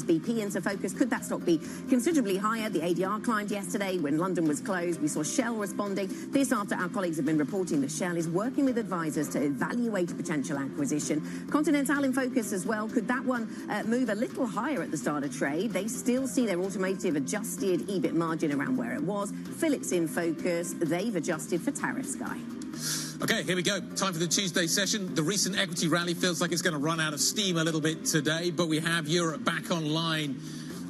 BP into focus. Could that stock be considerably higher? The ADR climbed yesterday when London was closed. We saw Shell responding. This after our colleagues have been reporting that Shell is working with advisors to evaluate a potential acquisition. Continental in focus as well. Could that one move a little higher at the start of trade? They still see their automotive adjusted EBIT margin around where it was. Phillips in focus. They've adjusted for tariff sky. Okay, here we go. Time for the Tuesday session. The recent equity rally feels like it's going to run out of steam a little bit today, but we have Europe back online.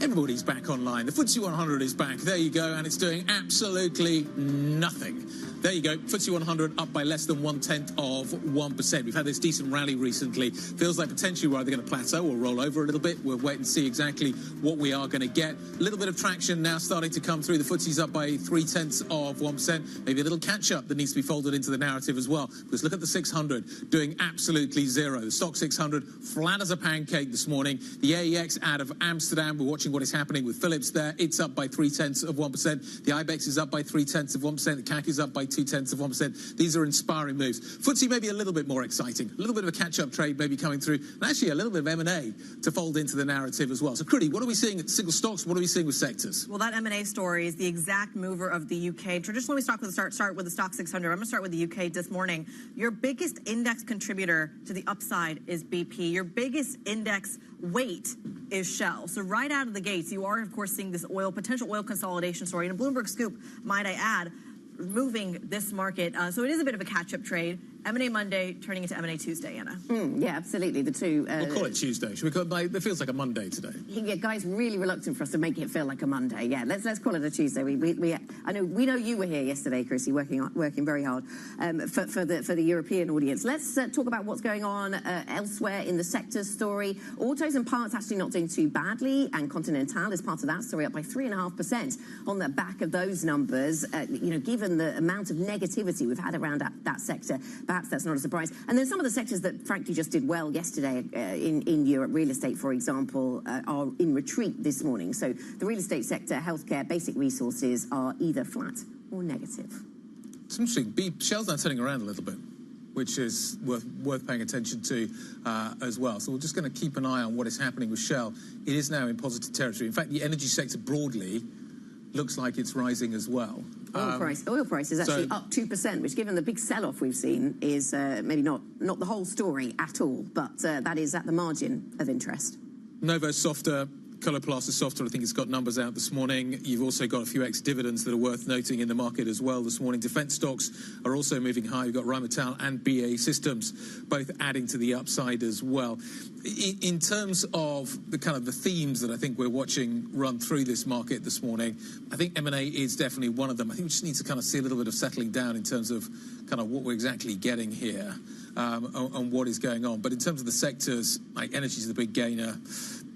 Everybody's back online. The FTSE 100 is back. There you go, and it's doing absolutely nothing. There you go. FTSE 100 up by less than 0.1%. We've had this decent rally recently. Feels like potentially we're either going to plateau or roll over a little bit. We'll wait and see exactly what we are going to get. A little bit of traction now starting to come through. The FTSE's up by 0.3%. Maybe a little catch-up that needs to be folded into the narrative as well. Because look at the 600 doing absolutely zero. The stock 600 flat as a pancake this morning. The AEX out of Amsterdam. We're watching what is happening with Phillips there. It's up by 0.3%. The IBEX is up by 0.3%. The CAC is up by 0.2%. These are inspiring moves. FTSE maybe a little bit more exciting. A little bit of a catch-up trade maybe coming through. And actually a little bit of M&A to fold into the narrative as well. So, Critty, what are we seeing at single stocks? What are we seeing with sectors? Well, that M&A story is the exact mover of the UK. Traditionally, we start with the stock 600. I'm going to start with the UK this morning. Your biggest index contributor to the upside is BP. Your biggest index weight is Shell. So right out of the gates, you are, of course, seeing this potential oil consolidation story. And a Bloomberg scoop, might I add, moving this market. So it is a bit of a catch-up trade. M&A Monday turning into M&A Tuesday, Anna. Yeah, absolutely. The two. We'll call it Tuesday. Should we call it? It feels like a Monday today. Yeah, guys, really reluctant for us to make it feel like a Monday. Yeah, let's call it a Tuesday. I know you were here yesterday, Chrissy, working very hard for the European audience. Let's talk about what's going on elsewhere in the sectors story. Autos and parts actually not doing too badly, and Continental is part of that story, up by 3.5% on the back of those numbers. Given the amount of negativity we've had around that sector, perhaps that's not a surprise. And then some of the sectors that frankly just did well yesterday in Europe, real estate, for example, are in retreat this morning. So the real estate sector, healthcare, basic resources are either flat or negative. It's interesting. Shell's now turning around a little bit, which is worth paying attention to as well. So we're just going to keep an eye on what is happening with Shell. It is now in positive territory. In fact, the energy sector broadly looks like it's rising as well. Oil price is actually up 2%, which, given the big sell-off we've seen, is maybe not the whole story at all, but that is at the margin of interest. Novo softer. Coloplast is softer. I think it's got numbers out this morning. You've also got a few ex-dividends that are worth noting in the market as well this morning. Defence stocks are also moving high. You've got Rheinmetall and BAE Systems both adding to the upside as well. In terms of the themes that I think we're watching run through this market this morning, I think M&A is definitely one of them. I think we just need to see a little bit of settling down in terms of what we're exactly getting here and what is going on. But in terms of the sectors, energy is the big gainer.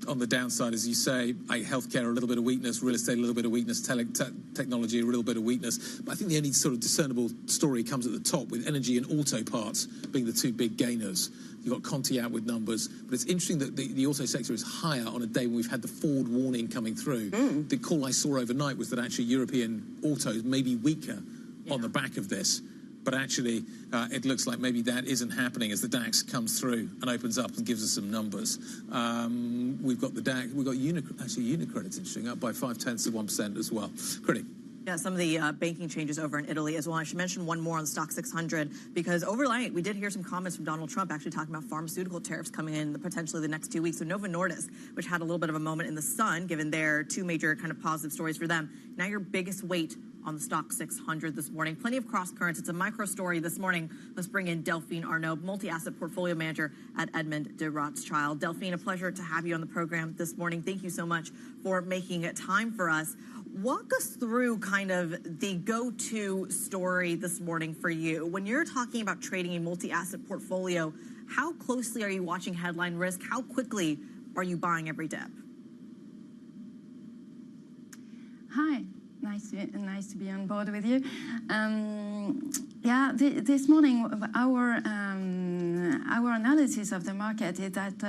On the downside, as you say, healthcare, a little bit of weakness, real estate, a little bit of weakness, technology, a little bit of weakness. But I think the only sort of discernible story comes at the top, with energy and auto parts being the two big gainers. You've got Conti out with numbers. But it's interesting that the auto sector is higher on a day when we've had the Ford warning coming through. The call I saw overnight was that actually European autos may be weaker on the back of this. But actually, it looks like maybe that isn't happening as the DAX comes through and opens up and gives us some numbers. We've got the DAX, we've got Unicredit's interesting, up by 0.5% as well. Critty. Yeah, some of the banking changes over in Italy as well. I should mention one more on the Stock 600, because overnight we did hear some comments from Donald Trump actually talking about pharmaceutical tariffs coming in potentially the next 2 weeks. So Novo Nordisk, which had a little bit of a moment in the sun, given their two major kind of positive stories for them. Now your biggest weight on the Stock 600 this morning. Plenty of cross currents. It's a micro story this morning. Let's bring in Delphine Arnaud, multi-asset portfolio manager at Edmond de Rothschild. Delphine, a pleasure to have you on the program this morning. Thank you so much for making time for us. Walk us through kind of the go-to story this morning for you. When you're talking about trading a multi-asset portfolio, how closely are you watching headline risk? How quickly are you buying every dip? Hi, nice to be on board with you. This morning our analysis of the market is that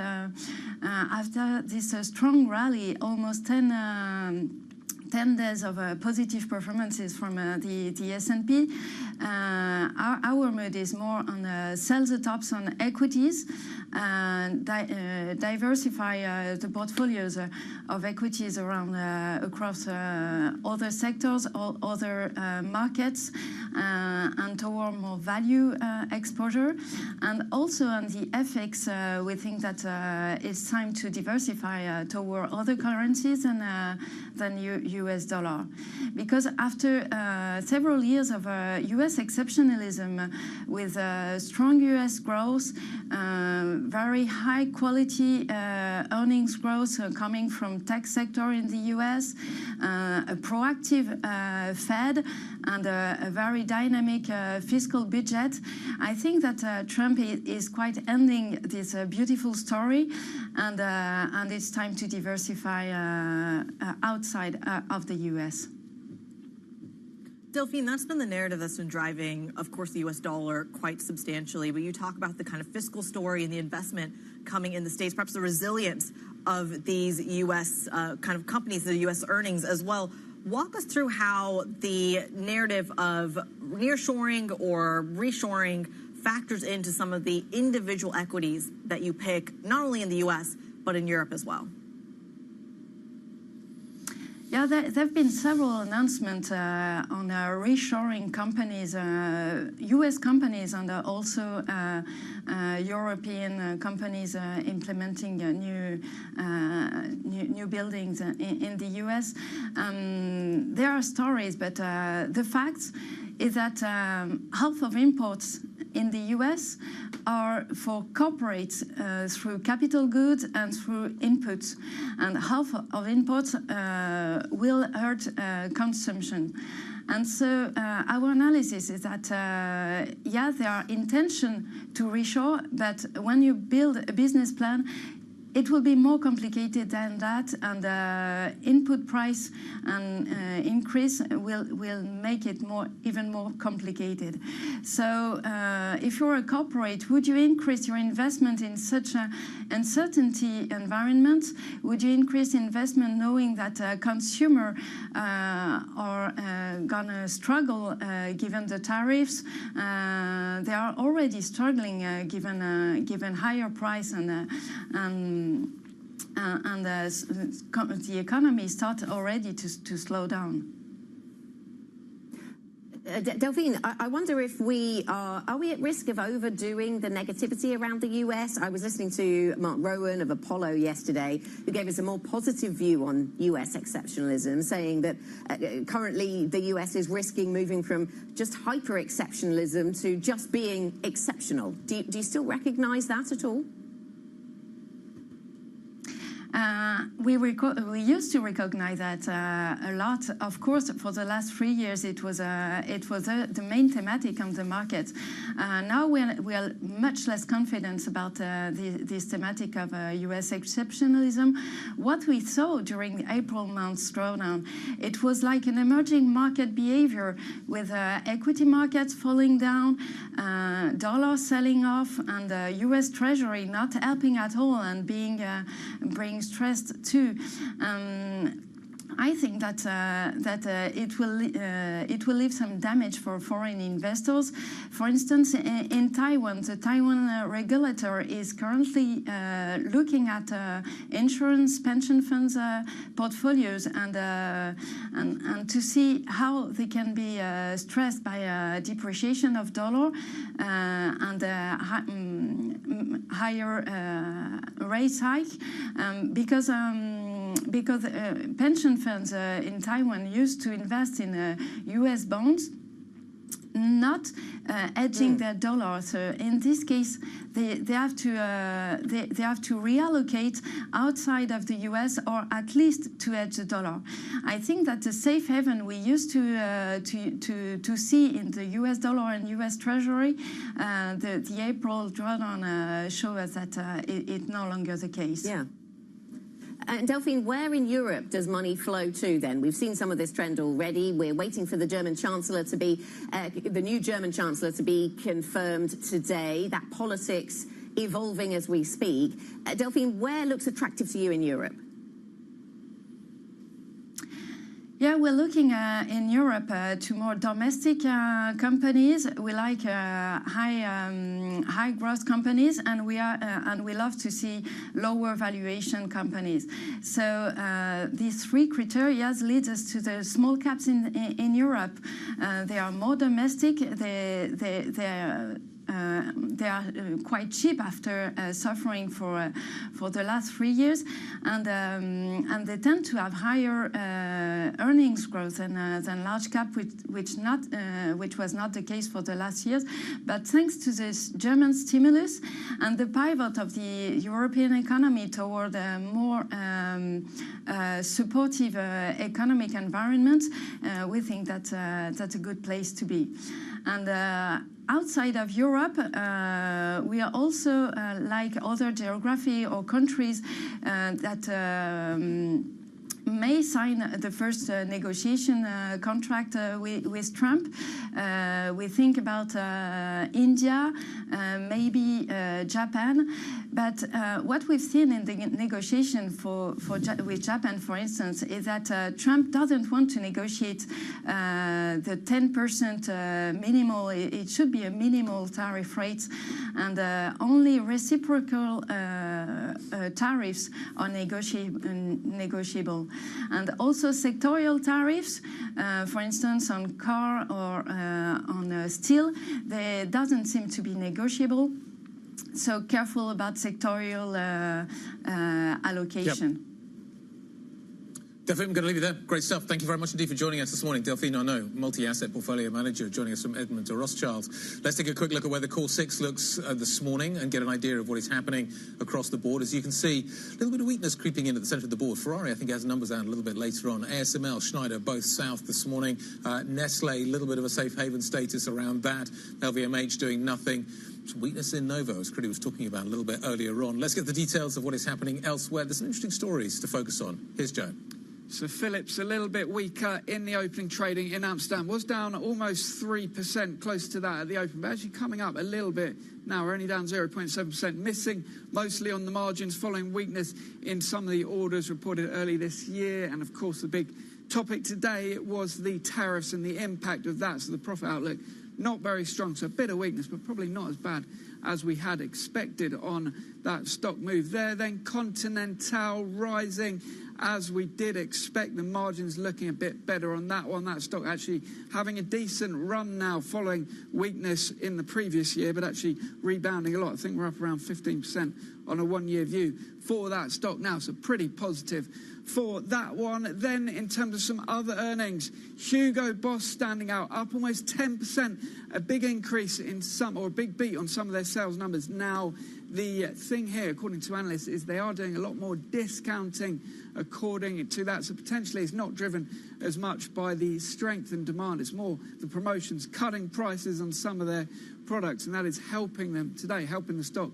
after this strong rally, almost 10 days of positive performances from the S&P. Our mood is more on sell the tops on equities, diversify the portfolios of equities around across other sectors, or other markets, and toward more value exposure. And also on the FX, we think that it's time to diversify toward other currencies than US dollar, because after several years of US exceptionalism with strong US growth, very high quality earnings growth coming from tech sector in the US, a proactive Fed, and a very dynamic fiscal budget, I think that Trump is quite ending this beautiful story, and it's time to diversify outside of the US. Delphine, that's been the narrative that's been driving, of course, the US dollar quite substantially. But you talk about the kind of fiscal story and the investment coming in the States, perhaps the resilience of these US kind of companies, the US earnings as well. Walk us through how the narrative of nearshoring or reshoring factors into some of the individual equities that you pick, not only in the US, but in Europe as well. Yeah, there have been several announcements on reshoring companies, US companies, and also European companies implementing new buildings in the US. There are stories, but the fact is that half of imports in the US are for corporates through capital goods and through inputs, and half of imports will hurt consumption. And so our analysis is that, yeah, there are intention to reshore, but when you build a business plan, it will be more complicated than that, and input price and increase will make it even more complicated. So if you're a corporate, would you increase your investment in such an uncertainty environment? Would you increase investment knowing that consumer are gonna struggle given the tariffs? They are already struggling given higher price, and the economy starts already to slow down. Delphine, I wonder if we are we at risk of overdoing the negativity around the US? I was listening to Mark Rowan of Apollo yesterday, who gave us a more positive view on US exceptionalism, saying that currently the US is risking moving from just hyper-exceptionalism to just being exceptional. Do you still recognize that at all? We used to recognize that a lot. Of course, for the last 3 years, it was the main thematic on the market. Now we are much less confident about this thematic of U.S. exceptionalism. What we saw during the April month's drawdown, it was like an emerging market behavior with equity markets falling down, dollar selling off, and U.S. Treasury not helping at all and being stressed too. I think that it will leave some damage for foreign investors. For instance, in Taiwan, the Taiwan regulator is currently looking at insurance pension funds portfolios and to see how they can be stressed by a depreciation of dollar and higher rate hike because pension funds in Taiwan used to invest in U.S. bonds, not hedging their dollar. So in this case, they have to reallocate outside of the U.S. or at least to hedge the dollar. I think that the safe haven we used to see in the U.S. dollar and U.S. Treasury, the April drawdown show us that it's no longer the case. Yeah. And Delphine, where in Europe does money flow to then? We've seen some of this trend already. We're waiting for the German Chancellor to be, the new German Chancellor to be confirmed today. That politics evolving as we speak. Delphine, where looks attractive to you in Europe? Yeah, we're looking in Europe to more domestic companies. We like high growth companies, and we love to see lower valuation companies. So these three criteria leads us to the small caps in Europe. They are more domestic. They are quite cheap after suffering for the last 3 years, and they tend to have higher earnings growth than large cap, which was not the case for the last years. But thanks to this German stimulus and the pivot of the European economy toward a more supportive economic environment, we think that that's a good place to be. And outside of Europe, we are also, like other geography or countries that may sign the first negotiation contract with Trump. We think about India, maybe Japan. But what we've seen in the negotiation with Japan, for instance, is that Trump doesn't want to negotiate the 10% minimal. It should be a minimal tariff rate, and only reciprocal tariffs are negotiable. And also sectorial tariffs, for instance, on car or on steel, they doesn't seem to be negotiable. So careful about sectorial allocation. Yep. Delphine, I'm going to leave you there. Great stuff. Thank you very much indeed for joining us this morning. Delphine Arnault, multi-asset portfolio manager, joining us from Edmund de Rothschild. Let's take a quick look at where the core six looks this morning and get an idea of what is happening across the board. As you can see, a little bit of weakness creeping into the centre of the board. Ferrari, I think, has numbers out a little bit later on. ASML, Schneider, both south this morning. Nestle, a little bit of a safe haven status around that. LVMH doing nothing. Some weakness in Novo, as Critty was talking about a little bit earlier on. Let's get the details of what is happening elsewhere. There's some interesting stories to focus on. Here's Joe. So Philips a little bit weaker in the opening trading in Amsterdam. Was down almost 3%, close to that at the open, but actually coming up a little bit now. We're only down 0.7%, missing mostly on the margins following weakness in some of the orders reported early this year. And of course, the big topic today was the tariffs and the impact of that. So the profit outlook not very strong, so a bit of weakness, but probably not as bad as we had expected on that stock move there. Then Continental rising as we did expect. The margins looking a bit better on that one. That stock actually having a decent run now following weakness in the previous year, but actually rebounding a lot. I think we're up around 15% on a one-year view for that stock now, so pretty positive for that one. Then in terms of some other earnings, Hugo Boss standing out, up almost 10%, a big increase in some, or a big beat on some of their sales numbers. Now the thing here, according to analysts, is they are doing a lot more discounting according to that, so potentially it's not driven as much by the strength in demand. It's more the promotions, cutting prices on some of their products, and that is helping them today, helping the stock.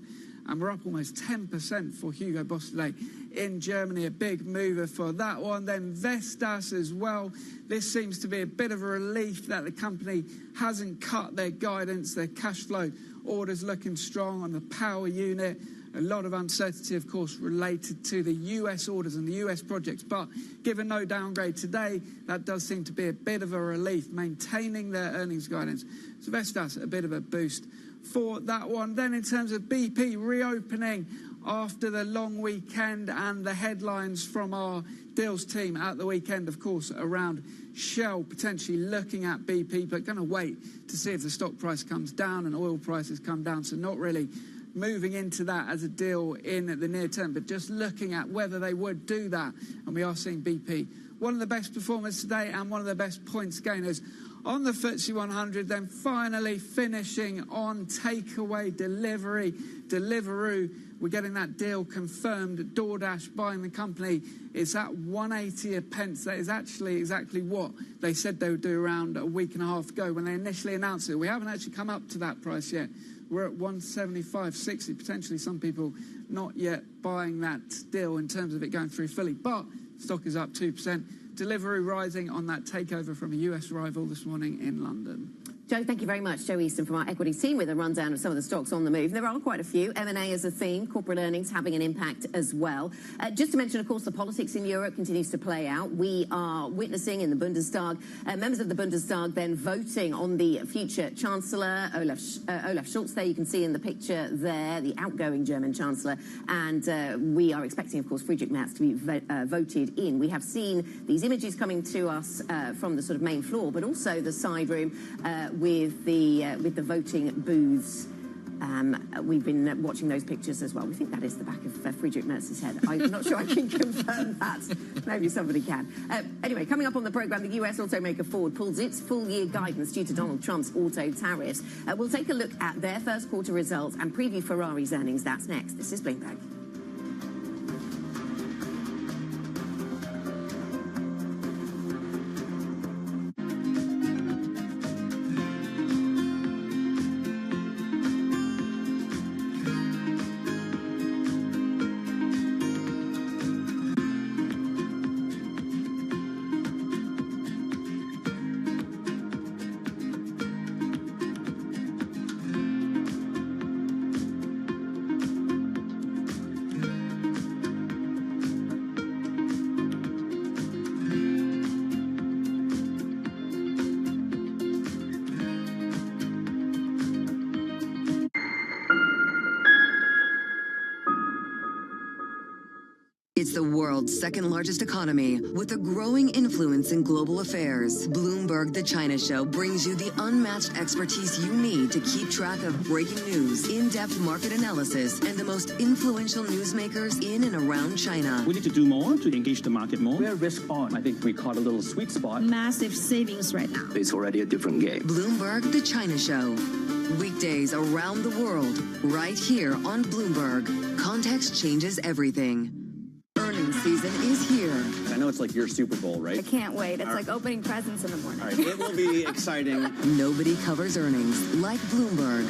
And we're up almost 10% for Hugo Boss today in Germany, a big mover for that one. Then Vestas as well. This seems to be a bit of a relief that the company hasn't cut their guidance. Their cash flow orders looking strong on the power unit. A lot of uncertainty, of course, related to the US orders and the US projects. But given no downgrade today, that does seem to be a bit of a relief, maintaining their earnings guidance. So Vestas, a bit of a boost for that one. Then in terms of BP reopening after the long weekend and the headlines from our deals team at the weekend, of course, around Shell potentially looking at BP, but going to wait to see if the stock price comes down and oil prices come down. So not really moving into that as a deal in the near term, but just looking at whether they would do that. And we are seeing BP, one of the best performers today and one of the best points gainers on the FTSE 100, then finally finishing on takeaway delivery. Deliveroo, we're getting that deal confirmed. DoorDash buying the company. It's at 180 a pence. That is actually exactly what they said they would do around a week and a half ago when they initially announced it. We haven't actually come up to that price yet. We're at 175.60. Potentially some people not yet buying that deal in terms of it going through fully. But stock is up 2%. Deliveroo rising on that takeover from a US rival this morning in London. Joe, thank you very much. Joe Easton from our equities team with a rundown of some of the stocks on the move. There are quite a few. M&A as a theme, corporate earnings having an impact as well. Just to mention, of course, the politics in Europe continues to play out. We are witnessing in the Bundestag, members of the Bundestag then voting on the future Chancellor, Olaf Scholz. There you can see in the picture there, the outgoing German Chancellor. And we are expecting, of course, Friedrich Merz to be voted in. We have seen these images coming to us from the sort of main floor, but also the side room with the voting booths. We've been watching those pictures as well. We think that is the back of Friedrich Merz's head. I'm not sure I can confirm that. Maybe somebody can. Anyway, coming up on the programme, the US automaker Ford pulls its full-year guidance due to Donald Trump's auto tariffs. We'll take a look at their first quarter results and preview Ferrari's earnings. That's next. This is Bloomberg. It's the world's second largest economy with a growing influence in global affairs. Bloomberg The China Show brings you the unmatched expertise you need to keep track of breaking news, in-depth market analysis, and the most influential newsmakers in and around China. We need to do more to engage the market more. We're risk on. I think we caught a little sweet spot. Massive savings right now. It's already a different game. Bloomberg The China Show. Weekdays around the world, right here on Bloomberg. Context changes everything. Earnings season is here. I know it's like your Super Bowl, right? I can't wait. It's like opening presents in the morning. All right, it will be exciting. Nobody covers earnings like Bloomberg.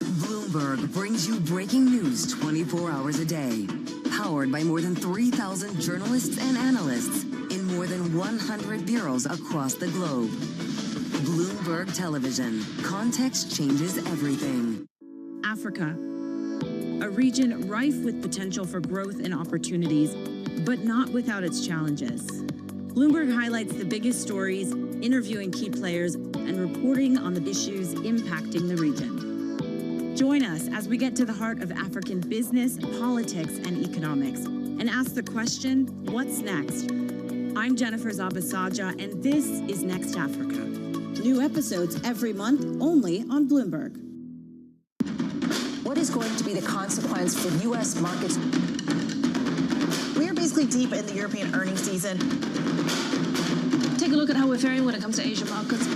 Bloomberg brings you breaking news 24 hours a day. Powered by more than 3,000 journalists and analysts in more than 100 bureaus across the globe. Bloomberg Television. Context changes everything. Africa, a region rife with potential for growth and opportunities, but not without its challenges. Bloomberg highlights the biggest stories, interviewing key players, and reporting on the issues impacting the region. Join us as we get to the heart of African business, politics, and economics, and ask the question, what's next? I'm Jennifer Zabasaja, and this is Next Africa. New episodes every month, only on Bloomberg. What is going to be the consequence for U.S. markets? We are basically deep in the European earnings season. Take a look at how we're faring when it comes to Asian markets.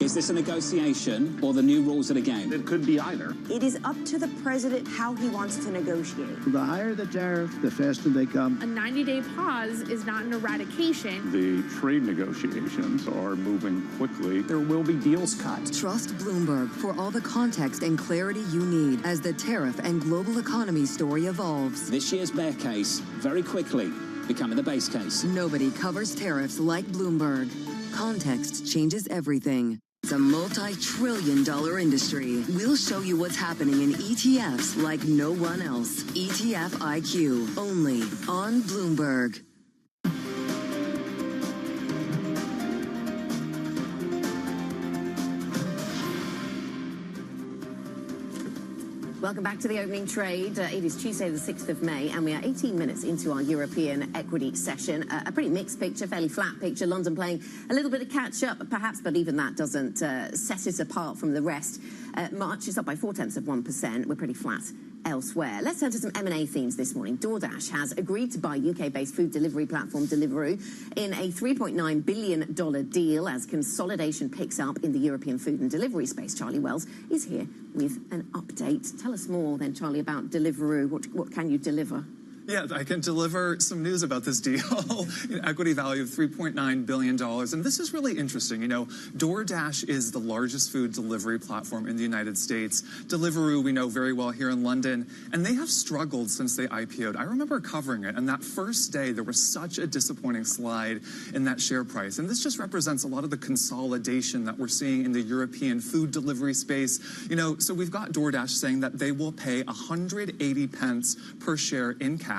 Is this a negotiation or the new rules of the game? It could be either. It is up to the president how he wants to negotiate. The higher the tariff, the faster they come. A 90-day pause is not an eradication. The trade negotiations are moving quickly. There will be deals cut. Trust Bloomberg for all the context and clarity you need as the tariff and global economy story evolves. This year's bear case, very quickly, becoming the base case. Nobody covers tariffs like Bloomberg. Context changes everything. It's a multi-trillion-dollar industry. We'll show you what's happening in ETFs like no one else. ETF IQ, only on Bloomberg. Welcome back to the opening trade. It is Tuesday, the 6th of May, and we are 18 minutes into our European equity session. A pretty mixed picture, fairly flat picture. London playing a little bit of catch-up, perhaps, but even that doesn't set it apart from the rest. March is up by 0.4%. We're pretty flat elsewhere. Let's turn to some M&A themes this morning. DoorDash has agreed to buy UK-based food delivery platform Deliveroo in a $3.9 billion deal as consolidation picks up in the European food and delivery space. Charlie Wells is here with an update. Tell us more then, Charlie, about Deliveroo. What can you deliver? Yeah, I can deliver some news about this deal. Equity value of $3.9 billion. And this is really interesting. You know, DoorDash is the largest food delivery platform in the United States. Deliveroo, we know very well here in London. And they have struggled since they IPO'd. I remember covering it. And that first day, there was such a disappointing slide in that share price. And this just represents a lot of the consolidation that we're seeing in the European food delivery space. You know, so we've got DoorDash saying that they will pay 180 pence per share in cash.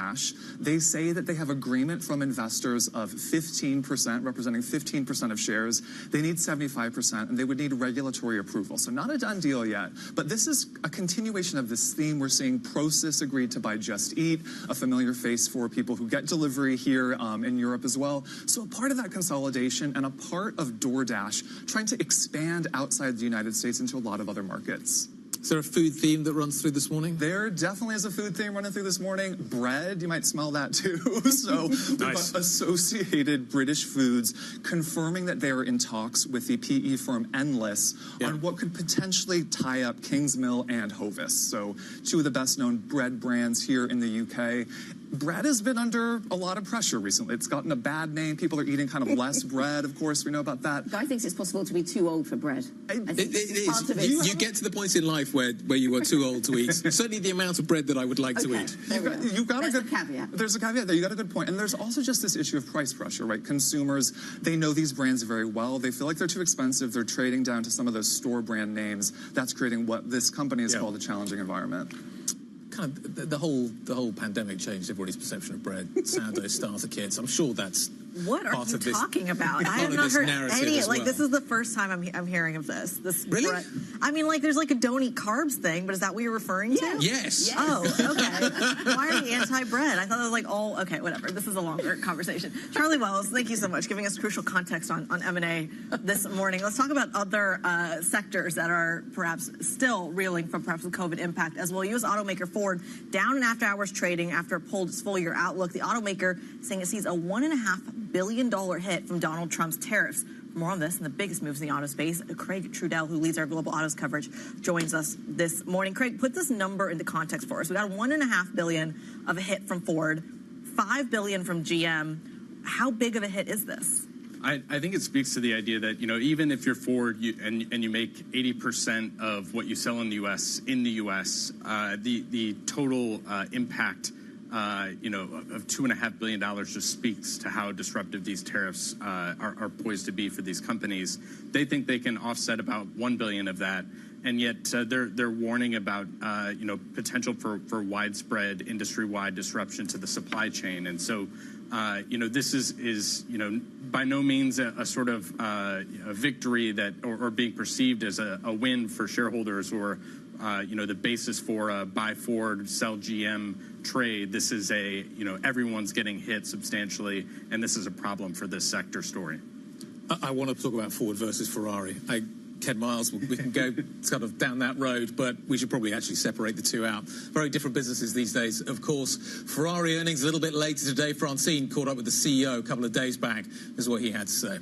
They say that they have agreement from investors of 15%, representing 15% of shares. They need 75%, and they would need regulatory approval. So not a done deal yet. But this is a continuation of this theme. We're seeing Prosus agreed to buy Just Eat, a familiar face for people who get delivery here in Europe as well. So a part of that consolidation and a part of DoorDash trying to expand outside the United States into a lot of other markets. Is there a food theme that runs through this morning? There definitely is a food theme running through this morning. Bread, you might smell that too. So we've got Associated British Foods confirming that they are in talks with the PE firm Endless on what could potentially tie up Kingsmill and Hovis. So two of the best known bread brands here in the UK. Bread has been under a lot of pressure recently. It's gotten a bad name. People are eating kind of less bread, of course. We know about that. Guy thinks it's possible to be too old for bread. It is. You get to the point in life where you are too old to eat. Certainly the amount of bread that I would like to eat. You've got a caveat. There's a caveat there. You got a good point. And there's also just this issue of price pressure, right? Consumers, they know these brands very well. They feel like they're too expensive. They're trading down to some of those store brand names. That's creating what this company has called a challenging environment. Kind of the whole pandemic changed everybody's perception of bread. Sourdough starter kits. I'm sure that's what are you talking about? I have not heard any. Like this is the first time I'm hearing of this. Really? Bread. I mean, like there's like a don't eat carbs thing, but is that what you're referring to? Yes. Oh, okay. Why are you anti-bread? I thought it was like all okay. Whatever. This is a longer conversation. Charlie Wells, thank you so much, giving us crucial context on M&A this morning. Let's talk about other sectors that are perhaps still reeling from perhaps the COVID impact as well. U.S. automaker Ford down in after-hours trading after it pulled its full-year outlook. The automaker saying it sees a $1.5 billion hit from Donald Trump's tariffs. More on this and the biggest moves in the auto space. Craig Trudell, who leads our global autos coverage, joins us this morning. Craig, put this number into context for us. We got $1.5 billion of a hit from Ford, $5 billion from GM. How big of a hit is this? I think it speaks to the idea that, you know, even if you're Ford and you make 80% of what you sell in the U.S., the total impact of $2.5 billion just speaks to how disruptive these tariffs are poised to be for these companies. They think they can offset about $1 billion of that, and yet they're warning about potential for widespread industry-wide disruption to the supply chain. And so this is by no means a sort of a victory that or being perceived as a win for shareholders or the basis for a buy Ford, sell GM trade. This is everyone's getting hit substantially, and this is a problem for this sector story. I want to talk about Ford versus Ferrari. Ken Miles, we can go sort of down that road, but we should probably actually separate the two out. Very different businesses these days, of course. Ferrari earnings a little bit later today. Francine caught up with the CEO a couple of days back. This is what he had to say.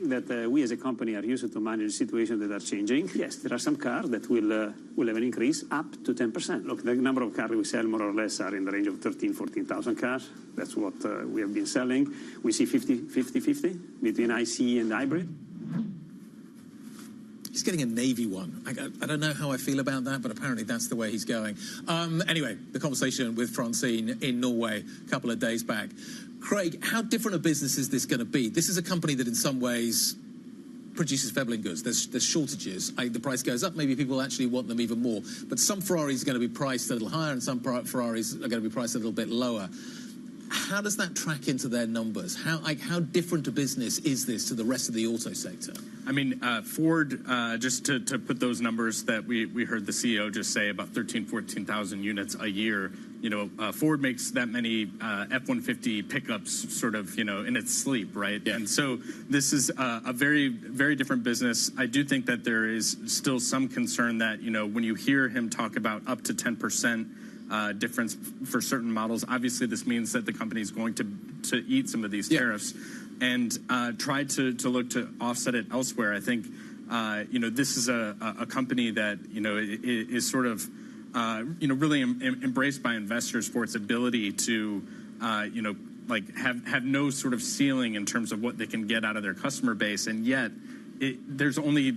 That we as a company are used to manage situations that are changing. Yes, there are some cars that will have an increase up to 10%. Look, the number of cars we sell more or less are in the range of 13,000, 14,000 cars. That's what we have been selling. We see 50-50 between ICE and hybrid. He's getting a Navy one. I don't know how I feel about that, but apparently that's the way he's going. Anyway, the conversation with Francine in Norway a couple of days back. Craig, how different a business is this going to be? This is a company that in some ways produces Veblen goods. There's shortages. The price goes up. Maybe people actually want them even more. But some Ferraris are going to be priced a little higher, and some Ferraris are going to be priced a little bit lower. How does that track into their numbers? How different a business is this to the rest of the auto sector? I mean, Ford, just to put those numbers that we heard the CEO just say, about 14,000 units a year. You know, Ford makes that many F-150 pickups sort of, you know, in its sleep, right? Yeah. And so this is a very, very different business. I do think that there is still some concern that, you know, when you hear him talk about up to 10% difference for certain models, obviously this means that the company is going to eat some of these tariffs and try to look to offset it elsewhere. I think, you know, this is a company that, you know, is sort of, you know, really embraced by investors for its ability to, you know, like have no sort of ceiling in terms of what they can get out of their customer base, and yet there is only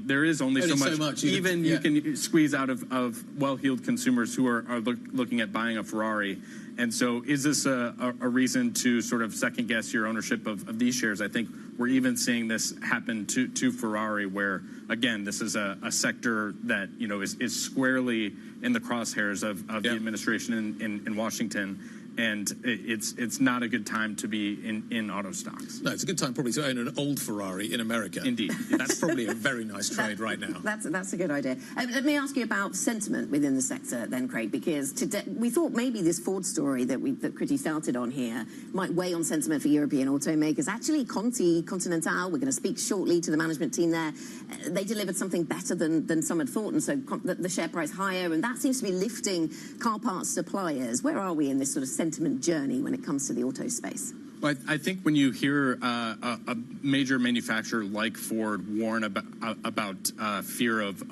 so much even you can squeeze out of well-heeled consumers who are looking at buying a Ferrari. And so is this a reason to sort of second guess your ownership of these shares? I think we're even seeing this happen to Ferrari, where again, this is a sector that, you know, is squarely in the crosshairs of the administration in Washington. And it's not a good time to be in auto stocks. No, it's a good time probably to own an old Ferrari in America. Indeed. That's probably a very nice trade right now. That's a good idea. Let me ask you about sentiment within the sector then, Craig, because today we thought maybe this Ford story that Critty started on here might weigh on sentiment for European automakers. Actually, Continental, we're going to speak shortly to the management team there, they delivered something better than some had thought, and so the share price higher, and that seems to be lifting car parts suppliers. Where are we in this sort of sentiment journey when it comes to the auto space? Well, I think when you hear a major manufacturer like Ford warn about fear of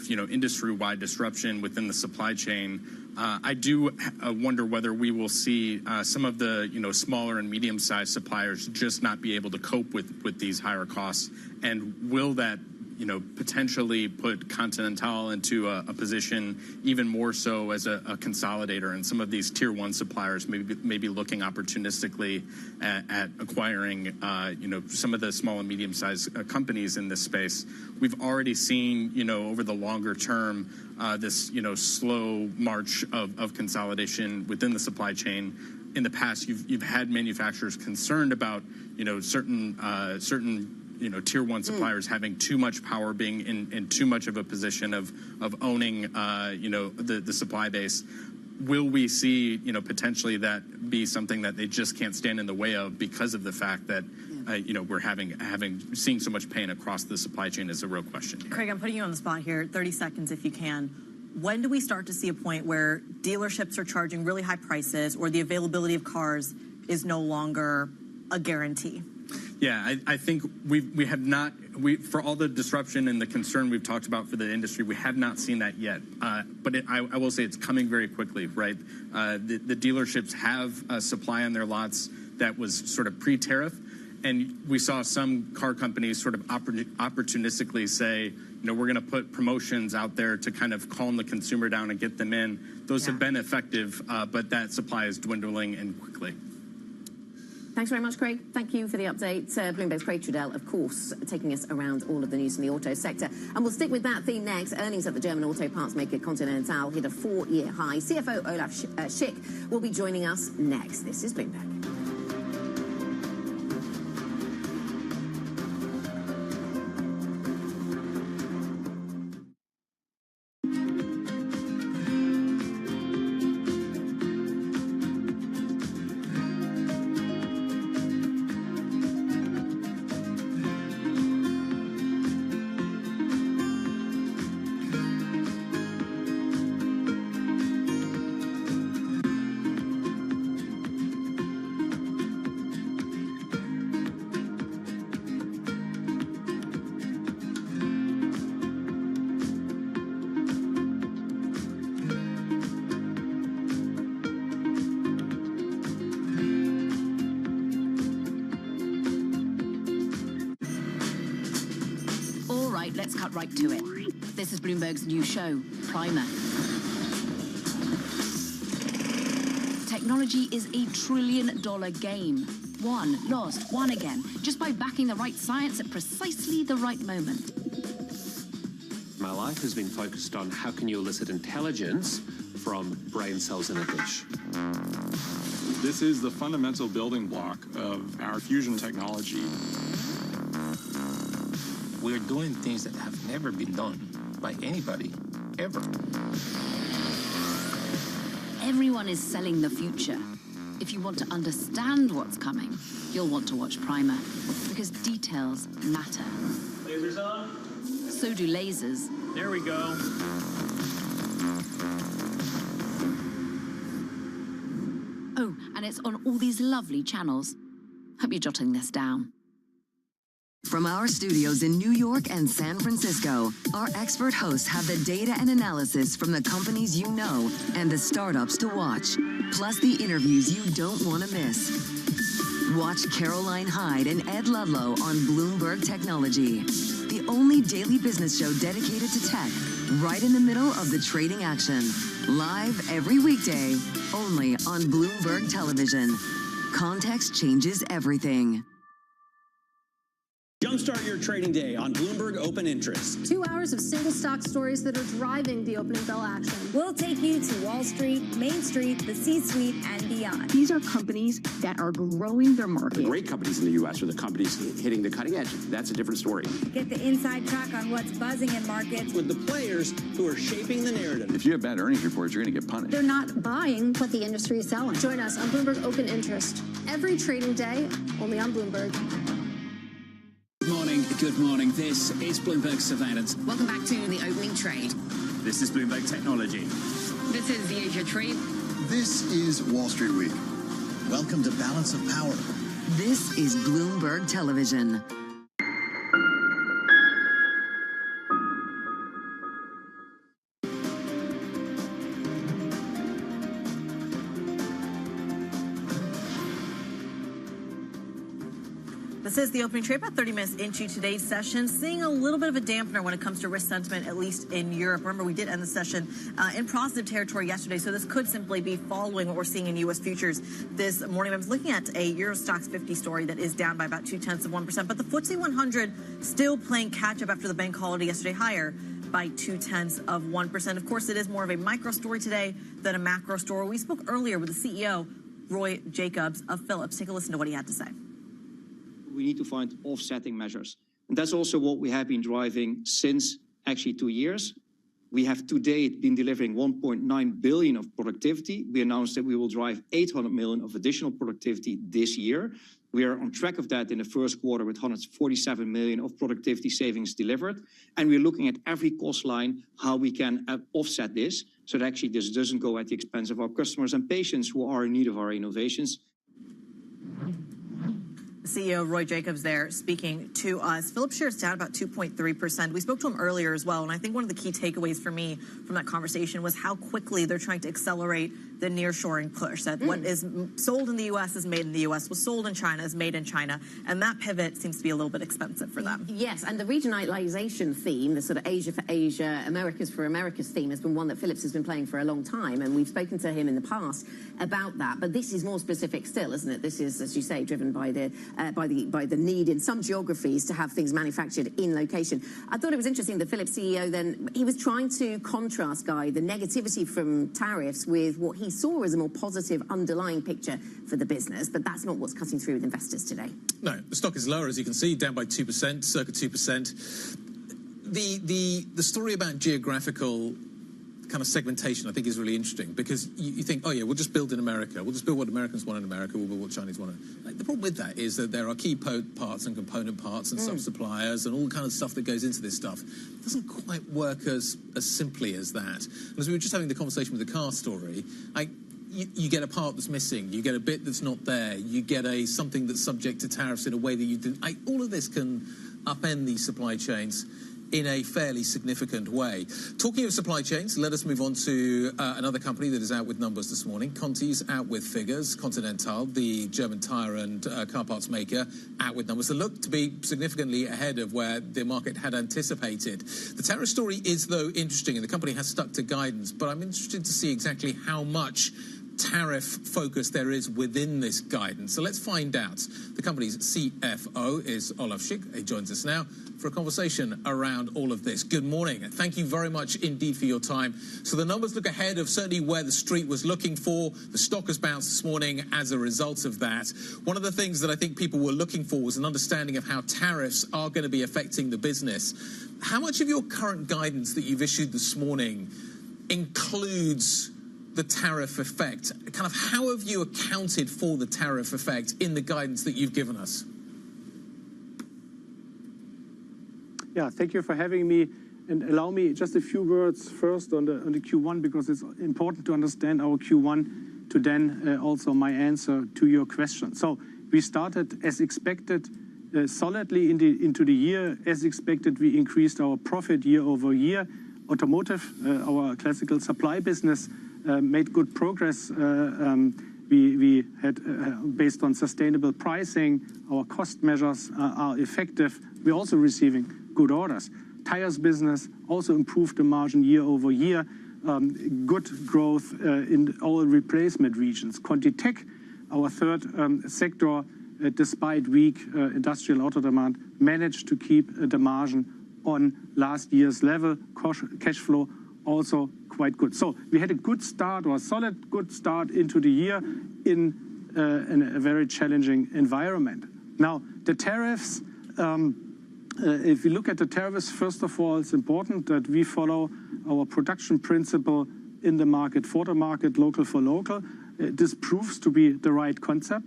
you know, industry-wide disruption within the supply chain, I do wonder whether we will see some of the, you know, smaller and medium-sized suppliers just not be able to cope with these higher costs, and will that, you know, potentially put Continental into a position even more so as a consolidator, and some of these tier one suppliers maybe looking opportunistically at acquiring, you know, some of the small and medium-sized companies in this space. We've already seen, you know, over the longer term, this, you know, slow march of consolidation within the supply chain. In the past, you've had manufacturers concerned about, you know, certain you know, tier one suppliers having too much power, being in too much of a position of owning, you know, the supply base. Will we see, you know, potentially that be something that they just can't stand in the way of because of the fact that, you know, we're seeing so much pain across the supply chain is a real question here. Craig, I'm putting you on the spot here. 30 seconds if you can. When do we start to see a point where dealerships are charging really high prices, or the availability of cars is no longer a guarantee? Yeah, I think we have not, for all the disruption and the concern we've talked about for the industry, we have not seen that yet. But I will say it's coming very quickly, right? The dealerships have supply on their lots that was sort of pre-tariff, and we saw some car companies sort of opportunistically say, you know, we're going to put promotions out there to kind of calm the consumer down and get them in. Those have been effective, but that supply is dwindling and quickly. Thanks very much, Craig. Thank you for the update. Bloomberg's Craig Trudell, of course, taking us around all of the news in the auto sector. And we'll stick with that theme next. Earnings at the German auto parts maker Continental hit a 4-year high. CFO Olaf Schick will be joining us next. This is Bloomberg. Let's cut right to it. This is Bloomberg's new show, Primer. Technology is $1 trillion game. Won, lost, won again, just by backing the right science at precisely the right moment. My life has been focused on how can you elicit intelligence from brain cells in a dish. This is the fundamental building block of our fusion technology. We're doing things that have never been done by anybody, ever. Everyone is selling the future. If you want to understand what's coming, you'll want to watch Primer, because details matter. Lasers on. So do lasers. There we go. Oh, and it's on all these lovely channels. Hope you're jotting this down. From our studios in New York and San Francisco, our expert hosts have the data and analysis from the companies you know and the startups to watch, plus the interviews you don't want to miss. Watch Caroline Hyde and Ed Ludlow on Bloomberg Technology, the only daily business show dedicated to tech, right in the middle of the trading action. Live every weekday, only on Bloomberg Television. Context changes everything. Jumpstart your trading day on Bloomberg Open Interest. 2 hours of single stock stories that are driving the opening bell action. We'll take you to Wall Street, Main Street, the C-suite, and beyond. These are companies that are growing their market. The great companies in the U.S. are the companies hitting the cutting edge. That's a different story. Get the inside track on what's buzzing in markets. With the players who are shaping the narrative. If you have bad earnings reports, you're going to get punished. They're not buying what the industry is selling. Join us on Bloomberg Open Interest. Every trading day, only on Bloomberg. Good morning. This is Bloomberg Surveillance. Welcome back to the opening trade. This is Bloomberg Technology. This is the Asia trade. This is Wall Street Week. Welcome to Balance of Power. This is Bloomberg Television. This is the opening trade, about 30 minutes into today's session, seeing a little bit of a dampener when it comes to risk sentiment, at least in Europe. Remember, we did end the session in positive territory yesterday, so this could simply be following what we're seeing in U.S. futures this morning. I was looking at a Euro Stoxx 50 story that is down by about 0.2%, but the FTSE 100 still playing catch-up after the bank holiday yesterday, higher by 0.2%. Of course, it is more of a micro story today than a macro story. We spoke earlier with the CEO, Roy Jacobs of Philips. Take a listen to what he had to say. We need to find offsetting measures. And that's also what we have been driving since actually 2 years. We have to date been delivering 1.9 billion of productivity. We announced that we will drive 800 million of additional productivity this year. We are on track of that in the first quarter with 147 million of productivity savings delivered. And we're looking at every cost line, how we can offset this, so that actually this doesn't go at the expense of our customers and patients who are in need of our innovations. CEO Roy Jacobs there speaking to us. Philips shares down about 2.3%. We spoke to him earlier as well, and I think one of the key takeaways for me from that conversation was how quickly they're trying to accelerate the nearshoring push. That what is sold in the U.S. is made in the U.S., was sold in China is made in China, and that pivot seems to be a little bit expensive for them. Yes, and the regionalization theme, the sort of Asia for Asia, Americas for Americas theme, has been one that Philips has been playing for a long time, and we've spoken to him in the past about that. But this is more specific still, isn't it? This is, as you say, driven by the need in some geographies to have things manufactured in location. I thought it was interesting the Philips CEO then, he was trying to contrast, Guy, the negativity from tariffs with what he saw as a more positive underlying picture for the business, but that's not what's cutting through with investors today. No, the stock is lower, as you can see, down by 2%, circa 2%. The story about geographical kind of segmentation, I think, is really interesting, because you think, oh yeah, we'll just build in America, we'll just build what Americans want in America, we'll build what Chinese want. The problem with that is that there are key parts and component parts and sub-suppliers and all kind of stuff that goes into this stuff. It doesn't quite work as simply as that. And as we were just having the conversation with the car story, you get a part that's missing, you get a bit that's not there, you get something that's subject to tariffs in a way that you didn't. All of this can upend these supply chains in a fairly significant way. Talking of supply chains, let us move on to another company that is out with numbers this morning. Conti's out with figures. Continental, the German tyre and car parts maker, out with numbers that look to be significantly ahead of where the market had anticipated. The tariff story is, though, interesting, and the company has stuck to guidance, but I'm interested to see exactly how much tariff focus there is within this guidance. So let's find out. The company's CFO is Olaf Schick. He joins us now for a conversation around all of this. Good morning. Thank you very much indeed for your time. So the numbers look ahead of certainly where the street was looking for. The stock has bounced this morning as a result of that. One of the things that I think people were looking for was an understanding of how tariffs are going to be affecting the business. How much of your current guidance that you've issued this morning includes the tariff effect? Kind of how have you accounted for the tariff effect in the guidance that you've given us? Yeah, thank you for having me. And allow me just a few words first on the Q1, because it's important to understand our Q1 to then also my answer to your question. So we started as expected solidly into the year. As expected, we increased our profit year over year. Automotive, our classical supply business, made good progress. We had, based on sustainable pricing, our cost measures are effective. We're also receiving good orders. Tires business also improved the margin year over year. Good growth in all replacement regions. ContiTech, our third sector, despite weak industrial auto demand, managed to keep the margin on last year's level. Cash flow also quite good. So we had a good start, or a solid good start into the year in a very challenging environment. Now, the tariffs, if you look at the tariffs, first of all, it's important that we follow our production principle in the market, for the market, local for local. This proves to be the right concept.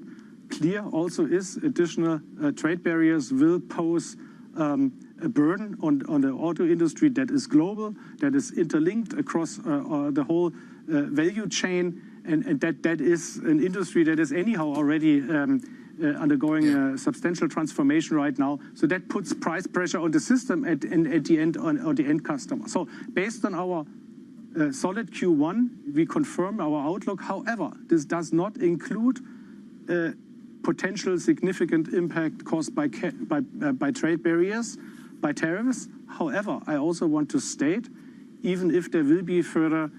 Clear also is additional trade barriers will pose a burden on the auto industry that is global, that is interlinked across the whole value chain, and that is an industry that is anyhow already undergoing a substantial transformation right now. So that puts price pressure on the system at the end on the end customer. So based on our solid Q1, we confirm our outlook. However, this does not include potential significant impact caused by trade barriers, by tariffs. However, I also want to state, even if there will be further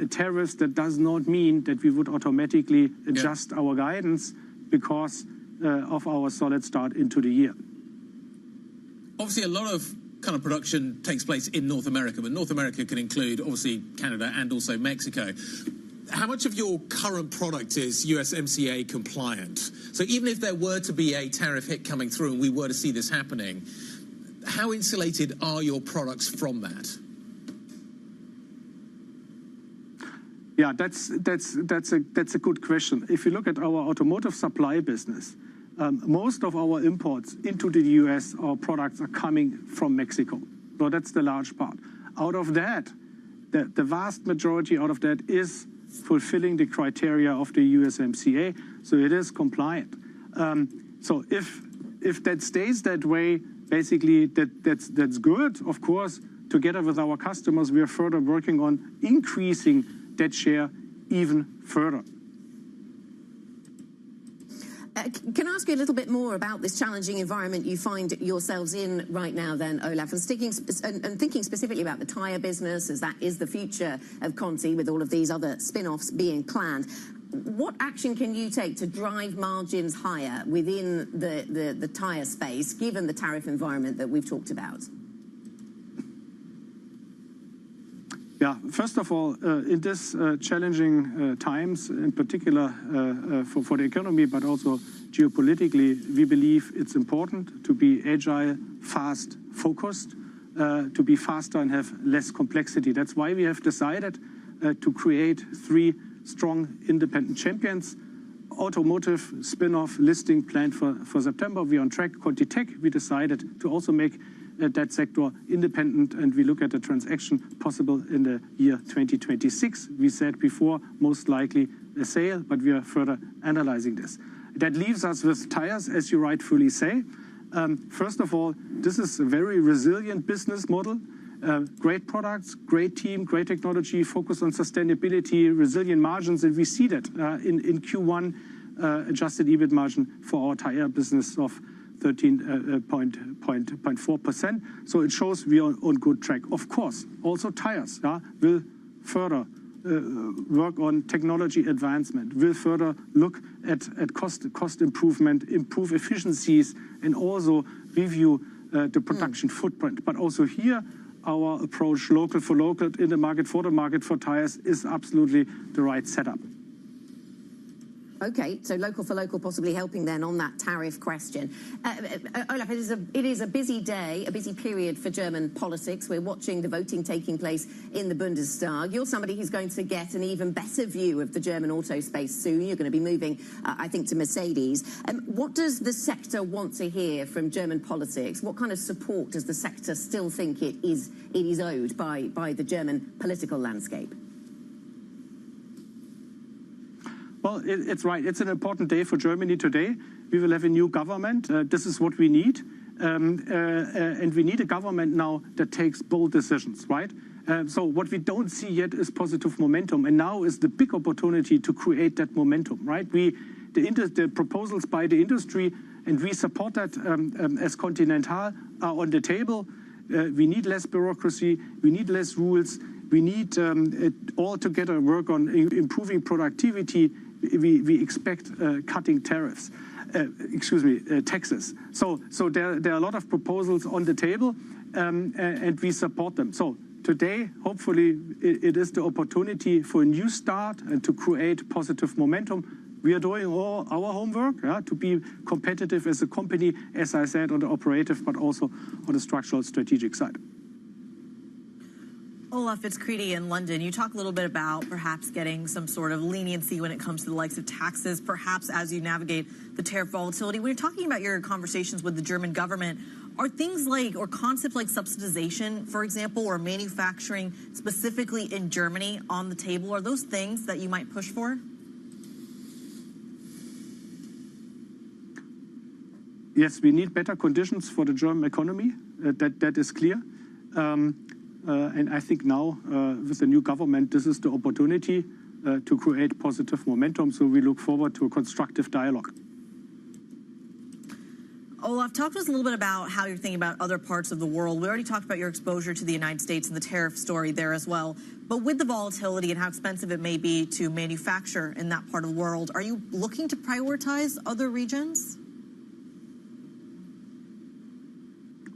tariffs, that does not mean that we would automatically adjust our guidance because of our solid start into the year. Obviously, a lot of kind of production takes place in North America, but North America can include, obviously, Canada and also Mexico. How much of your current product is USMCA compliant? So even if there were to be a tariff hit coming through and we were to see this happening, how insulated are your products from that? Yeah, that's a good question. If you look at our automotive supply business, most of our imports into the US, our products are coming from Mexico. So that's the large part. Out of that, the vast majority out of that is fulfilling the criteria of the USMCA, so it is compliant. So if that stays that way, basically that's good. Of course, together with our customers, we are further working on increasing that share even further. Can I ask you a little bit more about this challenging environment you find yourselves in right now then, Olaf, and thinking specifically about the tyre business, as that is the future of Conti with all of these other spin-offs being planned. What action can you take to drive margins higher within the tyre space, given the tariff environment that we've talked about? Yeah, first of all, in this challenging times, in particular for the economy, but also geopolitically, we believe it's important to be agile, fast, focused, to be faster and have less complexity. That's why we have decided to create 3 strong independent champions. Automotive spin-off listing planned for September. We're on track. ContiTech, we decided to also make that sector independent, and we look at the transaction possible in the year 2026. We said before, most likely a sale, but we are further analyzing this. That leaves us with tires, as you rightfully say. First of all, this is a very resilient business model. Great products, great team, great technology, focus on sustainability, resilient margins, and we see that in Q1 adjusted EBIT margin for our tire business of 13.4%. So it shows we are on good track. Of course, also tires will further work on technology advancement, will further look at cost improvement, improve efficiencies, and also review the production footprint. But also here, our approach, local for local, in the market for tires, is absolutely the right setup. Okay, so local for local possibly helping then on that tariff question. Olaf, it is a busy day, a busy period for German politics. We're watching the voting taking place in the Bundestag. You're somebody who's going to get an even better view of the German auto space soon. You're going to be moving, I think, to Mercedes. What does the sector want to hear from German politics? What kind of support does the sector still think it is owed by the German political landscape? Well, it's right. It's an important day for Germany today. We will have a new government. This is what we need. And we need a government now that takes bold decisions, right? So what we don't see yet is positive momentum. And now is the big opportunity to create that momentum, right? The proposals by the industry, and we support that as Continental, are on the table. We need less bureaucracy. We need less rules. We need all together work on improving productivity. We expect cutting tariffs, taxes. So there are a lot of proposals on the table, and we support them. So today, hopefully, it is the opportunity for a new start and to create positive momentum. We are doing all our homework to be competitive as a company, as I said, on the operative, but also on the structural strategic side. Olaf, it's Creedy in London. You talk a little bit about perhaps getting some sort of leniency when it comes to the likes of taxes, perhaps as you navigate the tariff volatility. When you're talking about your conversations with the German government, are things like, or concepts like subsidization, for example, or manufacturing specifically in Germany on the table? Are those things that you might push for? Yes, we need better conditions for the German economy. That is clear. And I think now, with the new government, this is the opportunity to create positive momentum. So we look forward to a constructive dialogue. Olaf, talk to us a little bit about how you're thinking about other parts of the world. We already talked about your exposure to the United States and the tariff story there as well. But with the volatility and how expensive it may be to manufacture in that part of the world, are you looking to prioritize other regions?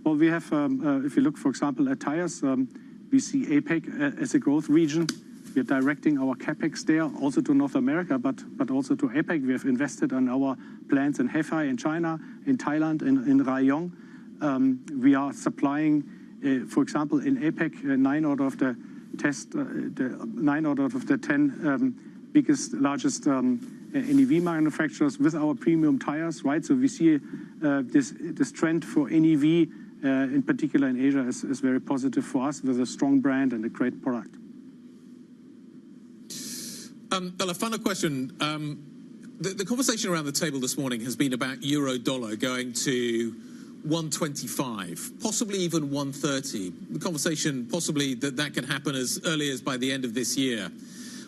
Well, we have, if you look, for example, at tires, we see APEC as a growth region. We are directing our capex there, also to North America, but also to APEC. We have invested on our plants in Hefei in China, in Thailand, in Rayong. We are supplying, for example, in APEC, 9 out of the 10 biggest, largest NEV manufacturers with our premium tires, right? So we see this trend for NEV, in particular in Asia, is very positive for us with a strong brand and a great product. A final question. The conversation around the table this morning has been about euro-dollar going to 125, possibly even 130. The conversation possibly that can happen as early as by the end of this year.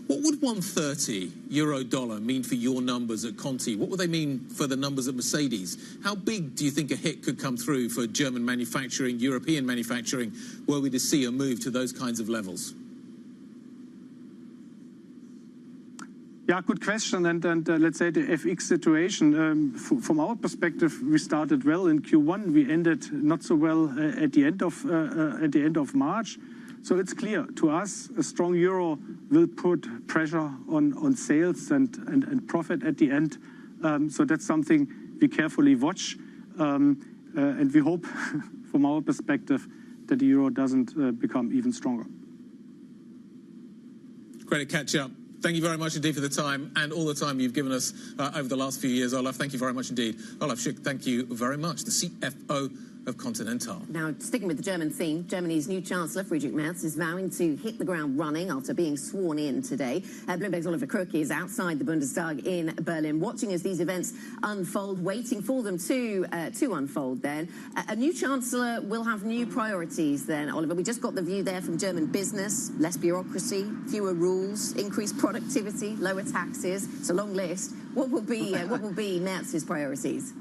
What would 130 euro-dollar mean for your numbers at Conti? What would they mean for the numbers at Mercedes? How big do you think a hit could come through for German manufacturing, European manufacturing, were we to see a move to those kinds of levels? Yeah, good question. And let's say the FX situation, from our perspective, we started well in Q1. We ended not so well at the end of March. So it's clear to us, a strong euro will put pressure on sales and profit at the end. So that's something we carefully watch. And we hope, from our perspective, that the euro doesn't become even stronger. Great to catch up. Thank you very much indeed for the time and all the time you've given us over the last few years, Olaf. Thank you very much indeed. Olaf Schick, thank you very much, the CFO of Continental. Now, sticking with the German theme, Germany's new Chancellor, Friedrich Merz, is vowing to hit the ground running after being sworn in today. Bloomberg's Oliver Crook is outside the Bundestag in Berlin, watching as these events unfold, waiting for them to unfold then. A new Chancellor will have new priorities then, Oliver. We just got the view there from German business: less bureaucracy, fewer rules, increased productivity, lower taxes. It's a long list. What will be Merz's priorities?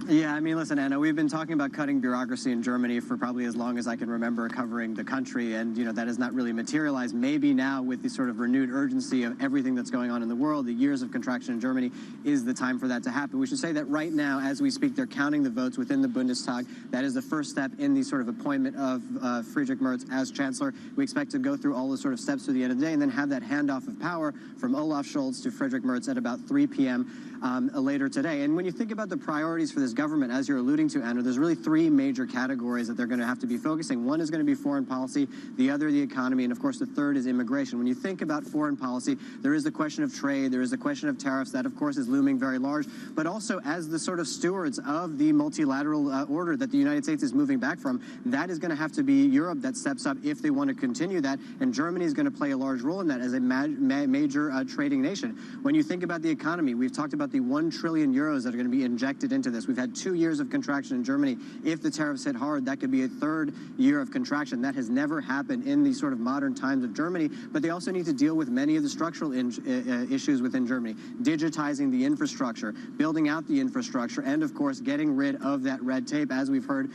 Yeah, I mean, listen, Anna, we've been talking about cutting bureaucracy in Germany for probably as long as I can remember covering the country, and, that has not really materialized. Maybe now, with the sort of renewed urgency of everything that's going on in the world, the years of contraction in Germany, is the time for that to happen. We should say that right now, as we speak, they're counting the votes within the Bundestag. That is the first step in the sort of appointment of Friedrich Merz as Chancellor. We expect to go through all the sort of steps through the end of the day and then have that handoff of power from Olaf Scholz to Friedrich Merz at about 3 p.m. Later today. And when you think about the priorities for this government, as you're alluding to, Anna, there's really three major categories that they're going to have to be focusing. One is going to be foreign policy, the other the economy, and of course the third is immigration. When you think about foreign policy, there is the question of trade, there is the question of tariffs, that of course is looming very large, but also as the sort of stewards of the multilateral order that the United States is moving back from, that is going to have to be Europe that steps up if they want to continue that, and Germany is going to play a large role in that as a major trading nation. When you think about the economy, we've talked about the 1 trillion euros that are going to be injected into this. We've had 2 years of contraction in Germany. If the tariffs hit hard, that could be a third year of contraction. That has never happened in the sort of modern times of Germany, but they also need to deal with many of the structural issues within Germany, digitizing the infrastructure, building out the infrastructure, and of course getting rid of that red tape, as we've heard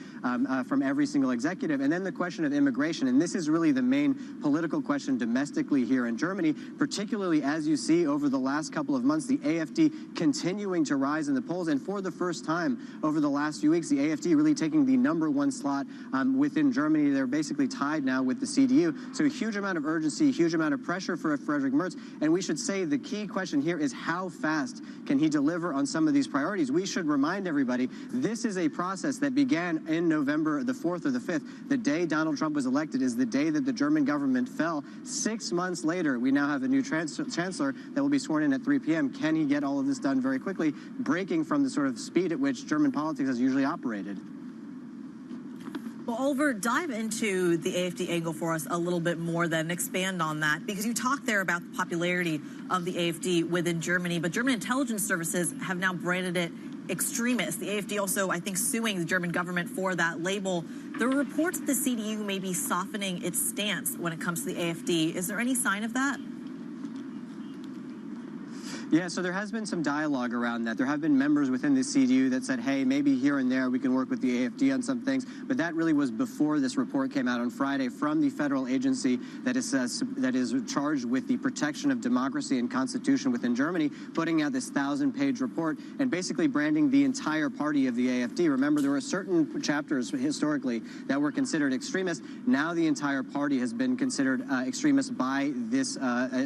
from every single executive. And then the question of immigration, and this is really the main political question domestically here in Germany, particularly as you see over the last couple of months, the AfD continuing to rise in the polls, and for the first time over the last few weeks, the AfD really taking the #1 slot within Germany. They're basically tied now with the CDU. So a huge amount of urgency, a huge amount of pressure for Friedrich Merz, and we should say the key question here is how fast can he deliver on some of these priorities? We should remind everybody, this is a process that began in November the 4th or the 5th. The day Donald Trump was elected is the day that the German government fell. 6 months later, we now have a new chancellor that will be sworn in at 3 p.m. Can he get all of this done very quickly, breaking from the sort of speed at which German politics has usually operated? Well, Oliver, dive into the AfD angle for us a little bit more, then expand on that, because you talked there about the popularity of the AfD within Germany, but German intelligence services have now branded it extremist. The AfD also, I think, suing the German government for that label. There are reports that the CDU may be softening its stance when it comes to the AfD. Is there any sign of that? Yeah, so there has been some dialogue around that. There have been members within the CDU that said, hey, maybe here and there we can work with the AfD on some things, but that really was before this report came out on Friday from the federal agency that is charged with the protection of democracy and constitution within Germany, putting out this 1,000-page report and basically branding the entire party of the AfD. Remember, there were certain chapters historically that were considered extremist. Now the entire party has been considered extremist by this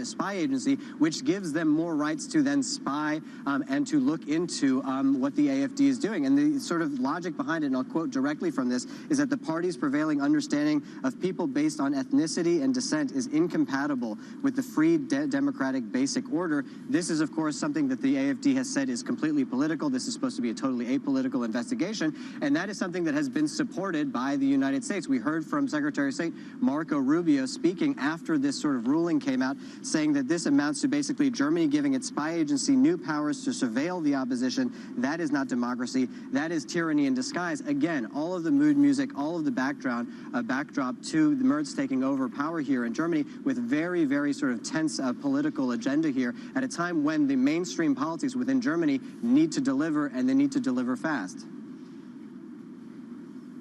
spy agency, which gives them more rights to then spy and to look into what the AfD is doing. And the sort of logic behind it, and I'll quote directly from this, is that the party's prevailing understanding of people based on ethnicity and descent is incompatible with the free democratic basic order. This is, of course, something that the AfD has said is completely political. This is supposed to be a totally apolitical investigation, and that is something that has been supported by the United States. We heard from Secretary of State Marco Rubio speaking after this sort of ruling came out, saying that this amounts to basically Germany giving its spy agency new powers to surveil the opposition. That is not democracy. That is tyranny in disguise. Again, all of the mood music, all of the backdrop to the Merz taking over power here in Germany with very, very sort of tense political agenda here at a time when the mainstream politics within Germany need to deliver, and they need to deliver fast.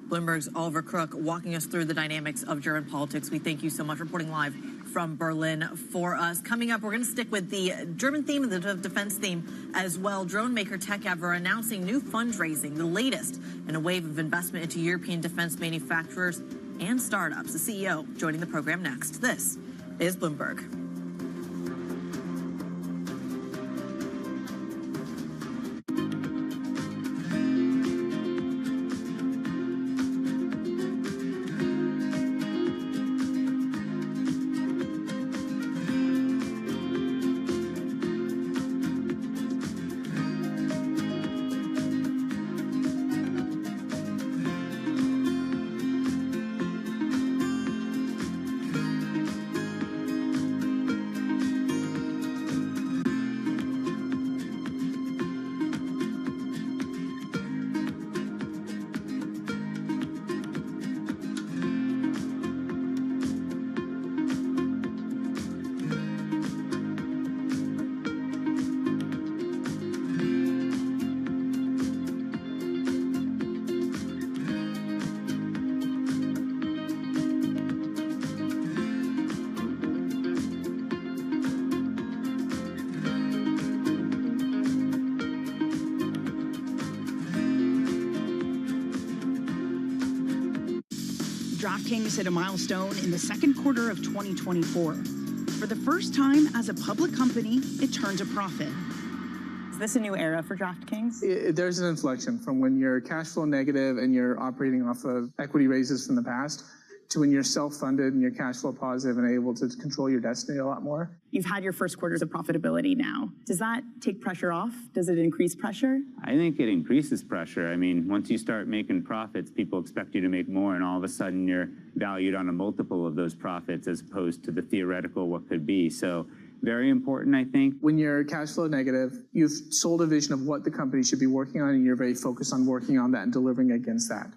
Bloomberg's Oliver Crook walking us through the dynamics of German politics. We thank you so much for reporting live from Berlin for us. Coming up, we're going to stick with the German theme and the defense theme as well. Drone maker TechEver announcing new fundraising, the latest in a wave of investment into European defense manufacturers and startups. The CEO joining the program next. This is Bloomberg. DraftKings hit a milestone in the second quarter of 2024. For the first time as a public company, it turned a profit. Is this a new era for DraftKings? There's an inflection from when you're cash flow negative and you're operating off of equity raises from the past to when you're self-funded and you're cash flow positive and able to control your destiny a lot more. You've had your first quarters of profitability now. Does that take pressure off? Does it increase pressure? I think it increases pressure. I mean, once you start making profits, people expect you to make more, and all of a sudden you're valued on a multiple of those profits as opposed to the theoretical what could be. So very important, I think. When you're cash flow negative, you've sold a vision of what the company should be working on, and you're very focused on working on that and delivering against that.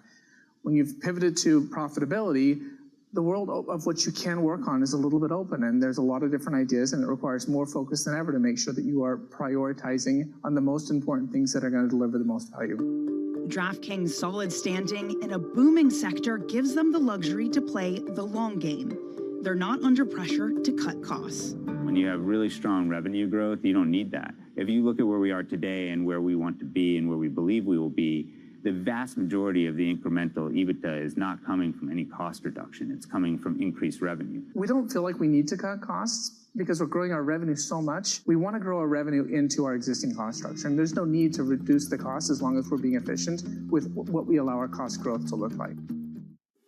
When you've pivoted to profitability, the world of what you can work on is a little bit open, and there's a lot of different ideas, and it requires more focus than ever to make sure that you are prioritizing on the most important things that are going to deliver the most value. DraftKings' solid standing in a booming sector gives them the luxury to play the long game. They're not under pressure to cut costs. When you have really strong revenue growth, you don't need that. If you look at where we are today and where we want to be and where we believe we will be, the vast majority of the incremental EBITDA is not coming from any cost reduction. It's coming from increased revenue. We don't feel like we need to cut costs because we're growing our revenue so much. We want to grow our revenue into our existing cost structure, and there's no need to reduce the cost as long as we're being efficient with what we allow our cost growth to look like.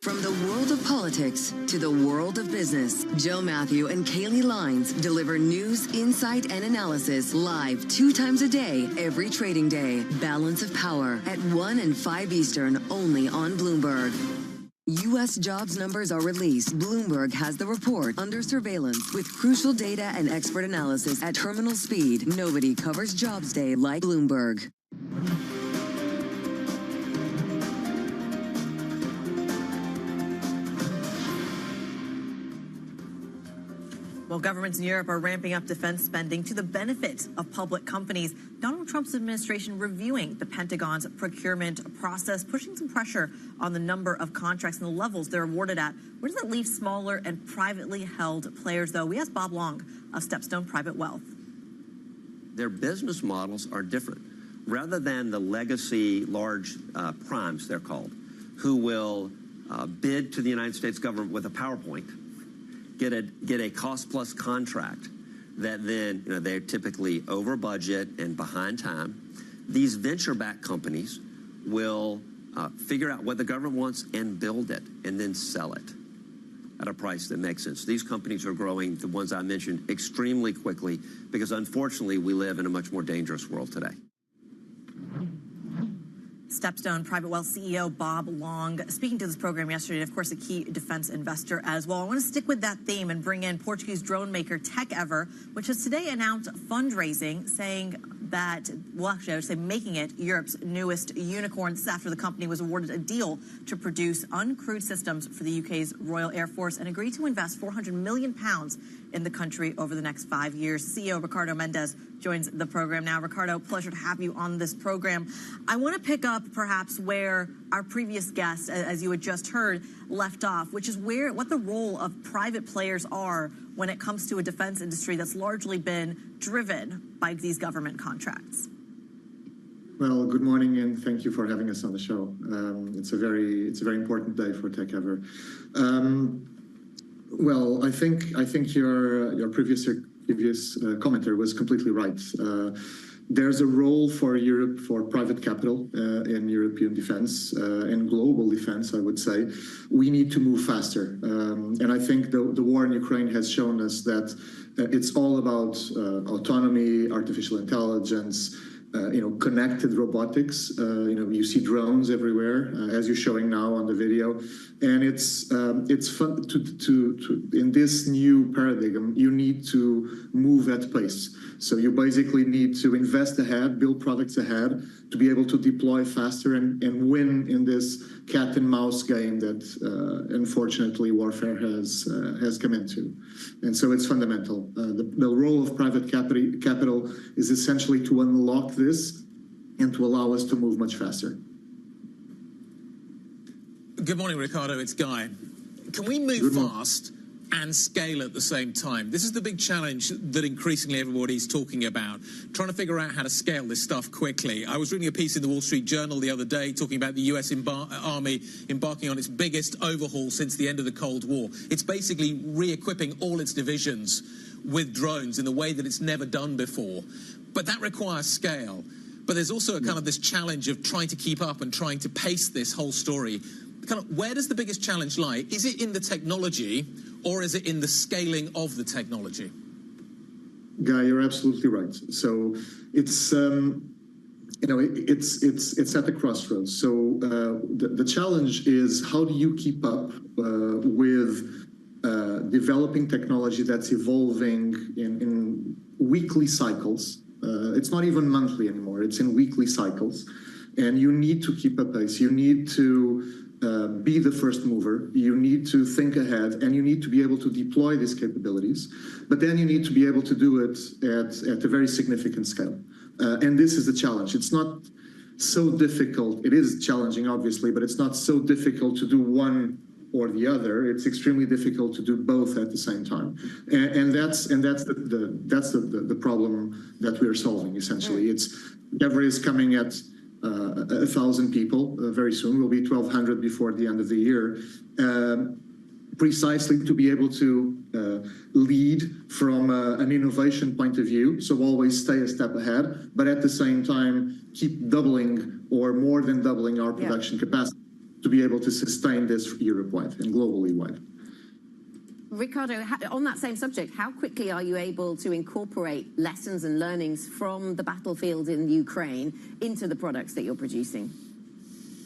From the world of politics to the world of business, Joe Matthew and Kaylee Lines deliver news, insight, and analysis live 2 times a day, every trading day. Balance of Power at 1 and 5 Eastern, only on Bloomberg. U.S. jobs numbers are released. Bloomberg has the report under surveillance with crucial data and expert analysis at terminal speed. Nobody covers Jobs Day like Bloomberg. While governments in Europe are ramping up defense spending to the benefit of public companies, Donald Trump's administration reviewing the Pentagon's procurement process, pushing some pressure on the number of contracts and the levels they're awarded at. Where does that leave smaller and privately held players, though? We asked Bob Long of Stepstone Private Wealth. Their business models are different. Rather than the legacy large primes, they're called, who will bid to the United States government with a PowerPoint, get a cost-plus contract that then, they're typically over budget and behind time. These venture-backed companies will figure out what the government wants and build it and then sell it at a price that makes sense. These companies are growing, the ones I mentioned, extremely quickly because, unfortunately, we live in a much more dangerous world today. Stepstone Private Wealth CEO Bob Long speaking to this program yesterday, and of course a key defense investor as well. I want to stick with that theme and bring in Portuguese drone maker TechEver, which has today announced fundraising, saying that, well, actually I would say making it Europe's newest unicorn. This is after the company was awarded a deal to produce uncrewed systems for the UK's Royal Air Force and agreed to invest £400 million in the country over the next 5 years. CEO Ricardo Mendes joins the program now. Ricardo, pleasure to have you on this program. I want to pick up perhaps where our previous guest, as you had just heard, left off, which is what the role of private players are when it comes to a defense industry that's largely been driven by these government contracts. Well, good morning, and thank you for having us on the show. It's a very important day for TechEver. Well, I think your previous commenter was completely right. There's a role for Europe for private capital in European defense and global defense, I would say. We need to move faster. And I think the war in Ukraine has shown us that it's all about autonomy, artificial intelligence, connected robotics. You see drones everywhere, as you're showing now on the video. And it's fun to in this new paradigm, you need to move at pace. So you basically need to invest ahead, build products ahead to be able to deploy faster and win in this cat and mouse game that unfortunately warfare has come into. And so it's fundamental. The role of private capital is essentially to unlock this and to allow us to move much faster. Good morning, Ricardo. It's Guy. Can we move fast and scale at the same time. This is the big challenge that increasingly everybody's talking about, trying to figure out how to scale this stuff quickly. I was reading a piece in the Wall Street Journal the other day talking about the US Army embarking on its biggest overhaul since the end of the Cold War. It's basically re-equipping all its divisions with drones in the way that it's never done before. But that requires scale. But there's also a kind of this challenge of trying to keep up and trying to pace this whole story. Kind of, where does the biggest challenge lie? Is it in the technology, or is it in the scaling of the technology? Guy, you're absolutely right. So it's it's at the crossroads. So the challenge is, how do you keep up with developing technology that's evolving in weekly cycles? It's not even monthly anymore. It's in weekly cycles, and you need to keep a pace. You need to be the first mover, you need to think ahead, and you need to be able to deploy these capabilities, but then you need to be able to do it at a very significant scale. And this is the challenge. It's not so difficult. It is challenging, obviously, but it's not so difficult to do one or the other. It's extremely difficult to do both at the same time. And that's the problem that we are solving, essentially. It's Endeavor is coming at 1,000 people very soon. We'll be 1,200 before the end of the year, precisely to be able to lead from an innovation point of view, so always stay a step ahead, but at the same time keep doubling or more than doubling our production capacity to be able to sustain this Europe-wide and globally wide. Ricardo, on that same subject, how quickly are you able to incorporate lessons and learnings from the battlefield in Ukraine into the products that you're producing?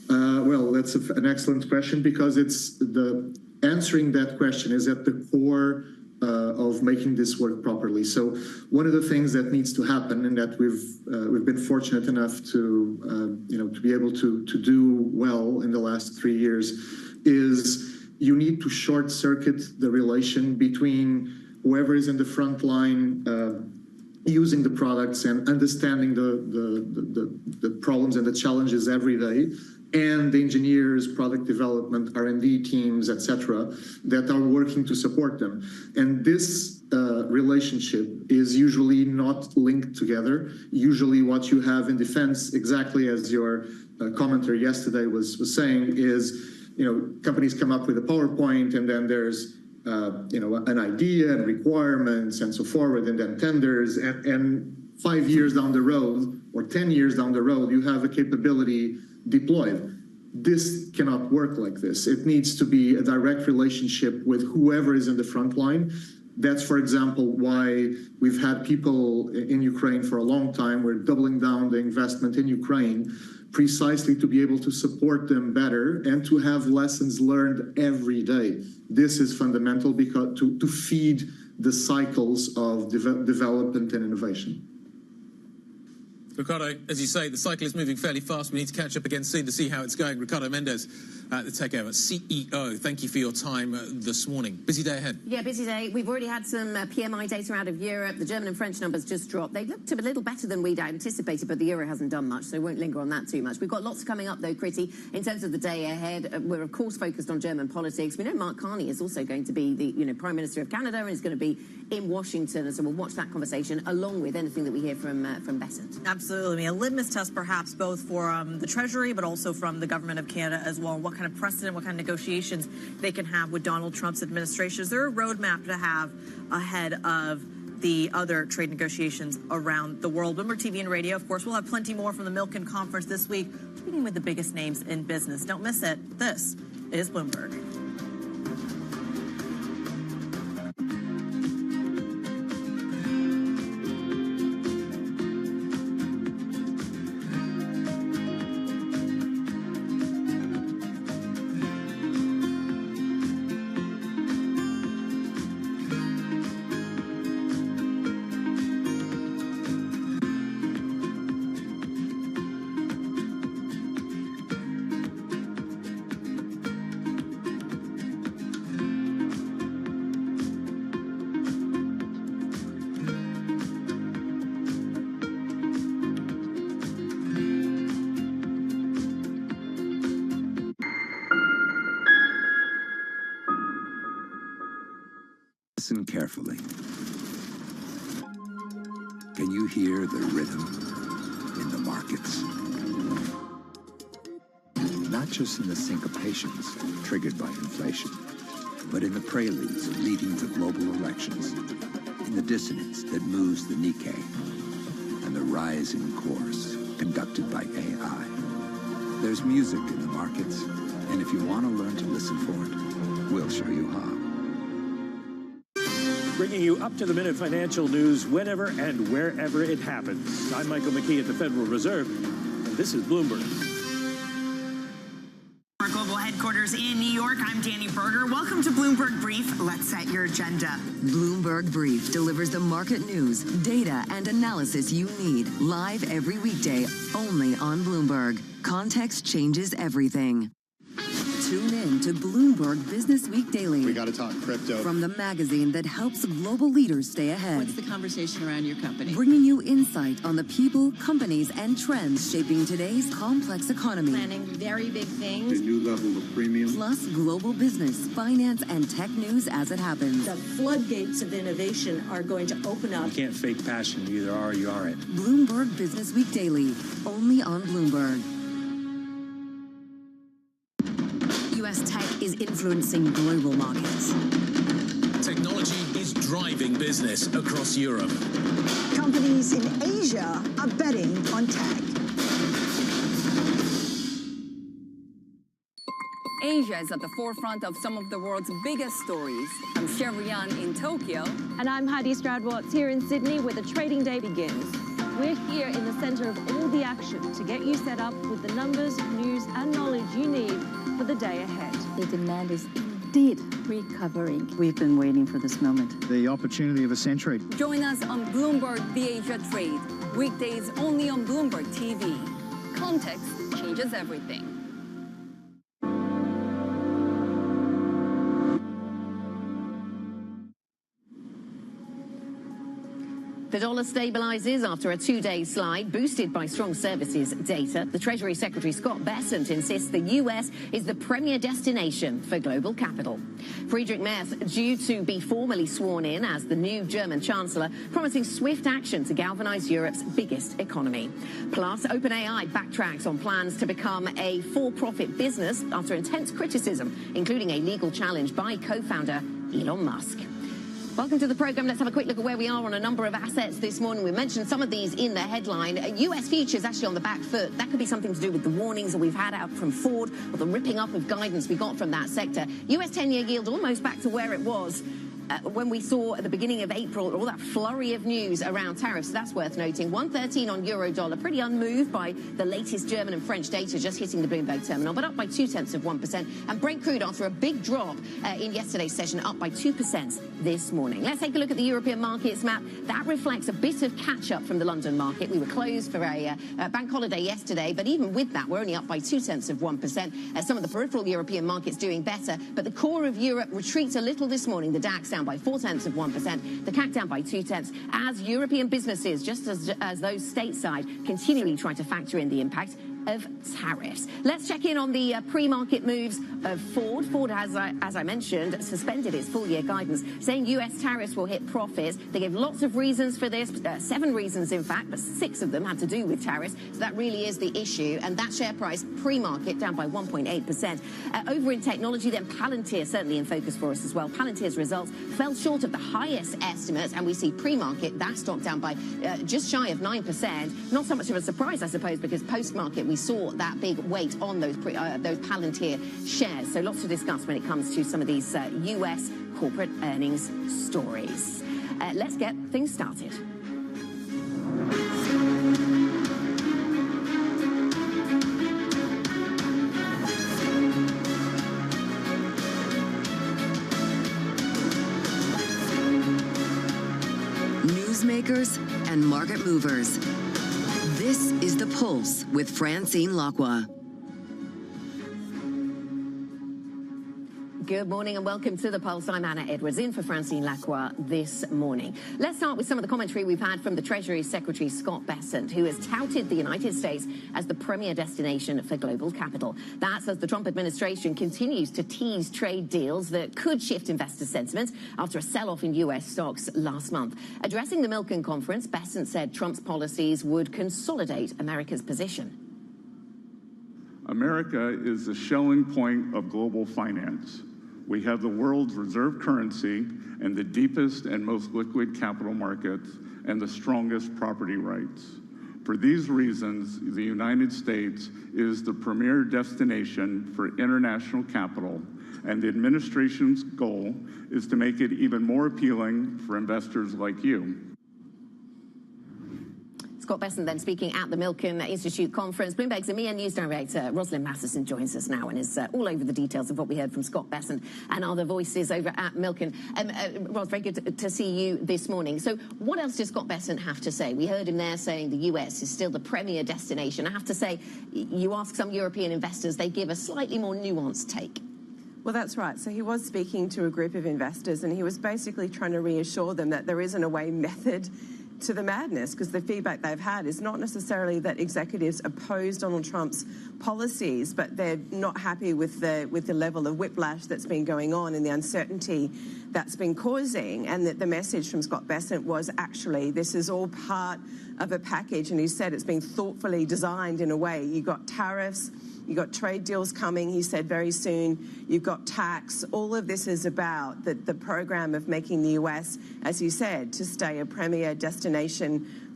Well, that's an excellent question, because it's answering that question is at the core of making this work properly. So one of the things that needs to happen, and that we've been fortunate enough to to be able to do well in the last 3 years, is you need to short circuit the relation between whoever is in the front line using the products and understanding the problems and the challenges every day, and the engineers, product development, R&D teams, etc., that are working to support them. And this relationship is usually not linked together. Usually what you have in defense, exactly as your commenter yesterday was saying, is companies come up with a PowerPoint, and then there's an idea and requirements and so forth, and then tenders, and 5 years down the road or 10 years down the road, you have a capability deployed. This cannot work like this. It needs to be a direct relationship with whoever is in the front line. That's, for example, why we've had people in Ukraine for a long time. We're doubling down the investment in Ukraine, precisely to be able to support them better and to have lessons learned every day. This is fundamental, because to feed the cycles of development and innovation. Ricardo, as you say, the cycle is moving fairly fast. We need to catch up again soon to see how it's going. Ricardo Mendes, the TechEver CEO, thank you for your time this morning. Busy day ahead. Yeah, busy day. We've already had some PMI data out of Europe. The German and French numbers just dropped. They looked a little better than we'd anticipated, but the euro hasn't done much, so we won't linger on that too much. We've got lots coming up, though, Critty, in terms of the day ahead. We're, of course, focused on German politics. We know Mark Carney is also going to be the Prime Minister of Canada, and is going to be in Washington, and so we'll watch that conversation along with anything that we hear from Besant. Absolutely. A litmus test, perhaps, both for the Treasury, but also from the government of Canada as well. What kind of precedent, what kind of negotiations they can have with Donald Trump's administration. Is there a roadmap to have ahead of the other trade negotiations around the world? Bloomberg TV and radio, of course. We'll have plenty more from the Milken Conference this week, speaking with the biggest names in business. Don't miss it. This is Bloomberg. Listen carefully. Can you hear the rhythm in the markets? Not just in the syncopations triggered by inflation, but in the preludes leading to global elections, in the dissonance that moves the Nikkei, and the rising course conducted by AI. There's music in the markets, and if you want to learn to listen for it, we'll show you how. Bringing you up-to-the-minute financial news whenever and wherever it happens. I'm Michael McKee at the Federal Reserve, and this is Bloomberg. Our global headquarters in New York, I'm Danny Berger. Welcome to Bloomberg Brief. Let's set your agenda. Bloomberg Brief delivers the market news, data, and analysis you need live every weekday only on Bloomberg. Context changes everything. Tune in to Bloomberg Business Week Daily. We got to talk crypto. From the magazine that helps global leaders stay ahead. What's the conversation around your company? Bringing you insight on the people, companies, and trends shaping today's complex economy. Planning very big things. A new level of premium. Plus global business, finance, and tech news as it happens. The floodgates of innovation are going to open up. You can't fake passion. You either are or you aren't. Bloomberg Business Week Daily, only on Bloomberg. U.S. tech is influencing global markets. Technology is driving business across Europe. Companies in Asia are betting on tech. Asia is at the forefront of some of the world's biggest stories. I'm Sherrian in Tokyo. And I'm Heidi Stroud-Watts here in Sydney, where the trading day begins. We're here in the center of all the action to get you set up with the numbers, news, and knowledge you need for the day ahead. The demand is indeed recovering. We've been waiting for this moment. The opportunity of a century. Join us on Bloomberg The Asia Trade. Weekdays only on Bloomberg TV. Context changes everything. The dollar stabilizes after a two-day slide, boosted by strong services data. The Treasury Secretary Scott Bessent insists the U.S. is the premier destination for global capital. Friedrich Merz due to be formally sworn in as the new German Chancellor, promising swift action to galvanize Europe's biggest economy. Plus, OpenAI backtracks on plans to become a for-profit business after intense criticism, including a legal challenge by co-founder Elon Musk. Welcome to the program. Let's have a quick look at where we are on a number of assets this morning. We mentioned some of these in the headline. US futures actually on the back foot. That could be something to do with the warnings that we've had out from Ford or the ripping up of guidance we got from that sector. US 10-year yield almost back to where it was when we saw at the beginning of April all that flurry of news around tariffs. That's worth noting. 113 on euro dollar, pretty unmoved by the latest German and French data just hitting the Bloomberg terminal, but up by 0.2%. And Brent crude, after a big drop in yesterday's session, up by 2% this morning. Let's take a look at the European markets map. That reflects a bit of catch-up from the London market. We were closed for a bank holiday yesterday, but even with that, we're only up by 0.2%. Some of the peripheral European markets doing better, but the core of Europe retreats a little this morning. The DAX down by 0.4%, the CAC down by 0.2%, as European businesses, just as those stateside, continually try to factor in the impact of tariffs. Let's check in on the pre-market moves of Ford. Ford has, as I mentioned, suspended its full-year guidance, saying U.S. tariffs will hit profits. They gave lots of reasons for this, 7 reasons in fact, but 6 of them had to do with tariffs. So that really is the issue, and that share price pre-market down by 1.8%. Over in technology, then Palantir certainly in focus for us as well. Palantir's results fell short of the highest estimates, and we see pre-market that stock down by just shy of 9%. Not so much of a surprise, I suppose, because post-market we saw that big weight on those Palantir shares. So lots to discuss when it comes to some of these US corporate earnings stories. Let's get things started. Newsmakers and market movers. This is The Pulse with Francine Lacqua. Good morning and welcome to The Pulse. I'm Anna Edwards, in for Francine Lacroix this morning. Let's start with some of the commentary we've had from the Treasury Secretary Scott Bessent, who has touted the United States as the premier destination for global capital. That's as the Trump administration continues to tease trade deals that could shift investor sentiment after a sell-off in U.S. stocks last month. Addressing the Milken conference, Bessent said Trump's policies would consolidate America's position. America is the Schelling point of global finance. We have the world's reserve currency and the deepest and most liquid capital markets and the strongest property rights. For these reasons, the United States is the premier destination for international capital, and the administration's goal is to make it even more appealing for investors like you. Scott Bessent then speaking at the Milken Institute conference. Bloomberg's EMEA News Director Rosalind Matheson joins us now and is all over the details of what we heard from Scott Bessent and other voices over at Milken. Ros, very good to see you this morning. So what else does Scott Bessent have to say? We heard him there saying the US is still the premier destination. I have to say, you ask some European investors, they give a slightly more nuanced take. Well, that's right. So he was speaking to a group of investors and he was basically trying to reassure them that there isn't a way method to the madness, because the feedback they've had is not necessarily that executives oppose Donald Trump's policies, but they're not happy with the level of whiplash that's been going on and the uncertainty that's been causing, and that the message from Scott Bessent was actually this is all part of a package, and he said it's been thoughtfully designed in a way. You got tariffs, you got trade deals coming, he said very soon, you've got tax. All of this is about the program of making the US, as you said, to stay a premier destination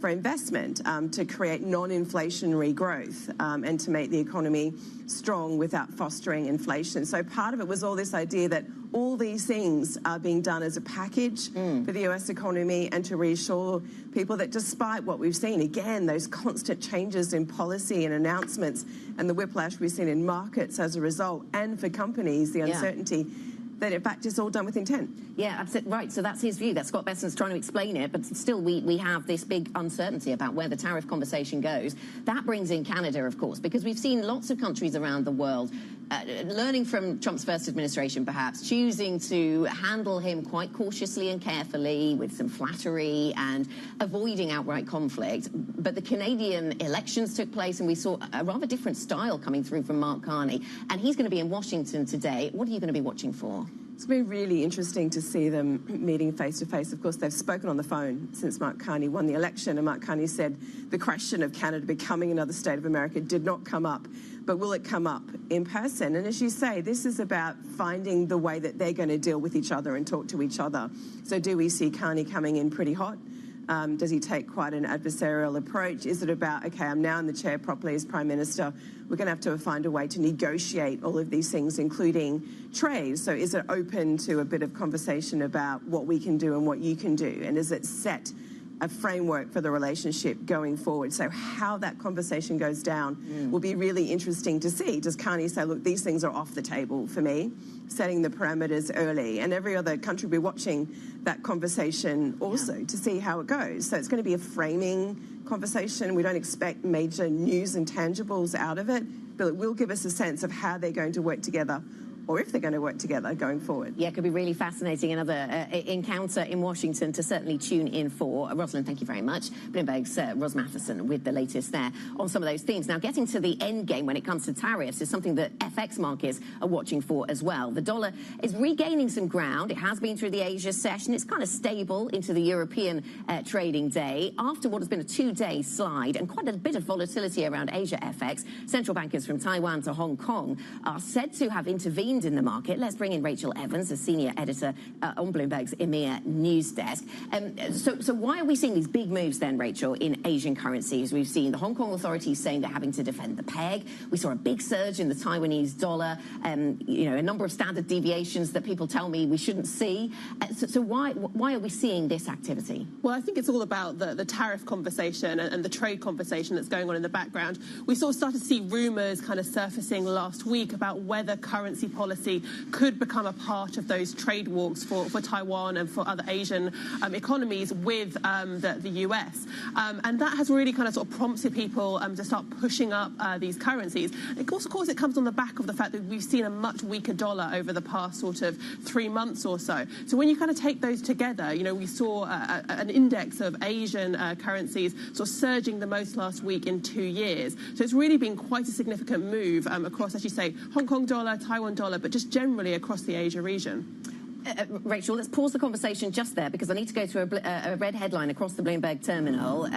for investment, to create non-inflationary growth, and to make the economy strong without fostering inflation. So part of it was all this idea that all these things are being done as a package for the US economy, and to reassure people that despite what we've seen, again, those constant changes in policy and announcements and the whiplash we've seen in markets as a result, and for companies, the uncertainty, that in fact it's all done with intent. Yeah, absolutely right. So that's his view. That Scott Bessent's trying to explain it, but still we have this big uncertainty about where the tariff conversation goes. That brings in Canada, of course, because we've seen lots of countries around the world learning from Trump's first administration, perhaps, choosing to handle him quite cautiously and carefully with some flattery and avoiding outright conflict. But the Canadian elections took place and we saw a rather different style coming through from Mark Carney. And he's going to be in Washington today. What are you going to be watching for? It's been really interesting to see them meeting face-to-face. Of course, they've spoken on the phone since Mark Carney won the election, and Mark Carney said the question of Canada becoming another state of America did not come up, but will it come up in person? And as you say, this is about finding the way that they're going to deal with each other and talk to each other. So do we see Carney coming in pretty hot? Does he take quite an adversarial approach? Is it about, okay, I'm now in the chair properly as Prime Minister, we're going to find a way to negotiate all of these things, including trade. So is it open to a bit of conversation about what we can do and what you can do? And is it set a framework for the relationship going forward? So how that conversation goes down will be really interesting to see. Does Carney say, look, these things are off the table for me, setting the parameters early? And every other country will be watching that conversation also to see how it goes. So it's going to be a framing conversation. We don't expect major news and tangibles out of it, but it will give us a sense of how they're going to work together, or if they're going to work together going forward. Yeah, it could be really fascinating. Another encounter in Washington to certainly tune in for. Rosalind, thank you very much. Bloomberg's Ros Matheson with the latest there on some of those themes. Now, getting to the end game when it comes to tariffs is something that FX markets are watching for as well. The dollar is regaining some ground. It has been through the Asia session. It's kind of stable into the European trading day after what has been a two-day slide and quite a bit of volatility around Asia FX. Central bankers from Taiwan to Hong Kong are said to have intervened in the market. Let's bring in Rachel Evans, a senior editor on Bloomberg's EMEA news desk. So why are we seeing these big moves then, Rachel, in Asian currencies? We've seen the Hong Kong authorities saying they're having to defend the peg. We saw a big surge in the Taiwanese dollar, a number of standard deviations that people tell me we shouldn't see. So why are we seeing this activity? Well, I think it's all about the tariff conversation and the trade conversation that's going on in the background. We started to see rumours kind of surfacing last week about whether currency policy policy could become a part of those trade walks for Taiwan and for other Asian economies with the US. And that has really kind of sort of prompted people to start pushing up these currencies. Of course, it comes on the back of the fact that we've seen a much weaker dollar over the past sort of 3 months or so. So when you kind of take those together, you know, we saw an index of Asian currencies sort of surging the most last week in 2 years. So it's really been quite a significant move across, as you say, Hong Kong dollar, Taiwan dollar, but just generally across the Asia region. Rachel, let's pause the conversation just there because I need to go to a red headline across the Bloomberg terminal.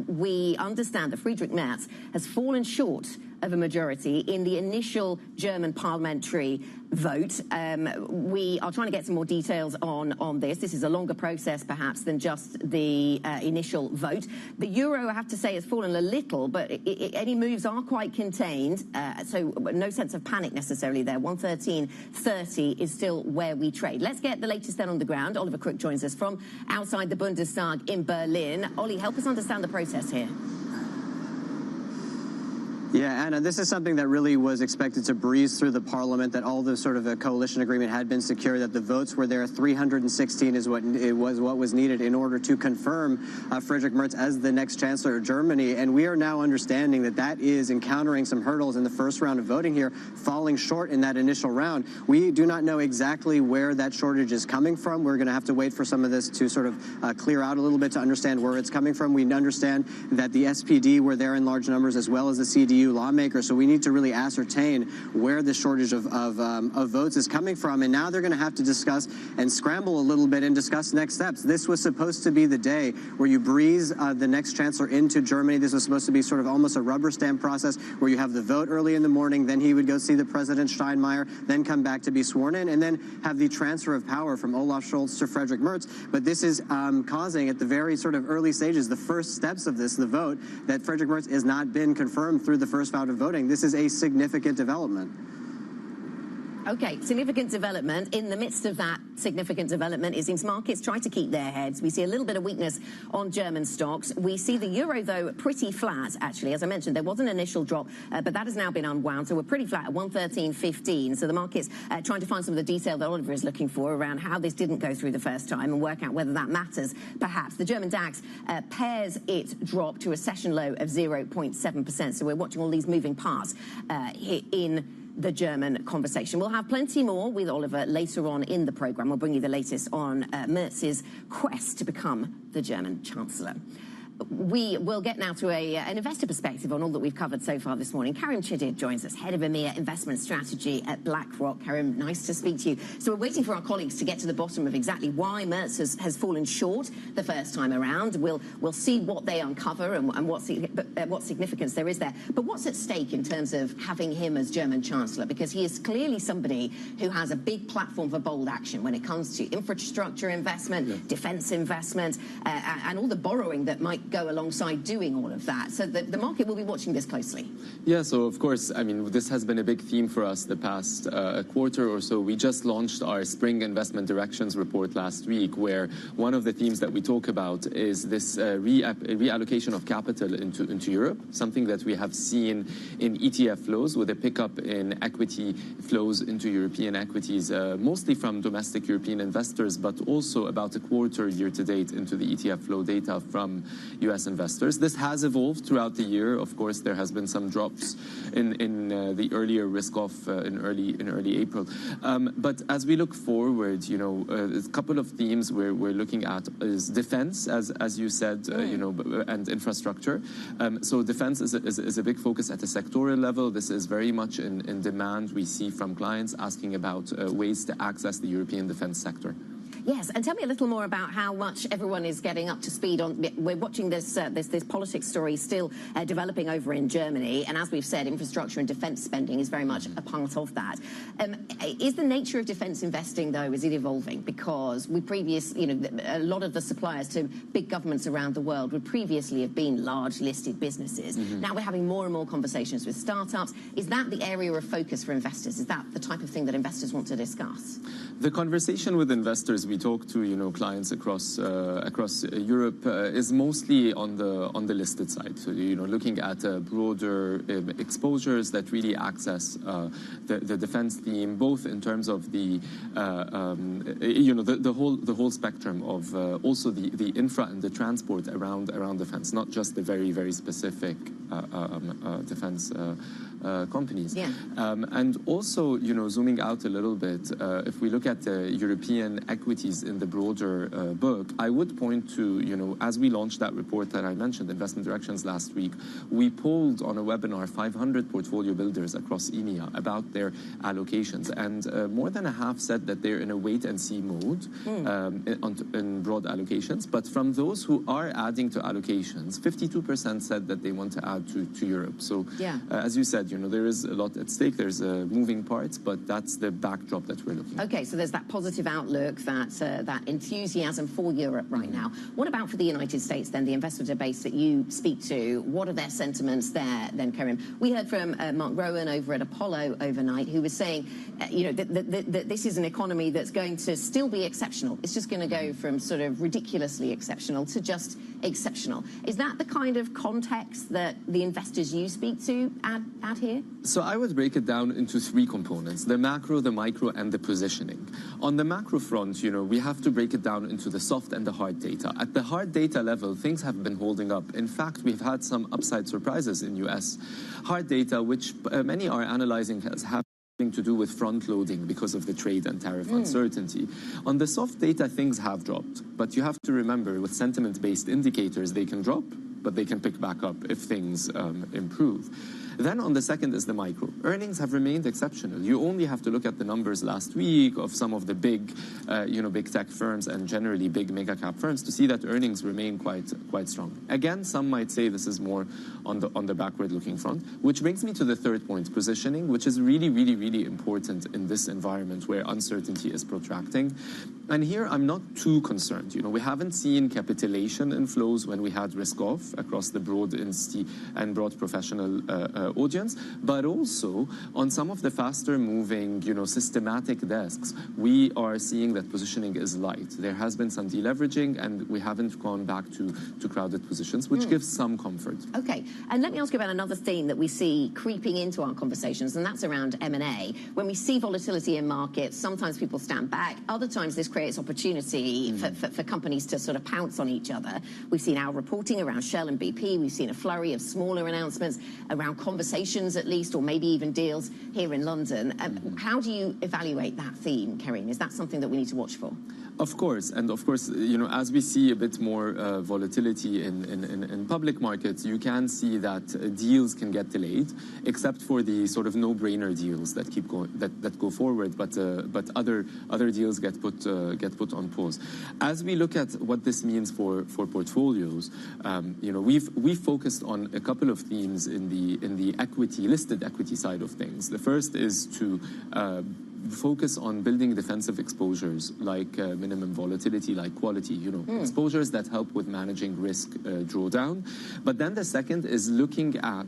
We understand that Friedrich Merz has fallen short of a majority in the initial German parliamentary vote. We are trying to get some more details on this. This is a longer process, perhaps, than just the initial vote. The euro, I have to say, has fallen a little, but any moves are quite contained, so no sense of panic necessarily there. 113.30 is still where we trade. Let's get the latest then on the ground. Oliver Crook joins us from outside the Bundestag in Berlin. Ollie, help us understand the process here. Yeah, Anna, this is something that really was expected to breeze through the parliament, that all the sort of a coalition agreement had been secured, that the votes were there. 316 is what was needed in order to confirm Friedrich Merz as the next chancellor of Germany. And we are now understanding that that is encountering some hurdles in the first round of voting here, falling short in that initial round. We do not know exactly where that shortage is coming from. We're going to have to wait for some of this to sort of clear out a little bit to understand where it's coming from. We understand that the SPD were there in large numbers, as well as the CDU lawmakers, so we need to really ascertain where the shortage of votes is coming from, and now they're going to have to discuss and scramble a little bit and discuss next steps. This was supposed to be the day where you breeze the next chancellor into Germany. This was supposed to be sort of almost a rubber stamp process where you have the vote early in the morning, then he would go see the President Steinmeier, then come back to be sworn in, and then have the transfer of power from Olaf Scholz to Friedrich Merz. But this is causing, at the very sort of early stages, the first steps of this, the vote, that Friedrich Merz has not been confirmed through the first round of voting. This is a significant development. Okay, significant development. In the midst of that significant development, it seems markets try to keep their heads. We see a little bit of weakness on German stocks. We see the euro, though, pretty flat, actually. As I mentioned, there was an initial drop, but that has now been unwound. So we're pretty flat at 113.15. So the market's trying to find some of the detail that Oliver is looking for around how this didn't go through the first time and work out whether that matters, perhaps. The German DAX pairs its drop to a session low of 0.7%. So we're watching all these moving parts in the German conversation. We'll have plenty more with Oliver later on in the programme. We'll bring you the latest on Merz's quest to become the German Chancellor. We will get now to an investor perspective on all that we've covered so far this morning. Karim Chidid joins us, Head of EMEA Investment Strategy at BlackRock. Karim, nice to speak to you. So we're waiting for our colleagues to get to the bottom of exactly why Merz has fallen short the first time around. We'll see what they uncover and what significance there is there. But what's at stake in terms of having him as German Chancellor? Because he is clearly somebody who has a big platform for bold action when it comes to infrastructure investment, defence investment, and all the borrowing that might go alongside doing all of that. So the market will be watching this closely. Yeah, so of course, I mean, this has been a big theme for us the past quarter or so. We just launched our Spring Investment Directions report last week, where one of the themes that we talk about is this reallocation of capital into Europe, something that we have seen in ETF flows with a pickup in equity flows into European equities, mostly from domestic European investors, but also about a quarter year to date into the ETF flow data from U.S. investors. This has evolved throughout the year. Of course, there has been some drops in the earlier risk-off in early April. But as we look forward, you know, a couple of themes we're looking at is defense, as you said, you know, and infrastructure. So defense is a big focus at a sectoral level. This is very much in demand. We see from clients asking about ways to access the European defense sector. Yes, and tell me a little more about how much everyone is getting up to speed on. We're watching this politics story still developing over in Germany, and as we've said, infrastructure and defence spending is very much a part of that. Is the nature of defence investing, though, is it evolving? Because a lot of the suppliers to big governments around the world would previously have been large listed businesses. Now we're having more and more conversations with startups. Is that the area of focus for investors? Is that the type of thing that investors want to discuss? The conversation with investors we we talk to, clients across Europe, is mostly on the listed side. So, looking at broader exposures that really access the defense theme, both in terms of the whole spectrum of also the infra and the transport around defense, not just the very, very specific defense companies. Yeah. And also, zooming out a little bit, if we look at the European equities in the broader book, I would point to, as we launched that report that I mentioned, Investment Directions, last week, we polled on a webinar 500 portfolio builders across EMEA about their allocations. And more than a half said that they're in a wait-and-see mode in broad allocations. But from those who are adding to allocations, 52% said that they want to add to Europe. So, as you said, there is a lot at stake. There's moving parts, but that's the backdrop that we're looking at. Okay, so there's that positive outlook, that enthusiasm for Europe right now. What about for the United States, then, the investor base that you speak to? What are their sentiments there, then, Karim? We heard from Mark Rowan over at Apollo overnight, who was saying, that this is an economy that's going to still be exceptional. It's just going to go from sort of ridiculously exceptional to just exceptional. Is that the kind of context that the investors you speak to add here? So I would break it down into three components: the macro, the micro, and the positioning. On the macro front, we have to break it down into the soft and the hard data. At the hard data level, things have been holding up. In fact, we've had some upside surprises in US hard data, which many are analyzing as having to do with front-loading because of the trade and tariff uncertainty. On the soft data, things have dropped. But you have to remember, with sentiment-based indicators, they can drop, but they can pick back up if things improve. Then on the second is the micro. Earnings have remained exceptional. You only have to look at the numbers last week of some of the big tech firms and generally big mega cap firms to see that earnings remain quite strong. Again, some might say this is more on the backward-looking front, which brings me to the third point, positioning, which is really, really, really important in this environment where uncertainty is protracting. And here I'm not too concerned. We haven't seen capitulation inflows when we had risk-off across the broad and broad professional audience, but also on some of the faster-moving, systematic desks, we are seeing that positioning is light. There has been some deleveraging, and we haven't gone back to crowded positions, which gives some comfort. Okay, and let me ask you about another theme that we see creeping into our conversations, and that's around M&A. When we see volatility in markets, sometimes people stand back. Other times, this creates opportunity for companies to sort of pounce on each other. We've seen our reporting around Shell and BP. We've seen a flurry of smaller announcements around conversations, at least, or maybe even deals here in London. How do you evaluate that theme, Karim? Is that something that we need to watch for? Of course, and of course, as we see a bit more volatility in public markets, you can see that deals can get delayed, except for the sort of no-brainer deals that keep going, that go forward, but other deals get put on pause. As we look at what this means for portfolios, we've focused on a couple of themes in the listed equity side of things. The first is to focus on building defensive exposures like minimum volatility, like quality, exposures that help with managing risk drawdown. But then the second is looking at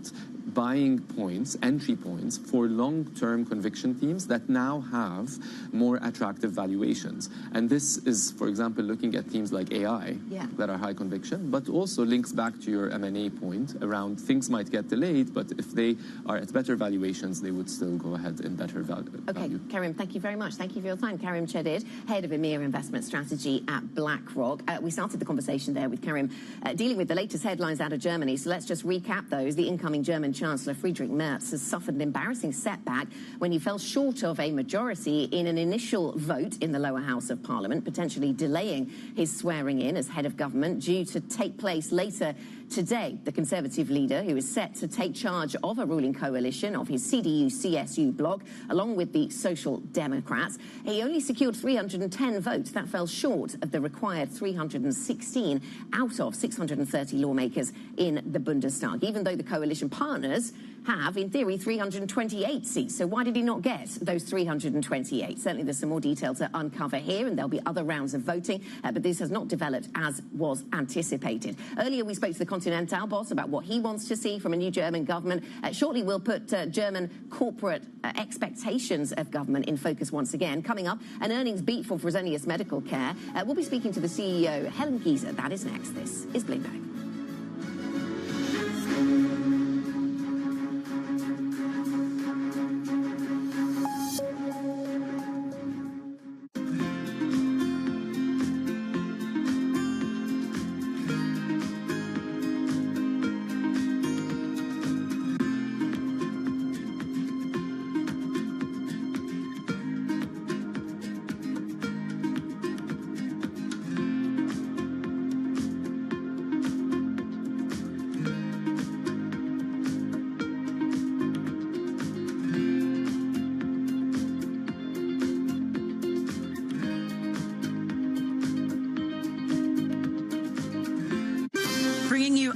buying points, entry points for long-term conviction themes that now have more attractive valuations. And this is, for example, looking at themes like AI that are high conviction, but also links back to your M&A point around things might get delayed, but if they are at better valuations, they would still go ahead in better value. Okay, Karim, thank you very much. Thank you for your time. Karim Chedid, Head of EMEA Investment Strategy at BlackRock. We started the conversation there with Karim dealing with the latest headlines out of Germany. So let's just recap those. The incoming German Chancellor Friedrich Merz has suffered an embarrassing setback when he fell short of a majority in an initial vote in the lower house of Parliament, potentially delaying his swearing in as head of government, due to take place later today. The Conservative leader, who is set to take charge of a ruling coalition of his CDU-CSU bloc, along with the Social Democrats, he only secured 310 votes. That fell short of the required 316 out of 630 lawmakers in the Bundestag, even though the coalition partners have, in theory, 328 seats. So why did he not get those 328? Certainly there's some more detail to uncover here, and there'll be other rounds of voting, but this has not developed as was anticipated. Earlier, we spoke to the Continental boss about what he wants to see from a new German government. Shortly, we'll put German corporate expectations of government in focus once again. Coming up, an earnings beat for Fresenius Medical Care. We'll be speaking to the CEO, Helen Giza. That is next. This is Bloomberg.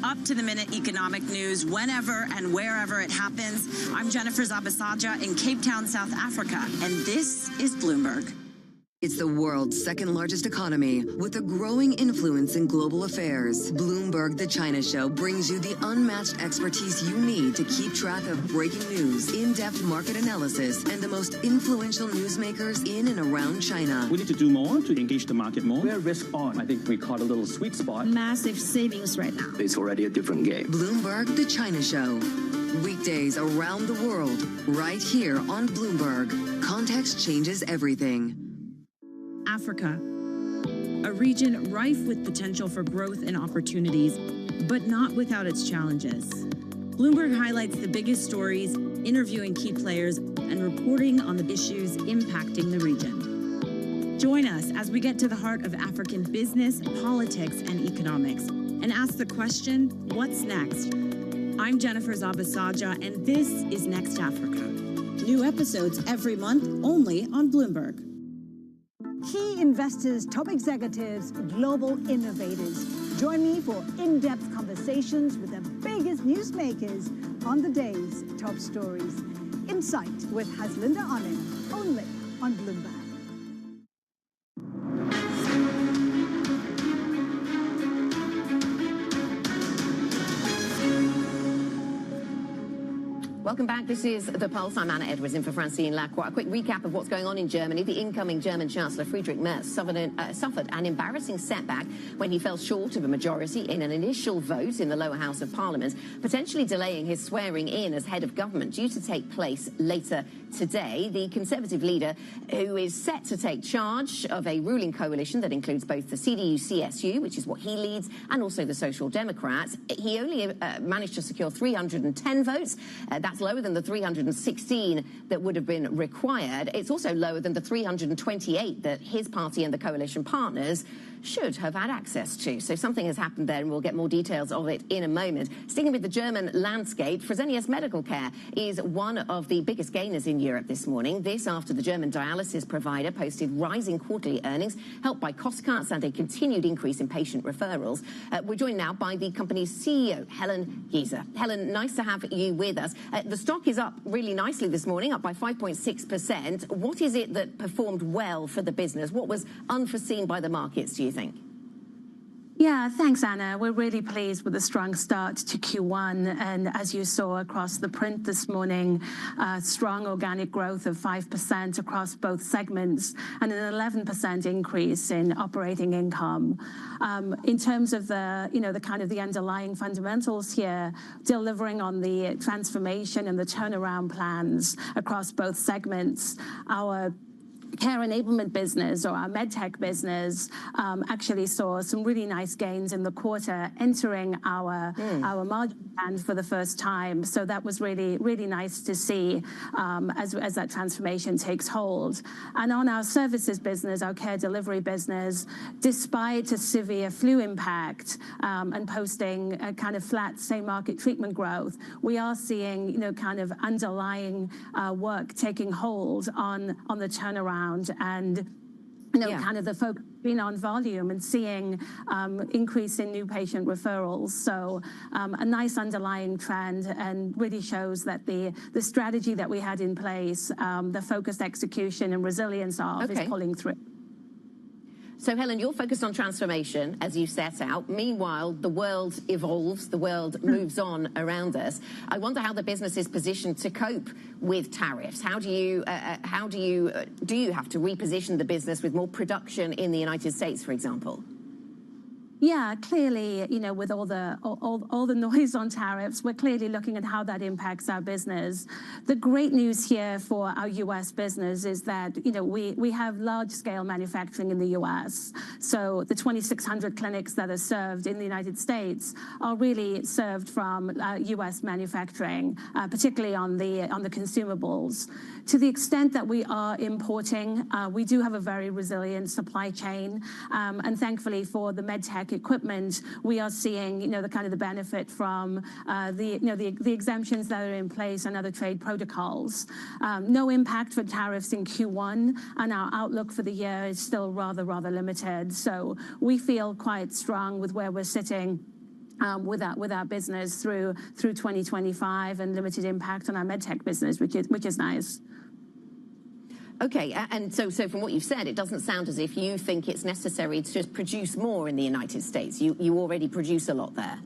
Up-to-the-minute economic news whenever and wherever it happens. I'm Jennifer Zabasaja in Cape Town, South Africa, and this is Bloomberg. It's the world's second largest economy with a growing influence in global affairs. Bloomberg The China Show brings you the unmatched expertise you need to keep track of breaking news, in-depth market analysis, and the most influential newsmakers in and around China. We need to do more to engage the market more. We're risk on. I think we caught a little sweet spot. Massive savings right now. It's already a different game. Bloomberg The China Show. Weekdays around the world, right here on Bloomberg. Context changes everything. Africa, a region rife with potential for growth and opportunities, but not without its challenges. Bloomberg highlights the biggest stories, interviewing key players, and reporting on the issues impacting the region. Join us as we get to the heart of African business, politics, and economics, and ask the question, what's next? I'm Jennifer Zabasaja, and this is Next Africa. New episodes every month, only on Bloomberg. Key investors, top executives, global innovators. Join me for in-depth conversations with the biggest newsmakers on the day's top stories. Insight with Haslinda Onen, only on Bloomberg. Welcome back. This is The Pulse. I'm Anna Edwards in for Francine Lacroix. A quick recap of what's going on in Germany. The incoming German Chancellor, Friedrich Merz, suffered an embarrassing setback when he fell short of a majority in an initial vote in the lower house of parliament, potentially delaying his swearing in as head of government, due to take place later today. The Conservative leader, who is set to take charge of a ruling coalition that includes both the CDU-CSU, which is what he leads, and also the Social Democrats, he only managed to secure 310 votes. That's lower than the 316 that would have been required. It's also lower than the 328 that his party and the coalition partners should have had access to. So something has happened there, and we'll get more details of it in a moment. Sticking with the German landscape, Fresenius Medical Care is one of the biggest gainers in Europe this morning. This after the German dialysis provider posted rising quarterly earnings, helped by cost cuts and a continued increase in patient referrals. We're joined now by the company's CEO, Helen Giza. Helen, nice to have you with us. The stock is up really nicely this morning, up by 5.6%. What is it that performed well for the business? What was unforeseen by the markets, do you think? Yeah, thanks, Anna. We're really pleased with the strong start to Q1. And as you saw across the print this morning, strong organic growth of 5% across both segments and an 11% increase in operating income. In terms of the kind of the underlying fundamentals here, delivering on the transformation and the turnaround plans across both segments, our Care Enablement business, or our MedTech business, actually saw some really nice gains in the quarter, entering our margin band for the first time. So that was really, really nice to see as that transformation takes hold. And on our services business, our care delivery business, despite a severe flu impact and posting a kind of flat same market treatment growth, we are seeing kind of underlying work taking hold on the turnaround. And kind of the focus being on volume and seeing increase in new patient referrals. So a nice underlying trend, and really shows that the strategy that we had in place, the focused execution and resilience of, is pulling through. So, Helen, you're focused on transformation, as you set out. Meanwhile, the world evolves, the world moves on around us. I wonder how the business is positioned to cope with tariffs. How do you have to reposition the business with more production in the United States, for example? Yeah, clearly, with all the noise on tariffs, we're clearly looking at how that impacts our business. The great news here for our U.S. business is that, we have large-scale manufacturing in the U.S. So the 2,600 clinics that are served in the United States are really served from U.S. manufacturing, particularly on the consumables. To the extent that we are importing, we do have a very resilient supply chain, and thankfully for the medtech equipment, we are seeing, the benefit from the exemptions that are in place and other trade protocols. No impact for tariffs in Q1, and our outlook for the year is still rather limited. So we feel quite strong with where we're sitting with our business through 2025, and limited impact on our medtech business, which is nice. Okay, and so from what you've said, it doesn't sound as if you think it's necessary to produce more in the United States. You already produce a lot there.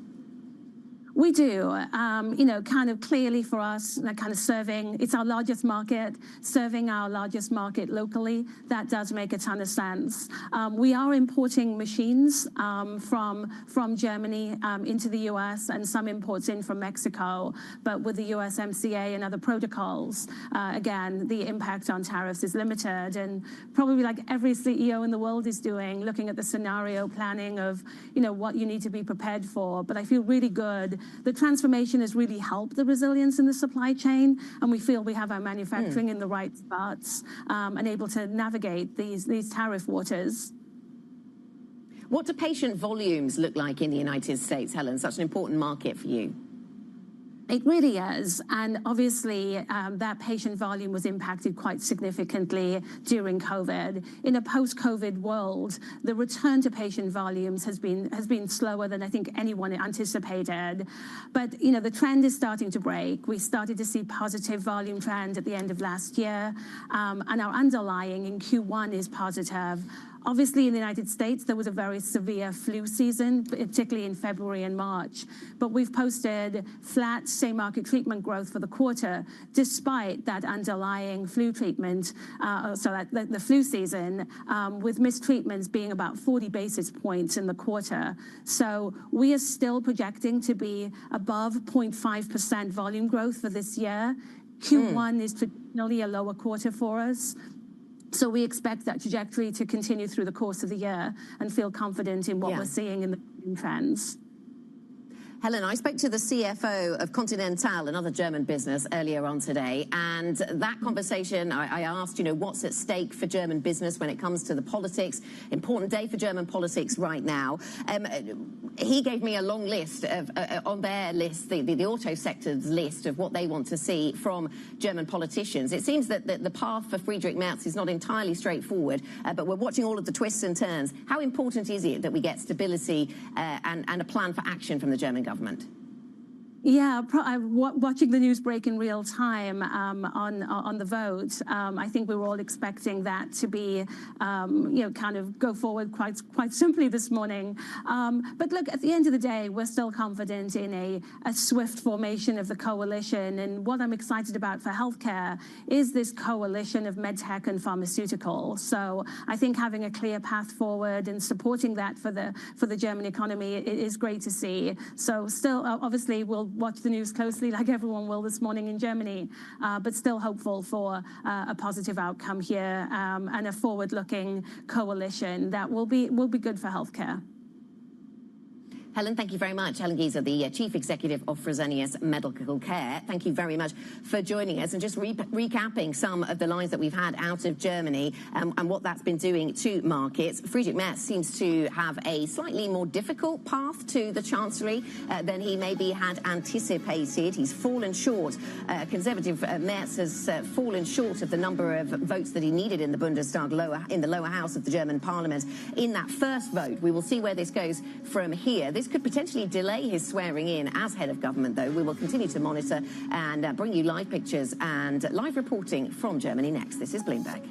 We do, kind of clearly for us, kind of serving, it's our largest market, serving our largest market locally, that does make a ton of sense. We are importing machines from Germany into the US, and some imports in from Mexico, but with the USMCA and other protocols, again, the impact on tariffs is limited, and probably like every CEO in the world is doing, looking at the scenario planning of, what you need to be prepared for. But I feel really good. The transformation has really helped the resilience in the supply chain, and we feel we have our manufacturing in the right spots, and able to navigate these tariff waters. What do patient volumes look like in the United States, Helen? Such an important market for you. It really is, and obviously that patient volume was impacted quite significantly during COVID. In a post-COVID world, the return to patient volumes has been slower than I think anyone anticipated. But the trend is starting to break. We started to see positive volume trend at the end of last year, and our underlying in Q1 is positive. Obviously, in the United States, there was a very severe flu season, particularly in February and March. But we've posted flat same-market treatment growth for the quarter, despite that underlying flu treatment, so that the flu season, with missed treatments being about 40 basis points in the quarter. So we are still projecting to be above 0.5% volume growth for this year. Q1 is traditionally a lower quarter for us. So we expect that trajectory to continue through the course of the year, and feel confident in what we're seeing in the trends. Helen, I spoke to the CFO of Continental, another German business, earlier on today, and that conversation, I asked, what's at stake for German business when it comes to the politics. Important day for German politics right now. He gave me a long list of, on their list, the auto sector's list of what they want to see from German politicians. It seems that the path for Friedrich Merz is not entirely straightforward, but we're watching all of the twists and turns. How important is it that we get stability and a plan for action from the German government? Yeah, watching the news break in real time on the vote, I think we were all expecting that to be, kind of go forward quite simply this morning. But look, at the end of the day, we're still confident in a swift formation of the coalition. And what I'm excited about for healthcare is this coalition of medtech and pharmaceutical. So I think having a clear path forward and supporting that for the German economy is great to see. So still, obviously, we'll watch the news closely, like everyone will this morning in Germany, but still hopeful for a positive outcome here, and a forward-looking coalition that will be good for healthcare. Helen, thank you very much. Helen Gieser, the Chief Executive of Fresenius Medical Care. Thank you very much for joining us and just recapping some of the lines that we've had out of Germany and what that's been doing to markets. Friedrich Merz seems to have a slightly more difficult path to the Chancellery than he maybe had anticipated. He's fallen short. Conservative Merz has fallen short of the number of votes that he needed in the Bundestag, in the lower house of the German parliament. In that first vote, we will see where this goes from here. This could potentially delay his swearing in as head of government, though. We will continue to monitor and bring you live pictures and live reporting from Germany next. This is Bloomberg.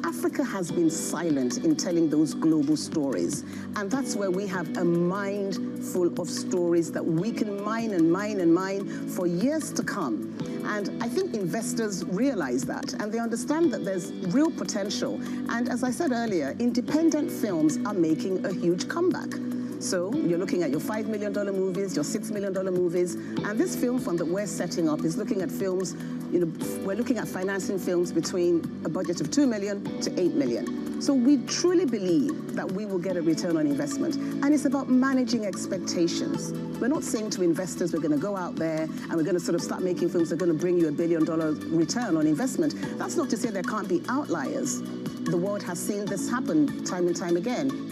Africa has been silent in telling those global stories. And that's where we have a mind full of stories that we can mine and mine and mine for years to come. And I think investors realize that, and they understand that there's real potential. And as I said earlier, independent films are making a huge comeback. So you're looking at your $5 million movies, your $6 million movies, and this film fund that we're setting up is looking at films, we're looking at financing films between a budget of $2 million to $8 million. So we truly believe that we will get a return on investment, and it's about managing expectations. We're not saying to investors we're going to go out there and we're going to sort of start making films that are going to bring you $1 billion return on investment. That's not to say there can't be outliers. The world has seen this happen time and time again.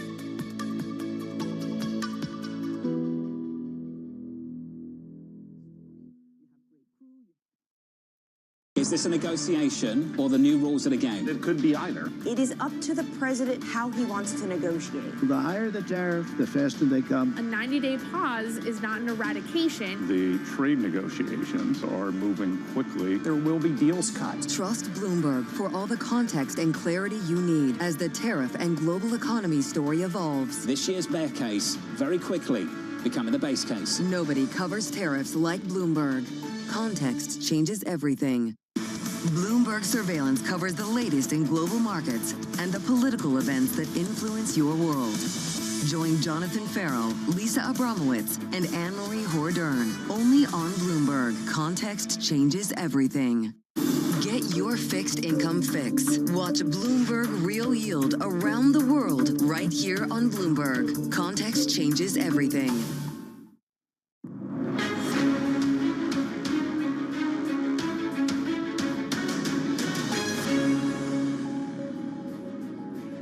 Is this a negotiation or the new rules of the game? It could be either. It is up to the president how he wants to negotiate. The higher the tariff, the faster they come. A 90-day pause is not an eradication. The trade negotiations are moving quickly. There will be deals cut. Trust Bloomberg for all the context and clarity you need as the tariff and global economy story evolves. This year's bear case, very quickly, becoming the base case. Nobody covers tariffs like Bloomberg. Context changes everything. Bloomberg Surveillance covers the latest in global markets and the political events that influence your world. Join Jonathan Farrell, Lisa Abramowitz, and Anne-Marie Hordern. Only on Bloomberg. Context changes everything. Get your fixed income fix. Watch Bloomberg Real Yield around the world right here on Bloomberg. Context changes everything.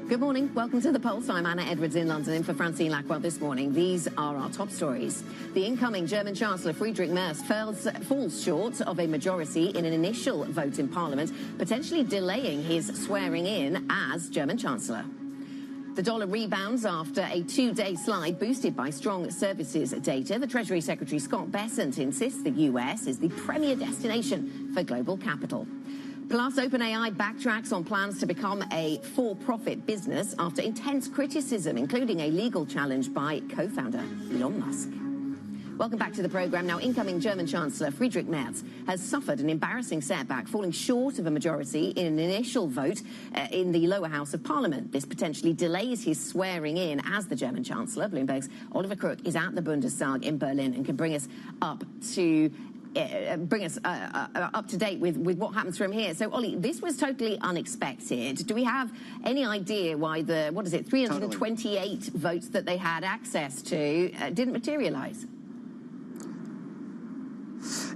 Good morning. Welcome to The Pulse. I'm Anna Edwards in London in for Francine Lackwell this morning. These are our top stories. The incoming German Chancellor Friedrich Merz falls short of a majority in an initial vote in Parliament, potentially delaying his swearing in as German Chancellor. The dollar rebounds after a two-day slide boosted by strong services data. The Treasury Secretary Scott Bessent insists the US is the premier destination for global capital. Plus, OpenAI backtracks on plans to become a for-profit business after intense criticism, including a legal challenge by co-founder Elon Musk. Welcome back to the programme. Now, incoming German Chancellor Friedrich Merz has suffered an embarrassing setback, falling short of a majority in an initial vote in the lower house of Parliament. This potentially delays his swearing in as the German Chancellor. Bloomberg's Oliver Crook is at the Bundestag in Berlin and can bring us up to date with what happens from here. So, Ollie, this was totally unexpected. Do we have any idea why the, 328 votes that they had access to didn't materialise?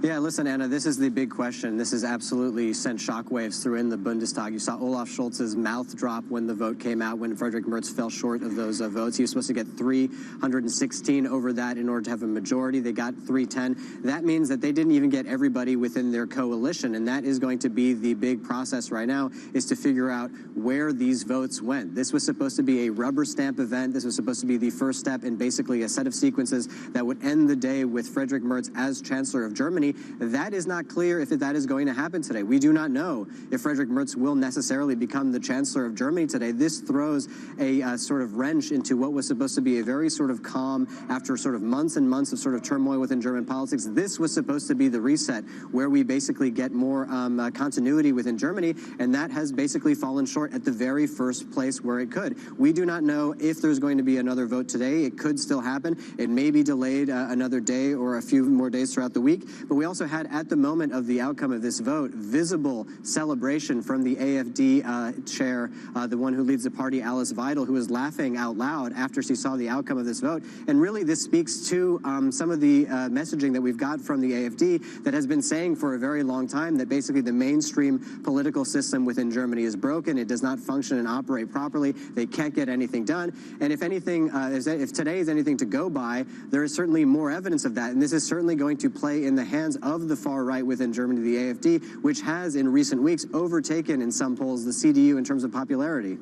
Yeah, listen, Anna, this is the big question. This has absolutely sent shockwaves through in the Bundestag. You saw Olaf Scholz's mouth drop when the vote came out, when Friedrich Merz fell short of those votes. He was supposed to get 316 over that in order to have a majority. They got 310. That means that they didn't even get everybody within their coalition, and that is going to be the big process right now, is to figure out where these votes went. This was supposed to be a rubber stamp event. This was supposed to be the first step in basically a set of sequences that would end the day with Friedrich Merz as Chancellor of Germany. That is not clear if that is going to happen today. We do not know if Friedrich Merz will necessarily become the Chancellor of Germany today. This throws a sort of wrench into what was supposed to be a very sort of calm, after sort of months and months of sort of turmoil within German politics. This was supposed to be the reset where we basically get more continuity within Germany, and that has basically fallen short at the very first place where it could. We do not know if there's going to be another vote today. It could still happen. It may be delayed another day or a few more days throughout the week, but we also had, at the moment of the outcome of this vote, visible celebration from the AfD chair, the one who leads the party, Alice Weidel, who was laughing out loud after she saw the outcome of this vote. And really, this speaks to some of the messaging that we've got from the AfD that has been saying for a very long time that basically the mainstream political system within Germany is broken. It does not function and operate properly. They can't get anything done. And if anything, if today is anything to go by, there is certainly more evidence of that. And this is certainly going to play in the hands of the far right within Germany, the AfD, which has in recent weeks overtaken in some polls the CDU in terms of popularity.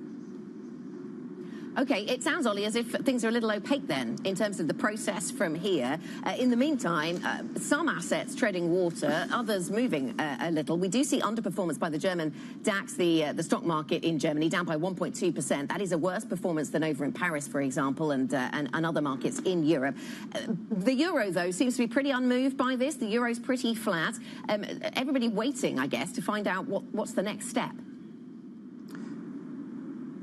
Okay, it sounds, Ollie, as if things are a little opaque then in terms of the process from here. In the meantime, some assets treading water, others moving a little. We do see underperformance by the German DAX, the stock market in Germany, down by 1.2%. That is a worse performance than over in Paris, for example, and other markets in Europe. The euro, though, seems to be pretty unmoved by this. The euro's pretty flat. Everybody waiting, I guess, to find out what's the next step.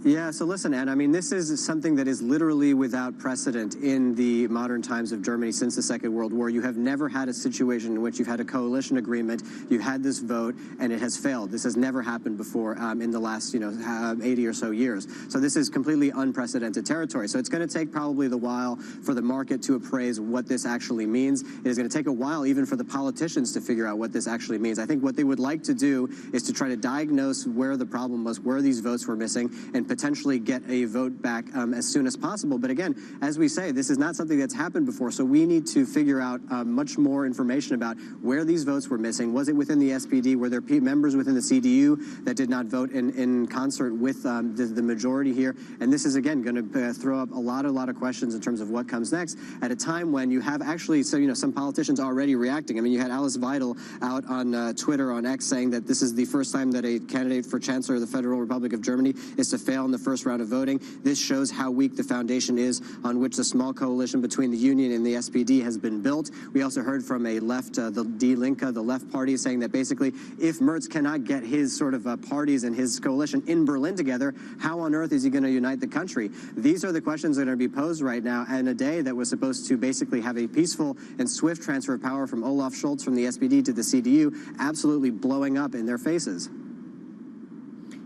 Yeah, so listen, Anne, I mean, this is something that is literally without precedent in the modern times of Germany since the Second World War. You have never had a situation in which you've had a coalition agreement, you had this vote, and it has failed. This has never happened before in the last, 80 or so years. So this is completely unprecedented territory. So it's going to take probably the while for the market to appraise what this actually means. It is going to take a while even for the politicians to figure out what this actually means. I think what they would like to do is to try to diagnose where the problem was, where these votes were missing, and potentially get a vote back as soon as possible. But again, as we say, this is not something that's happened before, so we need to figure out much more information about where these votes were missing. Was it within the SPD? Were there members within the CDU that did not vote in concert with the majority here? And this is, again, going to throw up a lot of questions in terms of what comes next at a time when you have actually, some politicians already reacting. I mean, you had Alice Weidel out on Twitter, on X, saying that this is the first time that a candidate for Chancellor of the Federal Republic of Germany is to fail in the first round of voting. This shows how weak the foundation is on which the small coalition between the Union and the SPD has been built. We also heard from a left, the Die Linke, the left party, saying that basically if Merz cannot get his sort of parties and his coalition in Berlin together, how on earth is he going to unite the country? These are the questions that are going to be posed right now, and a day that was supposed to basically have a peaceful and swift transfer of power from Olaf Scholz from the SPD to the CDU absolutely blowing up in their faces.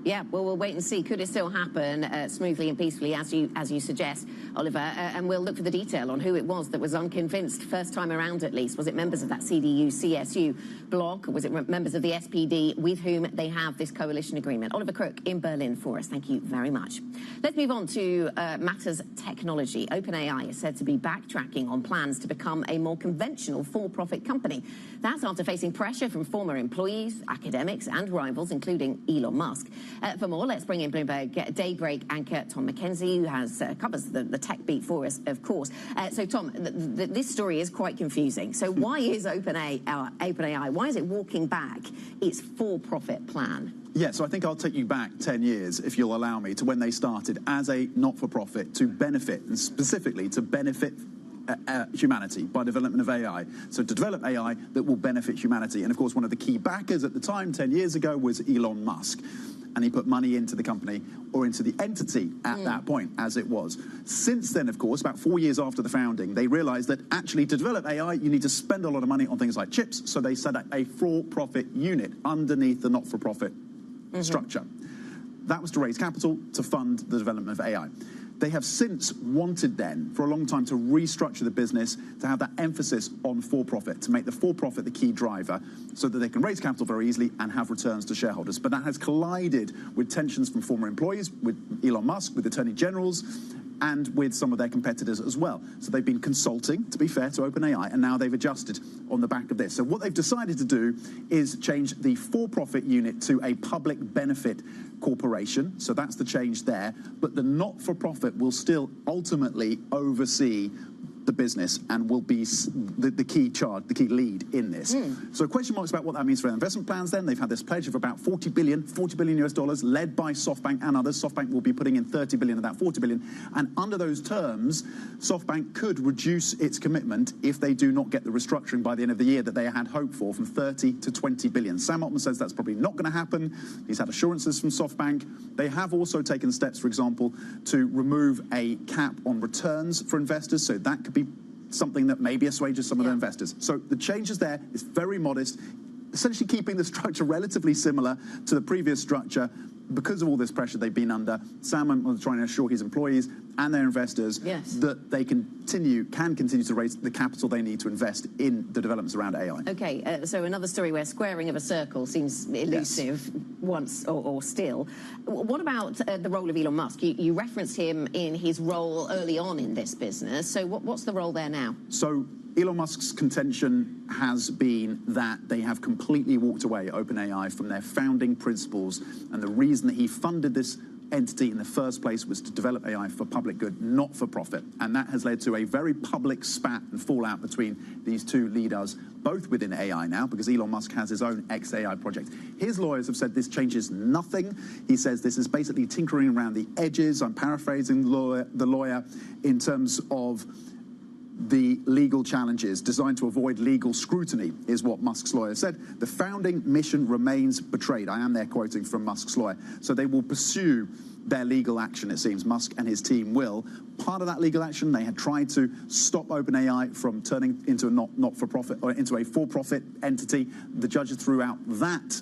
Yeah, well, we'll wait and see. Could it still happen smoothly and peacefully, as you suggest, Oliver? And we'll look for the detail on who it was that was unconvinced first time around, at least. Was it members of that CDU-CSU bloc? Or was it members of the SPD with whom they have this coalition agreement? Oliver Crook in Berlin for us. Thank you very much. Let's move on to matters technology. OpenAI is said to be backtracking on plans to become a more conventional for-profit company. That's after facing pressure from former employees, academics, and rivals, including Elon Musk. For more, let's bring in Bloomberg Daybreak anchor Tom McKenzie, who covers the tech beat for us, of course. So, Tom, this story is quite confusing. So why is OpenAI, why is it walking back its for-profit plan? Yeah, so I think I'll take you back 10 years, if you'll allow me, to when they started as a not-for-profit to benefit, and specifically to benefit humanity by development of AI. So to develop AI that will benefit humanity. And of course, one of the key backers at the time, 10 years ago, was Elon Musk. And he put money into the company, or into the entity at that point, as it was. Since then, of course, about 4 years after the founding, they realized that actually to develop AI, you need to spend a lot of money on things like chips. So they set up a for-profit unit underneath the not-for-profit structure. That was to raise capital to fund the development of AI. They have since wanted then, for a long time, to restructure the business, to have that emphasis on for-profit, to make the for-profit the key driver, so that they can raise capital very easily and have returns to shareholders. But that has collided with tensions from former employees, with Elon Musk, with attorney generals, and with some of their competitors as well. So they've been consulting, to be fair, to OpenAI, and now they've adjusted on the back of this. So what they've decided to do is change the for-profit unit to a public benefit corporation. So that's the change there. But the not-for-profit will still ultimately oversee the business and will be the key lead in this. So question marks about what that means for their investment plans then. They've had this pledge of about $40 billion US dollars, led by SoftBank and others. SoftBank will be putting in $30 billion of that $40 billion. And under those terms, SoftBank could reduce its commitment if they do not get the restructuring by the end of the year that they had hoped for, from 30 to 20 billion. Sam Altman says that's probably not going to happen. He's had assurances from SoftBank. They have also taken steps, for example, to remove a cap on returns for investors. So that could be something that maybe assuages some of their investors. So the changes there is very modest, essentially keeping the structure relatively similar to the previous structure. Because of all this pressure they've been under, Sam was trying to assure his employees and their investors that they can continue to raise the capital they need to invest in the developments around AI. Okay, so another story where squaring of a circle seems elusive once or still. What about the role of Elon Musk? You referenced him in his role early on in this business. So what's the role there now? So Elon Musk's contention has been that they have completely walked away, OpenAI, from their founding principles, and the reason that he funded this entity in the first place was to develop AI for public good, not for profit. And that has led to a very public spat and fallout between these two leaders, both within AI now, because Elon Musk has his own XAI project. His lawyers have said this changes nothing. He says this is basically tinkering around the edges. I'm paraphrasing the lawyer in terms of the legal challenges designed to avoid legal scrutiny, is what Musk's lawyer said. The founding mission remains betrayed. I am there quoting from Musk's lawyer. So they will pursue their legal action, it seems. Musk and his team will. Part of that legal action, they had tried to stop OpenAI from turning into a not-for-profit or into a for-profit entity. The judges threw out that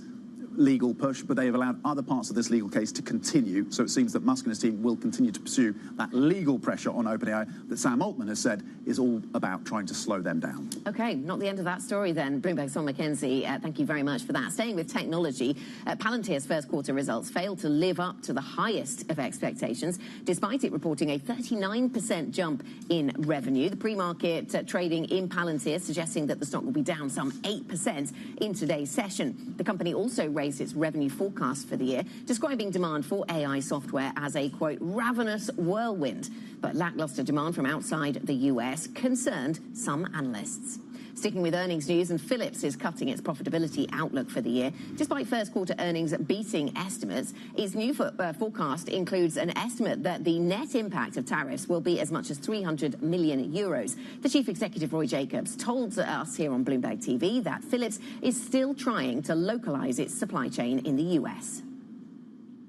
legal push, but they have allowed other parts of this legal case to continue. So it seems that Musk and his team will continue to pursue that legal pressure on OpenAI that Sam Altman has said is all about trying to slow them down. Okay, not the end of that story then. Bloomberg's Son McKenzie, thank you very much for that. Staying with technology, Palantir's first quarter results failed to live up to the highest of expectations, despite it reporting a 39% jump in revenue. The pre-market trading in Palantir suggesting that the stock will be down some 8% in today's session. The company also raised its revenue forecast for the year, describing demand for AI software as a, quote, ravenous whirlwind. But lackluster demand from outside the US concerned some analysts. Sticking with earnings news, and Philips is cutting its profitability outlook for the year. Despite first quarter earnings beating estimates, its new forecast includes an estimate that the net impact of tariffs will be as much as 300 million euros. The chief executive, Roy Jacobs, told us here on Bloomberg TV that Philips is still trying to localize its supply chain in the US.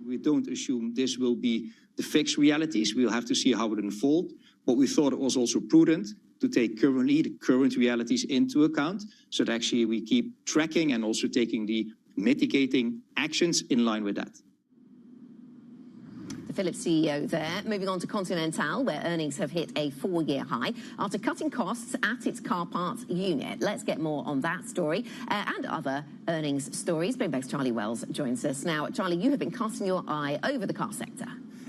We don't assume this will be the fixed realities. We'll have to see how it unfolds. But we thought it was also prudent to take the current realities into account, so that actually we keep tracking and also taking the mitigating actions in line with that. The Philips CEO there. Moving on to Continental, where earnings have hit a 4-year high after cutting costs at its car parts unit. Let's get more on that story and other earnings stories. Bloomberg's Charlie Wells joins us now. Charlie, you have been casting your eye over the car sector.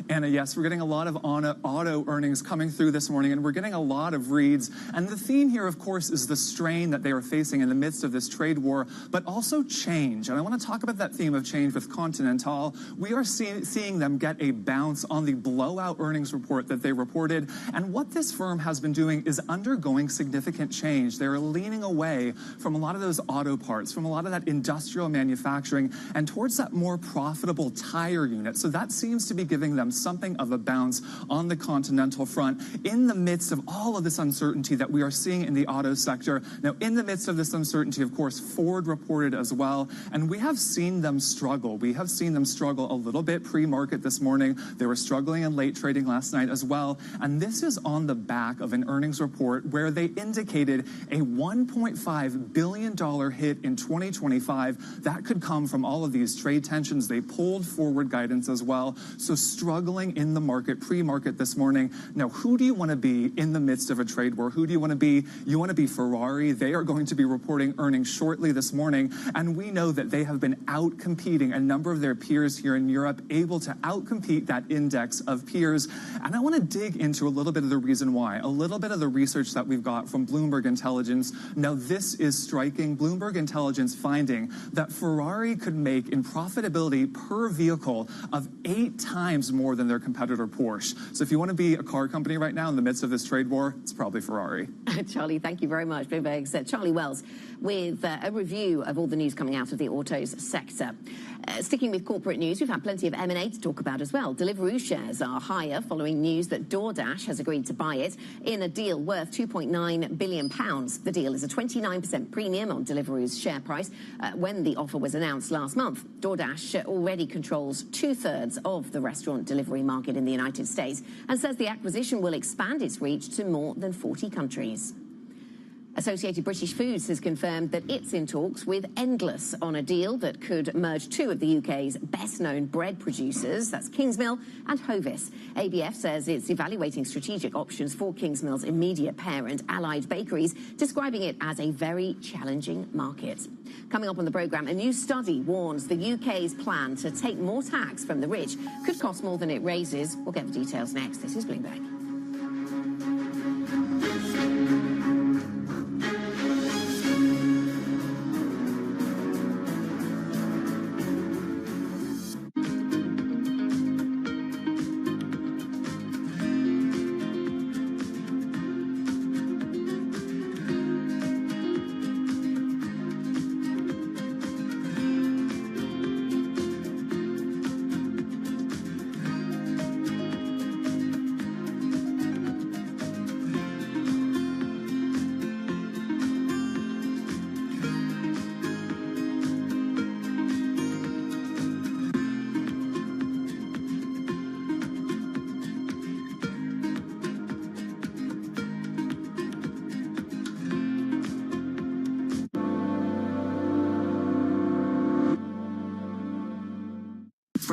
Anna, yes, we're getting a lot of auto earnings coming through this morning, and we're getting a lot of reads. And the theme here, of course, is the strain that they are facing in the midst of this trade war, but also change. And I want to talk about that theme of change with Continental. We are seeing them get a bounce on the blowout earnings report that they reported. And what this firm has been doing is undergoing significant change. They're leaning away from a lot of those auto parts, from a lot of that industrial manufacturing, and towards that more profitable tire unit. So that seems to be giving them something of a bounce on the continental front in the midst of all of this uncertainty that we are seeing in the auto sector. Now, in the midst of this uncertainty, of course, Ford reported as well, and we have seen them struggle. We have seen them struggle a little bit pre-market this morning. They were struggling in late trading last night as well, and this is on the back of an earnings report where they indicated a $1.5 billion hit in 2025. That could come from all of these trade tensions. They pulled forward guidance as well, so struggling in the market, pre-market this morning. Now, who do you want to be in the midst of a trade war? Who do you want to be? You want to be Ferrari. They are going to be reporting earnings shortly this morning, and we know that they have been out-competing a number of their peers here in Europe, able to out-compete that index of peers. And I want to dig into a little bit of the reason why, a little bit of the research that we've got from Bloomberg Intelligence. Now, this is striking. Bloomberg Intelligence finding that Ferrari could make in profitability per vehicle of 8 times more than their competitor Porsche. So if you want to be a car company right now in the midst of this trade war, it's probably Ferrari. Charlie, thank you very much. Bloomberg's Charlie Wells with a review of all the news coming out of the autos sector. Sticking with corporate news, we've had plenty of M&A to talk about as well. Deliveroo shares are higher following news that DoorDash has agreed to buy it in a deal worth £2.9 billion. The deal is a 29% premium on Deliveroo's share price when the offer was announced last month. DoorDash already controls 2/3 of the restaurant delivery market in the United States and says the acquisition will expand its reach to more than 40 countries. Associated British Foods has confirmed that it's in talks with Endless on a deal that could merge 2 of the UK's best-known bread producers, that's Kingsmill and Hovis. ABF says it's evaluating strategic options for Kingsmill's immediate parent, Allied Bakeries, describing it as a very challenging market. Coming up on the programme, a new study warns the UK's plan to take more tax from the rich could cost more than it raises. We'll get the details next. This is Bloomberg.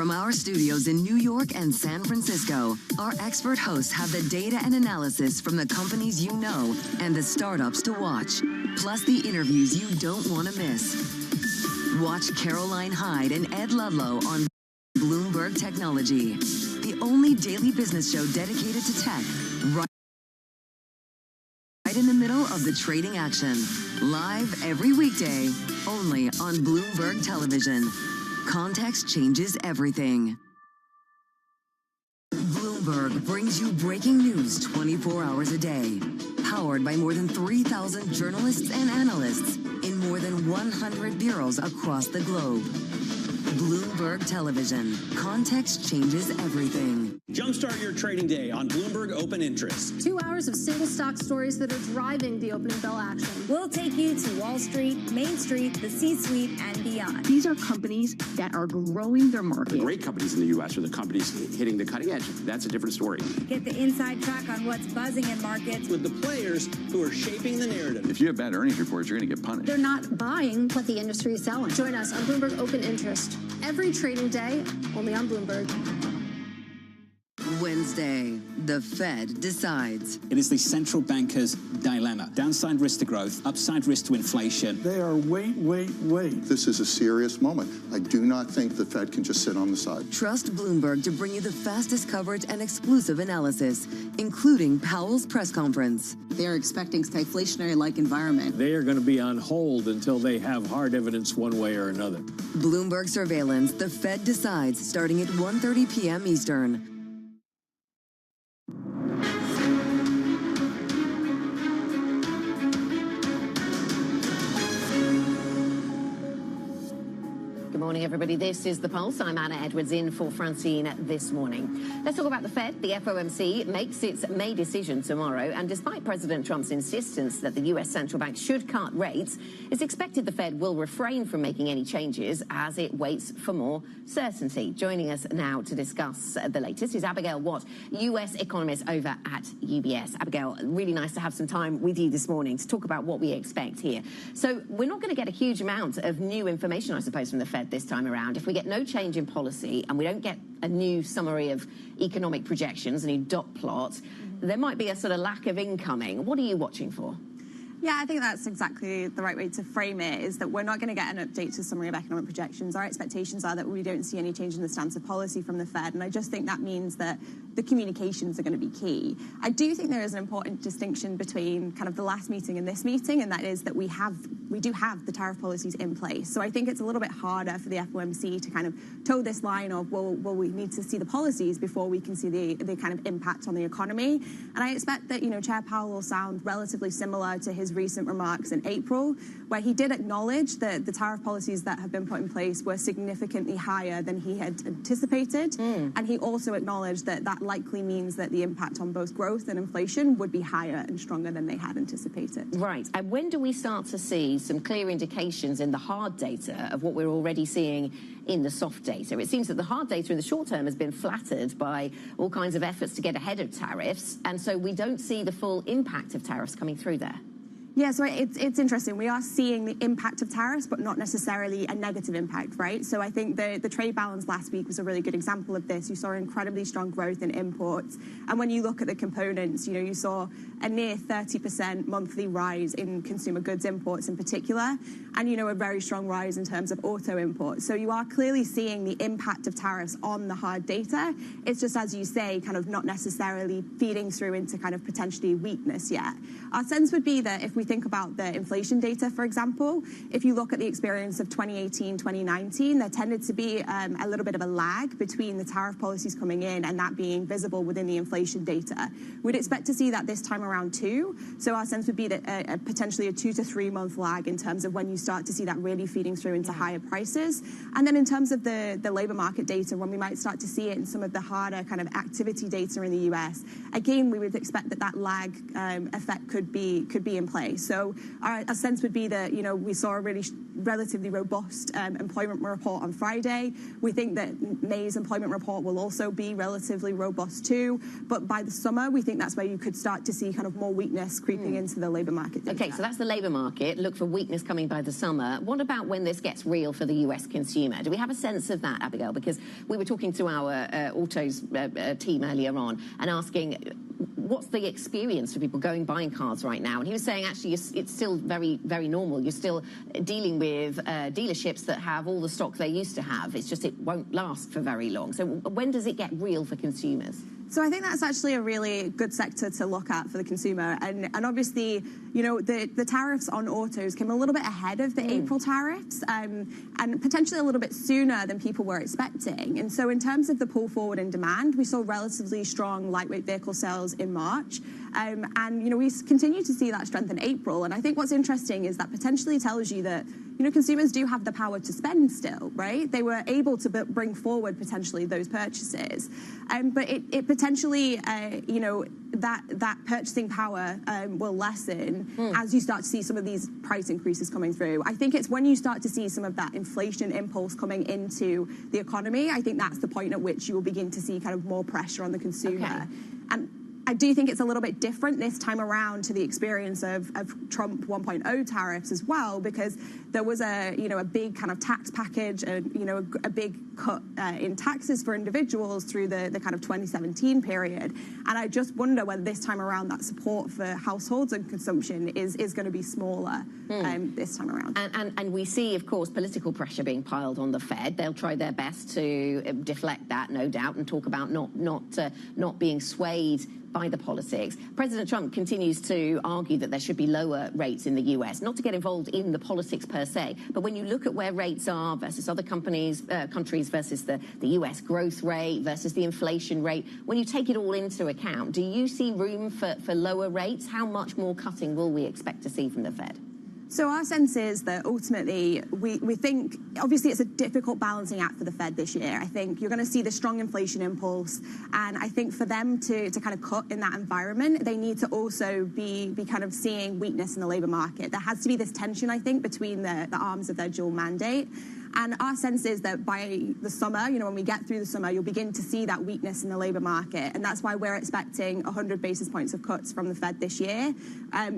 From our studios in New York and San Francisco, our expert hosts have the data and analysis from the companies you know and the startups to watch, plus the interviews you don't want to miss. Watch Caroline Hyde and Ed Ludlow on Bloomberg Technology, the only daily business show dedicated to tech, right in the middle of the trading action. Live every weekday, only on Bloomberg Television. Context changes everything. Bloomberg brings you breaking news 24 hours a day. Powered by more than 3,000 journalists and analysts in more than 100 bureaus across the globe. Bloomberg Television. Context changes everything. Jumpstart your trading day on Bloomberg Open Interest. 2 hours of single stock stories that are driving the opening bell action. We'll take you to Wall Street, Main Street, the C-suite, and beyond. These are companies that are growing their market. The great companies in the U.S. are the companies hitting the cutting edge. That's a different story. Get the inside track on what's buzzing in markets. With the players who are shaping the narrative. If you have bad earnings reports, you're going to get punished. They're not buying what the industry is selling. Join us on Bloomberg Open Interest. Every trading day, only on Bloomberg. Wednesday, the Fed decides. It is the central banker's dilemma. Downside risk to growth, upside risk to inflation. They are wait. This is a serious moment. I do not think the Fed can just sit on the side. Trust Bloomberg to bring you the fastest coverage and exclusive analysis, including Powell's press conference. They're expecting stagflationary-like environment. They are going to be on hold until they have hard evidence one way or another. Bloomberg Surveillance, the Fed decides, starting at 1:30 p.m. Eastern. Good morning, everybody. This is The Pulse. I'm Anna Edwards in for Francine this morning. Let's talk about the Fed. The FOMC makes its May decision tomorrow, and despite President Trump's insistence that the U.S. central bank should cut rates, it's expected the Fed will refrain from making any changes as it waits for more certainty. Joining us now to discuss the latest is Abigail Watt, U.S. economist over at UBS. Abigail, really nice to have some time with you this morning to talk about what we expect here. So we're not going to get a huge amount of new information, I suppose, from the Fed this time around. If we get no change in policy and we don't get a new summary of economic projections, a new dot plot, there might be a sort of lack of incoming. What are you watching for? Yeah, I think that's exactly the right way to frame it, is that we're not going to get an update to summary of economic projections. Our expectations are that we don't see any change in the stance of policy from the Fed, and I just think that means that the communications are going to be key. I do think there is an important distinction between kind of the last meeting and this meeting, and that is that we do have the tariff policies in place. So I think it's a little bit harder for the FOMC to kind of toe this line of, well, we need to see the policies before we can see the kind of impact on the economy. And I expect that, Chair Powell will sound relatively similar to his recent remarks in April, where he did acknowledge that the tariff policies that have been put in place were significantly higher than he had anticipated. And he also acknowledged that that likely means that the impact on both growth and inflation would be higher and stronger than they had anticipated. Right. And when do we start to see some clear indications in the hard data of what we're already seeing in the soft data? It seems that the hard data in the short term has been flattered by all kinds of efforts to get ahead of tariffs, and so we don't see the full impact of tariffs coming through there. Yeah, so it's interesting. We are seeing the impact of tariffs, but not necessarily a negative impact, right? So I think the trade balance last week was a really good example of this. You saw incredibly strong growth in imports. And when you look at the components, you saw a near 30% monthly rise in consumer goods imports in particular, and, a very strong rise in terms of auto imports. So you are clearly seeing the impact of tariffs on the hard data. It's just, as you say, kind of not necessarily feeding through into kind of potentially weakness yet. Our sense would be that if we think about the inflation data, for example, if you look at the experience of 2018, 2019, there tended to be a little bit of a lag between the tariff policies coming in and that being visible within the inflation data. We'd expect to see that this time around too. So our sense would be that potentially a 2 to 3 month lag in terms of when you start to see that really feeding through into higher prices. And then in terms of the labor market data, when we might start to see it in some of the harder kind of activity data in the US, again, we would expect that lag effect could be in place. So our sense would be that, we saw a really relatively robust employment report on Friday. We think that May's employment report will also be relatively robust too. But by the summer, we think that's where you could start to see kind of more weakness creeping into the labor market data. Okay, so that's the labor market. Look for weakness coming by the summer. What about when this gets real for the US consumer? Do we have a sense of that, Abigail? Because we were talking to our autos team earlier on and asking, what's the experience for people buying cars right now? And he was saying, actually, it's still very, very normal. You're still dealing with dealerships that have all the stock they used to have. It's just it won't last for very long. So when does it get real for consumers? So I think that's actually a really good sector to look at for the consumer. And obviously, the tariffs on autos came a little bit ahead of the April tariffs and potentially a little bit sooner than people were expecting. And so in terms of the pull forward in demand, we saw relatively strong lightweight vehicle sales in March. And we continue to see that strength in April. And I think what's interesting is that potentially tells you that consumers do have the power to spend still, right? They were able to bring forward potentially those purchases. But it potentially, that purchasing power will lessen as you start to see some of these price increases coming through. I think it's when you start to see some of that inflation impulse coming into the economy, I think that's the point at which you will begin to see kind of more pressure on the consumer. Okay. And I do think it's a little bit different this time around to the experience of Trump 1.0 tariffs as well, because there was a big kind of tax package, a big cut in taxes for individuals through the kind of 2017 period. And I just wonder whether this time around that support for households and consumption is going to be smaller this time around. And we see, of course, political pressure being piled on the Fed. They'll try their best to deflect that, no doubt, and talk about not being swayed by the politics. President Trump continues to argue that there should be lower rates in the US, not to get involved in the politics per se, but when you look at where rates are versus other countries versus the US growth rate versus the inflation rate, when you take it all into account, do you see room for lower rates? How much more cutting will we expect to see from the Fed? So our sense is that ultimately we think, obviously it's a difficult balancing act for the Fed this year. I think you're going to see the strong inflation impulse, and I think for them to kind of cut in that environment, they need to also be kind of seeing weakness in the labour market. There has to be this tension, I think, between the arms of their dual mandate. And our sense is that by the summer, when we get through the summer, you'll begin to see that weakness in the labour market. And that's why we're expecting 100 basis points of cuts from the Fed this year,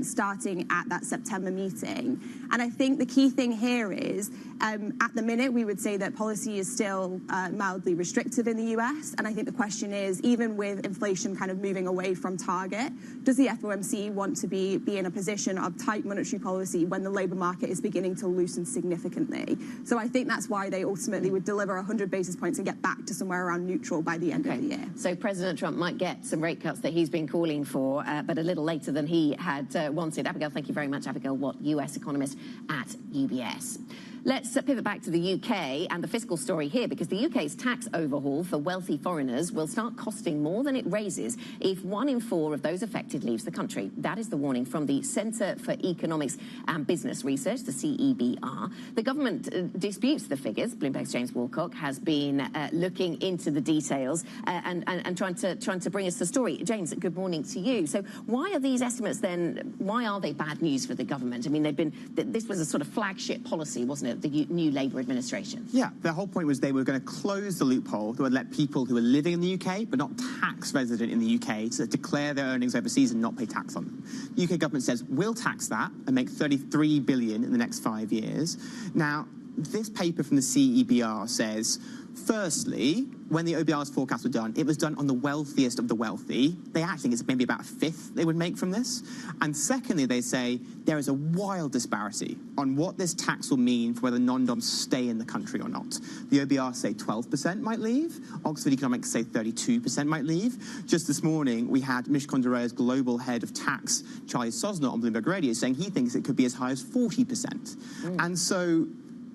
starting at that September meeting. And I think the key thing here is, at the minute, we would say that policy is still mildly restrictive in the US. And I think the question is, even with inflation kind of moving away from target, does the FOMC want to be in a position of tight monetary policy when the labour market is beginning to loosen significantly? So I think that's why they ultimately would deliver 100 basis points and get back to somewhere around neutral by the end of the year. So President Trump might get some rate cuts that he's been calling for, but a little later than he had wanted. Abigail, thank you very much. Abigail Watt, US economist at UBS. Let's pivot back to the UK and the fiscal story here, because the UK's tax overhaul for wealthy foreigners will start costing more than it raises if 1 in 4 of those affected leaves the country. That is the warning from the Centre for Economics and Business Research, the CEBR. The government disputes the figures. Bloomberg's James Woolcock has been looking into the details and trying to bring us the story. James, good morning to you. So why are these estimates then, why are they bad news for the government? I mean, this was a sort of flagship policy, wasn't it, the new Labour administration? Yeah, the whole point was they were going to close the loophole that would let people who are living in the UK but not tax resident in the UK to declare their earnings overseas and not pay tax on them. The UK government says, we'll tax that and make $33 billion in the next 5 years. Now, this paper from the CEBR says, firstly, when the OBR's forecasts were done, it was done on the wealthiest of the wealthy. They actually think it's maybe about a fifth they would make from this. And secondly, they say there is a wild disparity on what this tax will mean for whether non-doms stay in the country or not. The OBR say 12% might leave. Oxford Economics say 32% might leave. Just this morning, we had Mish Kondarea's global head of tax, Charlie Sosner, on Bloomberg Radio, saying he thinks it could be as high as 40%. And so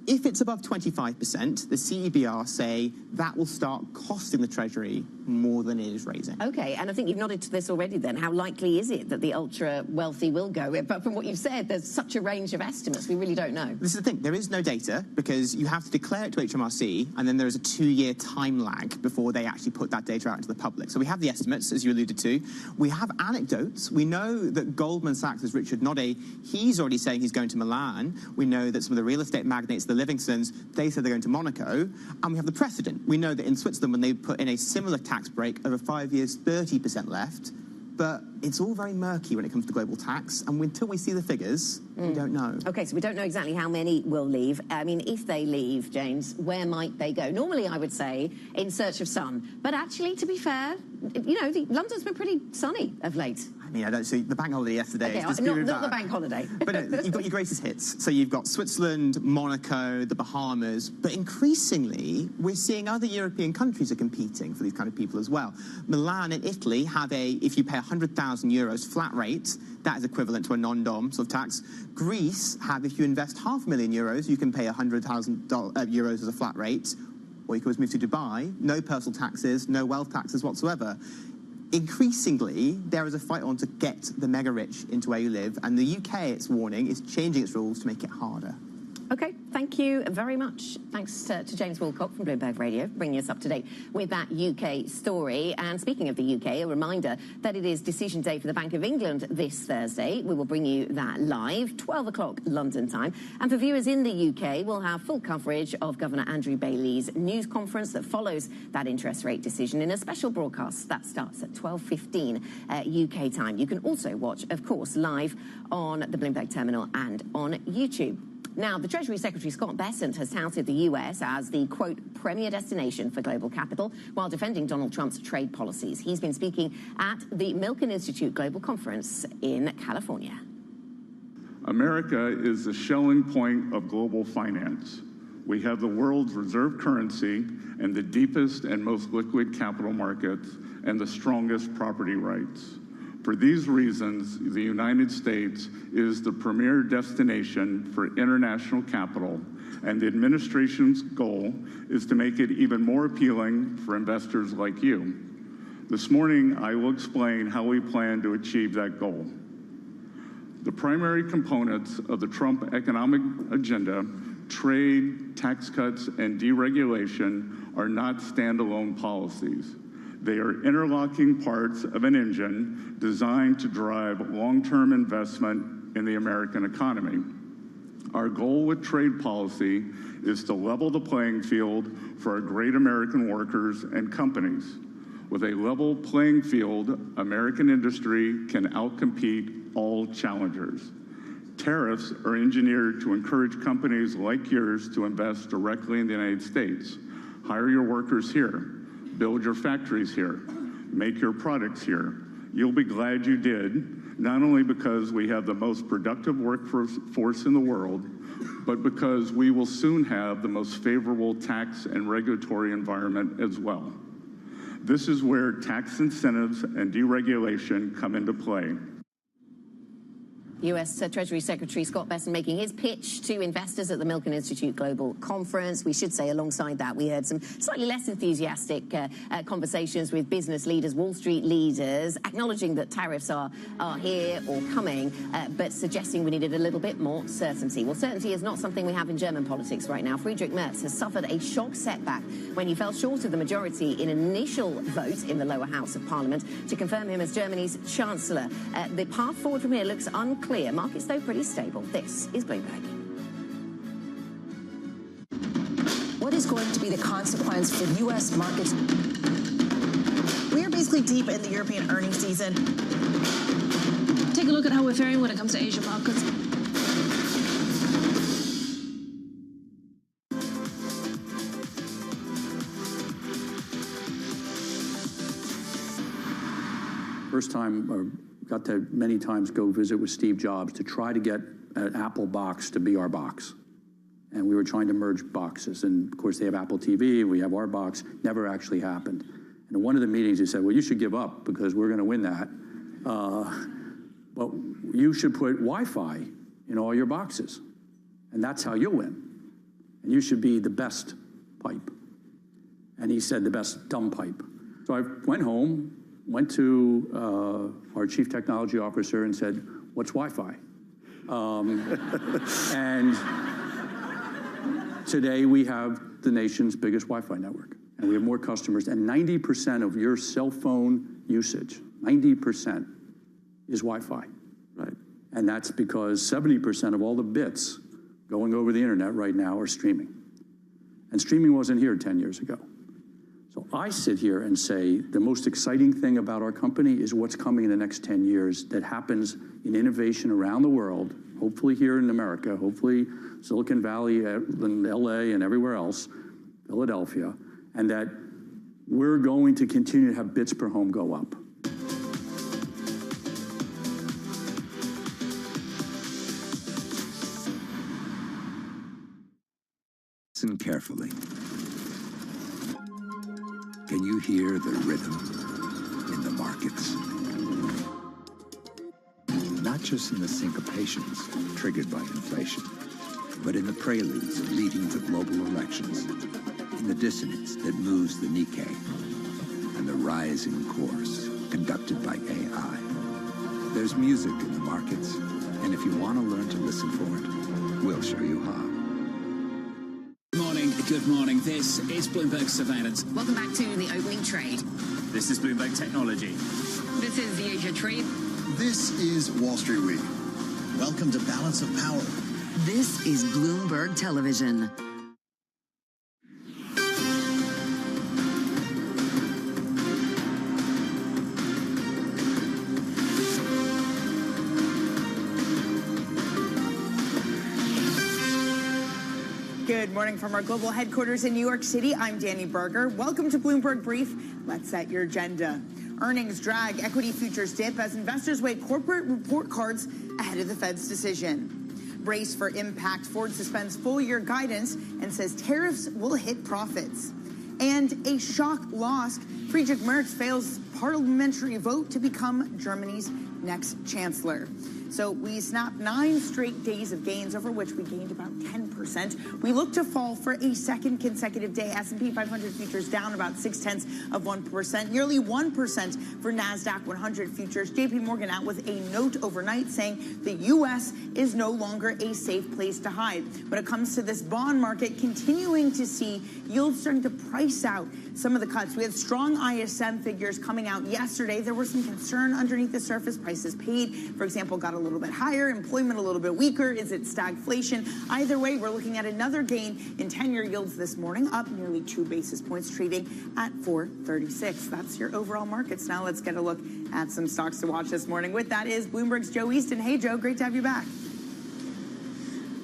if it's above 25%, the CEBR say that will start costing the Treasury more than it is raising. OK, and I think you've nodded to this already then. How likely is it that the ultra-wealthy will go? But from what you've said, there's such a range of estimates, we really don't know. This is the thing. There is no data because you have to declare it to HMRC, and then there is a 2-year time lag before they actually put that data out into the public. So we have the estimates, as you alluded to. We have anecdotes. We know that Goldman Sachs' Richard Nodde, he's already saying he's going to Milan. We know that some of the real estate magnates, the Livingstons, they said they're going to Monaco. And we have the precedent. We know that in Switzerland, when they put in a similar tax break over 5 years, 30% left. But it's all very murky when it comes to global tax. And until we see the figures, we don't know. OK, so we don't know exactly how many will leave. I mean, if they leave, James, where might they go? Normally, I would say in search of sun. But actually, to be fair, London's been pretty sunny of late. I mean, I don't see the bank holiday yesterday. Okay, not the bank holiday. But you've got your greatest hits. So you've got Switzerland, Monaco, the Bahamas. But increasingly, we're seeing other European countries are competing for these kind of people as well. Milan and Italy have if you pay 100,000 euros flat rate, that is equivalent to a non-dom sort of tax. Greece have, if you invest €500,000, you can pay 100,000 euros as a flat rate. Or you could always move to Dubai, no personal taxes, no wealth taxes whatsoever. Increasingly, there is a fight on to get the mega-rich into where you live, and the UK, it's warning, is changing its rules to make it harder. OK, thank you very much. Thanks to James Woolcock from Bloomberg Radio, bringing us up to date with that UK story. And speaking of the UK, a reminder that it is decision day for the Bank of England this Thursday. We will bring you that live, 12 o'clock London time. And for viewers in the UK, we'll have full coverage of Governor Andrew Bailey's news conference that follows that interest rate decision in a special broadcast that starts at 12:15 UK time. You can also watch, of course, live on the Bloomberg terminal and on YouTube. Now, the Treasury Secretary Scott Bessent has touted the US as the, quote, premier destination for global capital while defending Donald Trump's trade policies. He's been speaking at the Milken Institute Global Conference in California. America is the Schelling point of global finance. We have the world's reserve currency and the deepest and most liquid capital markets and the strongest property rights. For these reasons, the United States is the premier destination for international capital, and the administration's goal is to make it even more appealing for investors like you. This morning, I will explain how we plan to achieve that goal. The primary components of the Trump economic agenda, trade, tax cuts, and deregulation, are not standalone policies. They are interlocking parts of an engine designed to drive long-term investment in the American economy. Our goal with trade policy is to level the playing field for our great American workers and companies. With a level playing field, American industry can outcompete all challengers. Tariffs are engineered to encourage companies like yours to invest directly in the United States. Hire your workers here. Build your factories here. Make your products here. You'll be glad you did, not only because we have the most productive workforce in the world, but because we will soon have the most favorable tax and regulatory environment as well. This is where tax incentives and deregulation come into play. U.S. Treasury Secretary Scott Bessent making his pitch to investors at the Milken Institute Global Conference. We should say alongside that, we heard some slightly less enthusiastic conversations with business leaders, Wall Street leaders, acknowledging that tariffs are here or coming, but suggesting we needed a little bit more certainty. Well, certainty is not something we have in German politics right now. Friedrich Merz has suffered a shock setback when he fell short of the majority in an initial vote in the lower house of parliament to confirm him as Germany's chancellor. The path forward from here looks unclear. Markets, though, pretty stable. This is Bloomberg. What is going to be the consequence for U.S. markets? We are basically deep in the European earnings season. Take a look at how we're faring when it comes to Asian markets. First time, or got to many times go visit with Steve Jobs to try to get an Apple box to be our box. And we were trying to merge boxes. And of course, they have Apple TV, we have our box. Never actually happened. And in one of the meetings, he said, well, you should give up because we're going to win that. But you should put Wi-Fi in all your boxes. And that's how you'll win. And you should be the best pipe. And he said the best dumb pipe. So I went home, went to our chief technology officer and said, what's Wi-Fi? And today we have the nation's biggest Wi-Fi network. And we have more customers. And 90% of your cell phone usage, 90% is Wi-Fi. Right. And that's because 70% of all the bits going over the internet right now are streaming. And streaming wasn't here 10 years ago. So I sit here and say the most exciting thing about our company is what's coming in the next 10 years that happens in innovation around the world, hopefully here in America, hopefully Silicon Valley and LA and everywhere else, Philadelphia, and that we're going to continue to have bits per home go up. Listen carefully. Can you hear the rhythm in the markets? Not just in the syncopations triggered by inflation, but in the preludes leading to global elections, in the dissonance that moves the Nikkei, and the rising course conducted by AI. There's music in the markets, and if you want to learn to listen for it, we'll show you how. Good morning. This is Bloomberg Surveillance. Welcome back to the opening trade. This is Bloomberg Technology. This is the Asia Trade. This is Wall Street Week. Welcome to Balance of Power. This is Bloomberg Television. Good morning from our global headquarters in New York City. I'm Danny Berger. Welcome to Bloomberg Brief. Let's set your agenda. Earnings drag, equity futures dip as investors weigh corporate report cards ahead of the Fed's decision. Brace for impact. Ford suspends full-year guidance and says tariffs will hit profits. And a shock loss. Friedrich Merz fails parliamentary vote to become Germany's next chancellor. So we snapped 9 straight days of gains, over which we gained about 10%. We look to fall for a second consecutive day. S&P 500 futures down about 0.6%, nearly 1% for NASDAQ 100 futures. JP Morgan out with a note overnight saying the U.S. is no longer a safe place to hide. When it comes to this bond market, continuing to see yields starting to price out some of the cuts. We had strong ISM figures coming out yesterday. There was some concern underneath the surface. Prices paid, for example, got a little bit higher, employment a little bit weaker. Is it stagflation? Either way, we're looking at another gain in 10-year yields this morning, up nearly 2 basis points, trading at 436. That's your overall markets. Now let's get a look at some stocks to watch this morning. With that is Bloomberg's Joe Easton. Hey, Joe, great to have you back.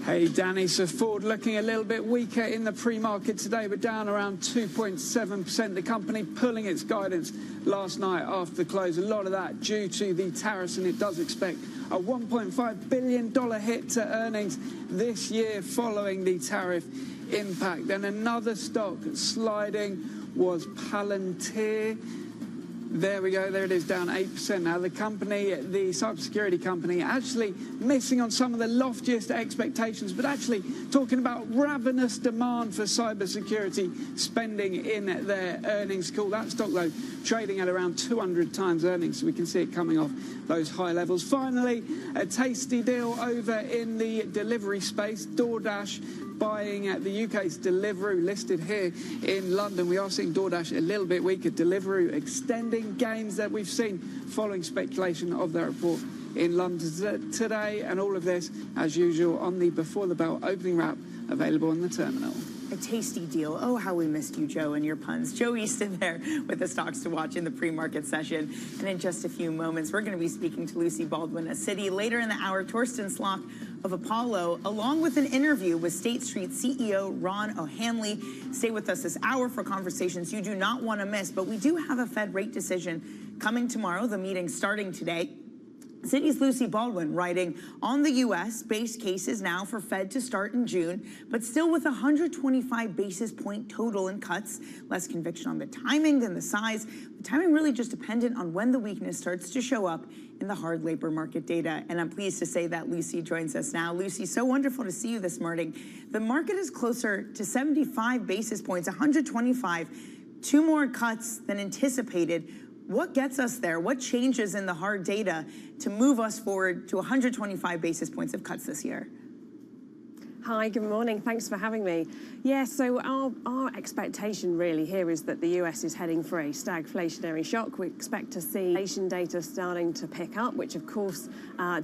Hey, Danny. So Ford looking a little bit weaker in the pre-market today, but down around 2.7%. The company pulling its guidance last night after the close. A lot of that due to the tariffs, and it does expect a $1.5 billion hit to earnings this year following the tariff impact. And another stock sliding was Palantir. There we go. There it is, down 8%. Now, the company, the cybersecurity company, actually missing on some of the loftiest expectations, but actually talking about ravenous demand for cybersecurity spending in their earnings call. That stock, though, trading at around 200 times earnings, so we can see it coming off those high levels. Finally, a tasty deal over in the delivery space. DoorDash buying at the UK's Deliveroo, listed here in London. We are seeing DoorDash a little bit weaker. Deliveroo extending gains that we've seen following speculation of their report in London today. And all of this, as usual, on the Before the Bell opening wrap, available in the terminal. A tasty deal. Oh, how we missed you, Joe, and your puns. Joe Easton there with the stocks to watch in the pre-market session. And in just a few moments, we're going to be speaking to Lucy Baldwin, a Citi. Later in the hour, Torsten Slok of Apollo, along with an interview with State Street CEO Ron O'Hanley. Stay with us this hour for conversations you do not want to miss. But we do have a Fed rate decision coming tomorrow, the meeting starting today. Citi's Lucy Baldwin writing on the U.S. base cases now for Fed to start in June, but still with 125 basis point total in cuts. Less conviction on the timing than the size. The timing really just dependent on when the weakness starts to show up in the hard labor market data. And I'm pleased to say that Lucy joins us now. Lucy, so wonderful to see you this morning. The market is closer to 75 basis points, 125, 2 more cuts than anticipated. What gets us there? What changes in the hard data to move us forward to 125 basis points of cuts this year? Hi, good morning. Thanks for having me. Yeah, so our expectation really here is that the US is heading for a stagflationary shock. We expect to see inflation data starting to pick up, which of course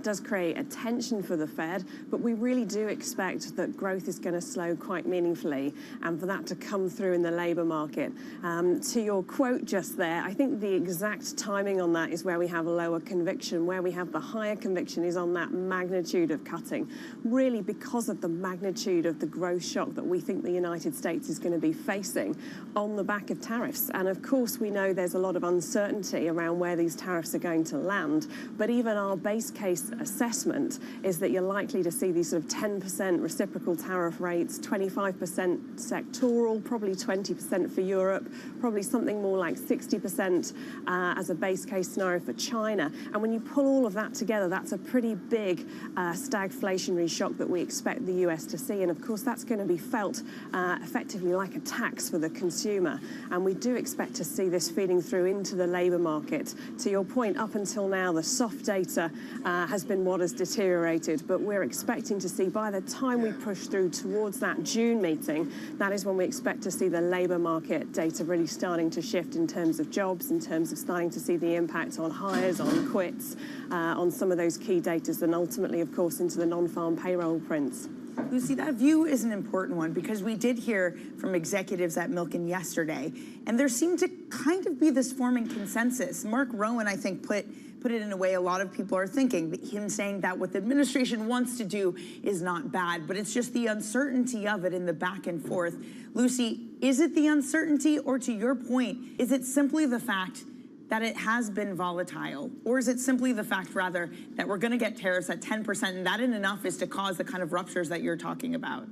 does create a tension for the Fed, but we really do expect that growth is going to slow quite meaningfully and for that to come through in the labor market. To your quote just there, I think the exact timing on that is where we have a lower conviction. Where we have the higher conviction is on that magnitude of cutting, really because of the magnitude of the growth shock that we think the United States is going to be facing on the back of tariffs. And of course, we know there's a lot of uncertainty around where these tariffs are going to land. But even our base case assessment is that you're likely to see these sort of 10% reciprocal tariff rates, 25% sectoral, probably 20% for Europe, probably something more like 60% as a base case scenario for China. And when you pull all of that together, that's a pretty big stagflationary shock that we expect the US to see. And of course, that's going to be felt effectively like a tax for the consumer. And we do expect to see this feeding through into the labor market. To your point, up until now, the soft data has been what has deteriorated. But we're expecting to see by the time we push through towards that June meeting, that is when we expect to see the labor market data really starting to shift in terms of jobs, in terms of starting to see the impact on hires, on quits, on some of those key data, and ultimately, of course, into the non-farm payroll prints. Lucy, that view is an important one because we did hear from executives at Milken yesterday, and there seemed to kind of be this forming consensus. Mark Rowan, I think, put it in a way a lot of people are thinking, him saying that what the administration wants to do is not bad, but it's just the uncertainty of it in the back and forth. Lucy, is it the uncertainty, or to your point, is it simply the fact that it has been volatile? Or is it simply the fact, rather, that we're going to get tariffs at 10% and that enough is to cause the kind of ruptures that you're talking about?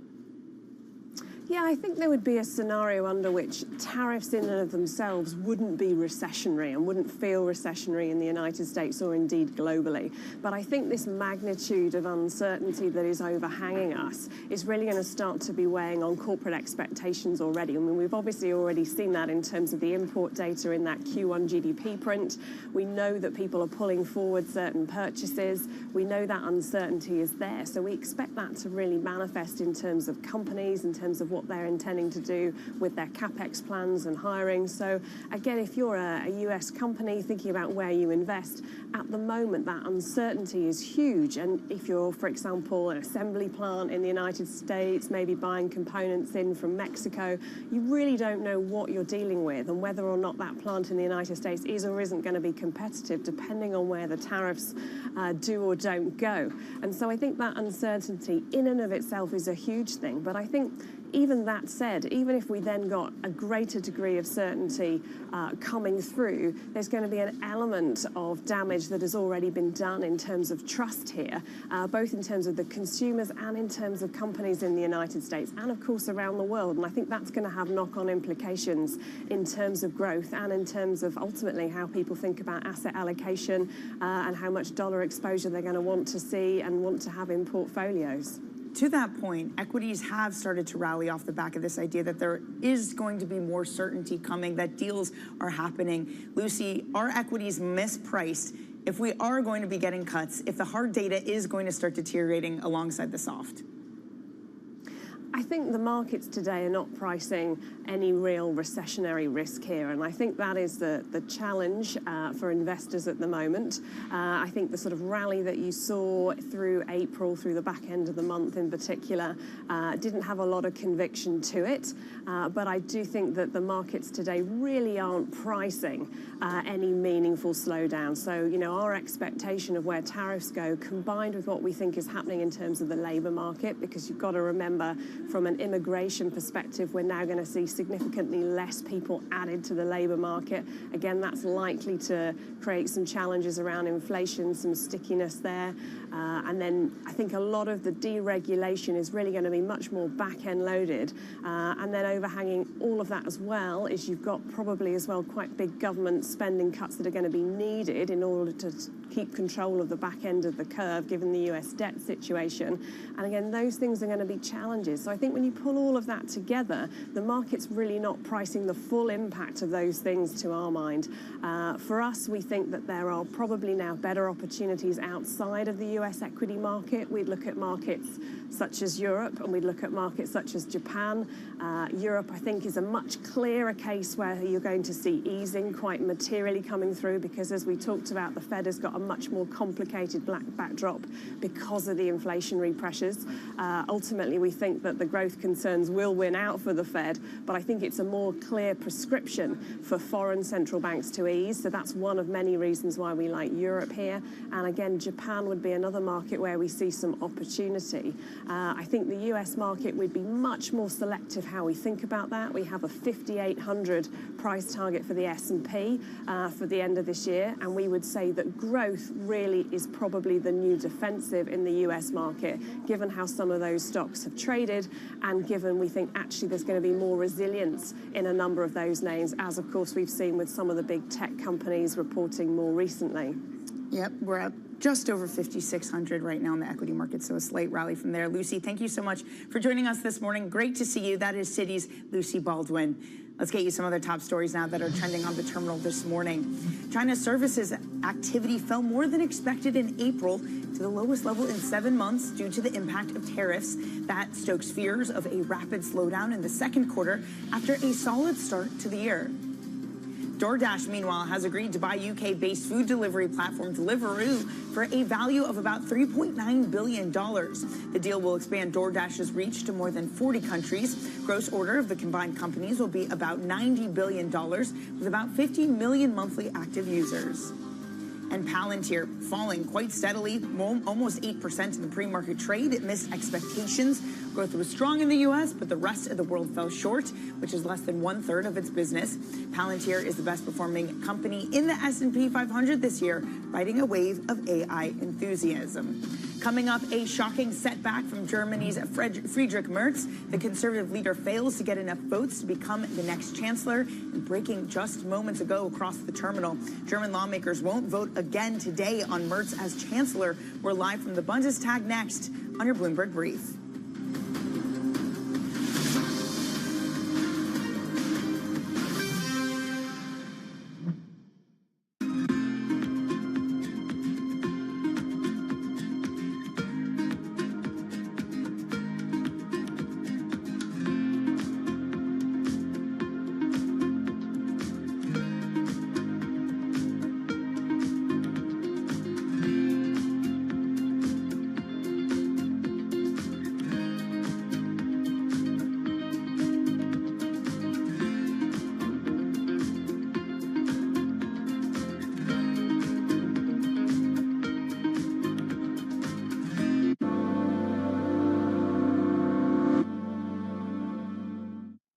Yeah, I think there would be a scenario under which tariffs in and of themselves wouldn't be recessionary and wouldn't feel recessionary in the United States or indeed globally. But I think this magnitude of uncertainty that is overhanging us is really going to start to be weighing on corporate expectations already. I mean, we've obviously already seen that in terms of the import data in that Q1 GDP print. We know that people are pulling forward certain purchases. We know that uncertainty is there. So we expect that to really manifest in terms of companies, in terms of what they're intending to do with their CapEx plans and hiring. So again, if you're a US company thinking about where you invest, at the moment that uncertainty is huge. And if you're, for example, an assembly plant in the United States, maybe buying components in from Mexico, you really don't know what you're dealing with and whether or not that plant in the United States is or isn't going to be competitive, depending on where the tariffs do or don't go. And so I think that uncertainty in and of itself is a huge thing. But I think even that said, even if we then got a greater degree of certainty coming through, there's going to be an element of damage that has already been done in terms of trust here, both in terms of the consumers and in terms of companies in the United States and, of course, around the world. And I think that's going to have knock-on implications in terms of growth and in terms of ultimately how people think about asset allocation and how much dollar exposure they're going to want to see and want to have in portfolios. To that point, equities have started to rally off the back of this idea that there is going to be more certainty coming, that deals are happening. Lucy, are equities mispriced if we are going to be getting cuts, if the hard data is going to start deteriorating alongside the soft? I think the markets today are not pricing any real recessionary risk here, and I think that is the challenge for investors at the moment. I think the sort of rally that you saw through April, through the back end of the month in particular, didn't have a lot of conviction to it, but I do think that the markets today really aren't pricing any meaningful slowdown. So, you know, our expectation of where tariffs go, combined with what we think is happening in terms of the labour market, because you've got to remember, from an immigration perspective, we're now going to see significantly less people added to the labour market. Again, that's likely to create some challenges around inflation, some stickiness there. And then I think a lot of the deregulation is really going to be much more back-end loaded. And then overhanging all of that as well is you've got probably as well quite big government spending cuts that are going to be needed in order to keep control of the back end of the curve, given the US debt situation. And again, those things are going to be challenges. So I think when you pull all of that together, the market's really not pricing the full impact of those things to our mind. For us, we think that there are probably now better opportunities outside of the US equity market. We'd look at markets such as Europe, and we'd look at markets such as Japan. Europe, I think, is a much clearer case where you're going to see easing quite materially coming through, because as we talked about, the Fed has got a much more complicated backdrop because of the inflationary pressures. Ultimately, we think that the growth concerns will win out for the Fed, but I think it's a more clear prescription for foreign central banks to ease. So that's one of many reasons why we like Europe here. And again, Japan would be another market where we see some opportunity. I think the US market would be much more selective how we think about that. We have a 5,800 price target for the S&P for the end of this year, and we would say that growth really is probably the new defensive in the US market, given how some of those stocks have traded, and given we think actually there's going to be more resilience in a number of those names, as of course we've seen with some of the big tech companies reporting more recently. Yep, we're at just over 5,600 right now in the equity market, so a slight rally from there. Lucy, thank you so much for joining us this morning. Great to see you. That is Citi's Lucy Baldwin. Let's get you some other top stories now that are trending on the terminal this morning. China's services activity fell more than expected in April to the lowest level in 7 months due to the impact of tariffs. That stokes fears of a rapid slowdown in the second quarter after a solid start to the year. DoorDash, meanwhile, has agreed to buy UK-based food delivery platform Deliveroo for a value of about $3.9 billion. The deal will expand DoorDash's reach to more than 40 countries. Gross order of the combined companies will be about $90 billion, with about 50 million monthly active users. And Palantir falling quite steadily, almost 8% in the pre-market trade. It missed expectations. Growth was strong in the U.S., but the rest of the world fell short, which is less than 1/3 of its business. Palantir is the best-performing company in the S&P 500 this year, riding a wave of AI enthusiasm. Coming up, a shocking setback from Germany's Friedrich Merz. The conservative leader fails to get enough votes to become the next chancellor. And breaking just moments ago across the terminal, German lawmakers won't vote again today on Merz as chancellor. We're live from the Bundestag next on your Bloomberg Brief.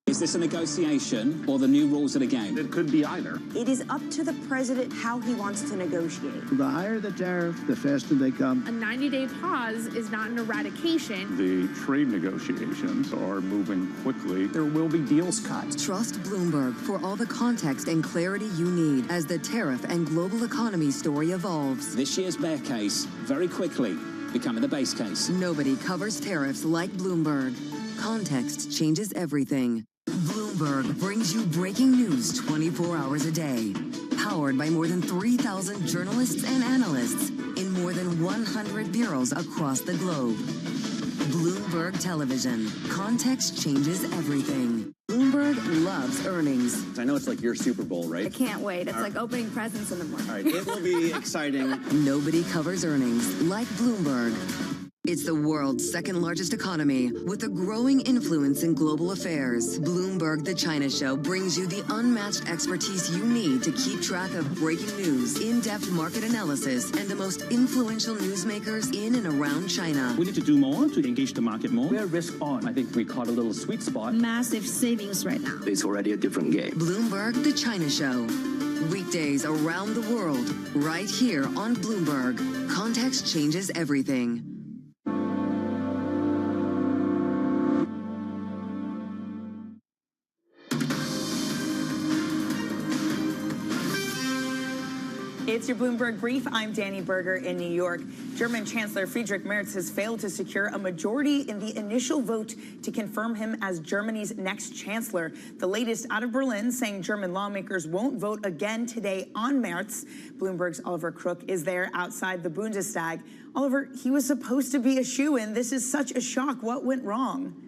Is this a negotiation or the new rules of the game? It could be either. It is up to the president how he wants to negotiate. The higher the tariff, the faster they come. A 90-day pause is not an eradication. The trade negotiations are moving quickly. There will be deals cut. Trust Bloomberg for all the context and clarity you need as the tariff and global economy story evolves. This year's bear case, very quickly, becoming the base case. Nobody covers tariffs like Bloomberg. Context changes everything. Bloomberg brings you breaking news 24 hours a day. Powered by more than 3,000 journalists and analysts in more than 100 bureaus across the globe. Bloomberg Television. Context changes everything. Bloomberg loves earnings. I know it's like your Super Bowl, right? I can't wait. It's like opening presents in the morning. All right, it will be exciting. Nobody covers earnings like Bloomberg. It's the world's second largest economy with a growing influence in global affairs. Bloomberg The China Show brings you the unmatched expertise you need to keep track of breaking news, in-depth market analysis, and the most influential newsmakers in and around China. We need to do more to engage the market more. We're risk on. I think we caught a little sweet spot. Massive savings right now. It's already a different game. Bloomberg The China Show. Weekdays around the world, right here on Bloomberg. Context changes everything. It's your Bloomberg Brief. I'm Danny Berger in New York. German Chancellor Friedrich Merz has failed to secure a majority in the initial vote to confirm him as Germany's next chancellor. The latest out of Berlin saying German lawmakers won't vote again today on Merz. Bloomberg's Oliver Crook is there outside the Bundestag. Oliver, he was supposed to be a shoo-in. This is such a shock. What went wrong?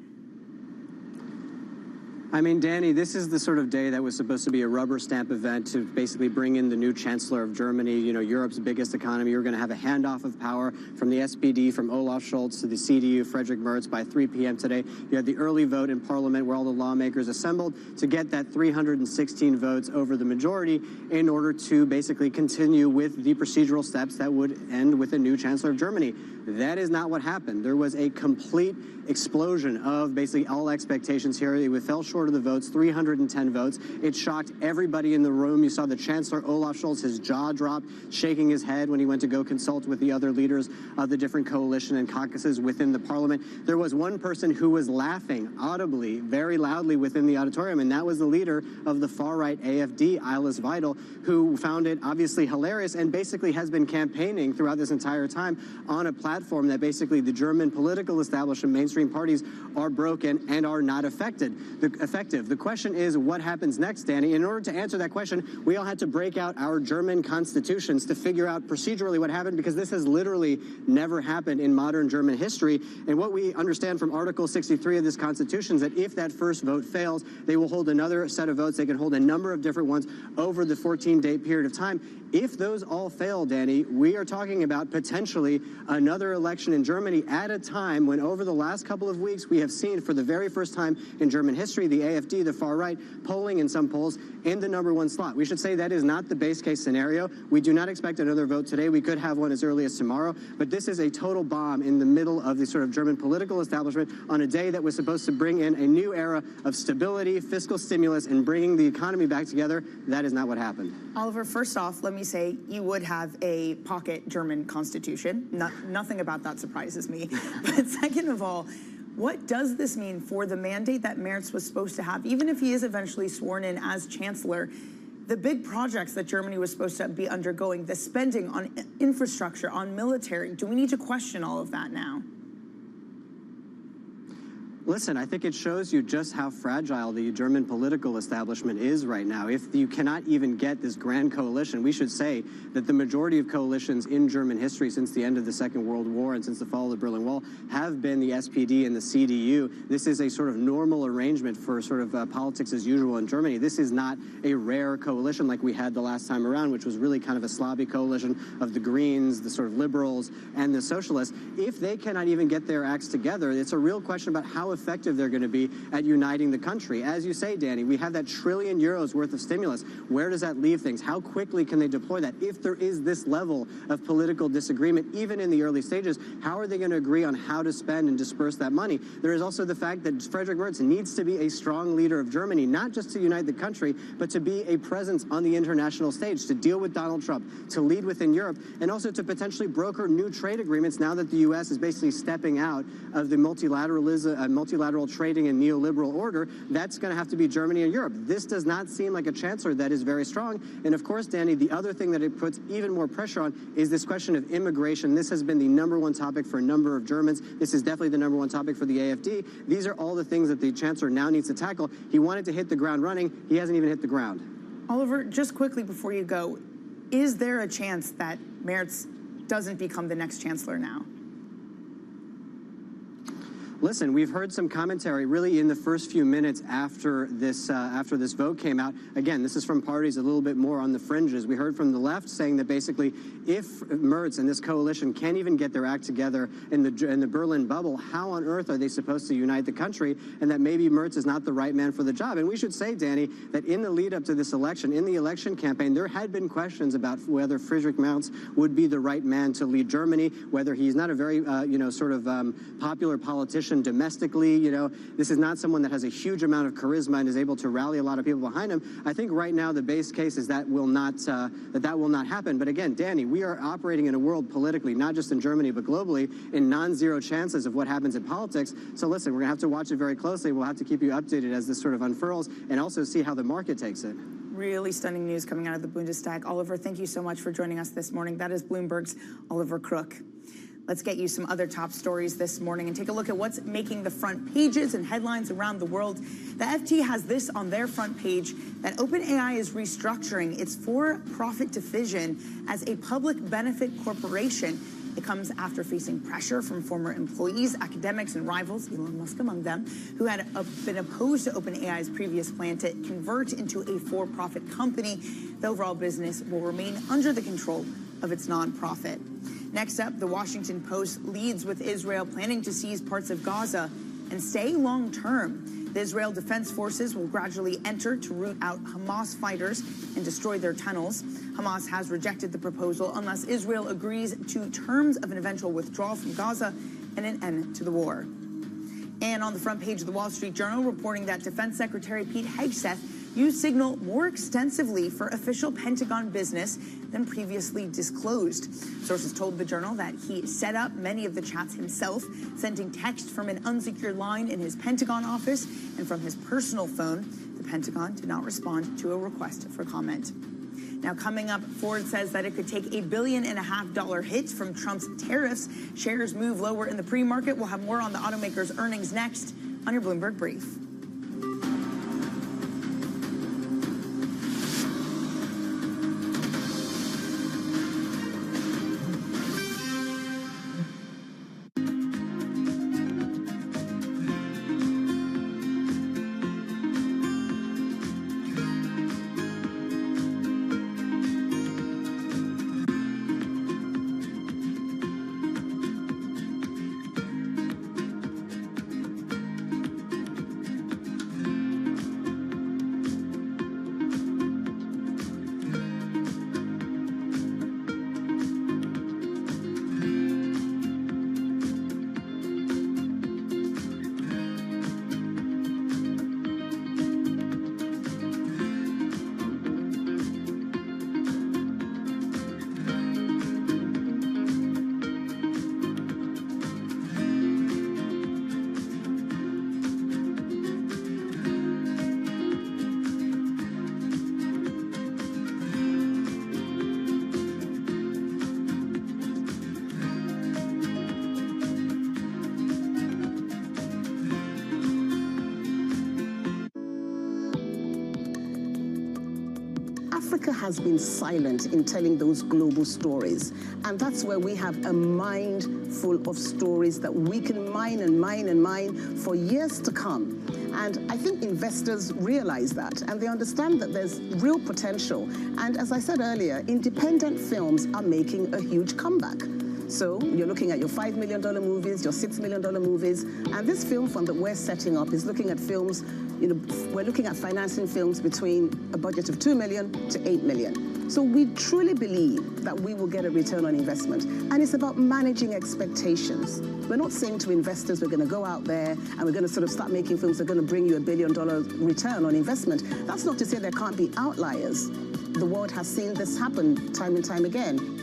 I mean, Danny, this is the sort of day that was supposed to be a rubber stamp event to basically bring in the new chancellor of Germany, you know, Europe's biggest economy. You're going to have a handoff of power from the SPD, from Olaf Scholz to the CDU, Friedrich Merz, by 3 p.m. today. You had the early vote in Parliament where all the lawmakers assembled to get that 316 votes over the majority in order to basically continue with the procedural steps that would end with a new chancellor of Germany. That is not what happened. There was a complete explosion of basically all expectations here. It fell short of the votes, 310 votes. It shocked everybody in the room. You saw the Chancellor, Olaf Scholz, his jaw dropped, shaking his head when he went to go consult with the other leaders of the different coalition and caucuses within the parliament. There was one person who was laughing audibly, very loudly within the auditorium, and that was the leader of the far-right AfD, Alice Weidel, who found it obviously hilarious and basically has been campaigning throughout this entire time on a platform that basically the German political establishment, mainstream parties, are broken and are not effective. The question is, what happens next, Danny? In order to answer that question, we all had to break out our German constitutions to figure out procedurally what happened, because this has literally never happened in modern German history. And what we understand from Article 63 of this constitution is that if that first vote fails, they will hold another set of votes. They can hold a number of different ones over the 14-day period of time. If those all fail, Danny, we are talking about potentially another election in Germany at a time when over the last couple of weeks we have seen for the very first time in German history the AfD, the far right, polling in some polls in the #1 slot. We should say that is not the base case scenario. We do not expect another vote today. We could have one as early as tomorrow, but this is a total bomb in the middle of the sort of German political establishment on a day that was supposed to bring in a new era of stability, fiscal stimulus, and bringing the economy back together. That is not what happened. Oliver, first off, let me say you would have a pocket German constitution. Nothing about that surprises me. But second of all, what does this mean for the mandate that Merz was supposed to have, even if he is eventually sworn in as chancellor? The big projects that Germany was supposed to be undergoing, the spending on infrastructure, on military, do we need to question all of that now? Listen, I think it shows you just how fragile the German political establishment is right now. If you cannot even get this grand coalition, we should say that the majority of coalitions in German history since the end of the Second World War and since the fall of the Berlin Wall have been the SPD and the CDU. This is a sort of normal arrangement for sort of politics as usual in Germany. This is not a rare coalition like we had the last time around, which was really kind of a slobby coalition of the Greens, the sort of liberals, and the socialists. If they cannot even get their acts together, it's a real question about how effective they're going to be at uniting the country. As you say, Danny, we have that €1 trillion worth of stimulus. Where does that leave things? How quickly can they deploy that? If there is this level of political disagreement, even in the early stages, how are they going to agree on how to spend and disperse that money? There is also the fact that Friedrich Merz needs to be a strong leader of Germany, not just to unite the country, but to be a presence on the international stage, to deal with Donald Trump, to lead within Europe, and also to potentially broker new trade agreements now that the U.S. is basically stepping out of the multilateral trading and neoliberal order. That's going to have to be Germany and Europe. This does not seem like a chancellor that is very strong. And of course, Danny, the other thing that it puts even more pressure on is this question of immigration. This has been the #1 topic for a number of Germans. This is definitely the #1 topic for the AfD. These are all the things that the chancellor now needs to tackle. He wanted to hit the ground running. He hasn't even hit the ground. Oliver, just quickly before you go, is there a chance that Merz doesn't become the next chancellor now? Listen, we've heard some commentary really in the first few minutes after this vote came out. Again, this is from parties a little bit more on the fringes. We heard from the left saying that basically if Merz and this coalition can't even get their act together in the Berlin bubble, how on earth are they supposed to unite the country? And that maybe Merz is not the right man for the job. And we should say, Danny, that in the lead up to this election, in the election campaign, there had been questions about whether Friedrich Merz would be the right man to lead Germany, whether he's not a very, popular politician domestically. This is not someone that has a huge amount of charisma and is able to rally a lot of people behind him. I think right now the base case is that will not happen. But again, Danny, we are operating in a world politically, not just in Germany, but globally, in non-zero chances of what happens in politics. So listen, we're going to have to watch it very closely. We'll have to keep you updated as this sort of unfurls and also see how the market takes it. Really stunning news coming out of the Bundestag. Oliver, thank you so much for joining us this morning. That is Bloomberg's Oliver Crook. Let's get you some other top stories this morning and take a look at what's making the front pages and headlines around the world. The FT has this on their front page, that OpenAI is restructuring its for-profit division as a public benefit corporation. It comes after facing pressure from former employees, academics, and rivals, Elon Musk among them, who had been opposed to OpenAI's previous plan to convert into a for-profit company. The overall business will remain under the control of its nonprofit. Next up, the Washington Post leads with Israel planning to seize parts of Gaza and stay long-term. The Israel Defense Forces will gradually enter to root out Hamas fighters and destroy their tunnels. Hamas has rejected the proposal unless Israel agrees to terms of an eventual withdrawal from Gaza and an end to the war. And on the front page of the Wall Street Journal, reporting that Defense Secretary Pete Hegseth used Signal more extensively for official Pentagon business than previously disclosed. Sources told the Journal that he set up many of the chats himself, sending text from an unsecured line in his Pentagon office and from his personal phone. The Pentagon did not respond to a request for comment. Now, coming up, Ford says that it could take $1.5 billion hit from Trump's tariffs. Shares move lower in the pre-market. We'll have more on the automaker's earnings next on your Bloomberg Brief. Africa has been silent in telling those global stories. And that's where we have a mind full of stories that we can mine and mine and mine for years to come. And I think investors realize that, and they understand that there's real potential. And as I said earlier, independent films are making a huge comeback. So you're looking at your $5 million movies, your $6 million movies, and this film fund that we're setting up is looking at films, we're looking at financing films between a budget of $2 million to $8 million. So we truly believe that we will get a return on investment. And it's about managing expectations. We're not saying to investors we're going to go out there and we're going to sort of start making films that are going to bring you $1 billion return on investment. That's not to say there can't be outliers. The world has seen this happen time and time again.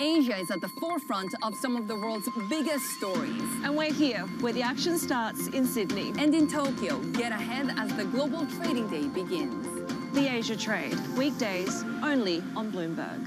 Asia is at the forefront of some of the world's biggest stories. And we're here, where the action starts in Sydney. And in Tokyo, get ahead as the global trading day begins. The Asia Trade, weekdays only on Bloomberg.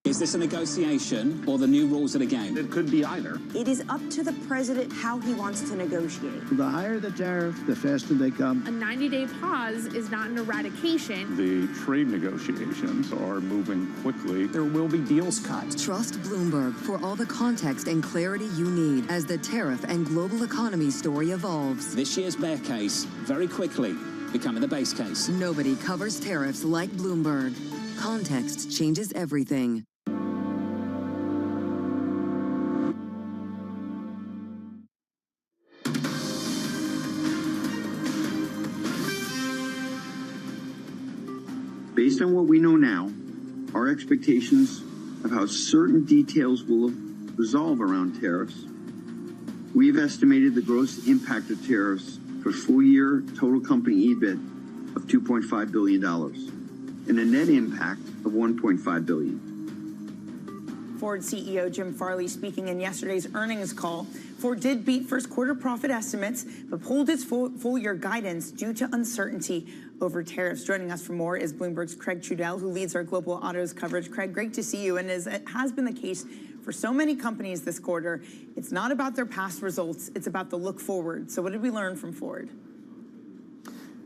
Is this a negotiation or the new rules of the game? It could be either. It is up to the president how he wants to negotiate. The higher the tariff, the faster they come. A 90-day pause is not an eradication. The trade negotiations are moving quickly. There will be deals cut. Trust Bloomberg for all the context and clarity you need as the tariff and global economy story evolves. This year's bear case, very quickly, becoming the base case. Nobody covers tariffs like Bloomberg. Context changes everything. Based on what we know now, our expectations of how certain details will resolve around tariffs, we've estimated the gross impact of tariffs for full-year total company EBIT of $2.5 billion and a net impact of $1.5 billion. Ford CEO Jim Farley speaking in yesterday's earnings call. Ford did beat first quarter profit estimates, but pulled its full year guidance due to uncertainty over tariffs. Joining us for more is Bloomberg's Craig Trudell, who leads our global autos coverage. Craig, great to see you. And as it has been the case for so many companies this quarter, it's not about their past results, it's about the look forward. So what did we learn from Ford?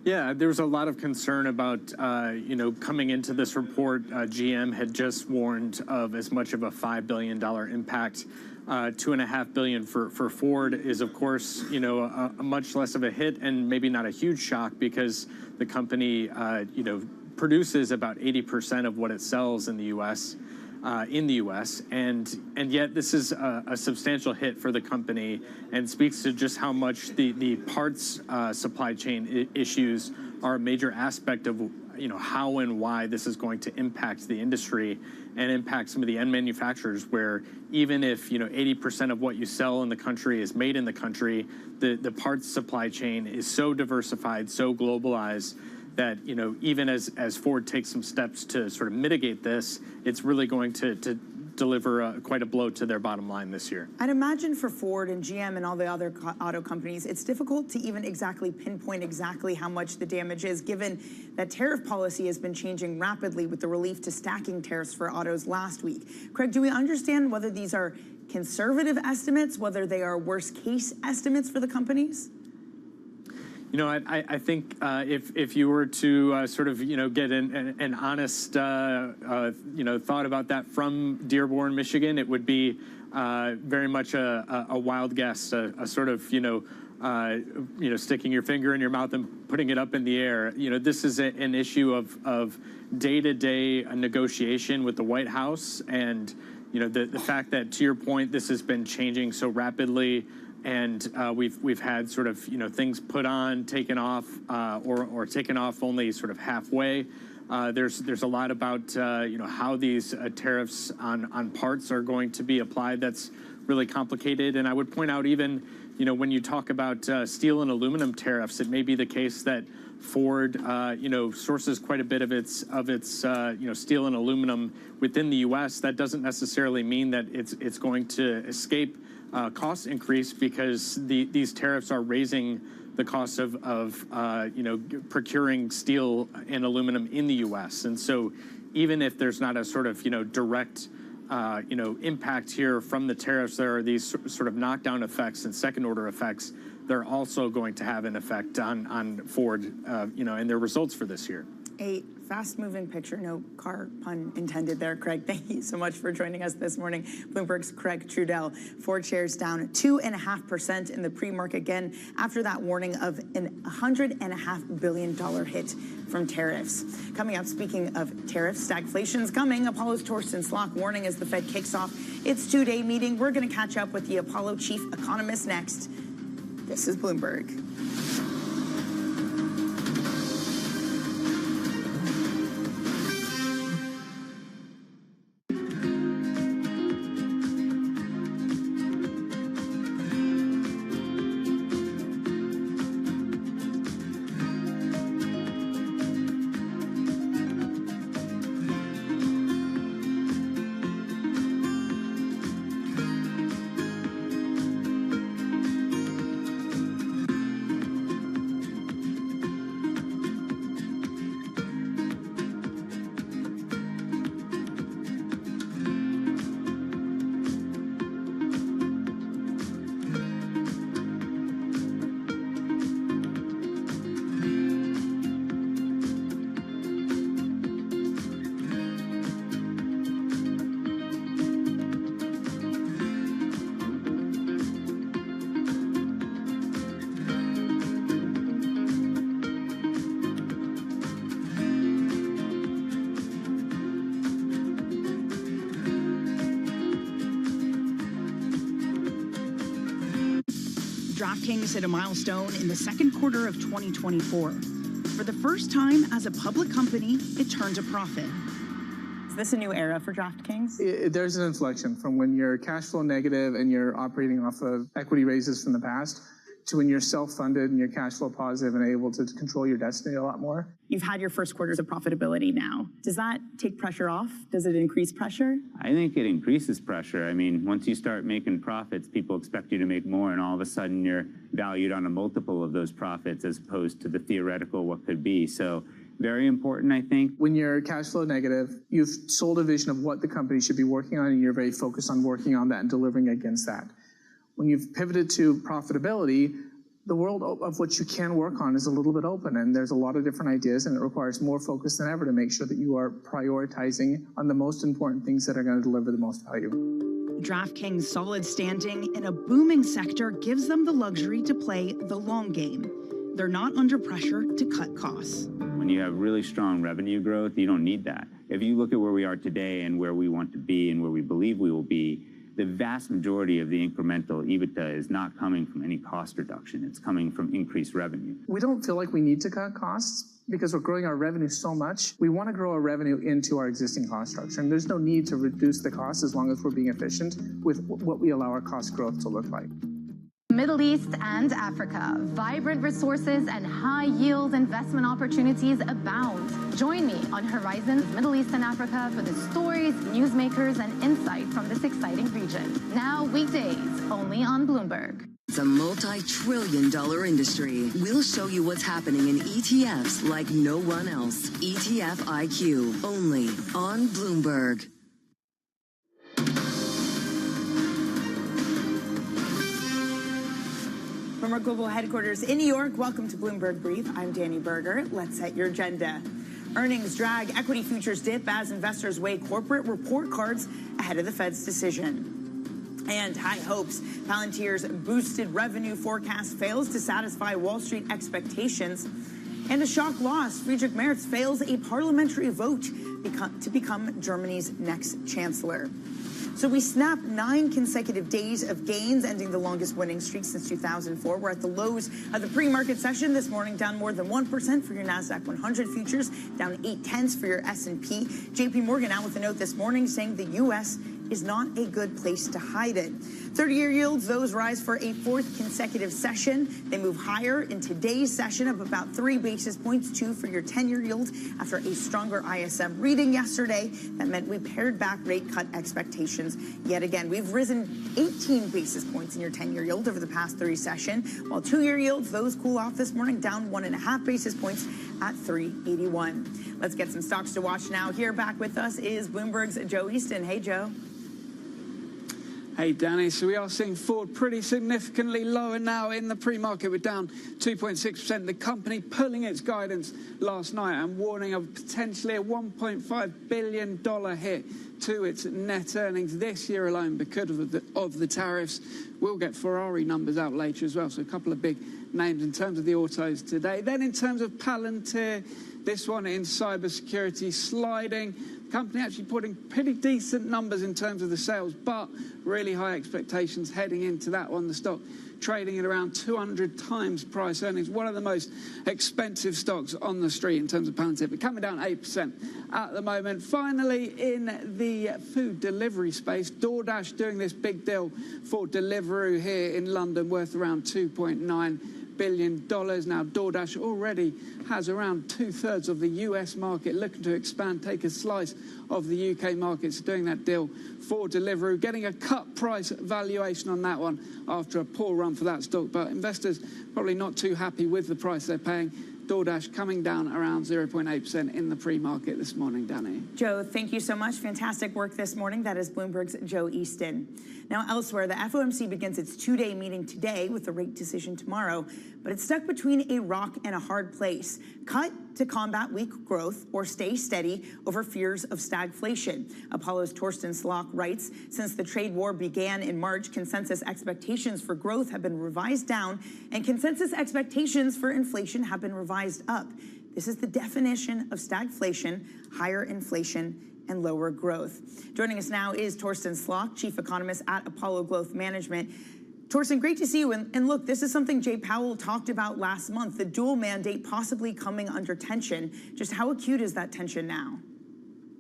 Yeah, there was a lot of concern about, coming into this report. GM had just warned of as much of a $5 billion impact. $2.5 billion for Ford is, of course, a much less of a hit and maybe not a huge shock because the company, produces about 80% of what it sells in the U.S. And yet this is a substantial hit for the company and speaks to just how much the parts supply chain issues are a major aspect of how and why this is going to impact the industry and impact some of the end manufacturers, where even if 80% of what you sell in the country is made in the country, the parts supply chain is so diversified, so globalized, that even as Ford takes some steps to sort of mitigate this, it's really going to deliver quite a blow to their bottom line this year. I'd imagine for Ford and GM and all the other auto companies, it's difficult to even exactly pinpoint exactly how much the damage is, given that tariff policy has been changing rapidly with the relief to stacking tariffs for autos last week. Craig, do we understand whether these are conservative estimates, whether they are worst case estimates for the companies? I think if you were to sort of, get an honest, thought about that from Dearborn, Michigan, it would be very much a wild guess, a sort of, sticking your finger in your mouth and putting it up in the air. This is an issue of day-to-day negotiation with the White House, and the fact that, to your point, this has been changing so rapidly. And we've had sort of things put on, taken off, or taken off only sort of halfway. There's a lot about how these tariffs on parts are going to be applied. That's really complicated. And I would point out, even when you talk about steel and aluminum tariffs, it may be the case that Ford sources quite a bit of its steel and aluminum within the U.S. That doesn't necessarily mean that it's going to escape cost increase, because these tariffs are raising the cost of procuring steel and aluminum in the U.S. And so even if there's not a sort of direct impact here from the tariffs. There are these sort of knockdown effects and second-order effects. They're also going to have an effect on Ford, and their results for this year. A fast-moving picture, no car pun intended there, Craig. Thank you so much for joining us this morning. Bloomberg's Craig Trudell. Ford shares down 2.5% in the pre-market again after that warning of an $100.5 billion hit from tariffs. Coming up, speaking of tariffs, stagflation's coming. Apollo's Torsten Slok warning as the Fed kicks off its two-day meeting. We're going to catch up with the Apollo chief economist next. This is Bloomberg. DraftKings hit a milestone in the second quarter of 2024. For the first time as a public company, it turned a profit. Is this a new era for DraftKings? There's an inflection from when you're cash flow negative and you're operating off of equity raises from the past to when you're self-funded and you're cash flow positive and able to control your destiny a lot more. You've had your first quarters of profitability now. Does that take pressure off? Does it increase pressure? I think it increases pressure. I mean, once you start making profits, people expect you to make more, and all of a sudden you're valued on a multiple of those profits as opposed to the theoretical what could be. So very important, I think. When you're cash flow negative, you've sold a vision of what the company should be working on, and you're very focused on working on that and delivering against that. When you've pivoted to profitability, the world of what you can work on is a little bit open, and there's a lot of different ideas, and it requires more focus than ever to make sure that you are prioritizing on the most important things that are going to deliver the most value. DraftKings' solid standing in a booming sector gives them the luxury to play the long game. They're not under pressure to cut costs. When you have really strong revenue growth, you don't need that. If you look at where we are today and where we want to be and where we believe we will be, the vast majority of the incremental EBITDA is not coming from any cost reduction. It's coming from increased revenue. We don't feel like we need to cut costs because we're growing our revenue so much. We want to grow our revenue into our existing cost structure, and there's no need to reduce the cost as long as we're being efficient with what we allow our cost growth to look like. Middle East and Africa, vibrant resources and high-yield investment opportunities abound. Join me on Horizons Middle East and Africa for the stories, newsmakers, and insight from this exciting region. Now weekdays, only on Bloomberg. It's a multi-trillion-dollar industry. We'll show you what's happening in ETFs like no one else. ETF IQ, only on Bloomberg. From our global headquarters in New York, welcome to Bloomberg Brief. I'm Danny Berger. Let's set your agenda. Earnings drag, equity futures dip as investors weigh corporate report cards ahead of the Fed's decision. And high hopes, Palantir's boosted revenue forecast fails to satisfy Wall Street expectations. And a shock loss, Friedrich Merz fails a parliamentary vote to become Germany's next chancellor. So we snapped 9 consecutive days of gains, ending the longest winning streak since 2004. We're at the lows of the pre-market session this morning, down more than 1% for your NASDAQ 100 futures, down 0.8 for your S&P. JP Morgan out with a note this morning saying the U.S. is not a good place to hide it. 30-year yields, those rise for a fourth consecutive session. They move higher in today's session of about 3 basis points, 2 for your 10-year yield after a stronger ISM reading yesterday. That meant we pared back rate cut expectations yet again. We've risen 18 basis points in your 10-year yield over the past 3 sessions, while 2-year yields, those cool off this morning, down 1.5 basis points at 381. Let's get some stocks to watch now. Here back with us is Bloomberg's Joe Easton. Hey, Joe. Hey, Danny. So we are seeing Ford pretty significantly lower now in the pre-market. We're down 2.6%. The company pulling its guidance last night and warning of potentially a $1.5 billion hit to its net earnings this year alone because of the tariffs. We'll get Ferrari numbers out later as well. So a couple of big names in terms of the autos today. Then in terms of Palantir, this one in cybersecurity sliding. Company actually putting pretty decent numbers in terms of the sales, but really high expectations heading into that one. The stock trading at around 200 times price earnings. One of the most expensive stocks on the street in terms of Palantir, but coming down 8% at the moment. Finally, in the food delivery space, DoorDash doing this big deal for Deliveroo here in London worth around $2.9 billion. Now, DoorDash already has around 2/3 of the US market, looking to expand, take a slice of the UK market. So doing that deal for Deliveroo, getting a cut price valuation on that one after a poor run for that stock. But investors probably not too happy with the price they're paying. DoorDash coming down around 0.8% in the pre-market this morning, Danny. Joe, thank you so much. Fantastic work this morning. That is Bloomberg's Joe Easton. Now, elsewhere, the FOMC begins its 2-day meeting today with the rate decision tomorrow, but it's stuck between a rock and a hard place. Cut to combat weak growth or stay steady over fears of stagflation. Apollo's Torsten Slok writes, since the trade war began in March, consensus expectations for growth have been revised down and consensus expectations for inflation have been revised up. This is the definition of stagflation, higher inflation, and lower growth. Joining us now is Torsten Slok, Chief Economist at Apollo Growth Management. Torsten, great to see you. And look, this is something Jay Powell talked about last month, the dual mandate possibly coming under tension. Just how acute is that tension now?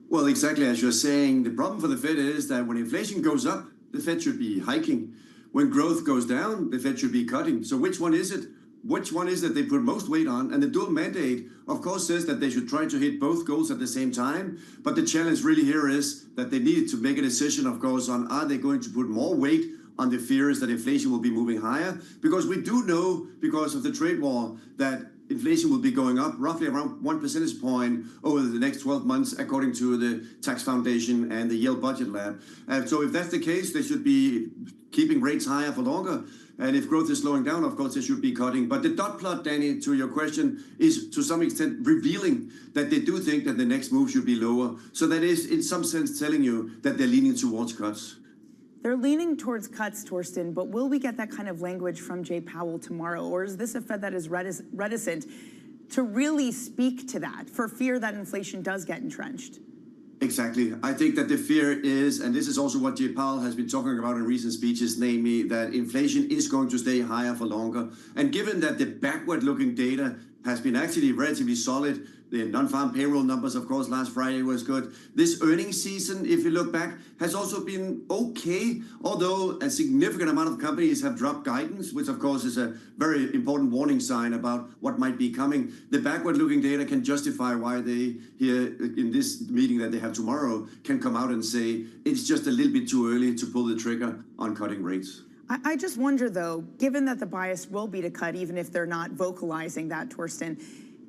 Well, exactly as you're saying, the problem for the Fed is that when inflation goes up, the Fed should be hiking. When growth goes down, the Fed should be cutting. So which one is it? Which one is that they put most weight on? And the dual mandate, of course, says that they should try to hit both goals at the same time. But the challenge really here is that they needed to make a decision, of course, on are they going to put more weight on the fears that inflation will be moving higher? Because we do know, because of the trade war, that inflation will be going up roughly around 1 percentage point over the next 12 months, according to the Tax Foundation and the Yale Budget Lab. So if that's the case, they should be keeping rates higher for longer. And if growth is slowing down, of course, they should be cutting. But the dot plot, Danny, to your question, is to some extent revealing that they do think that the next move should be lower. So that is, in some sense, telling you that they're leaning towards cuts. They're leaning towards cuts, Torsten, but will we get that kind of language from Jay Powell tomorrow? Or is this a Fed that is reticent to really speak to that for fear that inflation does get entrenched? Exactly. I think that the fear is, and this is also what Jay Powell has been talking about in recent speeches, namely that inflation is going to stay higher for longer. And given that the backward-looking data has been actually relatively solid, the non-farm payroll numbers, of course, last Friday was good. This earnings season, if you look back, has also been okay, although a significant amount of companies have dropped guidance, which, of course, is a very important warning sign about what might be coming. The backward-looking data can justify why they, here in this meeting that they have tomorrow, can come out and say it's just a little bit too early to pull the trigger on cutting rates. I just wonder, though, given that the bias will be to cut, even if they're not vocalizing that, Torsten,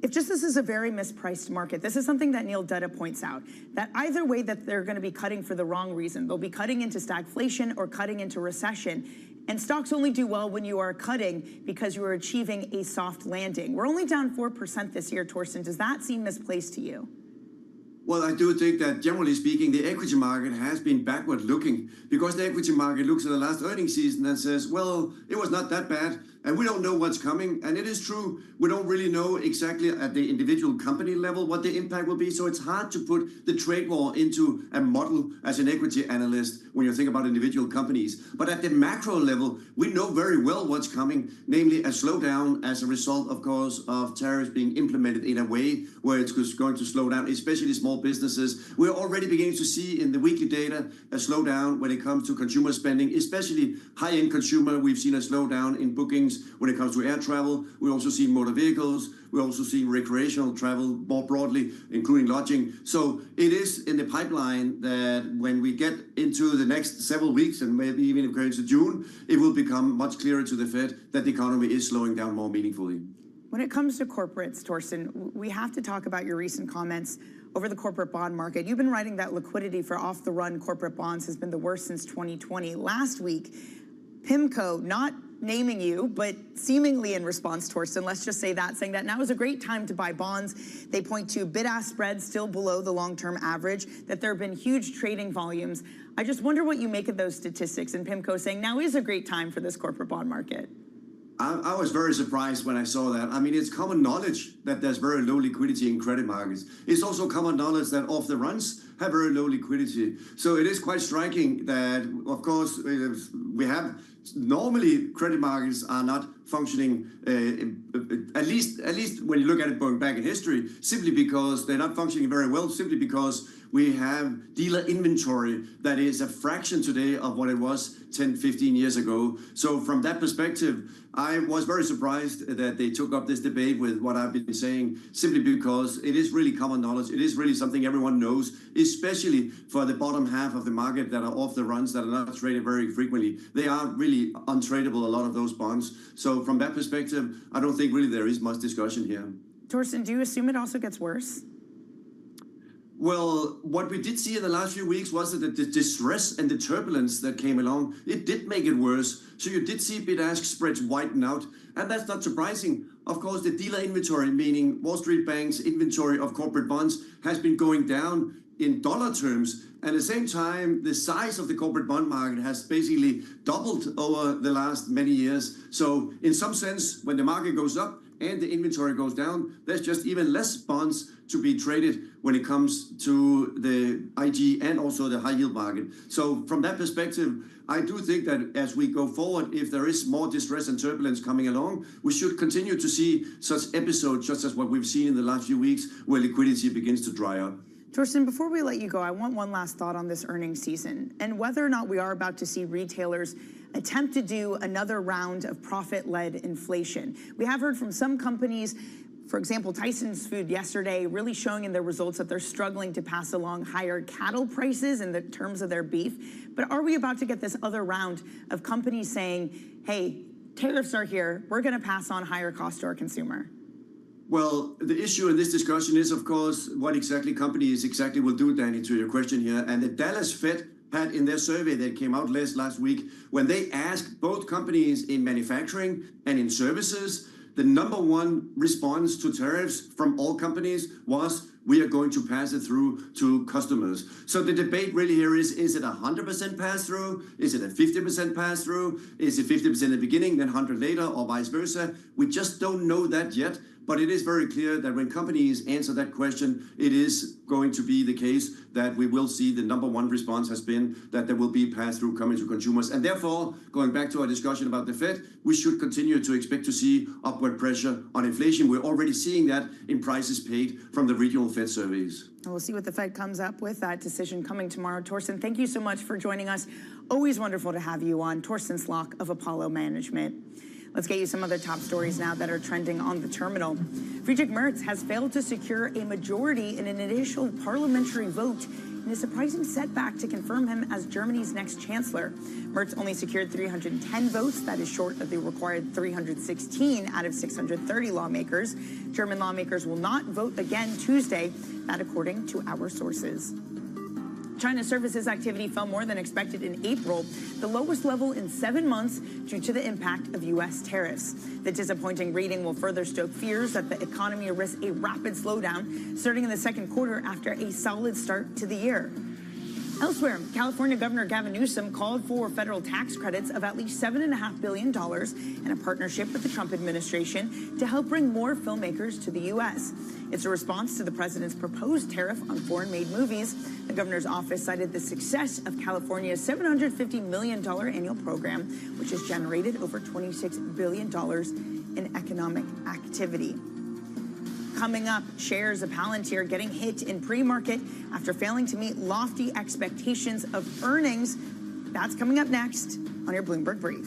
if just this is a very mispriced market, this is something that Neil Dutta points out, that either way that they're going to be cutting for the wrong reason. They'll be cutting into stagflation or cutting into recession. And stocks only do well when you are cutting because you are achieving a soft landing. We're only down 4% this year, Torsten. Does that seem misplaced to you? Well, I do think that, generally speaking, the equity market has been backward-looking because the equity market looks at the last earnings season and says, well, it was not that bad. And we don't know what's coming. And it is true, we don't really know exactly at the individual company level what the impact will be. So it's hard to put the trade war into a model as an equity analyst when you think about individual companies. But at the macro level, we know very well what's coming, namely a slowdown as a result, of course, of tariffs being implemented in a way where it's going to slow down, especially small businesses. We're already beginning to see in the weekly data a slowdown when it comes to consumer spending, especially high-end consumer. We've seen a slowdown in bookings when it comes to air travel. We're also seeing motor vehicles. We're also seeing recreational travel more broadly, including lodging. So it is in the pipeline that when we get into the next several weeks, and maybe even if going into June, it will become much clearer to the Fed that the economy is slowing down more meaningfully. When it comes to corporates, Torsten, we have to talk about your recent comments over the corporate bond market. You've been writing that liquidity for off-the-run corporate bonds has been the worst since 2020. Last week, PIMCO, not naming you, but seemingly in response, Torsten, let's just say that, saying that now is a great time to buy bonds. They point to bid-ask spreads still below the long-term average, that there have been huge trading volumes. I just wonder what you make of those statistics, and PIMCO saying now is a great time for this corporate bond market. I was very surprised when I saw that. I mean, it's common knowledge that there's very low liquidity in credit markets. It's also common knowledge that off the runs have very low liquidity. So it is quite striking that, of course, we have normally credit markets are not functioning, at least when you look at it going back in history, simply because they're not functioning very well, simply because we have dealer inventory that is a fraction today of what it was 10, 15 years ago. So from that perspective, I was very surprised that they took up this debate with what I've been saying, simply because it is really common knowledge. It is really something everyone knows, especially for the bottom half of the market that are off the runs, that are not traded very frequently. They are really untradeable, a lot of those bonds. So from that perspective, I don't think really there is much discussion here. Torsten, do you assume it also gets worse? Well, what we did see in the last few weeks was that the distress and the turbulence that came along, it did make it worse. So you did see bid-ask spreads widen out, and that's not surprising. Of course, the dealer inventory, meaning Wall Street Bank's inventory of corporate bonds, has been going down in dollar terms. And at the same time, the size of the corporate bond market has basically doubled over the last many years. So in some sense, when the market goes up and the inventory goes down, there's just even less bonds to be traded when it comes to the IG and also the high yield market. So from that perspective, I do think that as we go forward, if there is more distress and turbulence coming along, we should continue to see such episodes, just as what we've seen in the last few weeks, where liquidity begins to dry up. Torsten, before we let you go, I want one last thought on this earnings season and whether or not we are about to see retailers attempt to do another round of profit-led inflation. We have heard from some companies, for example, Tyson's Food yesterday, really showing in their results that they're struggling to pass along higher cattle prices in the terms of their beef. But are we about to get this other round of companies saying, hey, tariffs are here, we're going to pass on higher cost to our consumer? Well, the issue in this discussion is, of course, what exactly companies exactly will do, Danny, to your question here. And the Dallas Fed had in their survey that came out last week, when they asked both companies in manufacturing and in services, the number one response to tariffs from all companies was, we are going to pass it through to customers. So the debate really here is it 100% pass-through? Is it a 50% pass-through? Is it 50% in the beginning, then 100 later, or vice versa? We just don't know that yet. But it is very clear that when companies answer that question, it is going to be the case that we will see the number one response has been that there will be pass-through coming to consumers. And therefore, going back to our discussion about the Fed, we should continue to expect to see upward pressure on inflation. We're already seeing that in prices paid from the regional Fed surveys. We'll see what the Fed comes up with, that decision coming tomorrow. Torsten, thank you so much for joining us. Always wonderful to have you on. Torsten Slok of Apollo Management. Let's get you some other top stories now that are trending on the terminal. Friedrich Merz has failed to secure a majority in an initial parliamentary vote in a surprising setback to confirm him as Germany's next chancellor. Merz only secured 310 votes. That is short of the required 316 out of 630 lawmakers. German lawmakers will not vote again Tuesday, that according to our sources. China's services activity fell more than expected in April, the lowest level in 7 months due to the impact of U.S. tariffs. The disappointing reading will further stoke fears that the economy risks a rapid slowdown starting in the second quarter after a solid start to the year. Elsewhere, California Governor Gavin Newsom called for federal tax credits of at least $7.5 billion in a partnership with the Trump administration to help bring more filmmakers to the U.S. It's a response to the president's proposed tariff on foreign-made movies. The governor's office cited the success of California's $750 million annual program, which has generated over $26 billion in economic activity. Coming up, shares of Palantir getting hit in pre-market after failing to meet lofty expectations of earnings. That's coming up next on your Bloomberg Brief.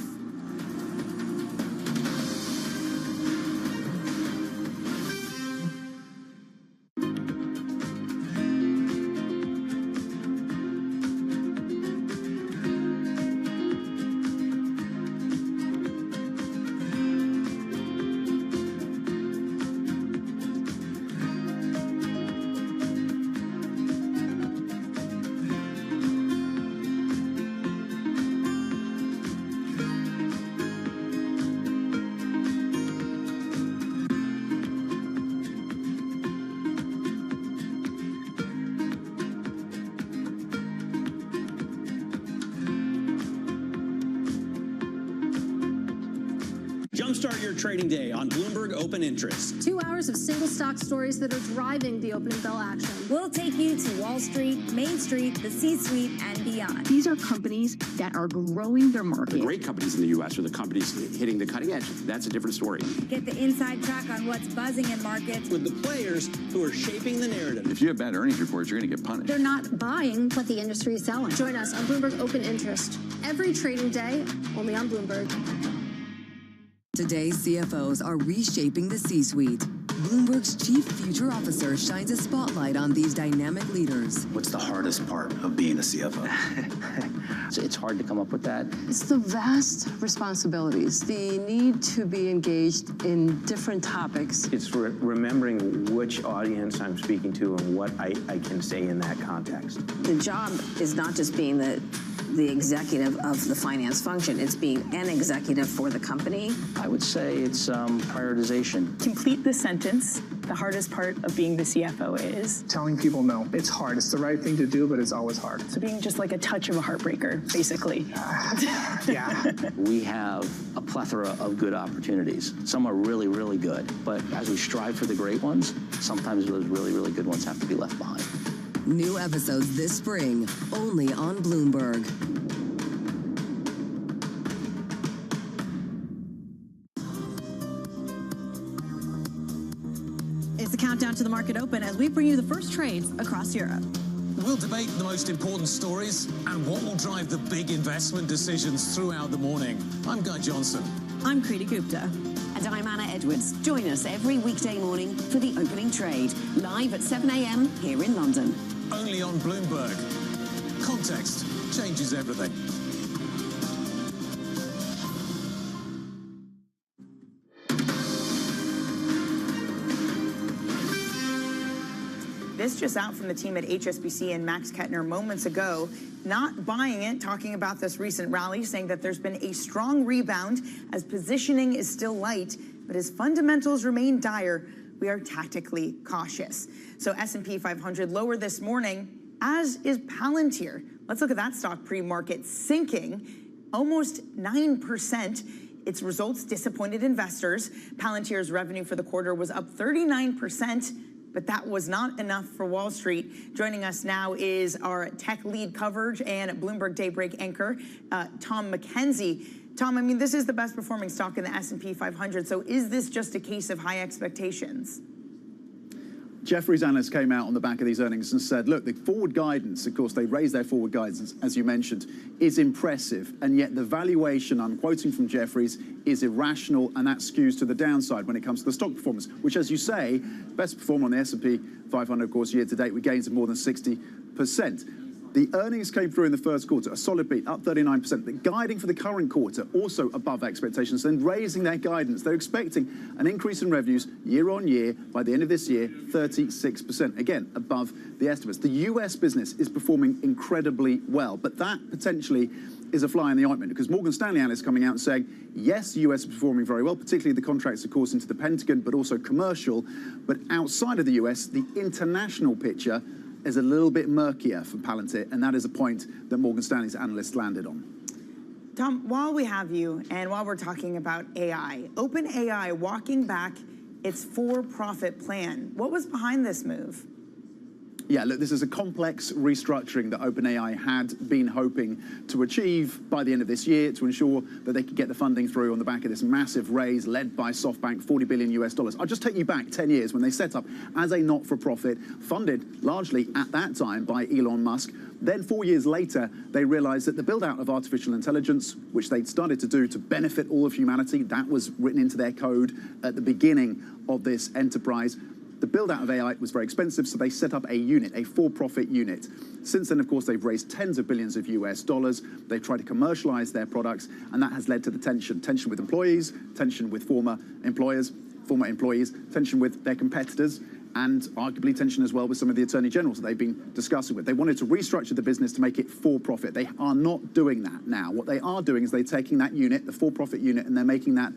Jumpstart your trading day on Bloomberg Open Interest. 2 hours of single stock stories that are driving the opening bell action. We'll take you to Wall Street, Main Street, the C-suite, and beyond. These are companies that are growing their market. The great companies in the U.S. are the companies hitting the cutting edge. That's a different story. Get the inside track on what's buzzing in markets with the players who are shaping the narrative. If you have bad earnings reports, you're going to get punished. They're not buying what the industry is selling. Join us on Bloomberg Open Interest every trading day, only on Bloomberg. Today's CFOs are reshaping the C-suite. Bloomberg's Chief Future Officer shines a spotlight on these dynamic leaders. What's the hardest part of being a CFO? It's hard to come up with that. It's the vast responsibilities, the need to be engaged in different topics. It's remembering which audience I'm speaking to and what I can say in that context. The job is not just being the executive of the finance function, it's being an executive for the company. I would say it's prioritization. Complete the sentence. The hardest part of being the CFO is? Telling people no. It's hard. It's the right thing to do, but it's always hard. So being just like a touch of a heartbreaker, basically. Yeah. We have a plethora of good opportunities. Some are really, really good. But as we strive for the great ones, sometimes those really, really good ones have to be left behind. New episodes this spring, only on Bloomberg. It's the countdown to the market open as we bring you the first trades across Europe. We'll debate the most important stories and what will drive the big investment decisions throughout the morning. I'm Guy Johnson. I'm Kriti Gupta. And I'm Anna Edwards. Join us every weekday morning for the opening trade, live at 7 a.m. here in London. Only on Bloomberg. Context changes everything. This just out from the team at HSBC and Max Kettner moments ago, not buying it, talking about this recent rally, saying that there's been a strong rebound as positioning is still light, but as fundamentals remain dire, we are tactically cautious. So S&P 500 lower this morning, as is Palantir. Let's look at that stock pre-market sinking almost 9%. Its results disappointed investors. Palantir's revenue for the quarter was up 39%. But that was not enough for Wall Street. Joining us now is our tech lead coverage and Bloomberg Daybreak anchor, Tom McKenzie. Tom, I mean, this is the best performing stock in the S&P 500. So is this just a case of high expectations? Jefferies analysts came out on the back of these earnings and said, look, the forward guidance, of course, they raised their forward guidance, as you mentioned, is impressive. And yet the valuation, I'm quoting from Jefferies, is irrational, and that skews to the downside when it comes to the stock performance, which, as you say, best performer on the S&P 500, of course, year to date, with gains of more than 60%. The earnings came through in the first quarter, a solid beat, up 39%. The guiding for the current quarter, also above expectations, then raising their guidance. They're expecting an increase in revenues year on year by the end of this year, 36%, again, above the estimates. The US business is performing incredibly well, but that potentially is a fly in the ointment, because Morgan Stanley analysts coming out and saying, yes, the US is performing very well, particularly the contracts, of course, into the Pentagon, but also commercial. But outside of the US, the international picture is a little bit murkier for Palantir, and that is a point that Morgan Stanley's analysts landed on. Tom, while we have you and while we're talking about AI, OpenAI walking back its for-profit plan. What was behind this move? Yeah, look, this is a complex restructuring that OpenAI had been hoping to achieve by the end of this year to ensure that they could get the funding through on the back of this massive raise led by SoftBank, $40 billion. I'll just take you back 10 years when they set up as a not-for-profit, funded largely at that time by Elon Musk. Then 4 years later, they realized that the build-out of artificial intelligence, which they'd started to do to benefit all of humanity, that was written into their code at the beginning of this enterprise. The build-out of AI was very expensive, so they set up a unit, a for-profit unit. Since then, of course, they've raised tens of billions of US dollars. They've tried to commercialize their products, and that has led to the tension with employees, tension with former employees, tension with their competitors, and arguably tension as well with some of the attorney generals that they've been discussing with. They wanted to restructure the business to make it for-profit. They are not doing that now. What they are doing is they're taking that unit, the for-profit unit, and they're making that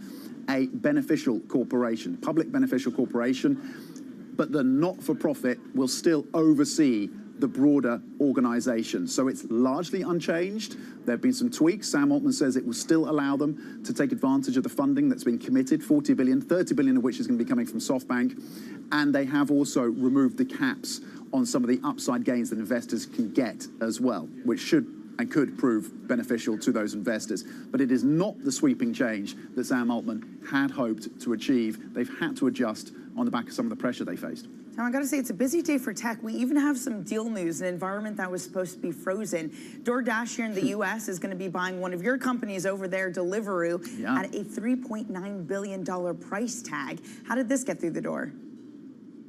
a beneficial corporation, public beneficial corporation. But the not-for-profit will still oversee the broader organization. So it's largely unchanged. There have been some tweaks. Sam Altman says it will still allow them to take advantage of the funding that's been committed, 40 billion, 30 billion of which is going to be coming from SoftBank. And they have also removed the caps on some of the upside gains that investors can get as well, which should and could prove beneficial to those investors. But it is not the sweeping change that Sam Altman had hoped to achieve. They've had to adjust on the back of some of the pressure they faced. Tom, I got to say, it's a busy day for tech. We even have some deal news, an environment that was supposed to be frozen. DoorDash here in the U.S. is going to be buying one of your companies over there, Deliveroo, at a $3.9 billion price tag. How did this get through the door?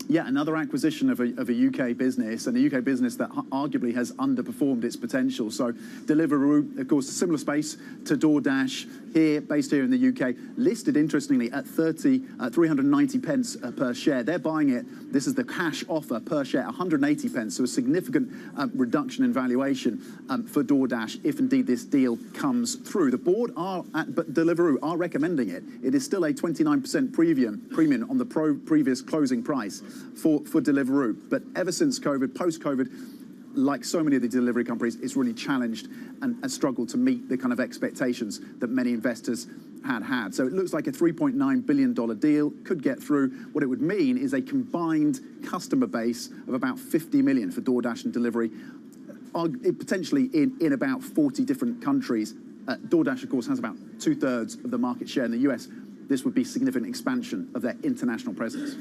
Yeah, another acquisition of a UK business, and a UK business that arguably has underperformed its potential. So Deliveroo, of course, a similar space to DoorDash, based here in the UK, listed interestingly at 390 pence per share. They're buying it. This is the cash offer per share, 180 pence. So a significant reduction in valuation for DoorDash if indeed this deal comes through. The board but Deliveroo are recommending it. It is still a 29% premium on the previous closing price for Deliveroo. But ever since COVID, post-COVID, like so many of the delivery companies, it's really challenged and struggled to meet the kind of expectations that many investors had. So it looks like a $3.9 billion deal could get through. What it would mean is a combined customer base of about 50 million for DoorDash and Delivery, potentially in about 40 different countries. DoorDash, of course, has about 2/3 of the market share in the US. This would be significant expansion of their international presence.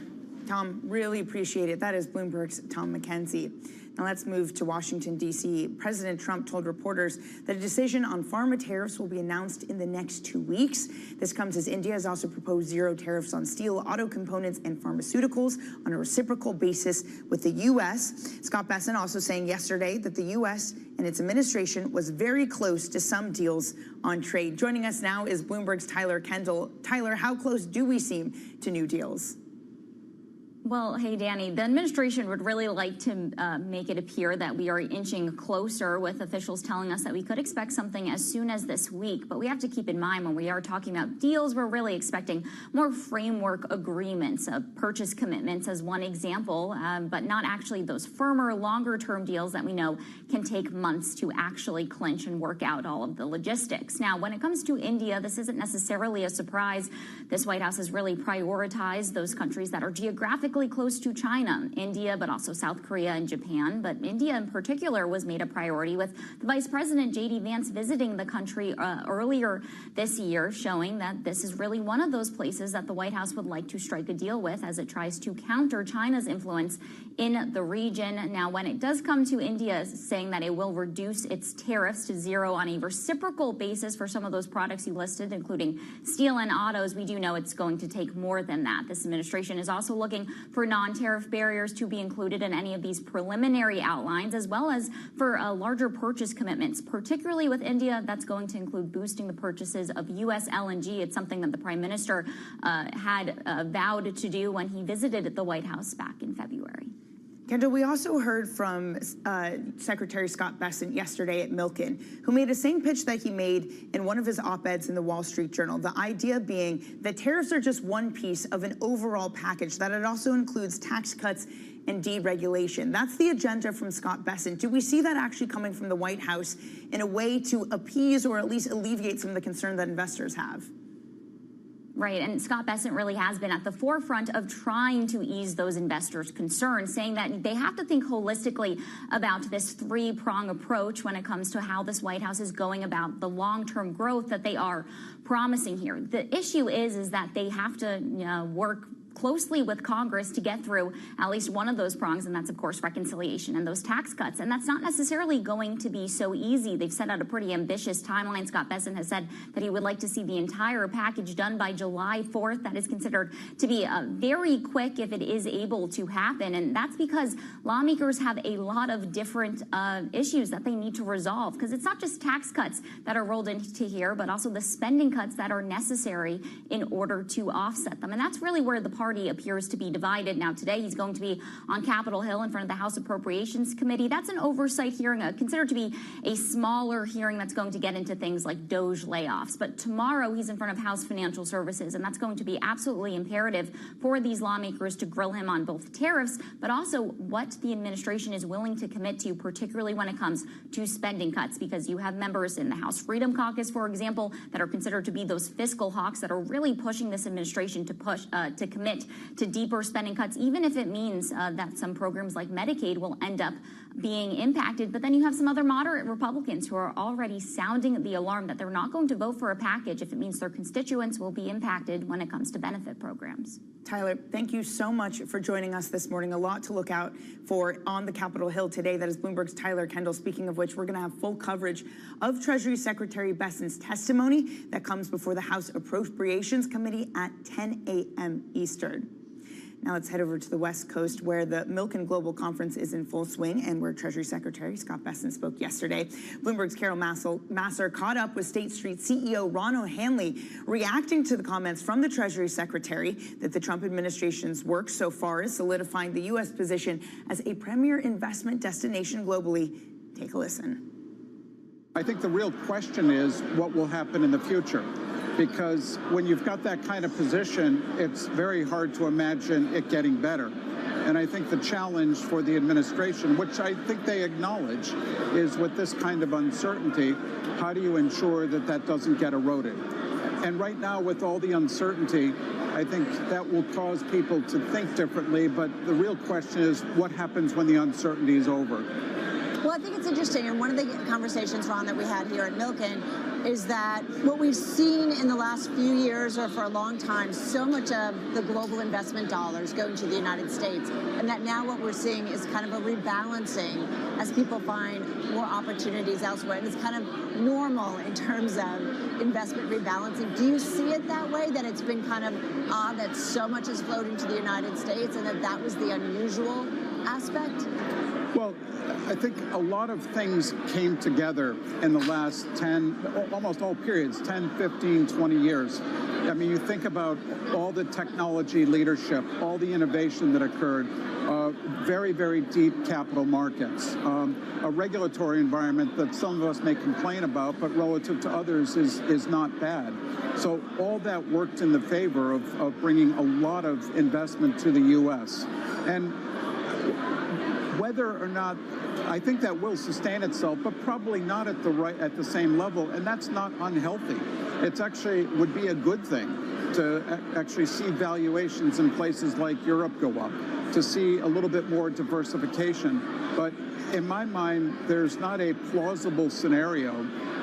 Tom, really appreciate it. That is Bloomberg's Tom McKenzie. Now let's move to Washington, D.C. President Trump told reporters that a decision on pharma tariffs will be announced in the next 2 weeks. This comes as India has also proposed zero tariffs on steel, auto components, and pharmaceuticals on a reciprocal basis with the U.S. Scott Bessent also saying yesterday that the U.S. and its administration was very close to some deals on trade. Joining us now is Bloomberg's Tyler Kendall. Tyler, how close do we seem to new deals? Well, hey, Danny, the administration would really like to make it appear that we are inching closer, with officials telling us that we could expect something as soon as this week. But we have to keep in mind when we are talking about deals, we're really expecting more framework agreements, purchase commitments as one example, but not actually those firmer, longer-term deals that we know can take months to actually clinch and work out all of the logistics. Now, when it comes to India, this isn't necessarily a surprise. This White House has really prioritized those countries that are geographically close to China, India, but also South Korea and Japan. But India in particular was made a priority, with the Vice President J.D. Vance visiting the country earlier this year, showing that this is really one of those places that the White House would like to strike a deal with as it tries to counter China's influence in the region. Now, when it does come to India saying that it will reduce its tariffs to zero on a reciprocal basis for some of those products you listed, including steel and autos, we do know it's going to take more than that. This administration is also looking for non-tariff barriers to be included in any of these preliminary outlines, as well as for larger purchase commitments, particularly with India. That's going to include boosting the purchases of U.S. LNG. It's something that the Prime Minister had vowed to do when he visited the White House back in February. Kendall, we also heard from Secretary Scott Bessent yesterday at Milken, who made the same pitch that he made in one of his op-eds in the Wall Street Journal. The idea being that tariffs are just one piece of an overall package, that it also includes tax cuts and deregulation. That's the agenda from Scott Bessent. Do we see that actually coming from the White House in a way to appease or at least alleviate some of the concern that investors have? Right, and Scott Bessent really has been at the forefront of trying to ease those investors' concerns, saying that they have to think holistically about this three-prong approach when it comes to how this White House is going about the long-term growth that they are promising here. The issue is that they have to work closely with Congress to get through at least one of those prongs, and that's, of course, reconciliation and those tax cuts. And that's not necessarily going to be so easy. They've set out a pretty ambitious timeline. Scott Bessent has said that he would like to see the entire package done by July 4th. That is considered to be very quick if it is able to happen. And that's because lawmakers have a lot of different issues that they need to resolve, because it's not just tax cuts that are rolled into here, but also the spending cuts that are necessary in order to offset them. And that's really where the party appears to be divided. Now, today he's going to be on Capitol Hill in front of the House Appropriations Committee. That's an oversight hearing, considered to be a smaller hearing that's going to get into things like DOGE layoffs. But tomorrow he's in front of House Financial Services, and that's going to be absolutely imperative for these lawmakers to grill him on both tariffs, but also what the administration is willing to commit to, particularly when it comes to spending cuts, because you have members in the House Freedom Caucus, for example, that are considered to be those fiscal hawks that are really pushing this administration to commit to deeper spending cuts, even if it means that some programs like Medicaid will end up being impacted. But then you have some other moderate Republicans who are already sounding the alarm that they're not going to vote for a package if it means their constituents will be impacted when it comes to benefit programs. Tyler, thank you so much for joining us this morning. A lot to look out for on the Capitol Hill today. That is Bloomberg's Tyler Kendall. Speaking of which, we're going to have full coverage of Treasury Secretary Bessent's testimony that comes before the House Appropriations Committee at 10 a.m. Eastern. Now let's head over to the West Coast, where the Milken Global Conference is in full swing and where Treasury Secretary Scott Bessent spoke yesterday. Bloomberg's Carol Masser caught up with State Street CEO Ron O'Hanley, reacting to the comments from the Treasury Secretary that the Trump administration's work so far is solidifying the U.S. position as a premier investment destination globally. Take a listen. I think the real question is what will happen in the future. Because when you've got that kind of position, it's very hard to imagine it getting better. And I think the challenge for the administration, which I think they acknowledge, is with this kind of uncertainty, how do you ensure that that doesn't get eroded? And right now, with all the uncertainty, I think that will cause people to think differently. But the real question is what happens when the uncertainty is over? Well, I think it's interesting, and one of the conversations, Ron, that we had here at Milken is that what we've seen in the last few years or for a long time, so much of the global investment dollars going to the United States, and that now what we're seeing is kind of a rebalancing as people find more opportunities elsewhere. And it's kind of normal in terms of investment rebalancing. Do you see it that way, that it's been kind of odd that so much has flowed into the United States and that was the unusual aspect? Well, I think a lot of things came together in the last 10, almost all periods, 10, 15, 20 years. I mean, you think about all the technology leadership, all the innovation that occurred, very, very deep capital markets, a regulatory environment that some of us may complain about, but relative to others is not bad. So all that worked in the favor of bringing a lot of investment to the U.S. And whether or not, I think that will sustain itself, but probably not at the same level, and that's not unhealthy. It's actually would be a good thing to actually see valuations in places like Europe go up, to see a little bit more diversification. But in my mind, there's not a plausible scenario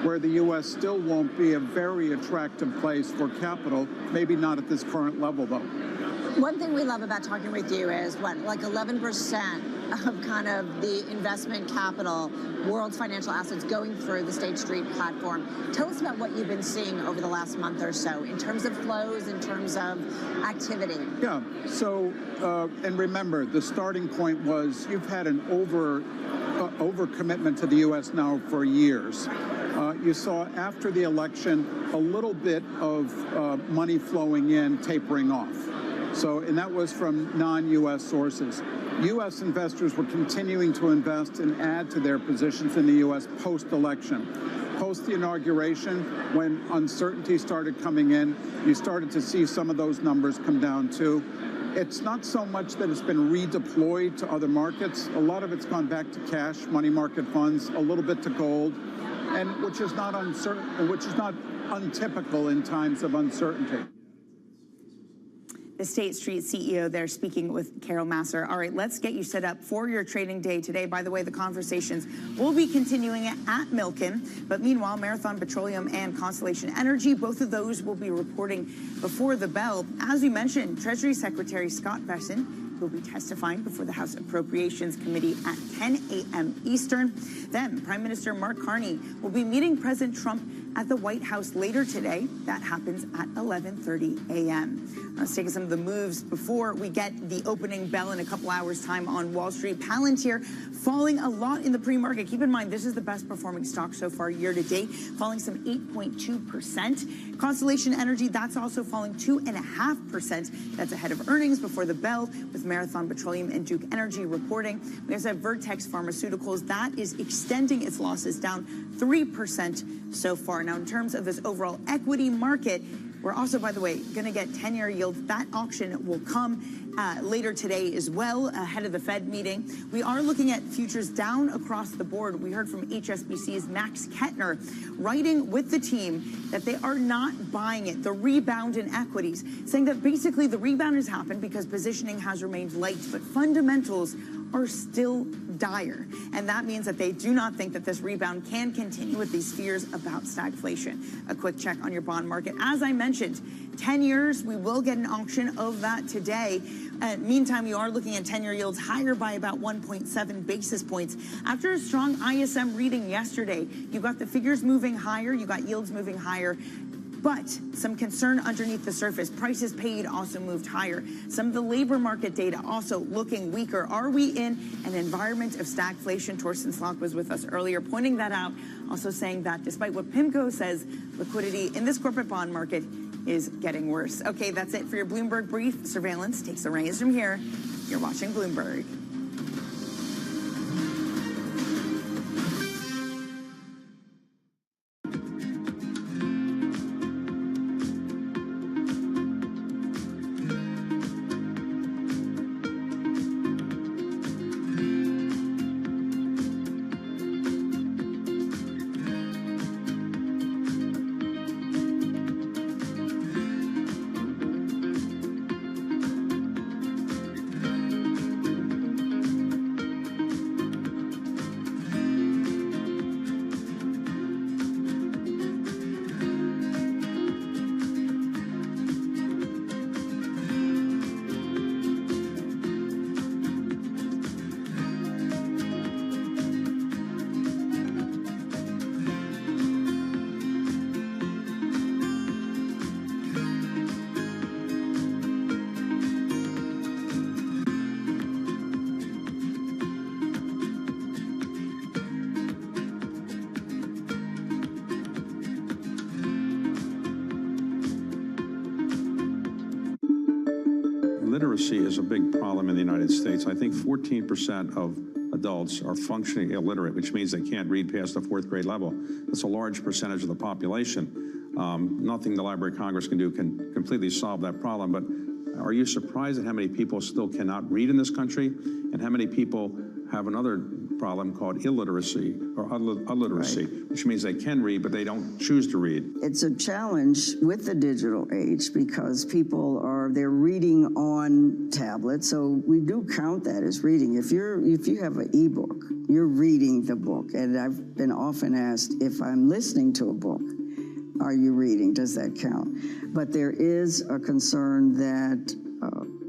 where the U.S. still won't be a very attractive place for capital, maybe not at this current level, though. One thing we love about talking with you is like 11% of kind of the investment capital, world's financial assets going through the State Street platform. Tell us about what you've been seeing over the last month or so in terms of flows, in terms of activity. Yeah, so, and remember, the starting point was you've had an over-commitment to the U.S. now for years. You saw after the election a little bit of money flowing in, tapering off. So, and that was from non-U.S. sources. U.S. investors were continuing to invest and add to their positions in the U.S. post-election. Post the inauguration, when uncertainty started coming in, you started to see some of those numbers come down too. it's not so much that it's been redeployed to other markets. A lot of it's gone back to cash, money market funds, a little bit to gold, and which is not untypical in times of uncertainty. The State Street CEO there speaking with Carol Masser. All right, let's get you set up for your trading day today. By the way, the conversations will be continuing at Milken. But meanwhile, Marathon Petroleum and Constellation Energy, both of those will be reporting before the bell. As we mentioned, Treasury Secretary Scott Bessent will be testifying before the House Appropriations Committee at 10 a.m. Eastern. Then Prime Minister Mark Carney will be meeting President Trump at the White House later today. That happens at 11:30 a.m. Let's take some of the moves before we get the opening bell in a couple hours' time on Wall Street. Palantir falling a lot in the pre-market. Keep in mind, this is the best performing stock so far year to date, falling some 8.2%. Constellation Energy, that's also falling 2.5%. That's ahead of earnings before the bell, with Marathon Petroleum and Duke Energy reporting. We also have Vertex Pharmaceuticals. That is extending its losses down 3% so far. Now, in terms of this overall equity market, we're also, by the way, going to get 10-year yields. That auction will come later today as well, ahead of the Fed meeting. We are looking at futures down across the board. We heard from HSBC's Max Kettner writing with the team that they are not buying it, the rebound in equities, saying that basically the rebound has happened because positioning has remained light, but fundamentals are still dire. And that means that they do not think that this rebound can continue with these fears about stagflation. A quick check on your bond market. As I mentioned, 10 years, we will get an auction of that today. Meantime, you are looking at 10-year yields higher by about 1.7 basis points. After a strong ISM reading yesterday, you got the figures moving higher, you got yields moving higher. But some concern underneath the surface. Prices paid also moved higher. Some of the labor market data also looking weaker. Are we in an environment of stagflation? Torsten Slok was with us earlier pointing that out, also saying that despite what PIMCO says, liquidity in this corporate bond market is getting worse. Okay, that's it for your Bloomberg Brief. Surveillance takes the reins from here. You're watching Bloomberg. Literacy is a big problem in the United States. I think 14% of adults are functionally illiterate, which means they can't read past the 4th grade level. That's a large percentage of the population. Nothing the Library of Congress can do can completely solve that problem, but are you surprised at how many people still cannot read in this country and how many people have another problem called illiteracy or illiteracy, right, which means they can read, but they don't choose to read? It's a challenge with the digital age because they're reading on tablets, so we do count that as reading. If you have an e-book, you're reading the book, and I've been often asked if I'm listening to a book, are you reading? Does that count? But there is a concern that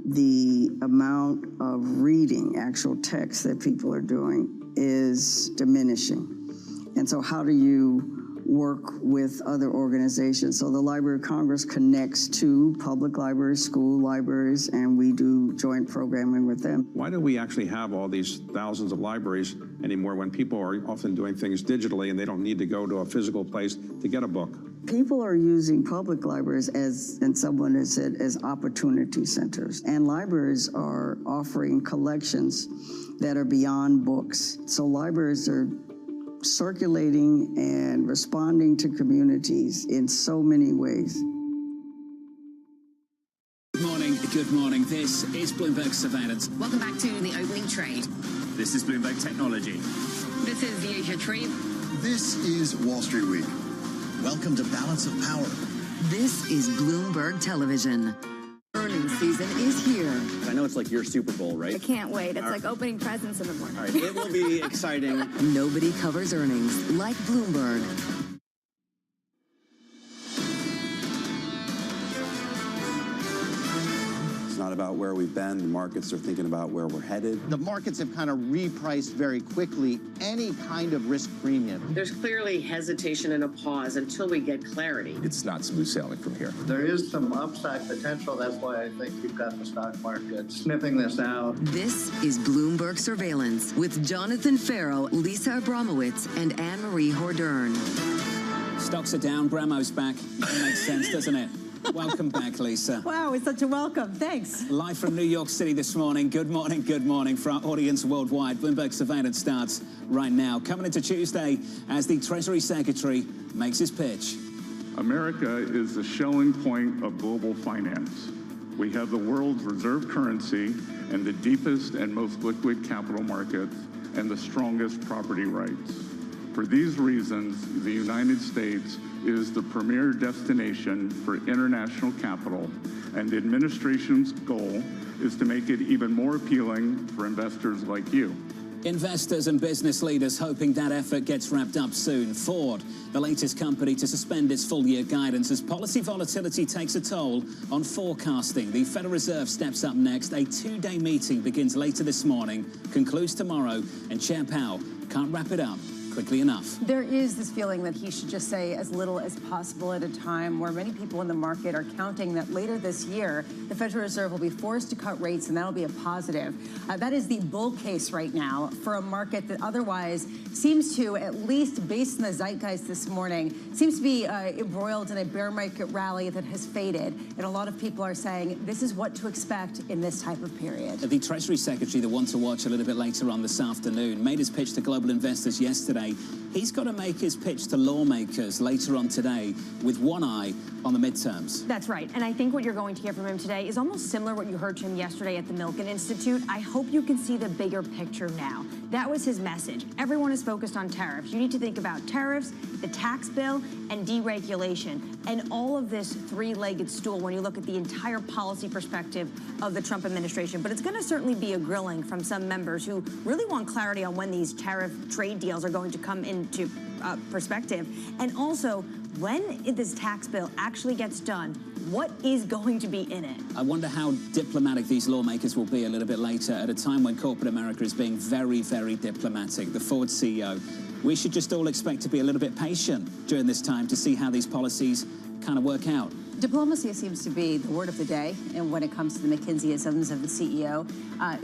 the amount of reading, actual text that people are doing, is diminishing. And so how do you work with other organizations? So the Library of Congress connects to public libraries, school libraries, and we do joint programming with them. Why do we actually have all these thousands of libraries anymore when people are often doing things digitally and they don't need to go to a physical place to get a book? People are using public libraries and someone has said, as opportunity centers. And libraries are offering collections that are beyond books. So libraries are circulating and responding to communities in so many ways. Good morning. good morning. This is Bloomberg Surveillance. Welcome back to the opening trade. This is Bloomberg Technology. This is the Asia Trade. This is Wall Street Week. Welcome to Balance of Power. This is Bloomberg Television. Earnings season is here. I know it's like your Super Bowl, right? I can't wait. It's like opening presents in the morning. All right, it will be exciting. Nobody covers earnings like Bloomberg. It's not about where we've been. The markets are thinking about where we're headed. The markets have kind of repriced very quickly any kind of risk premium. There's clearly hesitation and a pause until we get clarity. It's not smooth sailing from here. There is some upside potential. That's why I think you've got the stock market sniffing this out. This is Bloomberg Surveillance with Jonathan Farrow, Lisa Abramowitz, and Anne-Marie Hordern. Stocks are down, Bramo's back. That makes sense, doesn't it? Welcome back, Lisa. Wow, it's such a welcome. Thanks. Live from New York City this morning. Good morning for our audience worldwide. Bloomberg Surveillance starts right now. Coming into Tuesday as the Treasury Secretary makes his pitch. America is the Schelling point of global finance. We have the world's reserve currency and the deepest and most liquid capital markets and the strongest property rights. For these reasons, the United States is the premier destination for international capital, and the administration's goal is to make it even more appealing for investors like you. Investors and business leaders hoping that effort gets wrapped up soon. Ford, the latest company to suspend its full-year guidance as policy volatility takes a toll on forecasting. The Federal Reserve steps up next. A two-day meeting begins later this morning, concludes tomorrow, and Chair Powell can't wrap it up quickly enough. There is this feeling that he should just say as little as possible at a time, where many people in the market are counting that later this year, the Federal Reserve will be forced to cut rates, and that'll be a positive. That is the bull case right now for a market that otherwise seems to, at least based on the zeitgeist this morning, seems to be embroiled in a bear market rally that has faded. And a lot of people are saying this is what to expect in this type of period. The Treasury Secretary, the one to watch a little bit later on this afternoon, made his pitch to global investors yesterday. He's got to make his pitch to lawmakers later on today with one eye on the midterms. That's right. And I think what you're going to hear from him today is almost similar to what you heard from him yesterday at the Milken Institute. I hope you can see the bigger picture now. That was his message. Everyone is focused on tariffs. You need to think about tariffs, the tax bill, and deregulation. And all of this three-legged stool when you look at the entire policy perspective of the Trump administration. But it's going to certainly be a grilling from some members who really want clarity on when these tariff trade deals are going to come into perspective. And also, when this tax bill actually gets done, what is going to be in it? I wonder how diplomatic these lawmakers will be a little bit later at a time when corporate America is being very, very diplomatic. The Ford CEO, we should just all expect to be a little bit patient during this time to see how these policies kind of work out. Diplomacy seems to be the word of the day, and when it comes to the McKinsey-isms of the CEO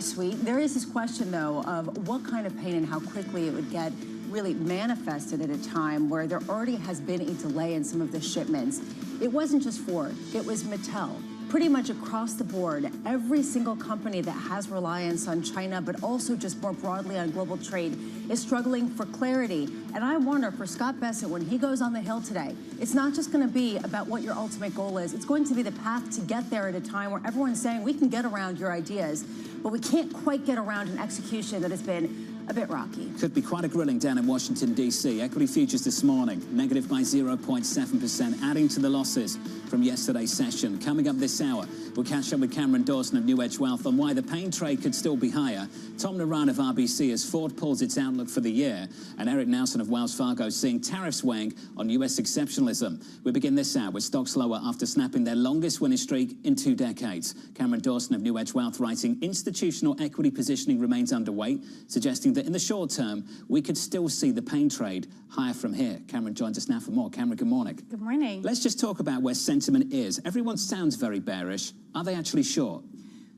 suite. There is this question, though, of what kind of pain and how quickly it would get really manifested at a time where there already has been a delay in some of the shipments. It wasn't just Ford, it was Mattel. Pretty much across the board, every single company that has reliance on China, but also just more broadly on global trade, is struggling for clarity. And I wonder, for Scott Bessent, when he goes on the Hill today, it's not just going to be about what your ultimate goal is. It's going to be the path to get there at a time where everyone's saying we can get around your ideas, but we can't quite get around an execution that has been a bit rocky. Could be quite a grilling down in Washington, D.C. Equity futures this morning, negative by 0.7%, adding to the losses from yesterday's session. Coming up this hour, we'll catch up with Cameron Dawson of New Edge Wealth on why the pain trade could still be higher. Tom Naran of RBC as Ford pulls its outlook for the year. And Eric Nelson of Wells Fargo seeing tariffs weighing on U.S. exceptionalism. We begin this hour with stocks lower after snapping their longest winning streak in 2 decades. Cameron Dawson of New Edge Wealth writing institutional equity positioning remains underweight, suggesting that in the short term, we could still see the pain trade higher from here. Cameron joins us now for more. Cameron, good morning. Good morning. Let's just talk about where sentiment is. Everyone sounds very bearish. Are they actually short?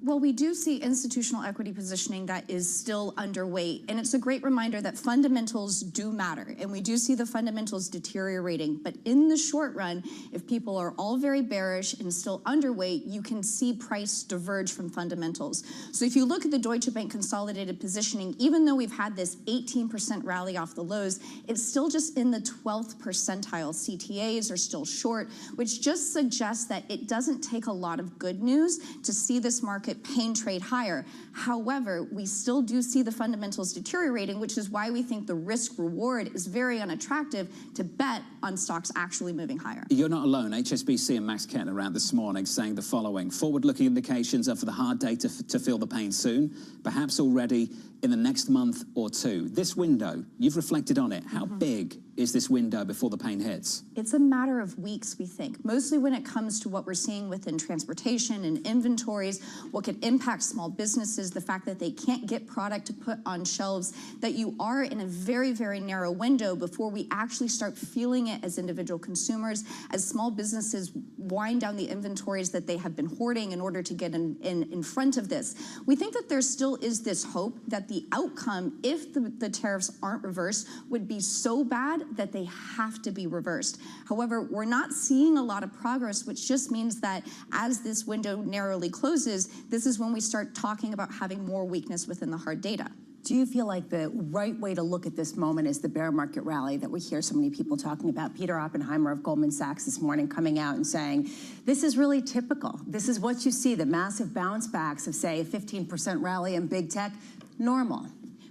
Well, we do see institutional equity positioning that is still underweight, and it's a great reminder that fundamentals do matter, and we do see the fundamentals deteriorating. But in the short run, if people are all very bearish and still underweight, you can see price diverge from fundamentals. So if you look at the Deutsche Bank consolidated positioning, even though we've had this 18% rally off the lows, it's still just in the 12th percentile. CTAs are still short, which just suggests that it doesn't take a lot of good news to see this market pain trade higher. However, we still do see the fundamentals deteriorating, which is why we think the risk reward is very unattractive to bet on stocks actually moving higher. You're not alone. HSBC and Max Kettler out this morning saying the following: forward-looking indications are for the hard data to feel the pain soon, perhaps already in the next month or two. This window, you've reflected on it. How big is this window before the pain hits? It's a matter of weeks, we think, mostly when it comes to what we're seeing within transportation and inventories, what could impact small businesses, the fact that they can't get product to put on shelves, that you are in a very, very narrow window before we actually start feeling it as individual consumers, as small businesses wind down the inventories that they have been hoarding in order to get in front of this. We think that there still is this hope that the outcome, if the tariffs aren't reversed, would be so bad that they have to be reversed. However, we're not seeing a lot of progress, which just means that as this window narrowly closes, this is when we start talking about having more weakness within the hard data. Do you feel like the right way to look at this moment is the bear market rally that we hear so many people talking about? Peter Oppenheimer of Goldman Sachs this morning coming out and saying, this is really typical. This is what you see, the massive bounce backs of, say, a 15% rally in big tech, normal.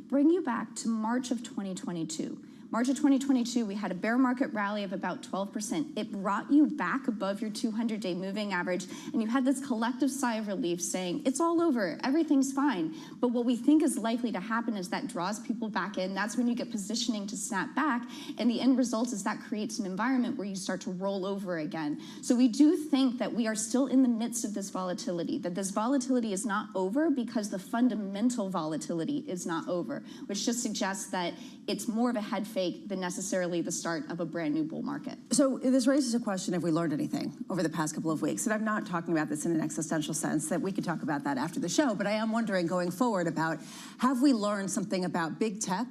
Bring you back to March of 2022. March of 2022, we had a bear market rally of about 12%. It brought you back above your 200-day moving average, and you had this collective sigh of relief saying, it's all over, everything's fine. But what we think is likely to happen is that draws people back in. That's when you get positioning to snap back, and the end result is that creates an environment where you start to roll over again. So we do think that we are still in the midst of this volatility, that this volatility is not over because the fundamental volatility is not over, which just suggests that it's more of a head fake than necessarily the start of a brand new bull market. So this raises a question if we learned anything over the past couple of weeks. And I'm not talking about this in an existential sense, that we could talk about that after the show, but I am wondering going forward about, have we learned something about big tech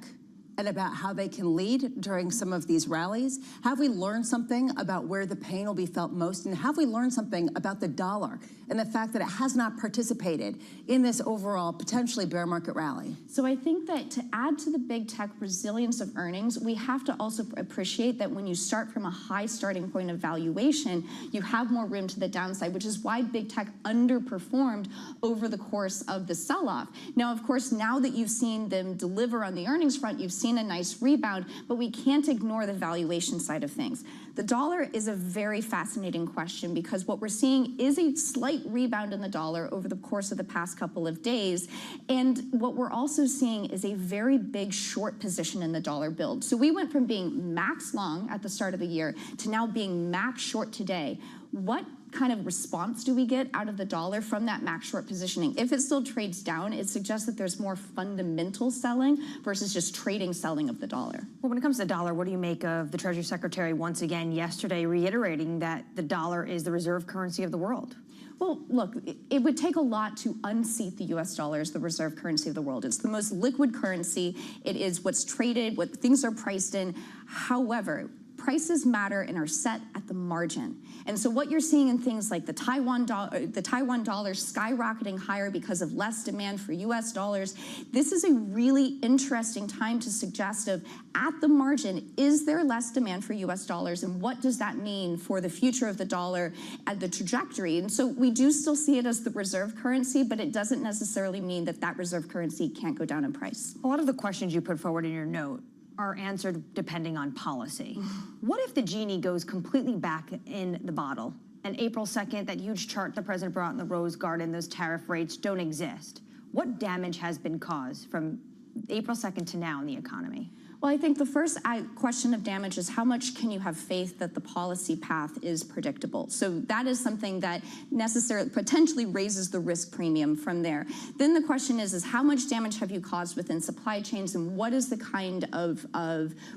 and about how they can lead during some of these rallies? Have we learned something about where the pain will be felt most? And have we learned something about the dollar and the fact that it has not participated in this overall potentially bear market rally? So I think that to add to the big tech resilience of earnings, we have to also appreciate that when you start from a high starting point of valuation, you have more room to the downside, which is why big tech underperformed over the course of the sell-off. Now, of course, now that you've seen them deliver on the earnings front, you've seen a nice rebound, but we can't ignore the valuation side of things. The dollar is a very fascinating question because what we're seeing is a slight rebound in the dollar over the course of the past couple of days. And what we're also seeing is a very big short position in the dollar build. So we went from being max long at the start of the year to now being max short today. What kind of response do we get out of the dollar from that max short positioning? If it still trades down, it suggests that there's more fundamental selling versus just trading selling of the dollar. Well, when it comes to the dollar, what do you make of the Treasury Secretary once again yesterday reiterating that the dollar is the reserve currency of the world? Well, look, it would take a lot to unseat the U.S. dollar as the reserve currency of the world. It's the most liquid currency. It is what's traded, what things are priced in. However, prices matter and are set at the margin. And so what you're seeing in things like the Taiwan dollar skyrocketing higher because of less demand for US dollars, this is a really interesting time to suggest of, at the margin, is there less demand for US dollars, and what does that mean for the future of the dollar and the trajectory? And so we do still see it as the reserve currency, but it doesn't necessarily mean that that reserve currency can't go down in price. A lot of the questions you put forward in your note are answered depending on policy. What if the genie goes completely back in the bottle and April 2nd, that huge chart the president brought in the Rose Garden, those tariff rates don't exist? What damage has been caused from April 2nd to now in the economy? Well, I think the first question of damage is how much can you have faith that the policy path is predictable? So that is something that necessarily potentially raises the risk premium from there. Then the question is how much damage have you caused within supply chains, and what is the kind of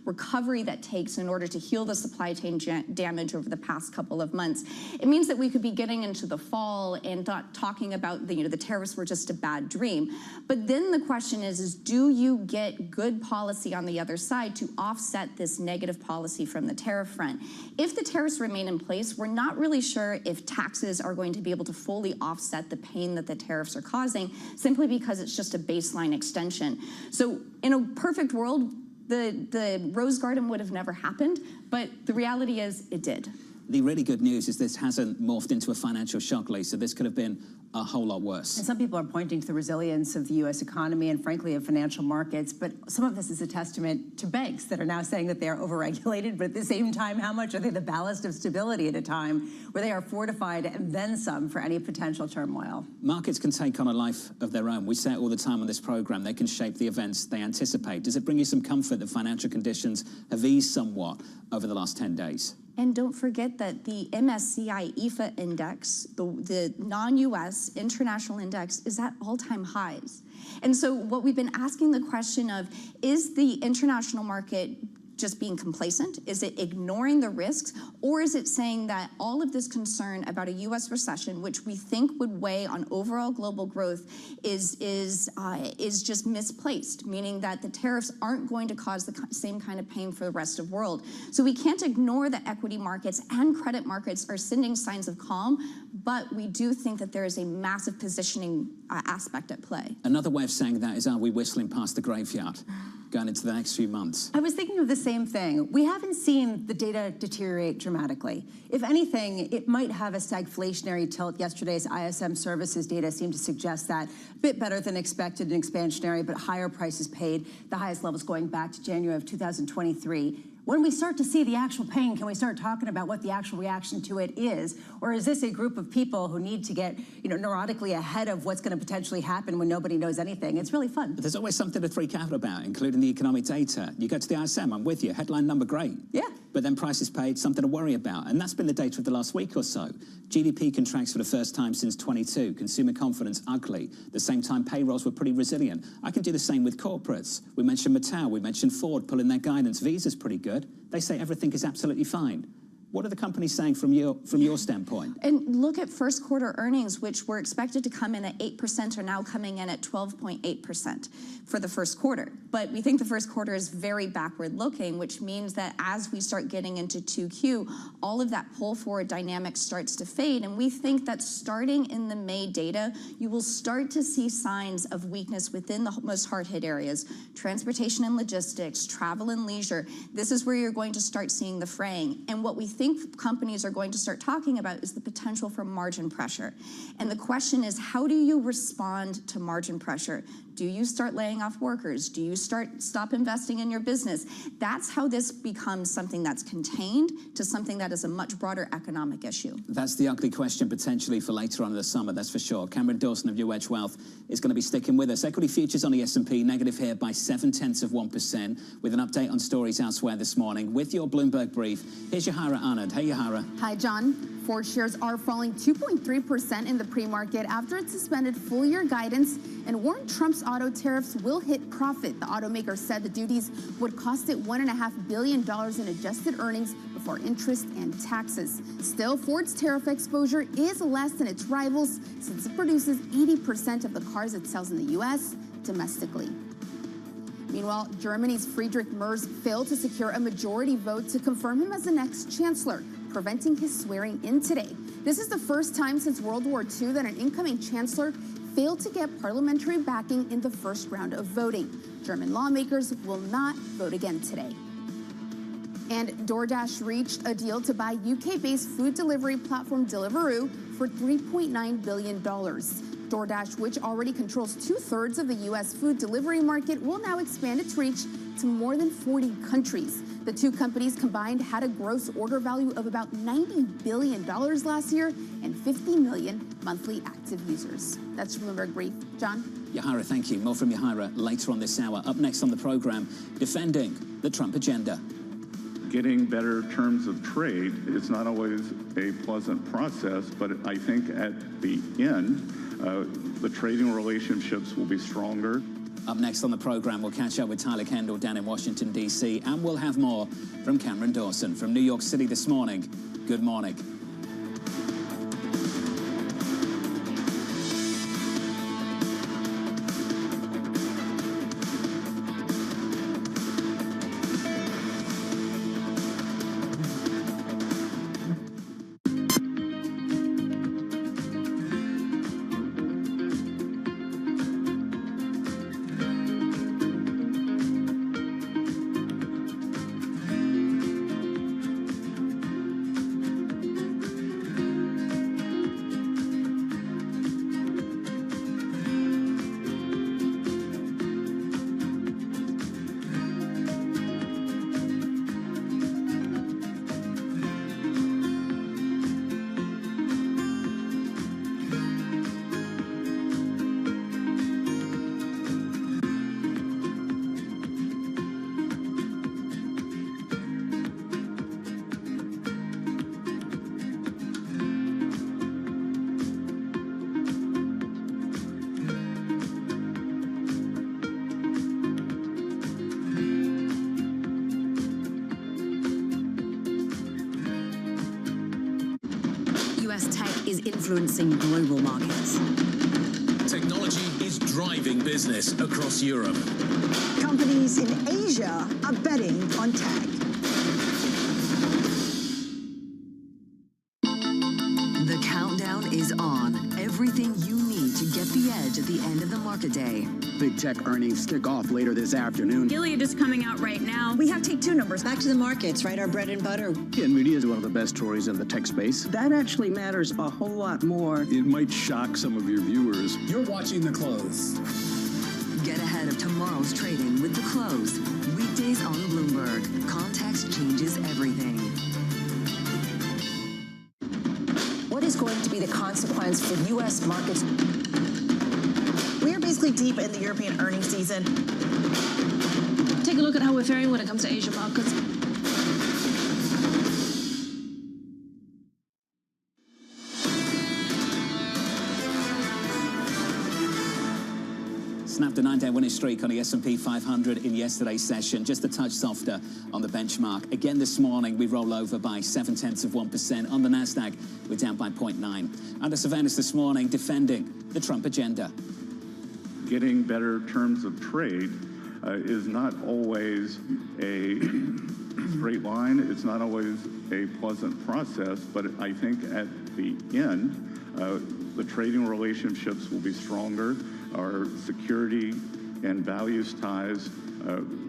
recovery that takes in order to heal the supply chain damage over the past couple of months? It means that we could be getting into the fall and talking about the tariffs were just a bad dream. But then the question is do you get good policy on the other side to offset this negative policy from the tariff front? If the tariffs remain in place, we're not really sure if taxes are going to be able to fully offset the pain that the tariffs are causing, simply because it's just a baseline extension. So in a perfect world, the Rose Garden would have never happened, but the reality is it did. The really good news is this hasn't morphed into a financial shock, Lisa. This could have been a whole lot worse. And some people are pointing to the resilience of the U.S. economy and, frankly, of financial markets. But some of this is a testament to banks that are now saying that they are overregulated. But at the same time, how much are they the ballast of stability at a time where they are fortified and then some for any potential turmoil? Markets can take on a life of their own. We say it all the time on this program. They can shape the events they anticipate. Does it bring you some comfort that financial conditions have eased somewhat over the last 10 days? And don't forget that the MSCI EFA index, the non-US international index, is at all-time highs. And so what we've been asking the question of, is the international market just being complacent? Is it ignoring the risks? Or is it saying that all of this concern about a U.S. recession, which we think would weigh on overall global growth, is just misplaced, meaning that the tariffs aren't going to cause the same kind of pain for the rest of the world? So we can't ignore that equity markets and credit markets are sending signs of calm, but we do think that there is a massive positioning aspect at play. Another way of saying that is, are we whistling past the graveyard going into the next few months? I was thinking of the same thing. We haven't seen the data deteriorate dramatically. If anything, it might have a stagflationary tilt. Yesterday's ISM services data seemed to suggest that a bit better than expected and expansionary, but higher prices paid, the highest levels going back to January of 2023. When we start to see the actual pain, can we start talking about what the actual reaction to it is? Or is this a group of people who need to get, neurotically ahead of what's going to potentially happen when nobody knows anything? It's really fun. But there's always something to freak out about, including the economic data. You go to the ISM, I'm with you. Headline number, great. Yeah. But then prices paid, something to worry about. And that's been the data of the last week or so. GDP contracts for the first time since 22. Consumer confidence, ugly. At the same time, payrolls were pretty resilient. I can do the same with corporates. We mentioned Mattel, we mentioned Ford pulling their guidance. Visa's pretty good. They say everything is absolutely fine. What are the companies saying from your standpoint? And look at first quarter earnings, which were expected to come in at 8%, are now coming in at 12.8% for the first quarter. But we think the first quarter is very backward looking, which means that as we start getting into 2Q, all of that pull forward dynamic starts to fade. And we think that starting in the May data, you will start to see signs of weakness within the most hard hit areas: transportation and logistics, travel and leisure. This is where you're going to start seeing the fraying. And what we think companies are going to start talking about is the potential for margin pressure. And the question is, how do you respond to margin pressure? Do you start laying off workers? Do you stop investing in your business? That's how this becomes something that's contained to something that is a much broader economic issue. That's the ugly question potentially for later on in the summer, that's for sure. Cameron Dawson of New Edge Wealth is going to be sticking with us. Equity futures on the S&P negative here by 0.7%, with an update on stories elsewhere this morning. With your Bloomberg brief, here's Yahara Anand. Hey, Yahara. Hi, John. Ford shares are falling 2.3% in the pre-market after it suspended full-year guidance and warned Trump's auto tariffs will hit profit. The automaker said the duties would cost it $1.5 billion in adjusted earnings before interest and taxes. Still, Ford's tariff exposure is less than its rivals since it produces 80% of the cars it sells in the U.S. domestically. Meanwhile, Germany's Friedrich Merz failed to secure a majority vote to confirm him as the next chancellor, preventing his swearing in today. This is the first time since World War II that an incoming chancellor failed to get parliamentary backing in the first round of voting. German lawmakers will not vote again today. And DoorDash reached a deal to buy UK-based food delivery platform Deliveroo for $3.9 billion. DoorDash, which already controls 2/3 of the U.S. food delivery market, will now expand its reach to more than 40 countries. The The two companies combined had a gross order value of about $90 billion last year and 50 million monthly active users. That's Bloomberg Brief. John? Yahira, thank you. More from Yahira later on this hour. Up next on the program, defending the Trump agenda. Getting better terms of trade is not always a pleasant process, but I think at the end, the trading relationships will be stronger. Up next on the program, we'll catch up with Tyler Kendall down in Washington, D.C., and we'll have more from Cameron Dawson from New York City this morning. Good morning. Is influencing global markets. Technology is driving business across Europe. Companies in Asia are betting on tech. The countdown is on. Everything you need to get the edge at the end of the market day. Big tech earnings kick off later this afternoon. Gilead is coming out right now. We have Take-Two numbers. Back to the markets, right? Our bread and butter. NVIDIA is one of the best stories in the tech space. That actually matters a whole lot more. It might shock some of your viewers. You're watching The Close. Get ahead of tomorrow's trading with The Close. Weekdays on Bloomberg. Context changes everything. What is going to be the consequence for U.S. markets? We are basically deep in the European earnings season. Take a look at how we're faring when it comes to Asian markets. Snapped a 9-day winning streak on the S&P 500 in yesterday's session, just a touch softer on the benchmark. Again this morning, we roll over by 0.7%. On the NASDAQ, we're down by 0.9. Under surveillance this morning, defending the Trump agenda. Getting better terms of trade is not always a straight line. It's not always a pleasant process, but I think at the end, the trading relationships will be stronger. Our security and values ties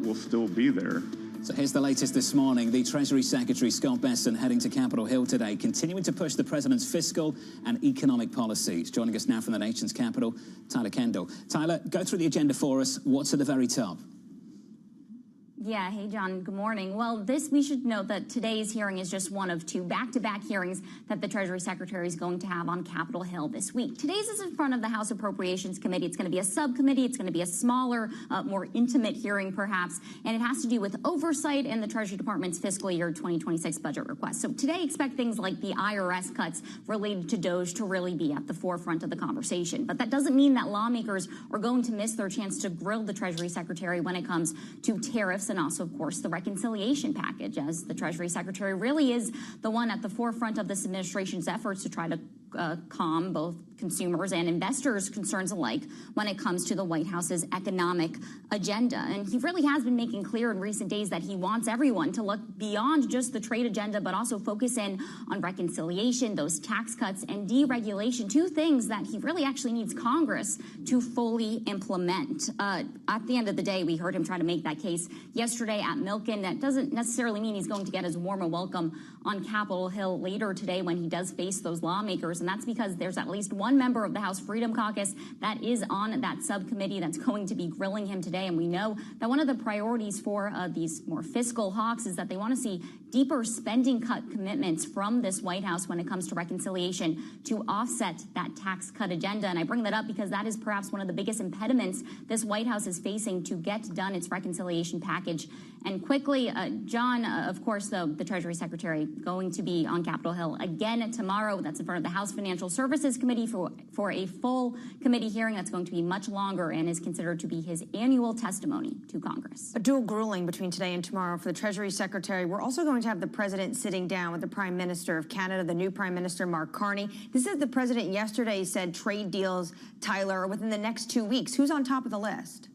will still be there. So here's the latest this morning. The Treasury Secretary, Scott Bessent, heading to Capitol Hill today, continuing to push the president's fiscal and economic policies. Joining us now from the nation's capital, Tyler Kendall. Tyler, go through the agenda for us. What's at the very top? Yeah, hey, John, good morning. Well, we should note that today's hearing is just one of two back-to-back hearings that the Treasury Secretary is going to have on Capitol Hill this week. Today's is in front of the House Appropriations Committee. It's going to be a subcommittee. It's going to be a smaller, more intimate hearing, perhaps, and it has to do with oversight in the Treasury Department's fiscal year 2026 budget request. So today, expect things like the IRS cuts related to DOGE to really be at the forefront of the conversation. But that doesn't mean that lawmakers are going to miss their chance to grill the Treasury Secretary when it comes to tariffs and also, of course, the reconciliation package, as the Treasury Secretary really is the one at the forefront of this administration's efforts to try to calm both consumers and investors' concerns alike when it comes to the White House's economic agenda. And he really has been making clear in recent days that he wants everyone to look beyond just the trade agenda, but also focus in on reconciliation, those tax cuts, and deregulation, two things that he really actually needs Congress to fully implement. At the end of the day, we heard him try to make that case yesterday at Milken. That doesn't necessarily mean he's going to get as warm a welcome on Capitol Hill later today when he does face those lawmakers. And that's because there's at least one one member of the House Freedom Caucus that is on that subcommittee that's going to be grilling him today. And we know that one of the priorities for these more fiscal hawks is that they want to see deeper spending cut commitments from this White House when it comes to reconciliation to offset that tax cut agenda. And I bring that up because that is perhaps one of the biggest impediments this White House is facing to get done its reconciliation package. And quickly, John, of course, the Treasury Secretary going to be on Capitol Hill again tomorrow. That's in front of the House Financial Services Committee for a full committee hearing that's going to be much longer and is considered to be his annual testimony to Congress. A dual grueling between today and tomorrow for the Treasury Secretary. We're also going to have the President sitting down with the Prime Minister of Canada, the new Prime Minister, Mark Carney. This is the President yesterday said trade deals, Tyler, are within the next 2 weeks. Who's on top of the list?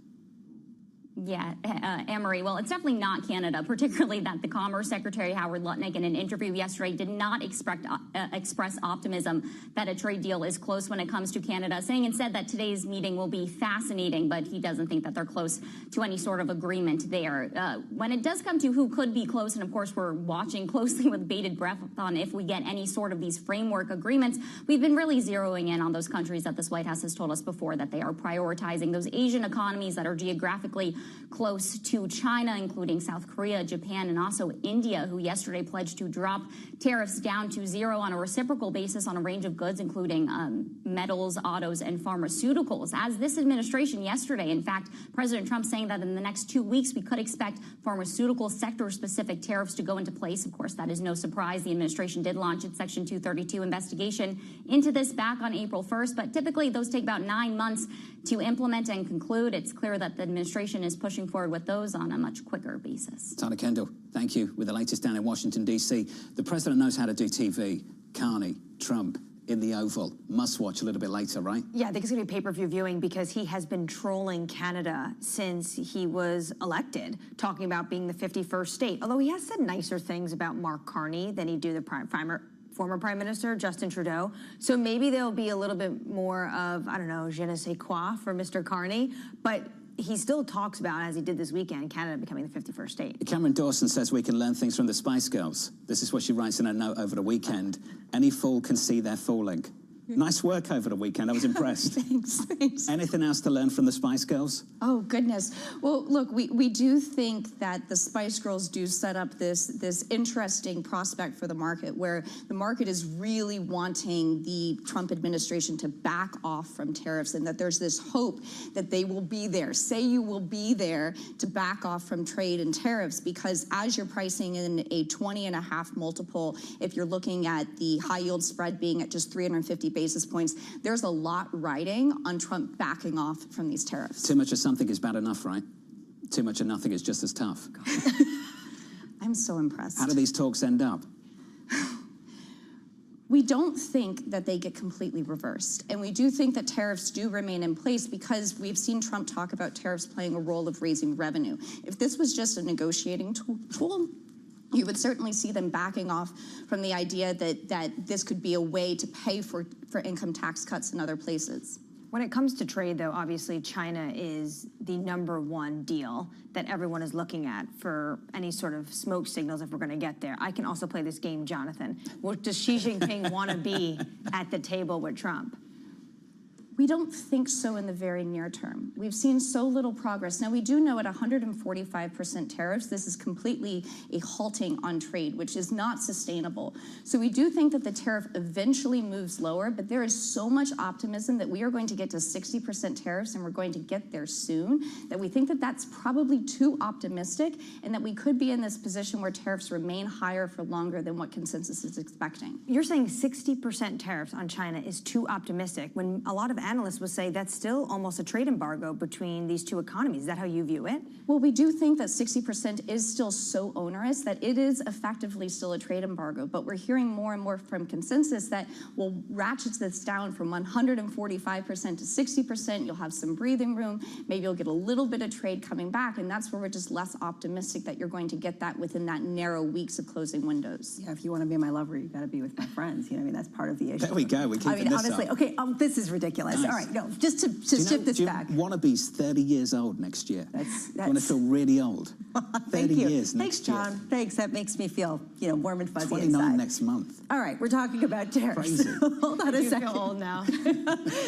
Yeah, Anne-Marie, well, it's definitely not Canada, particularly that the Commerce Secretary, Howard Lutnick, in an interview yesterday did not express optimism that a trade deal is close when it comes to Canada, saying instead that today's meeting will be fascinating, but he doesn't think that they're close to any sort of agreement there. When it does come to who could be close, and of course we're watching closely with bated breath on if we get any sort of these framework agreements, we've been really zeroing in on those countries that this White House has told us before that they are prioritizing, those Asian economies that are geographically close to China, including South Korea, Japan, and also India, who yesterday pledged to drop tariffs down to zero on a reciprocal basis on a range of goods, including metals, autos, and pharmaceuticals. As this administration yesterday, in fact, President Trump saying that in the next 2 weeks, we could expect pharmaceutical sector-specific tariffs to go into place. Of course, that is no surprise. The administration did launch its Section 232 investigation into this back on April 1st, but typically those take about 9 months to implement and conclude. It's clear that the administration is pushing forward with those on a much quicker basis. Tyler Kendall, thank you. With the latest down in Washington, D.C., the president knows how to do TV. Carney, Trump, in the Oval. Must watch a little bit later, right? Yeah, I think it's going to be pay-per-view viewing because he has been trolling Canada since he was elected, talking about being the 51st state. Although he has said nicer things about Mark Carney than he'd do the former Prime Minister, Justin Trudeau. So maybe there'll be a little bit more of, I don't know, je ne sais quoi for Mr. Carney. But he still talks about, as he did this weekend, Canada becoming the 51st state. Cameron Dawson says we can learn things from the Spice Girls. This is what she writes in a note over the weekend. Any fool can see they're fooling. Nice work over the weekend. I was impressed. Thanks. Anything else to learn from the Spice Girls? Oh, goodness. Well, look, we do think that the Spice Girls do set up this interesting prospect for the market where the market is really wanting the Trump administration to back off from tariffs and that there's this hope that they will be there. Say you will be there to back off from trade and tariffs because as you're pricing in a 20.5 multiple, if you're looking at the high yield spread being at just 350 basis points, there's a lot riding on Trump backing off from these tariffs. Too much of something is bad enough, right? Too much of nothing is just as tough. I'm so impressed. How do these talks end up? We don't think that they get completely reversed. And we do think that tariffs do remain in place because we've seen Trump talk about tariffs playing a role of raising revenue. If this was just a negotiating tool, you would certainly see them backing off from the idea that this could be a way to pay for income tax cuts in other places. When it comes to trade, though, obviously China is the #1 deal that everyone is looking at for any sort of smoke signals if we're going to get there. I can also play this game, Jonathan. Does Xi Jinping want to be at the table with Trump? We don't think so in the very near term. We've seen so little progress. Now, we do know at 145% tariffs, this is completely a halting on trade, which is not sustainable. So we do think that the tariff eventually moves lower, but there is so much optimism that we are going to get to 60% tariffs and we're going to get there soon, that we think that that's probably too optimistic and that we could be in this position where tariffs remain higher for longer than what consensus is expecting. You're saying 60% tariffs on China is too optimistic when a lot of analysts would say that's still almost a trade embargo between these two economies. Is that how you view it? Well, we do think that 60% is still so onerous that it is effectively still a trade embargo. But we're hearing more and more from consensus that will ratchet this down from 145% to 60%. You'll have some breathing room. Maybe you'll get a little bit of trade coming back. And that's where we're just less optimistic that you're going to get that within that narrow weeks of closing windows. Yeah, if you want to be my lover, you got to be with my friends. You know, I mean, that's part of the issue. There we go. We keep honestly, okay, this is ridiculous. Yes, Nice. all right. No, just to shift this back. Wannabe's 30 years old next year. That's want to feel really old. 30 years next year. Thanks, John. Thanks. That makes me feel, warm and fuzzy 29 inside. next month. All right, we're talking about tariffs. Crazy. Hold on a second. Feel old now.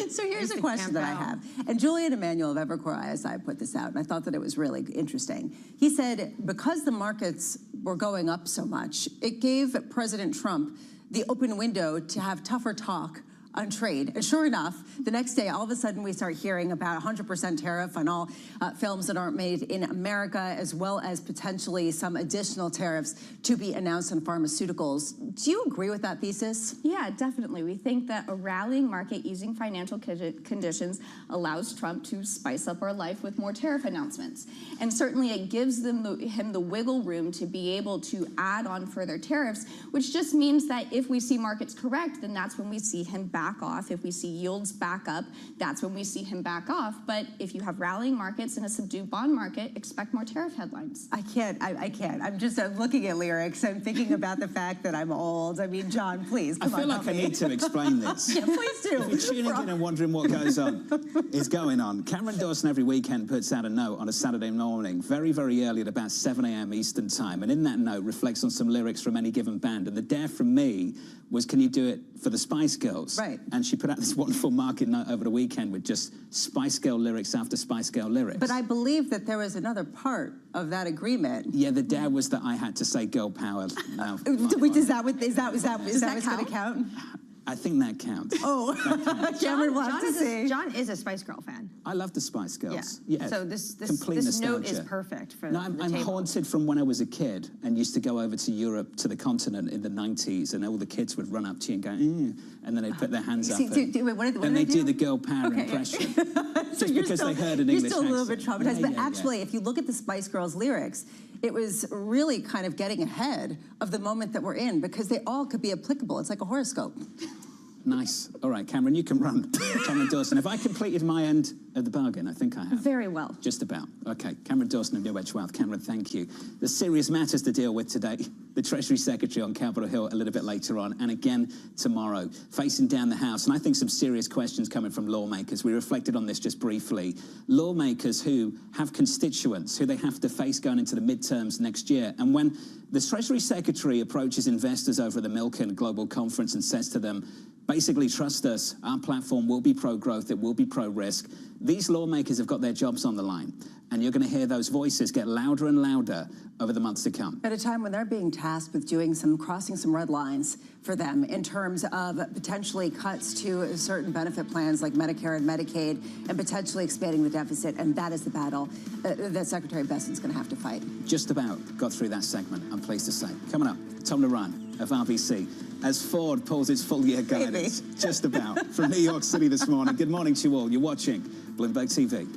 So here's a question that I have. And Julian Emanuel of Evercore ISI put this out, and I thought that it was really interesting. He said, because the markets were going up so much, it gave President Trump the open window to have tougher talk on trade. And sure enough, the next day, all of a sudden, we start hearing about 100% tariff on all films that aren't made in America, as well as potentially some additional tariffs to be announced on pharmaceuticals. Do you agree with that thesis? Yeah, definitely. We think that a rallying market easing financial conditions allows Trump to spice up our life with more tariff announcements. And certainly it gives him the wiggle room to be able to add on further tariffs, which just means that if we see markets correct, then that's when we see him back off. If we see yields back up, that's when we see him back off. But if you have rallying markets and a subdued bond market, expect more tariff headlines. I can't. I'm just looking at lyrics. I'm thinking about the fact that I'm old. I mean, John, please, come on. I feel like I need to explain this. Yeah, please do. If you're tuning in and wondering what goes on, is going on. Cameron Dawson every weekend puts out a note on a Saturday morning, very, very early at about 7 a.m. Eastern time. And in that note reflects on some lyrics from any given band. And the dare from me was, can you do it for the Spice Girls? Right. And she put out this wonderful market note over the weekend with just Spice Girl lyrics after Spice Girl lyrics. But I believe that there was another part of that agreement. Yeah, the dare was that I had to say girl power. No, Is that what's going to count? I think that counts. Oh, Cameron wants to see. John is a Spice Girl fan. I love the Spice Girls. Yeah. So this note is perfect for I'm haunted from when I was a kid and used to go over to Europe, to the continent in the 90s, and all the kids would run up to you and go, and then they'd put their hands up. And they do the girl power impression. Just because they heard an English accent. You're still a little bit traumatized. But actually, if you look at the Spice Girls lyrics, it was really kind of getting ahead of the moment that we're in, because they all could be applicable. It's like a horoscope. Nice. All right, Cameron, you can run. Cameron Dawson. Have I completed my end of the bargain? I think I have. Very well. Just about. Okay. Cameron Dawson of New Edge Wealth. Cameron, thank you. There's serious matters to deal with today. The Treasury Secretary on Capitol Hill a little bit later on, and again tomorrow, facing down the House. And I think some serious questions coming from lawmakers. We reflected on this just briefly. Lawmakers who have constituents who they have to face going into the midterms next year. And when the Treasury Secretary approaches investors over at the Milken Global Conference and says to them, basically, trust us, our platform will be pro-growth, it will be pro-risk. These lawmakers have got their jobs on the line, and you're going to hear those voices get louder and louder over the months to come. At a time when they're being tasked with crossing some red lines for them in terms of potentially cuts to certain benefit plans like Medicare and Medicaid, and potentially expanding the deficit, and that is the battle that Secretary Bessent's going to have to fight. Just about got through that segment, I'm pleased to say. Coming up, Tom Naran of RBC. As Ford pulls its full-year guidance, just about, from New York City this morning. Good morning to you all. You're watching Bloomberg TV.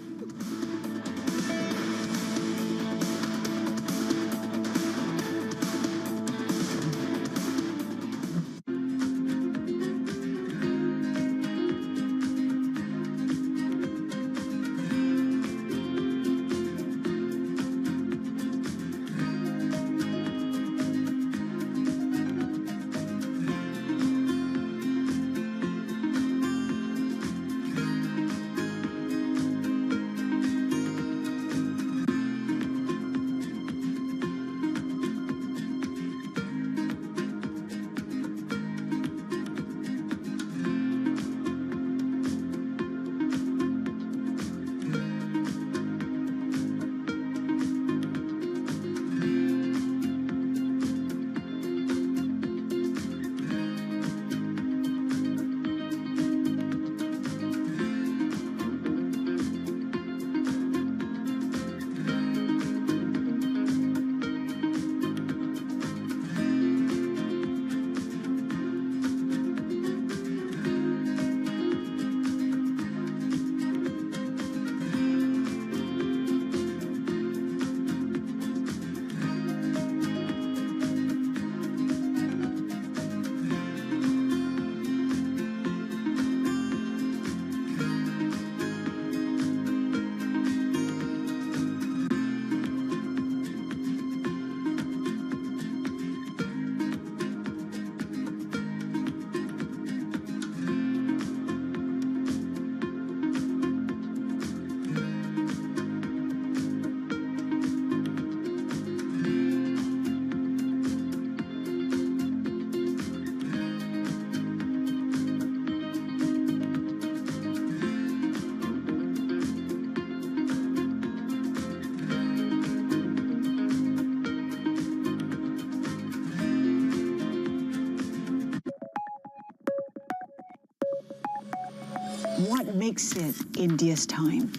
makes it India's time?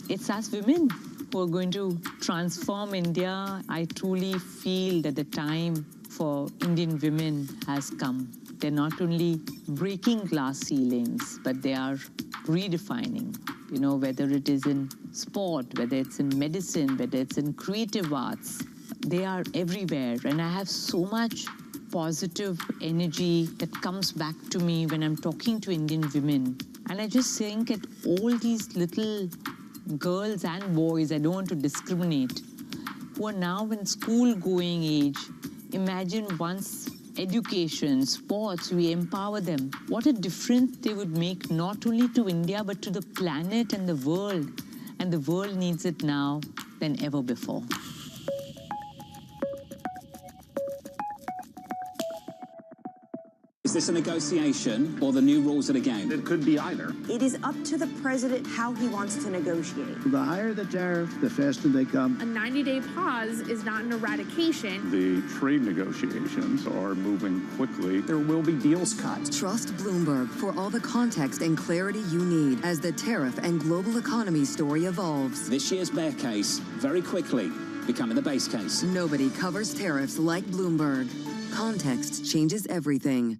It's us women who are going to transform India. I truly feel that the time for Indian women has come. They're not only breaking glass ceilings, but they are redefining, you know, whether it is in sport, whether it's in medicine, whether it's in creative arts. They are everywhere, and I have so much positive energy that comes back to me when I'm talking to Indian women. And I just think that all these little girls and boys, I don't want to discriminate, who are now in school-going age, imagine once education, sports, we empower them. What a difference they would make not only to India, but to the planet and the world. And the world needs it now than ever before. Is this a negotiation or the new rules of the game? It could be either. It is up to the president how he wants to negotiate. The higher the tariff, the faster they come. A 90-day pause is not an eradication. The trade negotiations are moving quickly. There will be deals cut. Trust Bloomberg for all the context and clarity you need as the tariff and global economy story evolves. This year's bear case, very quickly, becoming the base case. Nobody covers tariffs like Bloomberg. Context changes everything.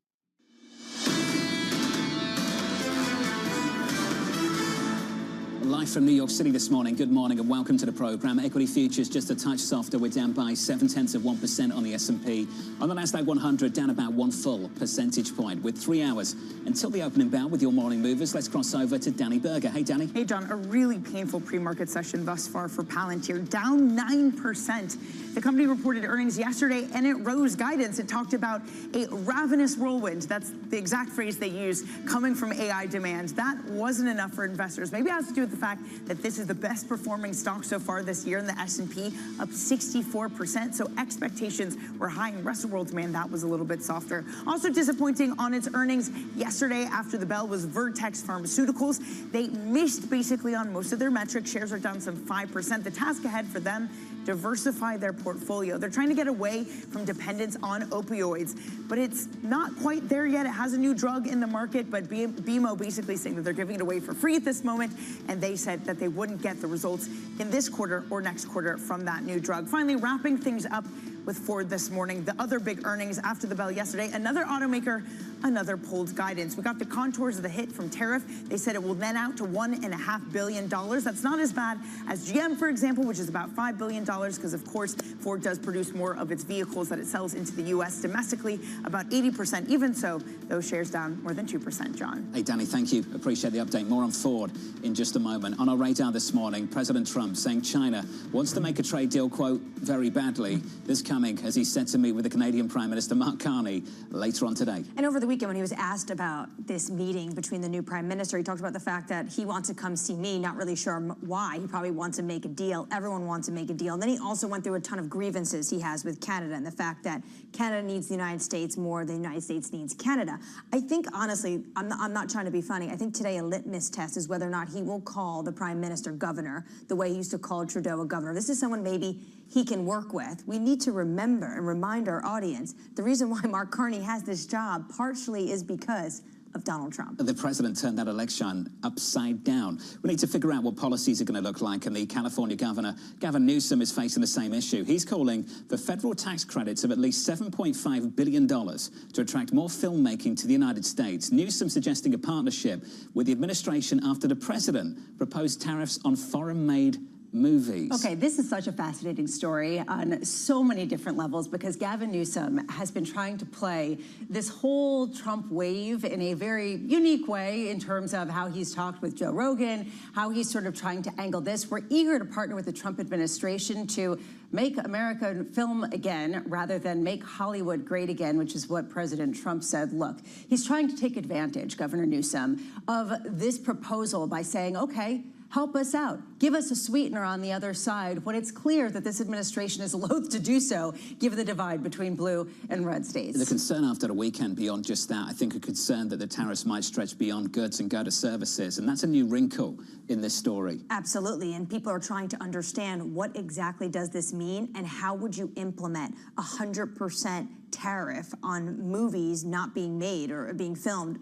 Live from New York City this morning. Good morning and welcome to the program. Equity futures just a touch softer. We're down by 0.7% on the S&P. On the Nasdaq 100, down about 1 full percentage point. With 3 hours until the opening bell with your morning movers, let's cross over to Danny Berger. Hey, Danny. Hey, John. A really painful pre-market session thus far for Palantir, down 9%. The company reported earnings yesterday and it rose guidance. It talked about a ravenous whirlwind. That's the exact phrase they used, coming from AI demand. That wasn't enough for investors. Maybe it has to do with the fact that this is the best performing stock so far this year in the S&P, up 64%. So expectations were high in rest of world demand. That was a little bit softer. Also disappointing on its earnings yesterday after the bell was Vertex Pharmaceuticals. They missed basically on most of their metrics. Shares are down some 5%. The task ahead for them, diversify their portfolio. They're trying to get away from dependence on opioids, but it's not quite there yet. It has a new drug in the market, but BMO basically saying that they're giving it away for free at this moment, and they said that they wouldn't get the results in this quarter or next quarter from that new drug. Finally, wrapping things up with Ford this morning, the other big earnings after the bell yesterday, another automaker, another pulled guidance. We got the contours of the hit from tariff. They said it will net out to $1.5 billion. That's not as bad as GM, for example, which is about $5 billion, because of course, Ford does produce more of its vehicles that it sells into the U.S. domestically, about 80%. Even so, those shares down more than 2%, John. Hey, Danny, thank you. Appreciate the update. More on Ford in just a moment. On our radar this morning, President Trump saying China wants to make a trade deal, quote, very badly. This coming as he's set to meet with the Canadian Prime Minister Mark Carney later on today. And over the weekend, when he was asked about this meeting between the new Prime Minister, he talked about the fact that he wants to come see me, not really sure why. He probably wants to make a deal. Everyone wants to make a deal. And then he also went through a ton of grievances he has with Canada and the fact that Canada needs the United States more than the United States needs Canada. I think, honestly, I'm not trying to be funny. I think today a litmus test is whether or not he will call the Prime Minister governor the way he used to call Trudeau a governor. This is someone maybe he can work with. We need to remember and remind our audience the reason why Mark Carney has this job partially is because of Donald Trump. The president turned that election upside down. We need to figure out what policies are going to look like, and the California governor, Gavin Newsom, is facing the same issue. He's calling for federal tax credits of at least $7.5 billion to attract more filmmaking to the United States. Newsom suggesting a partnership with the administration after the president proposed tariffs on foreign-made movies. Okay, this is such a fascinating story on so many different levels because Gavin Newsom has been trying to play this whole Trump wave in a very unique way in terms of how he's talked with Joe Rogan, how he's sort of trying to angle this. We're eager to partner with the Trump administration to make American film again rather than make Hollywood great again, which is what President Trump said. Look, he's trying to take advantage, Governor Newsom, of this proposal by saying, okay, help us out. Give us a sweetener on the other side when it's clear that this administration is loath to do so, given the divide between blue and red states. The concern after the weekend beyond just that, I think a concern that the tariffs might stretch beyond goods and go to services, and that's a new wrinkle in this story. Absolutely, and people are trying to understand what exactly does this mean and how would you implement 100% tariff on movies not being made or being filmed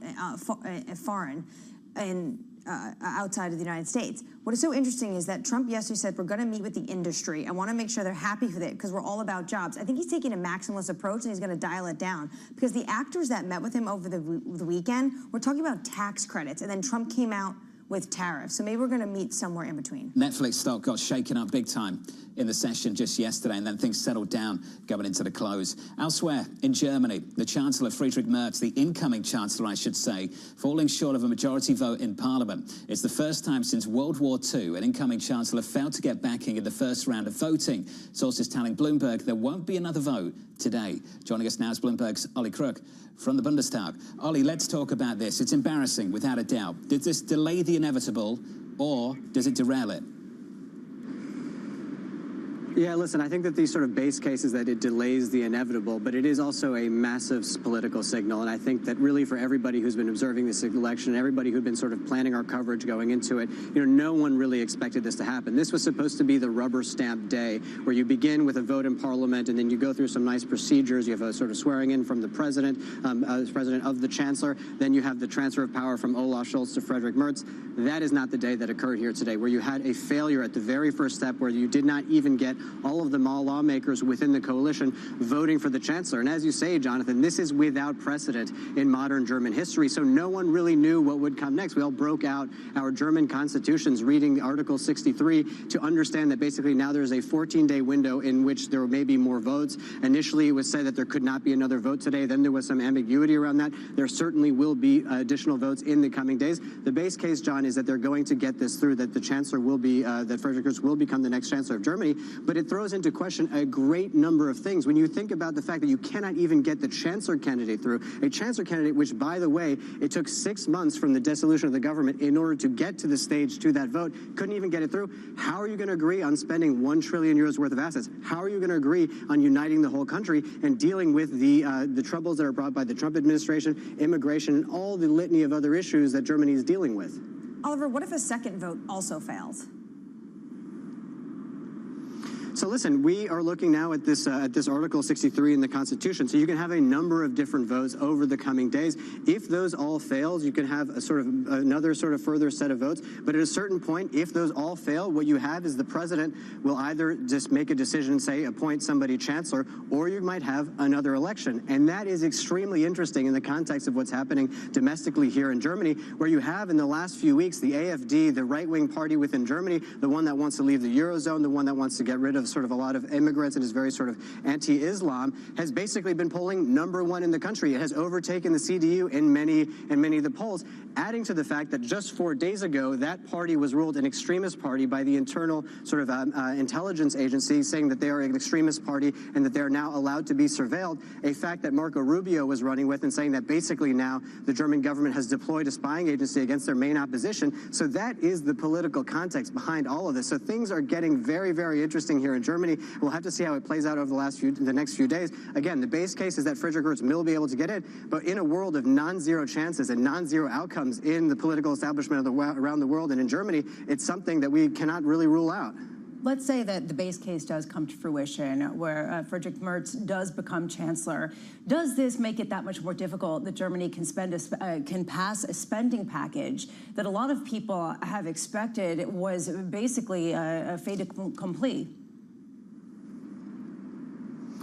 foreign. And outside of the United States. What is so interesting is that Trump yesterday said, we're going to meet with the industry. I want to make sure they're happy with it because we're all about jobs. I think he's taking a maximalist approach and he's going to dial it down because the actors that met with him over the weekend were talking about tax credits, and then Trump came out with tariffs. So maybe we're going to meet somewhere in between. Netflix stock got shaken up big time in the session just yesterday, and then things settled down going into the close. Elsewhere, in Germany, the Chancellor Friedrich Merz, the incoming Chancellor, I should say, falling short of a majority vote in Parliament. It's the first time since World War II an incoming Chancellor failed to get backing in the first round of voting. Sources telling Bloomberg there won't be another vote today. Joining us now is Bloomberg's Ollie Crook from the Bundestag. Ollie, let's talk about this. It's embarrassing, without a doubt. Did this delay the inevitable, or does it derail it? Yeah, listen, I think that the sort of base case is that it delays the inevitable, but it is also a massive political signal. And I think that really for everybody who's been observing this election, everybody who'd been sort of planning our coverage going into it, no one really expected this to happen. This was supposed to be the rubber stamp day where you begin with a vote in Parliament and then you go through some nice procedures. You have a sort of swearing in from the president, president of the chancellor. Then you have the transfer of power from Olaf Scholz to Friedrich Merz. That is not the day that occurred here today, where you had a failure at the very first step, where you did not even get all of the lawmakers within the coalition voting for the chancellor. And as you say, Jonathan, this is without precedent in modern German history. So no one really knew what would come next. We all broke out our German constitutions reading Article 63 to understand that basically now there's a 14-day window in which there may be more votes. Initially, it was said that there could not be another vote today. Then there was some ambiguity around that. There certainly will be additional votes in the coming days. The base case, John, is that they're going to get this through, that the chancellor will be, that Friedrich Merz will become the next chancellor of Germany. But it throws into question a great number of things. When you think about the fact that you cannot even get the chancellor candidate through, a chancellor candidate, which, by the way, it took 6 months from the dissolution of the government in order to get to the stage to that vote, couldn't even get it through. How are you going to agree on spending €1 trillion worth of assets? How are you going to agree on uniting the whole country and dealing with the troubles that are brought by the Trump administration, immigration, and all the litany of other issues that Germany is dealing with? Oliver, what if a second vote also fails? So listen, we are looking now at this Article 63 in the Constitution. So you can have a number of different votes over the coming days. If those all fails, you can have a sort of another sort of further set of votes. But at a certain point, if those all fail, what you have is the president will either just make a decision, say appoint somebody chancellor, or you might have another election. And that is extremely interesting in the context of what's happening domestically here in Germany, where you have in the last few weeks the AfD, the right-wing party within Germany, the one that wants to leave the Eurozone, the one that wants to get rid of sort of a lot of immigrants and is very sort of anti-Islam, has basically been polling #1 in the country. It has overtaken the CDU in many of the polls, adding to the fact that just 4 days ago, that party was ruled an extremist party by the internal sort of intelligence agency, saying that they are an extremist party and that they are now allowed to be surveilled, a fact that Marco Rubio was running with and saying that basically now the German government has deployed a spying agency against their main opposition. So that is the political context behind all of this. So things are getting very, very interesting here in Germany. We'll have to see how it plays out over the next few days. Again, the base case is that Friedrich Merz will be able to get in, but in a world of non-zero chances and non-zero outcomes in the political establishment around the world and in Germany, it's something that we cannot really rule out. Let's say that the base case does come to fruition, where Friedrich Merz does become chancellor. Does this make it that much more difficult that Germany can pass a spending package that a lot of people have expected was basically a fait accompli?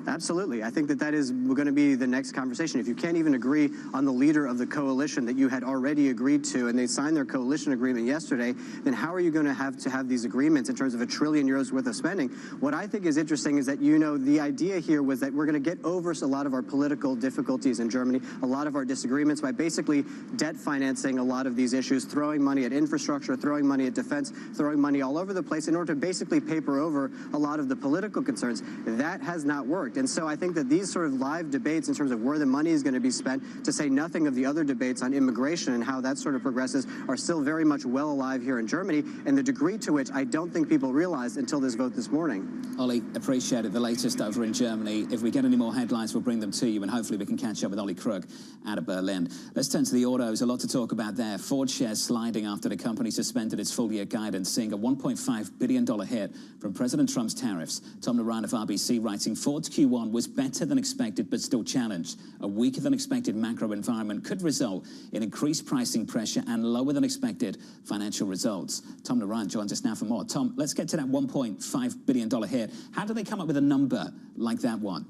Absolutely. I think that is going to be the next conversation. If you can't even agree on the leader of the coalition that you had already agreed to, and they signed their coalition agreement yesterday, then how are you going to have these agreements in terms of €1 trillion worth of spending? What I think is interesting is that, the idea here was that we're going to get over a lot of our political difficulties in Germany, a lot of our disagreements, by basically debt financing a lot of these issues, throwing money at infrastructure, throwing money at defense, throwing money all over the place in order to basically paper over a lot of the political concerns. That has not worked. And so I think that these sort of live debates in terms of where the money is going to be spent, to say nothing of the other debates on immigration and how that sort of progresses, are still very much well alive here in Germany, and the degree to which I don't think people realized until this vote this morning. Ollie, appreciate it. The latest over in Germany. If we get any more headlines, we'll bring them to you, and hopefully we can catch up with Ollie Crook out of Berlin. Let's turn to the autos. A lot to talk about there. Ford shares sliding after the company suspended its full-year guidance, seeing a $1.5 billion hit from President Trump's tariffs. Tom Naran of RBC writing Ford's Q1 was better than expected, but still challenged. A weaker than expected macro environment could result in increased pricing pressure and lower than expected financial results. Tom Narayan joins us now for more. Tom, let's get to that $1.5 billion hit. How do they come up with a number like that one?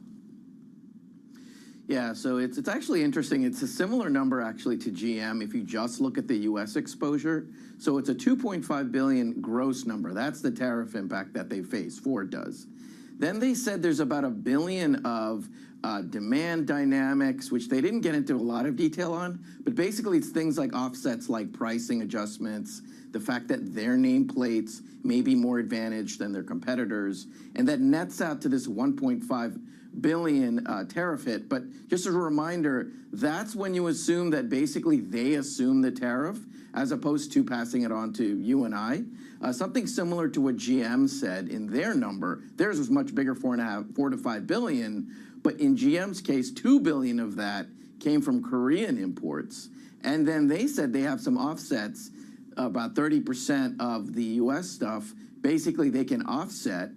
Yeah, so it's actually interesting. It's a similar number actually to GM if you just look at the U.S. exposure. So it's a $2.5 billion gross number. That's the tariff impact that they face. Ford does. Then they said there's about $1 billion of demand dynamics, which they didn't get into a lot of detail on. But basically, it's things like offsets, like pricing adjustments, the fact that their nameplates may be more advantaged than their competitors, and that nets out to this $1.5 billion tariff hit. But just as a reminder, that's when you assume that basically they assume the tariff as opposed to passing it on to you and I. Something similar to what GM said in their number. Theirs was much bigger, $4 to $5 billion. But in GM's case, $2 billion of that came from Korean imports. And then they said they have some offsets, about 30% of the U.S. stuff. Basically, they can offset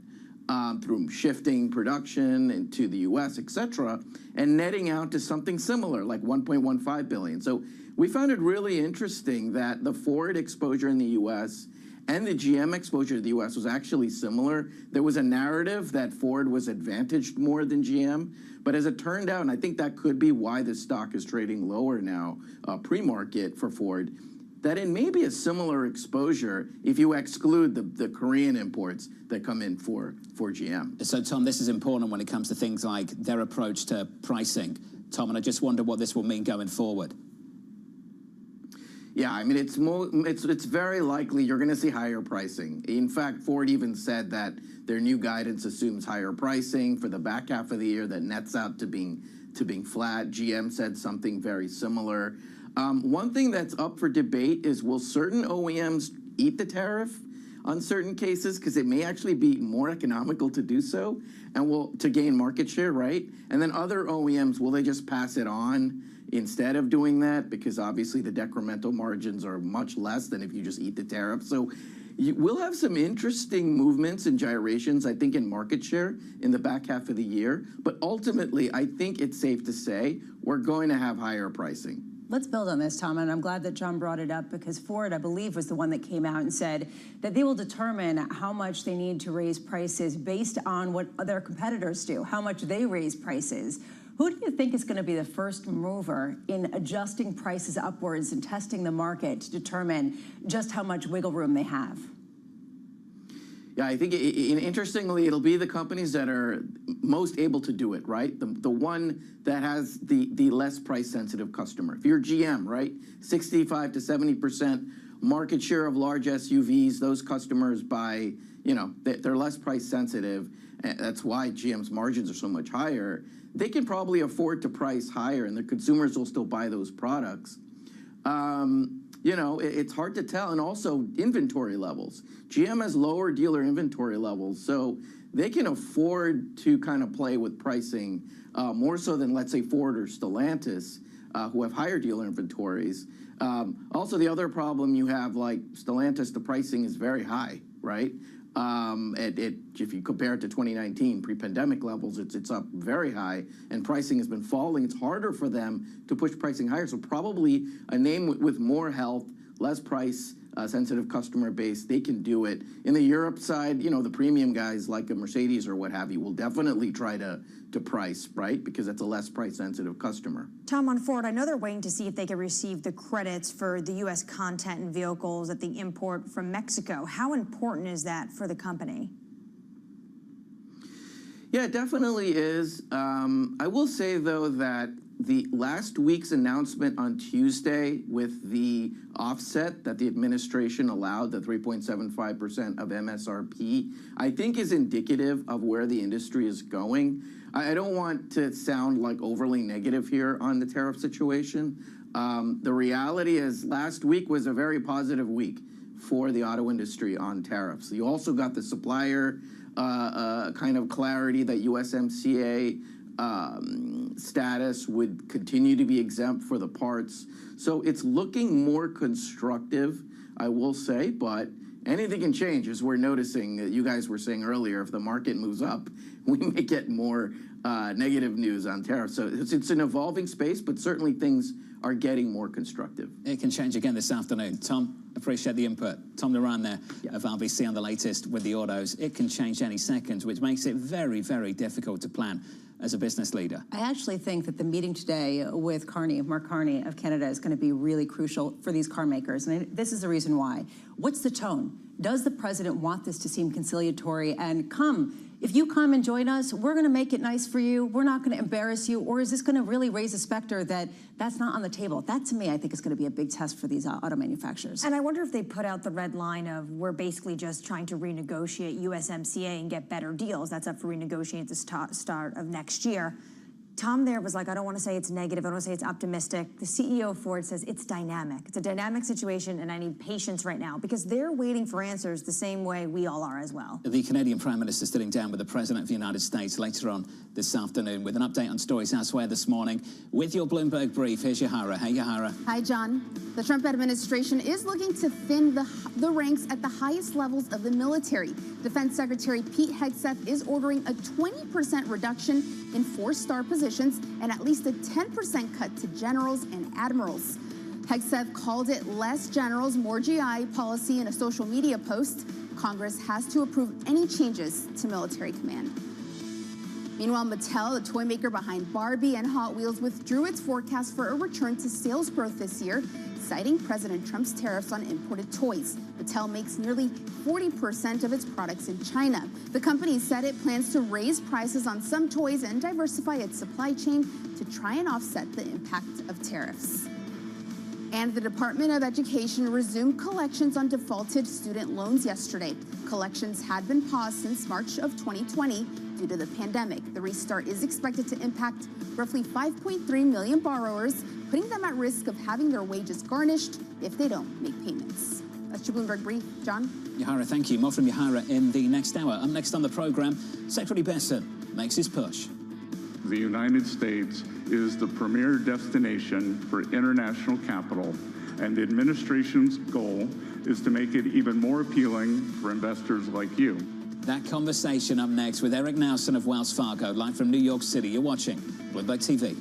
through shifting production into the U.S., et cetera, and netting out to something similar, like $1.15 billion. So we found it really interesting that the Ford exposure in the U.S. and the GM exposure to the U.S. was actually similar. There was a narrative that Ford was advantaged more than GM, but as it turned out, and I think that could be why the stock is trading lower now, pre-market for Ford, that it may be a similar exposure if you exclude the Korean imports that come in for GM. So, Tom, this is important when it comes to things like their approach to pricing. Tom, and I just wonder what this will mean going forward. Yeah, I mean, it's very likely you're going to see higher pricing. In fact, Ford even said that their new guidance assumes higher pricing for the back half of the year that nets out to being flat. GM said something very similar. One thing that's up for debate is, will certain OEMs eat the tariff on certain cases, because it may actually be more economical to do so and to gain market share, right? And then other OEMs, will they just pass it on instead of doing that? Because obviously the decremental margins are much less than if you just eat the tariff. So we'll have some interesting movements and gyrations, I think, in market share in the back half of the year. But ultimately, I think it's safe to say we're going to have higher pricing. Let's build on this, Tom, and I'm glad that John brought it up, because Ford, I believe, was the one that came out and said that they will determine how much they need to raise prices based on what their competitors do, how much they raise prices. Who do you think is going to be the first mover in adjusting prices upwards and testing the market to determine just how much wiggle room they have? Yeah, I think interestingly, it'll be the companies that are most able to do it, right? The one that has the less price-sensitive customer. If you're GM, right, 65 to 70% market share of large SUVs, those customers buy, they're less price-sensitive. That's why GM's margins are so much higher. They can probably afford to price higher, and the consumers will still buy those products. It's hard to tell. And also inventory levels. GM has lower dealer inventory levels, so they can afford to kind of play with pricing more so than, let's say, Ford or Stellantis, who have higher dealer inventories. Also, the other problem you have, like Stellantis, the pricing is very high, right? If you compare it to 2019 pre-pandemic levels, it's up very high, and pricing has been falling. It's harder for them to push pricing higher. So probably a name with more health, less price sensitive customer base, they can do it. In the Europe side, the premium guys like a Mercedes or what have you will definitely try to price, right? Because it's a less price sensitive customer. Tom, on Ford, I know they're waiting to see if they can receive the credits for the U.S. content and vehicles that they import from Mexico. How important is that for the company? Yeah, it definitely is. I will say, though, that the last week's announcement on Tuesday with the offset that the administration allowed, the 3.75% of MSRP, I think is indicative of where the industry is going. I don't want to sound like overly negative here on the tariff situation. The reality is last week was a very positive week for the auto industry on tariffs. You also got the supplier kind of clarity that USMCA status would continue to be exempt for the parts. So it's looking more constructive, I will say, but anything can change, as we're noticing. You guys were saying earlier, if the market moves up, we may get more negative news on tariffs. So it's an evolving space, but certainly things are getting more constructive. It can change again this afternoon. Tom, appreciate the input. Tom Duran there of RBC on the latest with the autos. It can change any second, which makes it very, very difficult to plan as a business leader. I actually think that the meeting today with Mark Carney of Canada is going to be really crucial for these car makers. And this is the reason why. What's the tone? Does the president want this to seem conciliatory and if you come and join us, we're going to make it nice for you. We're not going to embarrass you. Or is this going to really raise a specter that that's not on the table? That, to me, I think is going to be a big test for these auto manufacturers. And I wonder if they put out the red line of we're basically just trying to renegotiate USMCA and get better deals. That's up for renegotiating at the start of next year. Tom there was like, I don't want to say it's negative. I don't want to say it's optimistic. The CEO of Ford says it's dynamic. It's a dynamic situation, and I need patience right now because they're waiting for answers the same way we all are as well. The Canadian Prime Minister sitting down with the President of the United States later on this afternoon with an update on stories elsewhere this morning. With your Bloomberg brief, here's Yahara. Hey, Yahara. Hi, John. The Trump administration is looking to thin the ranks at the highest levels of the military. Defense Secretary Pete Hegseth is ordering a 20% reduction in 4-star positions and at least a 10% cut to generals and admirals. Hegseth called it less generals, more GI policy in a social media post. Congress has to approve any changes to military command. Meanwhile, Mattel, the toy maker behind Barbie and Hot Wheels, withdrew its forecast for a return to sales growth this year, citing President Trump's tariffs on imported toys. Mattel makes nearly 40% of its products in China. The company said it plans to raise prices on some toys and diversify its supply chain to try and offset the impact of tariffs. And the Department of Education resumed collections on defaulted student loans yesterday. Collections had been paused since March of 2020 due to the pandemic. The restart is expected to impact roughly 5.3 million borrowers, putting them at risk of having their wages garnished if they don't make payments. That's your Bloomberg Brief. John? Yahara, thank you. More from Yahara in the next hour. Up next on the program, Secretary Bessent makes his push. The United States is the premier destination for international capital, and the administration's goal is to make it even more appealing for investors like you. That conversation up next with Eric Nelson of Wells Fargo, live from New York City. You're watching Bloomberg TV.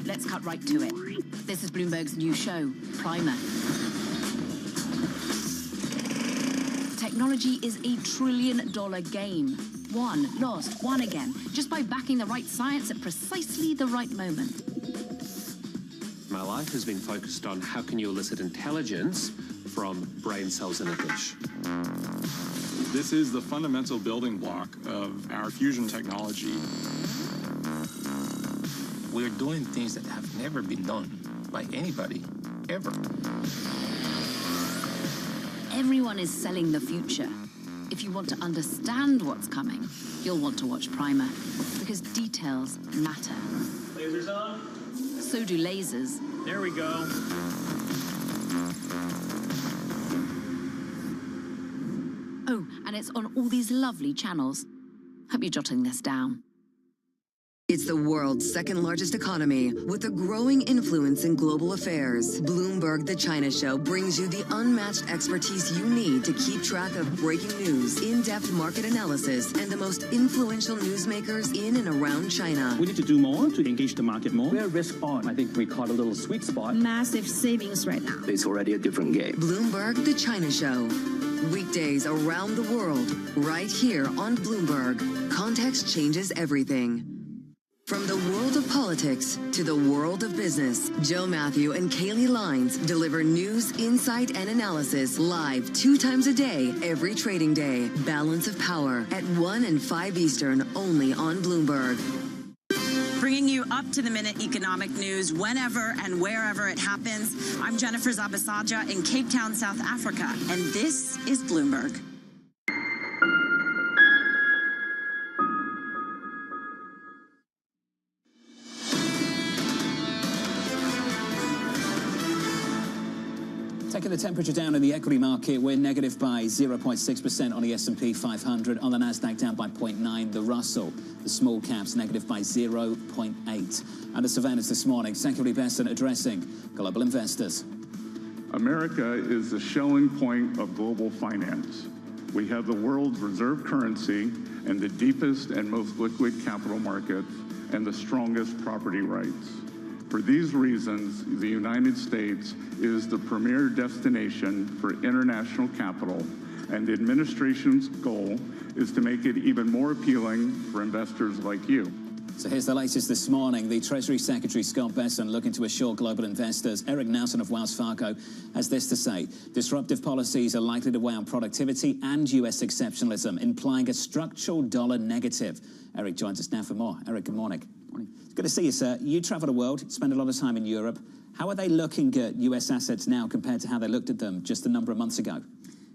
Let's cut right to it. This is Bloomberg's new show, Primer. Technology is $1 trillion game. Won, lost, won again, just by backing the right science at precisely the right moment. My life has been focused on how can you elicit intelligence from brain cells in a dish. This is the fundamental building block of our fusion technology. We're doing things that have never been done by anybody, ever. Everyone is selling the future. If you want to understand what's coming, you'll want to watch Primer, because details matter. Lasers on? So do lasers. There we go. Oh, and it's on all these lovely channels. Hope you're jotting this down. It's the world's second largest economy with a growing influence in global affairs. Bloomberg The China Show brings you the unmatched expertise you need to keep track of breaking news, in-depth market analysis, and the most influential newsmakers in and around China. We need to do more to engage the market more. We're risk on. I think we caught a little sweet spot. Massive savings right now. It's already a different game. Bloomberg The China Show. Weekdays around the world, right here on Bloomberg. Context changes everything. From the world of politics to the world of business, Joe Matthew and Kaylee Lines deliver news, insight, and analysis live 2 times a day, every trading day. Balance of Power at 1 and 5 Eastern, only on Bloomberg. Bringing you up-to-the-minute economic news whenever and wherever it happens. I'm Jennifer Zabasaja in Cape Town, South Africa, and this is Bloomberg. Taking the temperature down in the equity market, we're negative by 0.6% on the S&P 500, on the Nasdaq down by 0.9, the Russell, the small caps negative by 0.8. Under surveillance this morning, Secretary Bessent addressing global investors. America is the Schelling point of global finance. We have the world's reserve currency and the deepest and most liquid capital markets and the strongest property rights. For these reasons, the United States is the premier destination for international capital, and the administration's goal is to make it even more appealing for investors like you. So here's the latest this morning. The Treasury Secretary, Scott Bessent, looking to assure global investors. Eric Nelson of Wells Fargo has this to say. Disruptive policies are likely to weigh on productivity and U.S. exceptionalism, implying a structural dollar negative. Eric joins us now for more. Eric, good morning. It's good to see you, sir. You travel the world, spend a lot of time in Europe. How are they looking at U.S. assets now compared to how they looked at them just a number of months ago?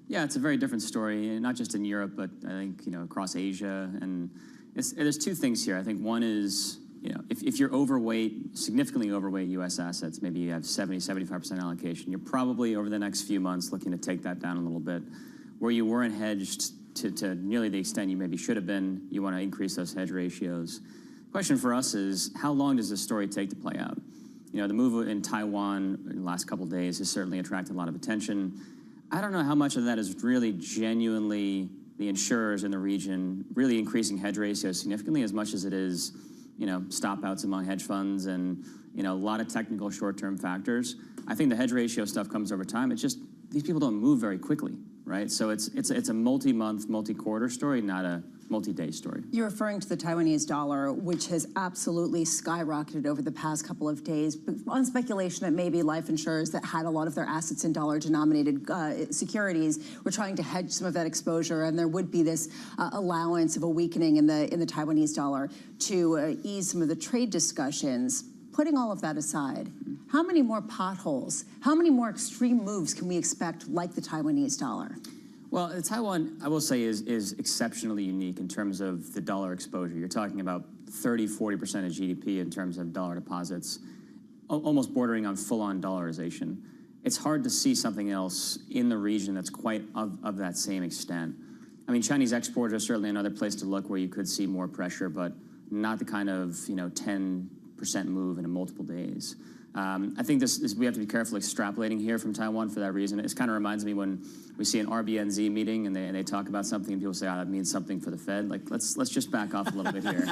Yeah, it's a very different story, not just in Europe, but I think, across Asia. And there's 2 things here. I think one is, if you're overweight, significantly overweight U.S. assets, maybe you have 70, 75% allocation, you're probably over the next few months looking to take that down a little bit. Where you weren't hedged to nearly the extent you maybe should have been, you want to increase those hedge ratios. Question for us is, how long does this story take to play out? The move in Taiwan in the last couple of days has certainly attracted a lot of attention. I don't know how much of that is really genuinely the insurers in the region really increasing hedge ratios significantly, as much as it is, stop outs among hedge funds and, a lot of technical short-term factors. I think the hedge ratio stuff comes over time. It's just, these people don't move very quickly, right? So it's a multi-month, multi-quarter story, not a multi-day story. You're referring to the Taiwanese dollar, which has absolutely skyrocketed over the past couple of days on speculation that maybe life insurers that had a lot of their assets in dollar-denominated securities were trying to hedge some of that exposure, and there would be this allowance of a weakening in the Taiwanese dollar to ease some of the trade discussions. Putting all of that aside, how many more potholes, how many more extreme moves can we expect like the Taiwanese dollar? Well, Taiwan, I will say, is exceptionally unique in terms of the dollar exposure. You're talking about 30, 40% of GDP in terms of dollar deposits, almost bordering on full-on dollarization. It's hard to see something else in the region that's quite of that same extent. I mean, Chinese exports are certainly another place to look where you could see more pressure, but not the kind of 10% move in multiple days. I think we have to be careful extrapolating here from Taiwan for that reason. It kind of reminds me when we see an RBNZ meeting and they talk about something and people say, oh, that means something for the Fed. Like, let's just back off a little bit here.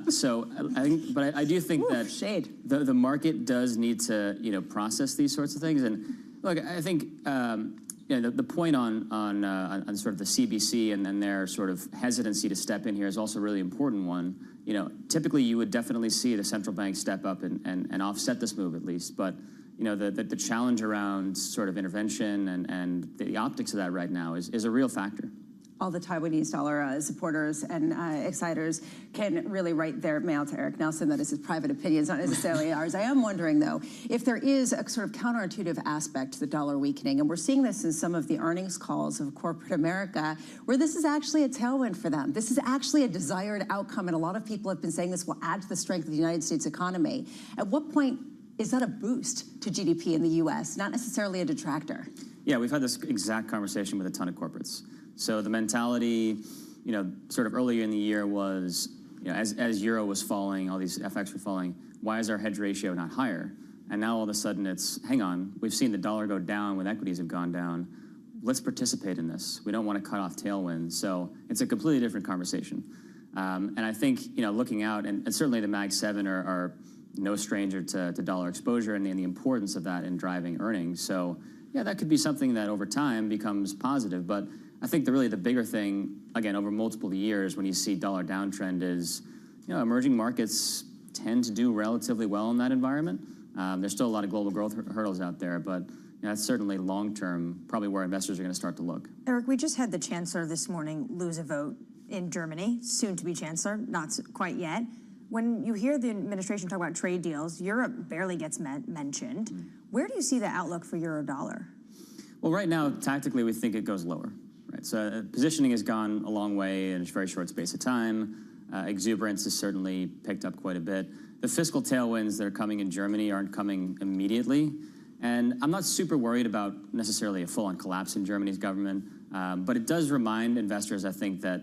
So I think, but I do think that the market does need to process these sorts of things. And look, I think the point on sort of the CBC and their sort of hesitancy to step in here is also a really important one. Typically you would definitely see the central bank step up and offset this move at least, but the challenge around sort of intervention and the optics of that right now is a real factor. All the Taiwanese dollar supporters and exciters can really write their mail to Eric Nelson. That is his private opinions, not necessarily ours. I am wondering, though, if there is a sort of counterintuitive aspect to the dollar weakening, and we're seeing this in some of the earnings calls of corporate America, where this is actually a tailwind for them. This is actually a desired outcome, and a lot of people have been saying this will add to the strength of the United States economy. At what point is that a boost to GDP in the U.S., not necessarily a detractor? Yeah, we've had this exact conversation with a ton of corporates. So the mentality, sort of earlier in the year was as euro was falling, all these FX were falling, why is our hedge ratio not higher? And now all of a sudden it's, hang on, we've seen the dollar go down when equities have gone down. Let's participate in this. We don't want to cut off tailwinds. So it's a completely different conversation. And I think, looking out, and certainly the Mag 7 are no stranger to dollar exposure and the importance of that in driving earnings. So yeah, that could be something that over time becomes positive. But I think the bigger thing, again, over multiple years when you see dollar downtrend is, emerging markets tend to do relatively well in that environment. There's still a lot of global growth hurdles out there, but that's certainly long-term, probably where investors are going to start to look. Eric, we just had the chancellor this morning lose a vote in Germany, soon to be chancellor, not quite yet. When you hear the administration talk about trade deals, Europe barely gets mentioned. Where do you see the outlook for euro dollar? Well, right now, tactically, we think it goes lower. Right? So positioning has gone a long way in a very short space of time. Exuberance has certainly picked up quite a bit. The fiscal tailwinds that are coming in Germany aren't coming immediately. And I'm not super worried about necessarily a full-on collapse in Germany's government, but it does remind investors, I think, that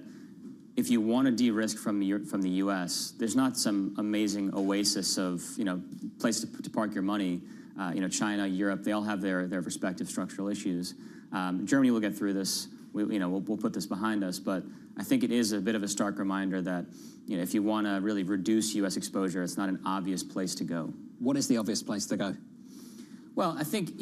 if you want to de-risk from the U.S., there's not some amazing oasis of place to park your money. China, Europe, they all have their respective structural issues. Germany will get through this. We'll put this behind us, but I think it is a bit of a stark reminder that if you want to really reduce U.S. exposure, it's not an obvious place to go. What is the obvious place to go? Well, I think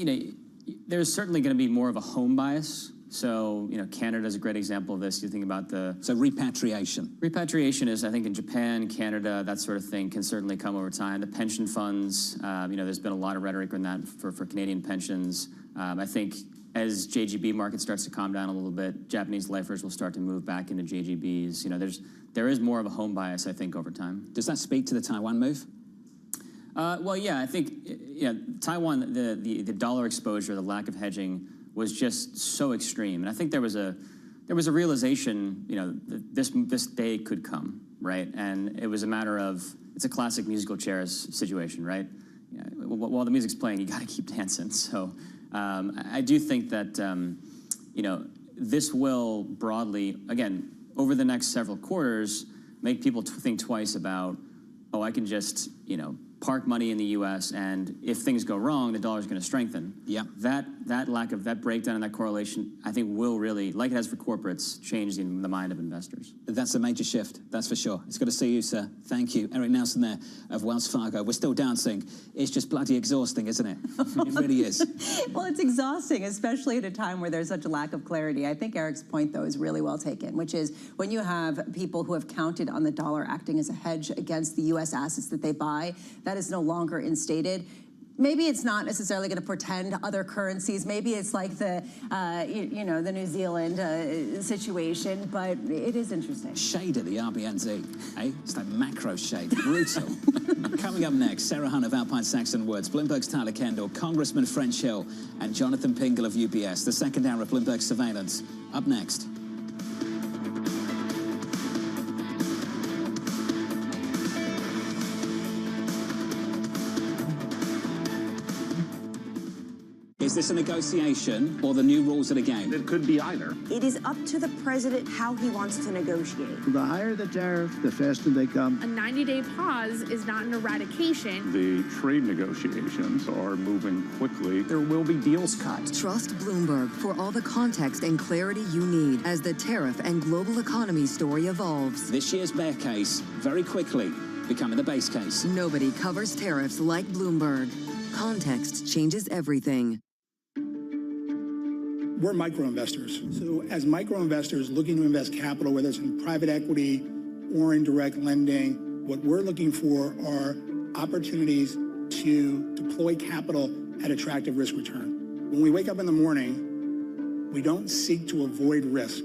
there's certainly going to be more of a home bias. So Canada is a great example of this. You think about so repatriation. Repatriation is, I think, in Japan, Canada, that sort of thing can certainly come over time. The pension funds, there's been a lot of rhetoric on that for Canadian pensions. I think as JGB market starts to calm down a little bit, Japanese lifers will start to move back into JGBs. There is more of a home bias, I think, over time. Does that speak to the Taiwan move? Well, yeah, I think Taiwan, the dollar exposure, the lack of hedging was just so extreme, and I think there was a realization, that this day could come, right? And it was a matter of, it's a classic musical chairs situation, right? While the music's playing, you got to keep dancing. So I do think that this will broadly, again, over the next several quarters, make people think twice about, I can just park money in the U.S. and if things go wrong, the dollar's going to strengthen. Yeah. That lack of that breakdown and that correlation, I think, will really, like it has for corporates, change the mind of investors. That's a major shift, that's for sure. It's good to see you, sir. Thank you. Eric Nelson there of Wells Fargo. We're still dancing. It's just bloody exhausting, isn't it? It really is. Well, it's exhausting, especially at a time where there's such a lack of clarity. I think Eric's point, though, is really well taken, which is when you have people who have counted on the dollar acting as a hedge against the U.S. assets that they buy, that is no longer instated. Maybe it's not necessarily going to portend other currencies. Maybe it's like the, the New Zealand situation, but it is interesting. Shade at the RBNZ, eh? It's like macro shade, brutal. Coming up next, Sarah Hunt of Alpine Saxon Woods, Bloomberg's Tyler Kendall, Congressman French Hill, and Jonathan Pingle of UBS. The second hour of Bloomberg Surveillance. Up next. Is this a negotiation or the new rules of the game? It could be either. It is up to the president how he wants to negotiate. The higher the tariff, the faster they come. A 90-day pause is not an eradication. The trade negotiations are moving quickly. There will be deals cut. Trust Bloomberg for all the context and clarity you need as the tariff and global economy story evolves. This year's bear case, very quickly, becoming the base case. Nobody covers tariffs like Bloomberg. Context changes everything. We're micro investors. So as micro investors looking to invest capital, whether it's in private equity or in direct lending, what we're looking for are opportunities to deploy capital at attractive risk return. When we wake up in the morning, we don't seek to avoid risk.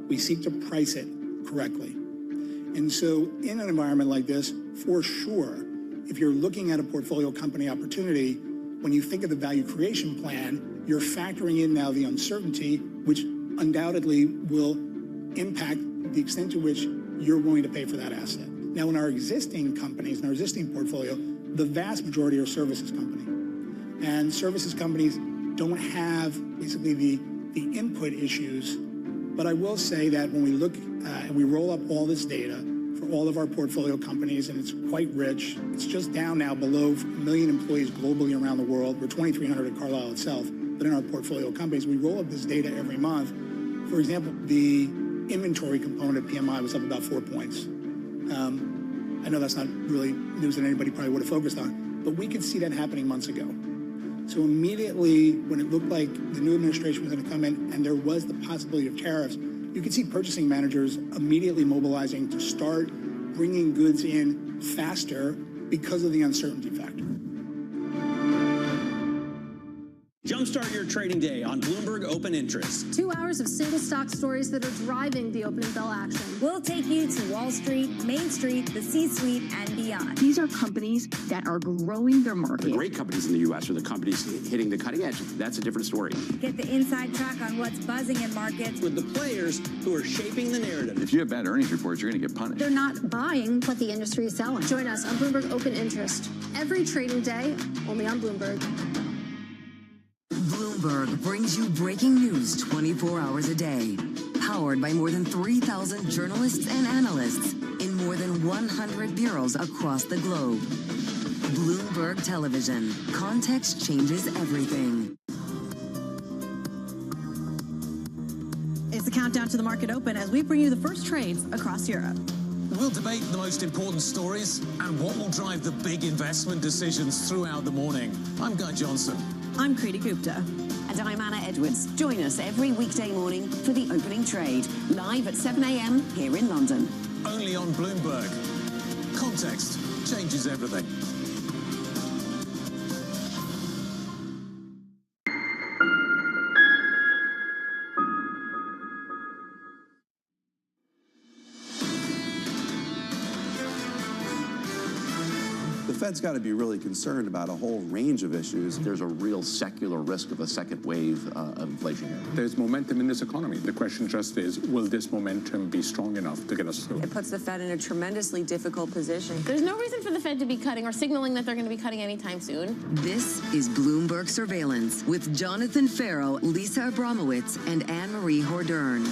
We seek to price it correctly. And so in an environment like this, for sure, if you're looking at a portfolio company opportunity, when you think of the value creation plan, you're factoring in now the uncertainty, which undoubtedly will impact the extent to which you're willing to pay for that asset. Now, in our existing companies, in our existing portfolio, the vast majority are services company. And services companies don't have basically the input issues. But I will say that when we look and we roll up all this data for all of our portfolio companies, and it's quite rich. It's just down now below 1 million employees globally around the world. We're 2,300 at Carlyle itself, but in our portfolio companies, we roll up this data every month. For example, the inventory component of PMI was up about 4 points. I know that's not really news that anybody probably would have focused on, but we could see that happening months ago. So immediately, when it looked like the new administration was going to come in and there was the possibility of tariffs, you could see purchasing managers immediately mobilizing to start bringing goods in faster because of the uncertainty factor. Jumpstart your trading day on Bloomberg Open Interest. 2 hours of single stock stories that are driving the opening bell action. We'll take you to Wall Street, Main Street, the C-suite, and beyond. These are companies that are growing their market. The great companies in the U.S. are the companies hitting the cutting edge. That's a different story. Get the inside track on what's buzzing in markets. With the players who are shaping the narrative. If you have bad earnings reports, you're going to get punished. They're not buying what the industry is selling. Join us on Bloomberg Open Interest. Every trading day, only on Bloomberg. Bloomberg brings you breaking news 24 hours a day. Powered by more than 3,000 journalists and analysts in more than 100 bureaus across the globe. Bloomberg Television. Context changes everything. It's the countdown to the market open as we bring you the first trades across Europe. We'll debate the most important stories and what will drive the big investment decisions throughout the morning. I'm Guy Johnson. I'm Kriti Gupta. And I'm Anna Edwards. Join us every weekday morning for the opening trade, live at 7 a.m. here in London. Only on Bloomberg. Context changes everything. The Fed's got to be really concerned about a whole range of issues. There's a real secular risk of a second wave of inflation here. There's momentum in this economy. The question just is, will this momentum be strong enough to get us through? It puts the Fed in a tremendously difficult position. There's no reason for the Fed to be cutting or signaling that they're going to be cutting anytime soon. This is Bloomberg Surveillance with Jonathan Farrow, Lisa Abramowitz, and Anne-Marie Hordern.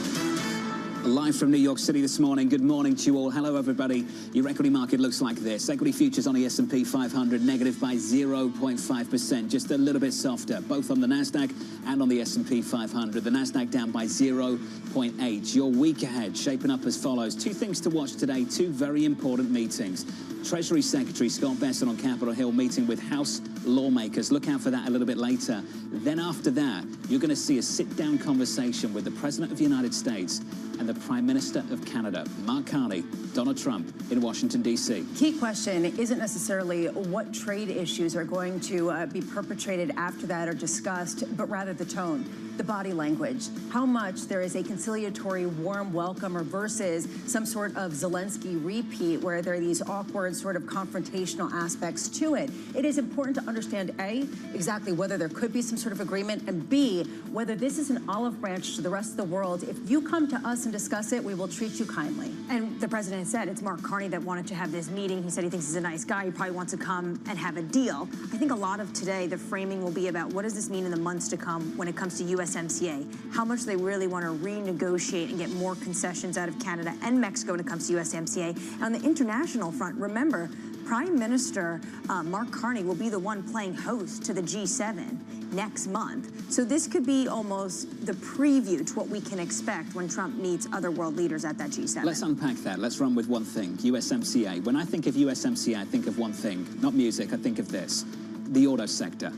Live from New York City this morning. Good morning to you all. Hello, everybody. Your equity market looks like this. Equity futures on the S&P 500 negative by 0.5%, just a little bit softer, both on the Nasdaq and on the S&P 500. The Nasdaq down by 0.8. Your week ahead shaping up as follows. Two things to watch today. Two very important meetings. Treasury Secretary Scott Bessent on Capitol Hill meeting with House lawmakers. Look out for that a little bit later. Then after that, you're going to see a sit-down conversation with the President of the United States and the Prime Minister of Canada, Mark Carney, Donald Trump, in Washington, D.C. Key question isn't necessarily what trade issues are going to be perpetrated after that or discussed, but rather the tone, the body language, how much there is a conciliatory, warm welcome or versus some sort of Zelensky repeat where there are these awkward sort of confrontational aspects to it. It is important to understand, A, exactly whether there could be some sort of agreement, and B, whether this is an olive branch to the rest of the world. If you come to us and discuss it, we will treat you kindly. And the president said it's Mark Carney that wanted to have this meeting. He said he thinks he's a nice guy. He probably wants to come and have a deal. I think a lot of today, the framing will be about what does this mean in the months to come when it comes to USMCA? How much they really want to renegotiate and get more concessions out of Canada and Mexico when it comes to USMCA. And on the international front, remember, Prime Minister Mark Carney will be the one playing host to the G7 next month. So this could be almost the preview to what we can expect when Trump meets other world leaders at that G7. Let's unpack that. Let's run with one thing, USMCA. When I think of USMCA, I think of one thing, not music, I think of this, the auto sector,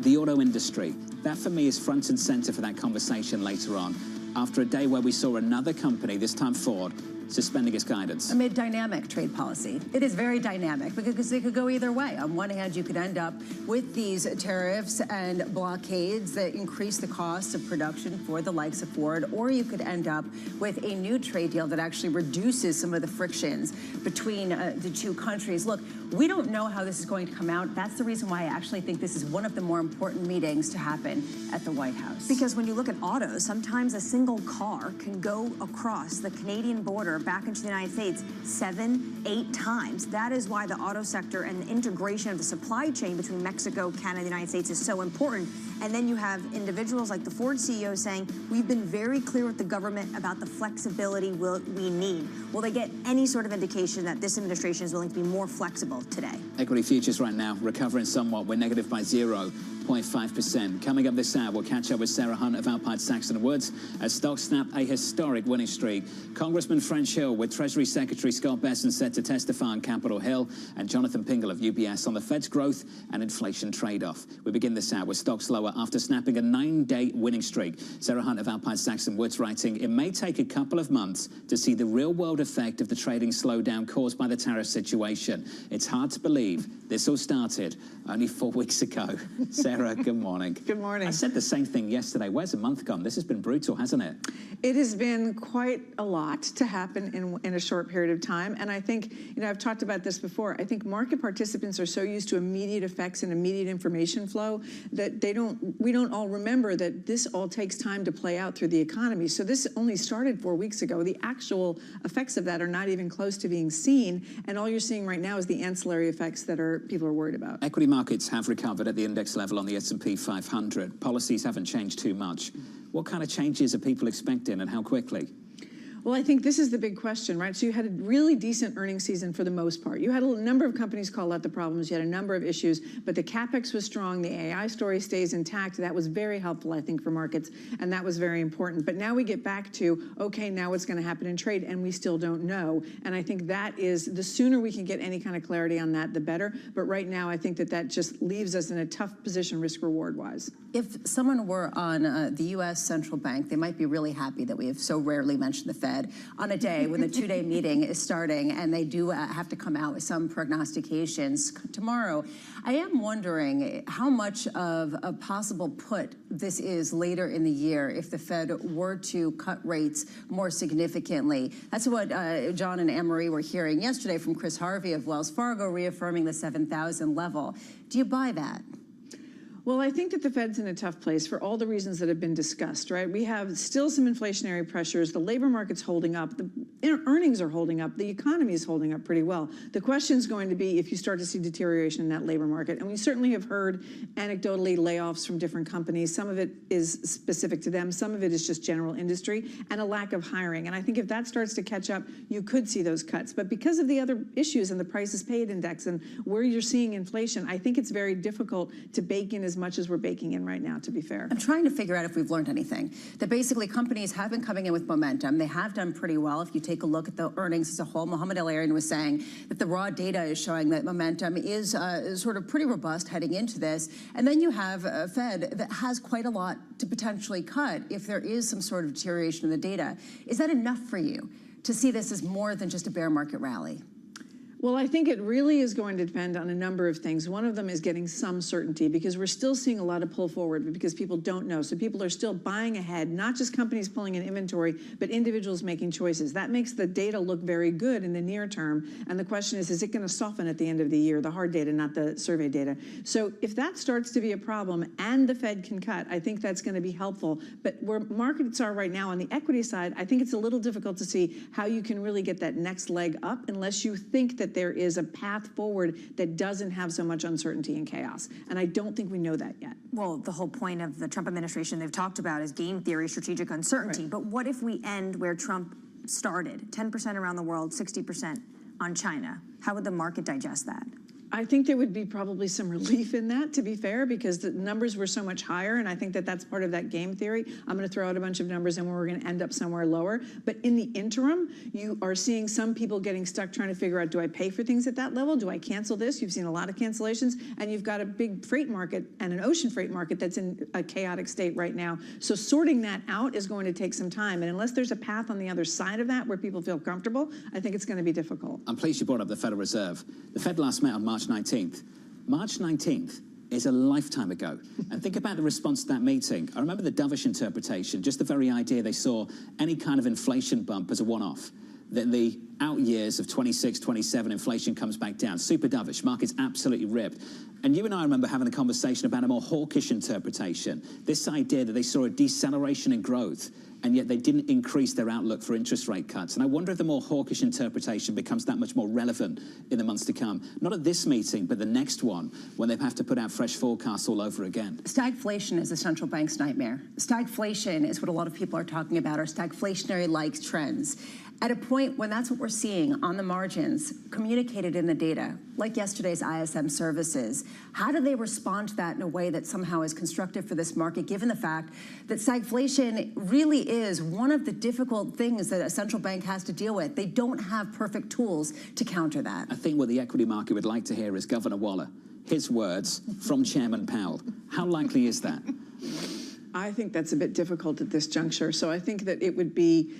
the auto industry. That for me is front and center for that conversation later on, after a day where we saw another company, this time Ford, suspending its guidance. Amid dynamic trade policy. It is very dynamic because it could go either way. On one hand, you could end up with these tariffs and blockades that increase the cost of production for the likes of Ford, or you could end up with a new trade deal that actually reduces some of the frictions between the two countries. Look, we don't know how this is going to come out. That's the reason why I actually think this is one of the more important meetings to happen at the White House. Because when you look at autos, sometimes a single car can go across the Canadian border back into the United States 7, 8 times. That is why the auto sector and the integration of the supply chain between Mexico, Canada, and the United States is so important. And then you have individuals like the Ford CEO saying, we've been very clear with the government about the flexibility we need. Will they get any sort of indication that this administration is willing to be more flexible today? Equity futures right now recovering somewhat. We're negative by 0.5%. Coming up this hour, we'll catch up with Sarah Hunt of Alpine Saxon Woods as stocks snap a historic winning streak. Congressman French Hill with Treasury Secretary Scott Bessent set to testify on Capitol Hill, and Jonathan Pingle of UBS on the Fed's growth and inflation trade-off. We begin this hour with stocks lower after snapping a 9-day winning streak. Sarah Hunt of Alpine Saxon Woods writing, it may take a couple of months to see the real-world effect of the trading slowdown caused by the tariff situation. It's hard to believe this all started only 4 weeks ago. Sarah, good morning. Good morning. I said the same thing yesterday. Where's a month gone? This has been brutal, hasn't it? It has been quite a lot to happen in a short period of time. And I think, I've talked about this before. I think market participants are so used to immediate effects and immediate information flow that we don't all remember that this all takes time to play out through the economy. So this only started 4 weeks ago. The actual effects of that are not even close to being seen. And all you're seeing right now is the ancillary effects that people are worried about. Equity markets have recovered at the index level on the S&P 500. Policies haven't changed too much. What kind of changes are people expecting and how quickly? Well, I think this is the big question, right? So you had a really decent earnings season for the most part. You had a number of companies call out the problems. You had a number of issues, but the CapEx was strong. The AI story stays intact. That was very helpful, I think, for markets, and that was very important. But now we get back to, okay, now what's going to happen in trade, and we still don't know. And I think that is, the sooner we can get any kind of clarity on that, the better. But right now, I think that just leaves us in a tough position risk-reward-wise. If someone were on the U.S. Central Bank, they might be really happy that we have so rarely mentioned the Fed on a day when the two-day meeting is starting, and they do have to come out with some prognostications tomorrow. I am wondering how much of a possible put this is later in the year if the Fed were to cut rates more significantly. That's what John and Anne-Marie were hearing yesterday from Chris Harvey of Wells Fargo, reaffirming the 7,000 level. Do you buy that? Well, I think that the Fed's in a tough place for all the reasons that have been discussed, right? We have still some inflationary pressures. The labor market's holding up. The earnings are holding up. The economy is holding up pretty well. The question is going to be if you start to see deterioration in that labor market. And we certainly have heard anecdotally layoffs from different companies. Some of it is specific to them. Some of it is just general industry and a lack of hiring. And I think if that starts to catch up, you could see those cuts. But because of the other issues and the prices paid index and where you're seeing inflation, I think it's very difficult to bake in as much as we're baking in right now, to be fair. I'm trying to figure out if we've learned anything. That basically companies have been coming in with momentum. They have done pretty well. If you take a look at the earnings as a whole, Mohamed El-Erian was saying that the raw data is showing that momentum is sort of pretty robust heading into this. And then you have a Fed that has quite a lot to potentially cut if there is some sort of deterioration in the data. Is that enough for you to see this as more than just a bear market rally? Well, I think it really is going to depend on a number of things. One of them is getting some certainty because we're still seeing a lot of pull forward because people don't know. So people are still buying ahead, not just companies pulling in inventory, but individuals making choices. That makes the data look very good in the near term. And the question is it going to soften at the end of the year, the hard data, not the survey data? So if that starts to be a problem and the Fed can cut, I think that's going to be helpful. But where markets are right now on the equity side, I think it's a little difficult to see how you can really get that next leg up unless you think that there is a path forward that doesn't have so much uncertainty and chaos. And I don't think we know that yet. Well, the whole point of the Trump administration they've talked about is game theory, strategic uncertainty. Right. But what if we end where Trump started, 10% around the world, 60% on China? How would the market digest that? I think there would be probably some relief in that, to be fair, because the numbers were so much higher, and I think that that's part of that game theory. I'm going to throw out a bunch of numbers, and we're going to end up somewhere lower. But in the interim, you are seeing some people getting stuck trying to figure out, do I pay for things at that level? Do I cancel this? You've seen a lot of cancellations, and you've got a big freight market and an ocean freight market that's in a chaotic state right now. So sorting that out is going to take some time, and unless there's a path on the other side of that where people feel comfortable, I think it's going to be difficult. I'm pleased you brought up the Federal Reserve. The Fed last met on March 19th. March 19th is a lifetime ago. And think about the response to that meeting. I remember the dovish interpretation, just the very idea they saw any kind of inflation bump as a one-off. that the out years of 26, 27, inflation comes back down. Super dovish, market's absolutely ripped. And you and I remember having a conversation about a more hawkish interpretation. This idea that they saw a deceleration in growth, and yet they didn't increase their outlook for interest rate cuts. And I wonder if the more hawkish interpretation becomes that much more relevant in the months to come. Not at this meeting, but the next one, when they have to put out fresh forecasts all over again. Stagflation is a central bank's nightmare. Stagflation is what a lot of people are talking about, are stagflationary-like trends. At a point when that's what we're seeing on the margins, communicated in the data, like yesterday's ISM services, how do they respond to that in a way that somehow is constructive for this market, given the fact that stagflation really is one of the difficult things that a central bank has to deal with? They don't have perfect tools to counter that. I think what the equity market would like to hear is Governor Waller, his words from Chairman Powell. How likely is that? I think that's a bit difficult at this juncture. So I think that it would be,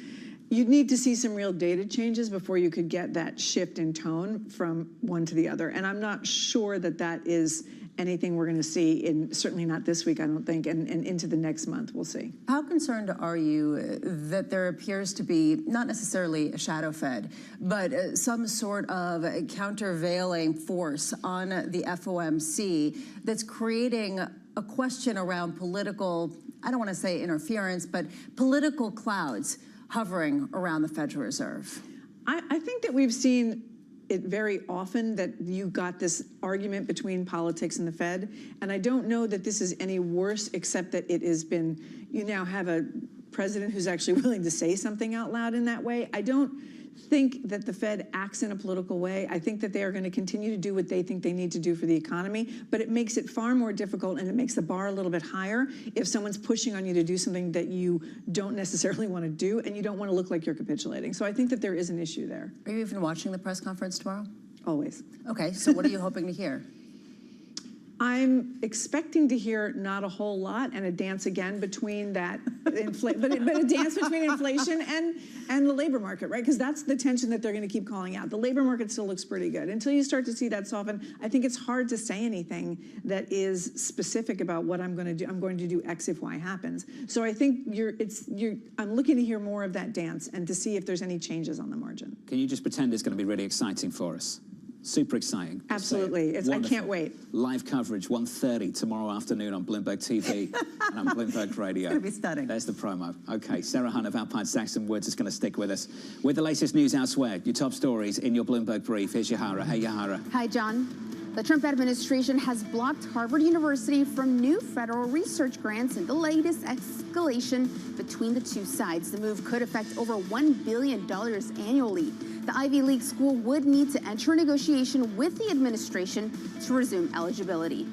you'd need to see some real data changes before you could get that shift in tone from one to the other. And I'm not sure that that is anything we're going to see, certainly not this week, I don't think, and into the next month, we'll see. How concerned are you that there appears to be, not necessarily a shadow Fed, but some sort of countervailing force on the FOMC that's creating a question around political, I don't want to say interference, but political clouds hovering around the Federal Reserve? I think that we've seen it very often that you got this argument between politics and the Fed, and I don't know that this is any worse, except that it has been, you now have a president who's actually willing to say something out loud in that way. I don't think that the Fed acts in a political way. I think that they are going to continue to do what they think they need to do for the economy, but it makes it far more difficult, and it makes the bar a little bit higher if someone's pushing on you to do something that you don't necessarily want to do, and you don't want to look like you're capitulating. So I think that there is an issue there. Are you even watching the press conference tomorrow? Always. Okay, so what are you hoping to hear? I'm expecting to hear not a whole lot, and a dance again between that, but a dance between inflation and the labor market, right? Because that's the tension that they're going to keep calling out. The labor market still looks pretty good. Until you start to see that soften, I think it's hard to say anything that is specific about what I'm going to do. I'm going to do X if Y happens. So I think I'm looking to hear more of that dance and to see if there's any changes on the margin. Can you just pretend it's going to be really exciting for us? Super exciting. Absolutely. I can't wait. Live coverage, 1:30 tomorrow afternoon on Bloomberg TV and on Bloomberg Radio. It's going to be stunning. There's the promo. Okay, Sarah Hunt of Alpine Saxon Woods is going to stick with us. With the latest news elsewhere, your top stories in your Bloomberg brief. Here's Yahara. Hey, Yahara. Hi, John. The Trump administration has blocked Harvard University from new federal research grants in the latest escalation between the two sides. The move could affect over $1 billion annually. The Ivy League school would need to enter a negotiation with the administration to resume eligibility.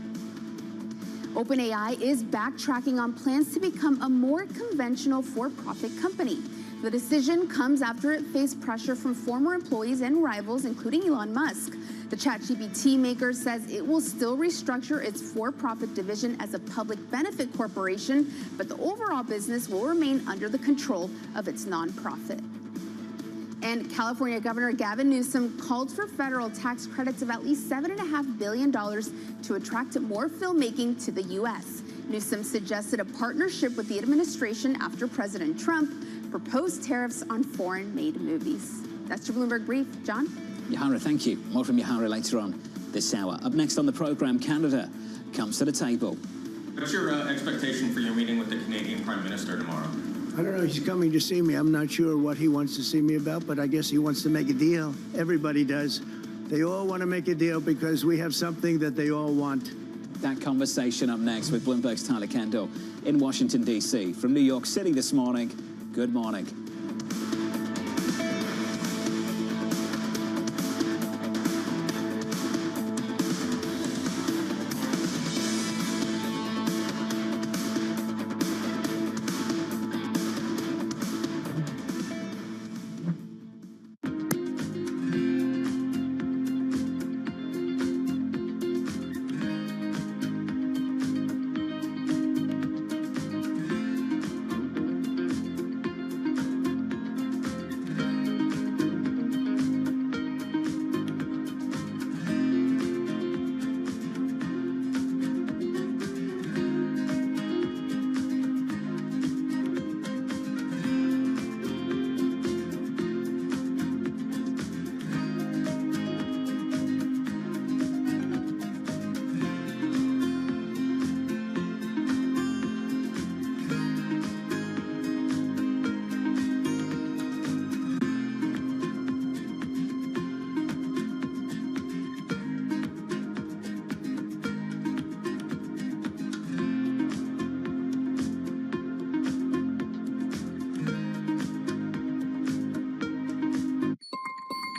OpenAI is backtracking on plans to become a more conventional for-profit company. The decision comes after it faced pressure from former employees and rivals, including Elon Musk. The ChatGPT maker says it will still restructure its for-profit division as a public benefit corporation, but the overall business will remain under the control of its nonprofit. And California Governor Gavin Newsom called for federal tax credits of at least $7.5 billion to attract more filmmaking to the U.S. Newsom suggested a partnership with the administration after President Trump proposed tariffs on foreign-made movies. That's your Bloomberg Brief. John? Yahara, thank you. More from Yahara later on this hour. Up next on the program, Canada comes to the table. What's your expectation for your meeting with the Canadian Prime Minister tomorrow? I don't know. He's coming to see me. I'm not sure what he wants to see me about, but I guess he wants to make a deal. Everybody does. They all want to make a deal because we have something that they all want. That conversation up next with Bloomberg's Tyler Kendall in Washington, D.C. From New York City this morning, good morning.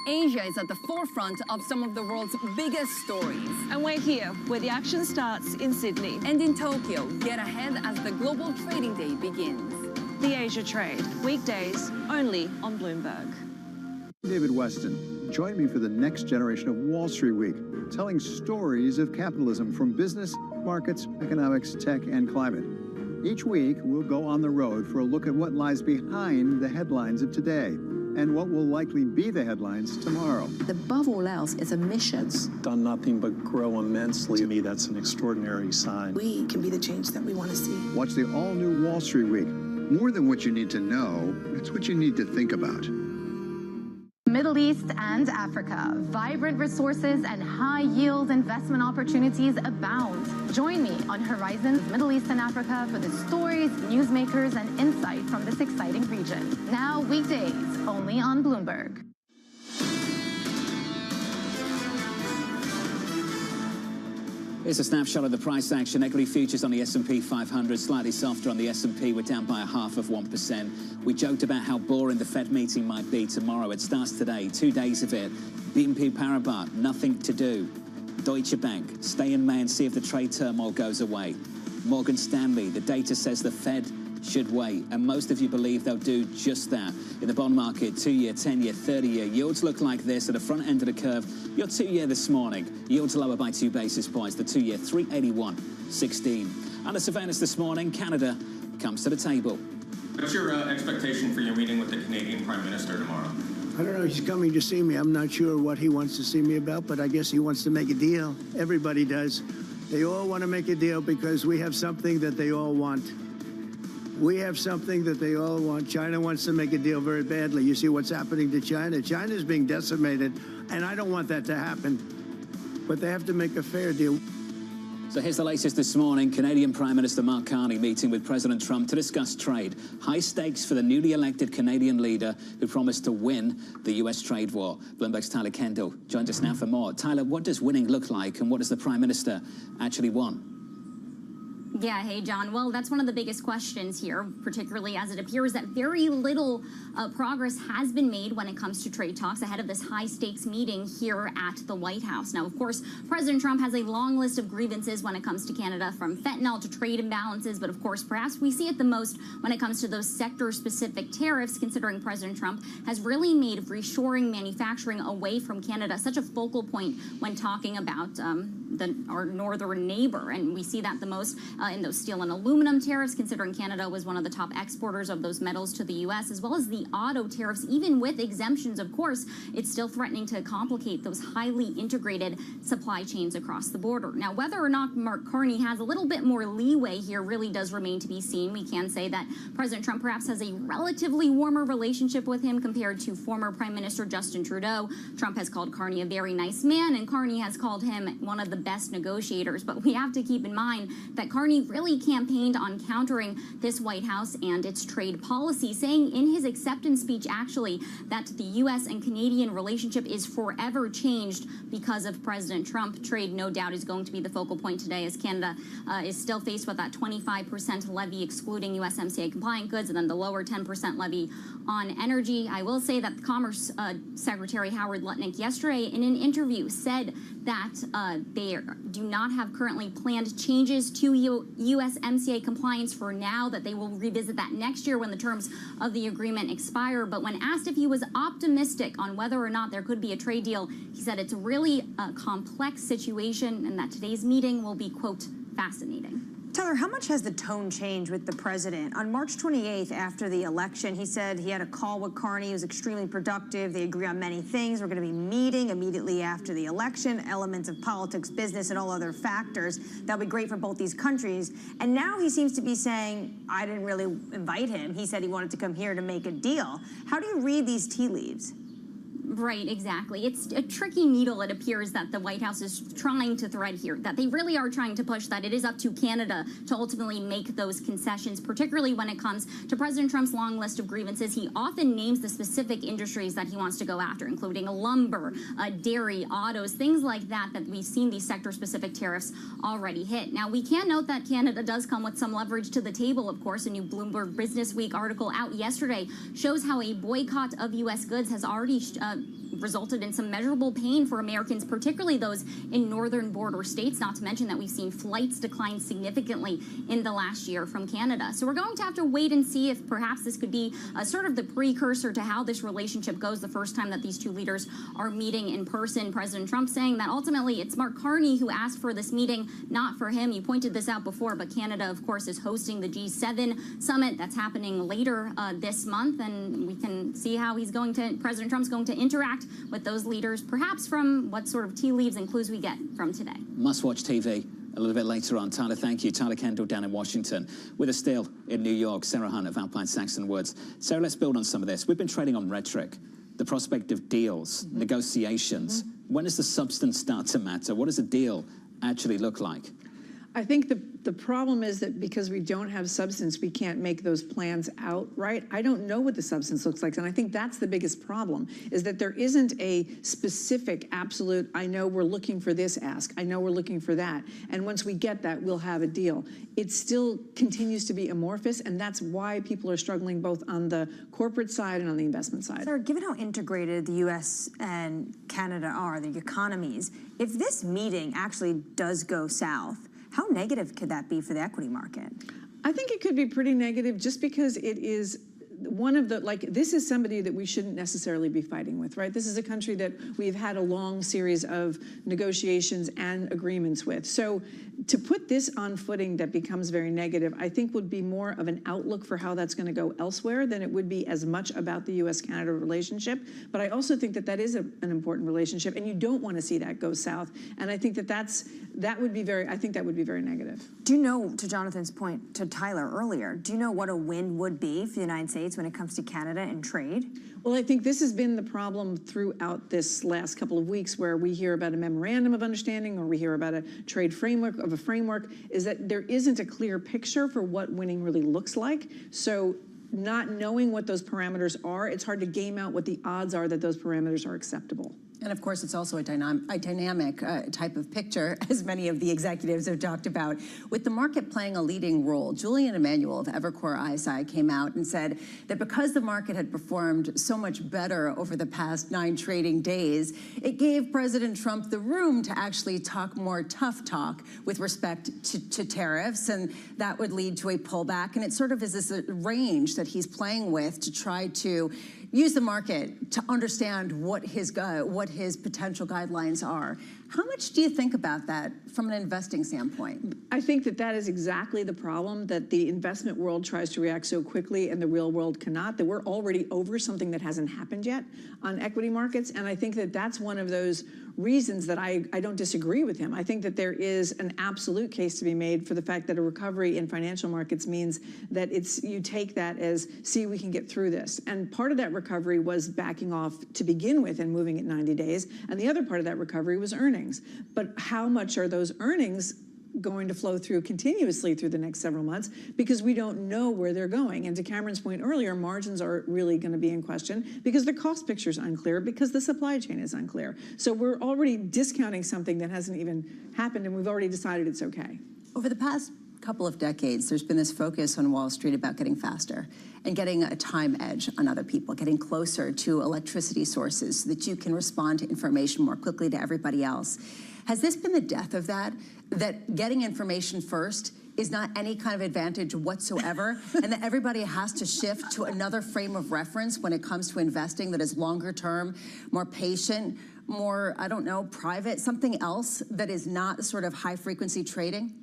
Asia is at the forefront of some of the world's biggest stories. And we're here, where the action starts in Sydney. And in Tokyo, get ahead as the global trading day begins. The Asia Trade, weekdays only on Bloomberg. David Weston, join me for the next generation of Wall Street Week, telling stories of capitalism from business, markets, economics, tech, and climate. Each week, we'll go on the road for a look at what lies behind the headlines of today and what will likely be the headlines tomorrow. Above all else, it's a mission. It's done nothing but grow immensely. To me, that's an extraordinary sign. We can be the change that we want to see. Watch the all-new Wall Street Week. More than what you need to know, it's what you need to think about. Middle East and Africa. Vibrant resources and high-yield investment opportunities abound. Join me on Horizons Middle East and Africa for the stories, newsmakers, and insight from this exciting region. Now weekdays, only on Bloomberg. Here's a snapshot of the price action. Equity futures on the S&P 500 slightly softer on the S&P. We're down by 0.5%. We joked about how boring the Fed meeting might be tomorrow. It starts today, 2 days of it. BNP Paribas, nothing to do. Deutsche Bank, stay in May and see if the trade turmoil goes away. Morgan Stanley, the data says the Fed should wait, and most of you believe they'll do just that. In the bond market, 2-year, 10-year, 30-year, yields look like this at the front end of the curve. Your 2-year this morning, yields lower by 2 basis points. The 2-year, 381.16. Under surveillance this morning, Canada comes to the table. What's your expectation for your meeting with the Canadian Prime Minister tomorrow? I don't know. He's coming to see me. I'm not sure what he wants to see me about, but I guess he wants to make a deal. Everybody does. They all want to make a deal because we have something that they all want. We have something that they all want. China wants to make a deal very badly. You see what's happening to China. China's being decimated, and I don't want that to happen. But they have to make a fair deal. So here's the latest this morning. Canadian Prime Minister Mark Carney meeting with President Trump to discuss trade. High stakes for the newly elected Canadian leader who promised to win the U.S. trade war. Bloomberg's Tyler Kendall joins us now for more. Tyler, what does winning look like, and what does the Prime Minister actually want? Yeah, hey, John. Well, that's one of the biggest questions here, particularly as it appears that very little progress has been made when it comes to trade talks ahead of this high-stakes meeting here at the White House. Now, of course, President Trump has a long list of grievances when it comes to Canada, from fentanyl to trade imbalances, but of course, perhaps we see it the most when it comes to those sector-specific tariffs, considering President Trump has really made reshoring manufacturing away from Canada such a focal point when talking about our northern neighbor, and we see that the most in those steel and aluminum tariffs, considering Canada was one of the top exporters of those metals to the U.S., as well as the auto tariffs. Even with exemptions, of course, it's still threatening to complicate those highly integrated supply chains across the border. Now, whether or not Mark Carney has a little bit more leeway here really does remain to be seen. We can say that President Trump perhaps has a relatively warmer relationship with him compared to former Prime Minister Justin Trudeau. Trump has called Carney a very nice man, and Carney has called him one of the best negotiators. But we have to keep in mind that Carney really campaigned on countering this White House and its trade policy, saying in his acceptance speech, actually, that the U.S. and Canadian relationship is forever changed because of President Trump. Trade, no doubt, is going to be the focal point today, as Canada is still faced with that 25% levy excluding USMCA compliant goods, and then the lower 10% levy on energy. I will say that Commerce Secretary Howard Lutnick yesterday in an interview said that they do not have currently planned changes to USMCA compliance for now, that they will revisit that next year when the terms of the agreement expire. But when asked if he was optimistic on whether or not there could be a trade deal, he said it's a really complex situation and that today's meeting will be, quote, fascinating. Tyler, how much has the tone changed with the president? On March 28th, after the election, he said he had a call with Carney. It was extremely productive. They agree on many things. We're going to be meeting immediately after the election, elements of politics, business, and all other factors. That'll be great for both these countries. And now he seems to be saying, I didn't really invite him. He said he wanted to come here to make a deal. How do you read these tea leaves? Right, exactly. It's a tricky needle, it appears, that the White House is trying to thread here, that they really are trying to push that it is up to Canada to ultimately make those concessions, particularly when it comes to President Trump's long list of grievances. He often names the specific industries that he wants to go after, including lumber, dairy, autos, things like that, that we've seen these sector-specific tariffs already hit. Now, we can note that Canada does come with some leverage to the table, of course. A new Bloomberg Business Week article out yesterday shows how a boycott of U.S. goods has already resulted in some measurable pain for Americans, particularly those in northern border states, not to mention that we've seen flights decline significantly in the last year from Canada. So we're going to have to wait and see if perhaps this could be sort of the precursor to how this relationship goes the first time that these two leaders are meeting in person. President Trump saying that ultimately it's Mark Carney who asked for this meeting, not for him. You pointed this out before, but Canada, of course, is hosting the G7 summit that's happening later this month, and we can see how President Trump's going to interact with those leaders, perhaps from what sort of tea leaves and clues we get from today. Must-watch TV a little bit later on. Tyler, thank you. Tyler Kendall down in Washington. With us still in New York, Sarah Hunt of Alpine Saxon Woods. Sarah, let's build on some of this. We've been trading on rhetoric, the prospect of deals, negotiations. When does the substance start to matter? What does a deal actually look like? I think the problem is that because we don't have substance, we can't make those plans outright. I don't know what the substance looks like, and I think that's the biggest problem, is that there isn't a specific, absolute, I know we're looking for this ask, I know we're looking for that, and once we get that, we'll have a deal. It still continues to be amorphous, and that's why people are struggling both on the corporate side and on the investment side. Sarah, given how integrated the U.S. and Canada are, the economies, if this meeting actually does go south, how negative could that be for the equity market? I think it could be pretty negative just because it is one of the, this is somebody that we shouldn't necessarily be fighting with, right? This is a country that we've had a long series of negotiations and agreements with. So to put this on footing that becomes very negative, I think would be more of an outlook for how that's going to go elsewhere than it would be as much about the U.S.-Canada relationship. But I also think that that is an important relationship, and you don't want to see that go south. And I think that would be very negative. Do you know, to Jonathan's point to Tyler earlier, do you know what a win would be for the United States when it comes to Canada and trade? Well, I think this has been the problem throughout this last couple of weeks, where we hear about a memorandum of understanding or we hear about a trade framework is that there isn't a clear picture for what winning really looks like. So not knowing what those parameters are, it's hard to game out what the odds are that those parameters are acceptable. And of course, it's also a dynamic type of picture, as many of the executives have talked about, with the market playing a leading role. Julian Emanuel of Evercore ISI came out and said that because the market had performed so much better over the past 9 trading days, it gave President Trump the room to actually talk more tough talk with respect to tariffs, and that would lead to a pullback. And it sort of is this range that he's playing with to try to use the market to understand what his potential guidelines are. How much do you think about that from an investing standpoint? I think that is exactly the problem, that the investment world tries to react so quickly and the real world cannot, that we're already over something that hasn't happened yet on equity markets. And I think that that's one of those reasons that I don't disagree with him. I think that there is an absolute case to be made for the fact that a recovery in financial markets means that you take that as, see, we can get through this. And part of that recovery was backing off to begin with and moving at 90 days. And the other part of that recovery was earnings. But how much are those earnings going to flow through continuously through the next several months, because we don't know where they're going. And to Cameron's point earlier, margins are really going to be in question because the cost picture is unclear, because the supply chain is unclear. So we're already discounting something that hasn't even happened, and we've already decided it's okay. Over the past couple of decades, there's been this focus on Wall Street about getting faster and getting a time edge on other people, getting closer to electricity sources so that you can respond to information more quickly to everybody else. Has this been the death of that getting information first is not any kind of advantage whatsoever, and that everybody has to shift to another frame of reference when it comes to investing that is longer term, more patient, more, I don't know, private, something else that is not sort of high frequency trading?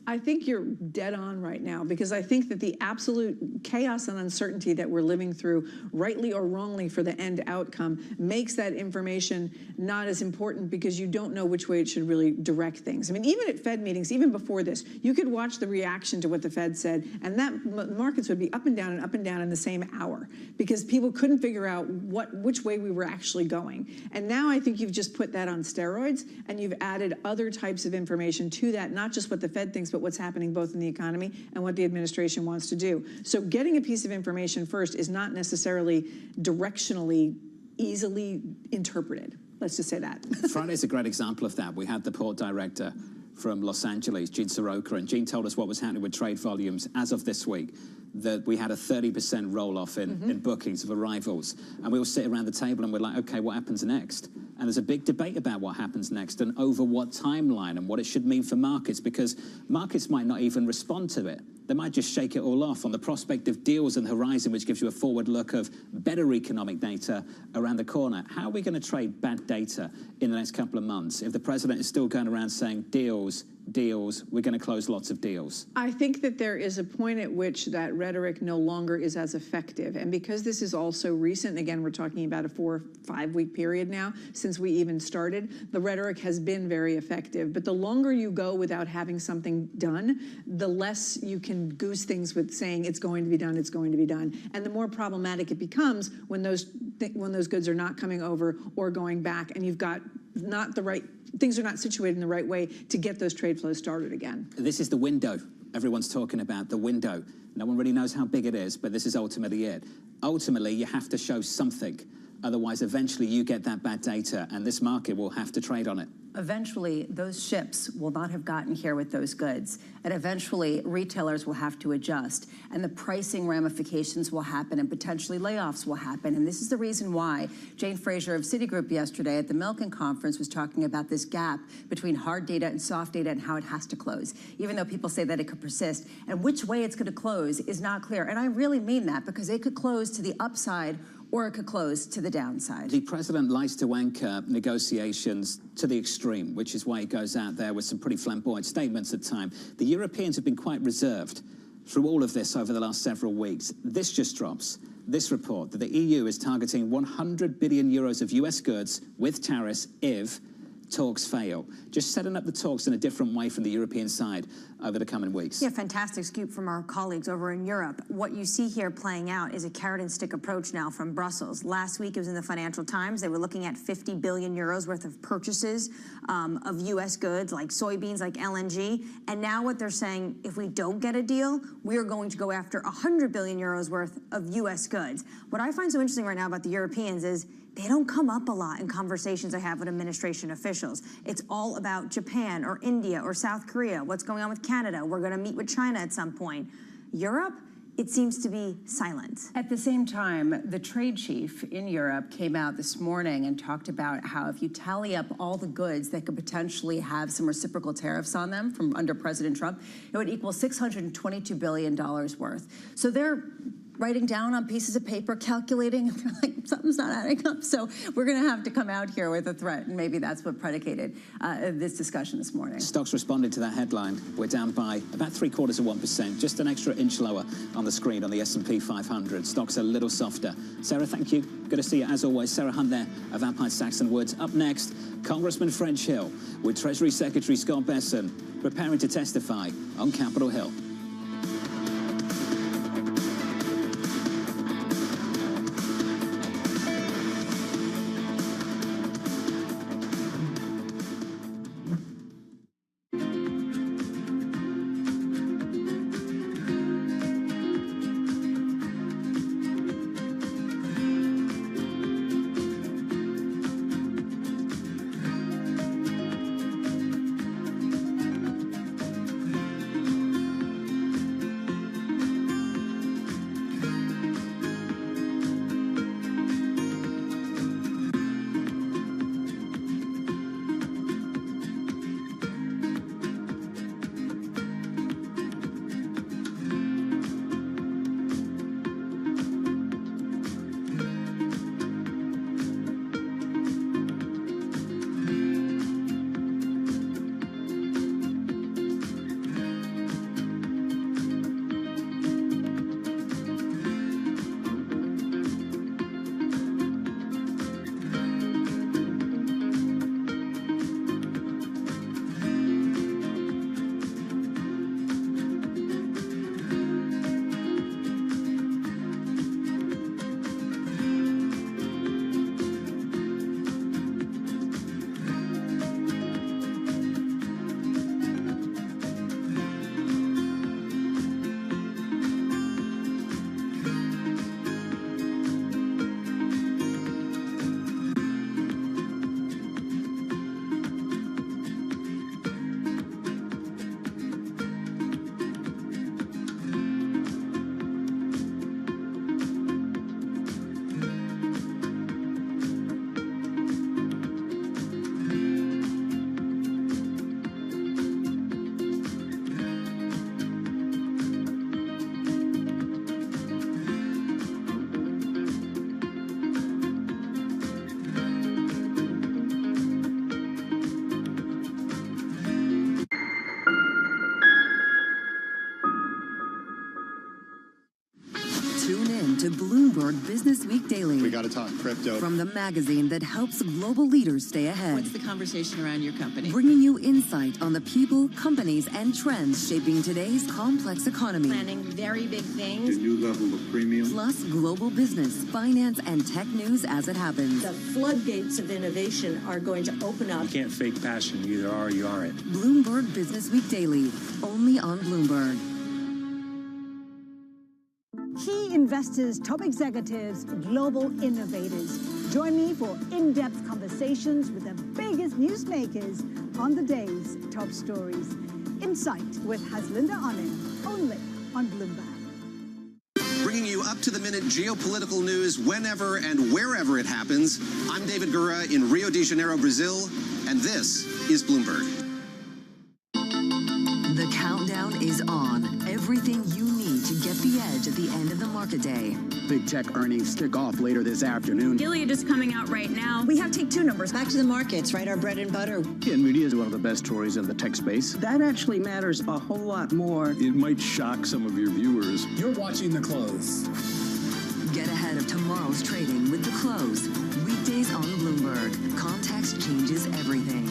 I think you're dead on right now, because I think that the absolute chaos and uncertainty that we're living through, rightly or wrongly for the end outcome, makes that information not as important, because you don't know which way it should really direct things. I mean, even at Fed meetings, even before this, you could watch the reaction to what the Fed said, and that markets would be up and down in the same hour, because people couldn't figure out which way we were actually going. And now I think you've just put that on steroids, and you've added other types of information to that, not just what the Fed thinks, but what's happening both in the economy and what the administration wants to do. So getting a piece of information first is not necessarily directionally easily interpreted. Let's just say that. Friday's a great example of that. We had the port director from Los Angeles, Gene Soroka, and Gene told us what was happening with trade volumes as of this week, that we had a 30% roll-off in bookings of arrivals. And we all sit around the table and we're like, okay, what happens next? And there's a big debate about what happens next and over what timeline and what it should mean for markets, because markets might not even respond to it. They might just shake it all off on the prospect of deals on the horizon, which gives you a forward look of better economic data around the corner. How are we going to trade bad data in the next couple of months if the president is still going around saying deals, deals, we're going to close lots of deals? I think that there is a point at which that rhetoric no longer is as effective. And because this is all so recent, again, we're talking about a 4 or 5 week period now since we even started, the rhetoric has been very effective. But the longer you go without having something done, the less you can goose things with saying it's going to be done, it's going to be done. And the more problematic it becomes when those goods are not coming over or going back, and you've got not the right, things are not situated in the right way to get those trade flows started again. This is the window. Everyone's talking about the window. No one really knows how big it is, but this is ultimately it. Ultimately, you have to show something. Otherwise, eventually you get that bad data and this market will have to trade on it. Eventually, those ships will not have gotten here with those goods. And eventually, retailers will have to adjust. And the pricing ramifications will happen and potentially layoffs will happen. And this is the reason why Jane Fraser of Citigroup yesterday at the Milken conference was talking about this gap between hard data and soft data and how it has to close, even though people say that it could persist. And which way it's going to close is not clear. And I really mean that, because it could close to the upside or it could close to the downside. The president likes to anchor negotiations to the extreme, which is why he goes out there with some pretty flamboyant statements at times. The Europeans have been quite reserved through all of this over the last several weeks. This just drops. This report that the EU is targeting 100 billion euros of US goods with tariffs if talks fail. Just setting up the talks in a different way from the European side over the coming weeks. Yeah, fantastic scoop from our colleagues over in Europe. What you see here playing out is a carrot and stick approach now from Brussels. Last week it was in the Financial Times. They were looking at 50 billion euros worth of purchases of U.S. goods like soybeans, like LNG. And now what they're saying, if we don't get a deal, we are going to go after 100 billion euros worth of U.S. goods. What I find so interesting right now about the Europeans is they don't come up a lot in conversations I have with administration officials. It's all about Japan or India or South Korea. What's going on with Canada? We're going to meet with China at some point. Europe, it seems to be silent. At the same time, the trade chief in Europe came out this morning and talked about how if you tally up all the goods that could potentially have some reciprocal tariffs on them from under President Trump, it would equal $622 billion worth. So they're writing down on pieces of paper, calculating, like something's not adding up. So we're going to have to come out here with a threat, and maybe that's what predicated this discussion this morning. Stocks responded to that headline. We're down by about 0.75%, just an extra inch lower on the screen on the S&P 500. Stocks a little softer. Sarah, thank you. Good to see you as always. Sarah Hunt there of Alpine Saxon Woods. Up next, Congressman French Hill with Treasury Secretary Scott Bessent preparing to testify on Capitol Hill. to Bloomberg Business Week Daily. We got to talk crypto. From the magazine that helps global leaders stay ahead. What's the conversation around your company? Bringing you insight on the people, companies, and trends shaping today's complex economy. Planning very big things. A new level of premium. Plus global business, finance, and tech news as it happens. The floodgates of innovation are going to open up. You can't fake passion. You either are or you aren't. Bloomberg Business Week Daily, only on Bloomberg. Key investors, top executives, global innovators. Join me for in-depth conversations with the biggest newsmakers on the day's top stories. Insight with Haslinda Onen, only on Bloomberg. Bringing you up-to-the-minute geopolitical news whenever and wherever it happens. I'm David Gura in Rio de Janeiro, Brazil, and this is Bloomberg. The countdown is on. Everything you need to get the edge at the end of the market day. Big tech earnings kick off later this afternoon. Gilead is coming out right now. We have take two numbers. Back to the markets, right? Our bread and butter. NVIDIA is one of the best stories in the tech space. That actually matters a whole lot more. It might shock some of your viewers. You're watching The Close. Get ahead of tomorrow's trading with The Close. Weekdays on Bloomberg. Context changes everything.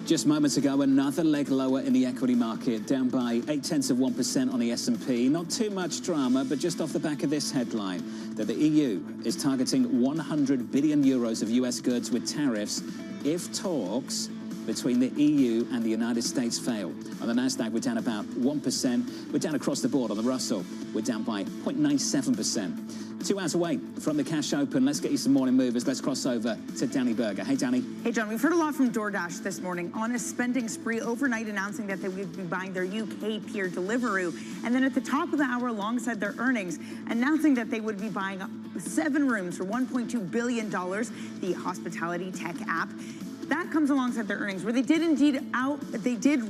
Just moments ago, another leg lower in the equity market, down by 0.8% on the S&P. Not too much drama, but just off the back of this headline, that the EU is targeting 100 billion euros of US goods with tariffs if talks between the EU and the United States fail. On the Nasdaq, we're down about 1%. We're down across the board. On the Russell, we're down by 0.97%. 2 hours away from the cash open. Let's get you some morning movers. Let's cross over to Danny Berger. Hey, Danny. Hey, John. We've heard a lot from DoorDash this morning on a spending spree overnight, announcing that they would be buying their UK peer Deliveroo. And then at the top of the hour, alongside their earnings, announcing that they would be buying 7 rooms for $1.2 billion, the hospitality tech app. That comes alongside their earnings, where they did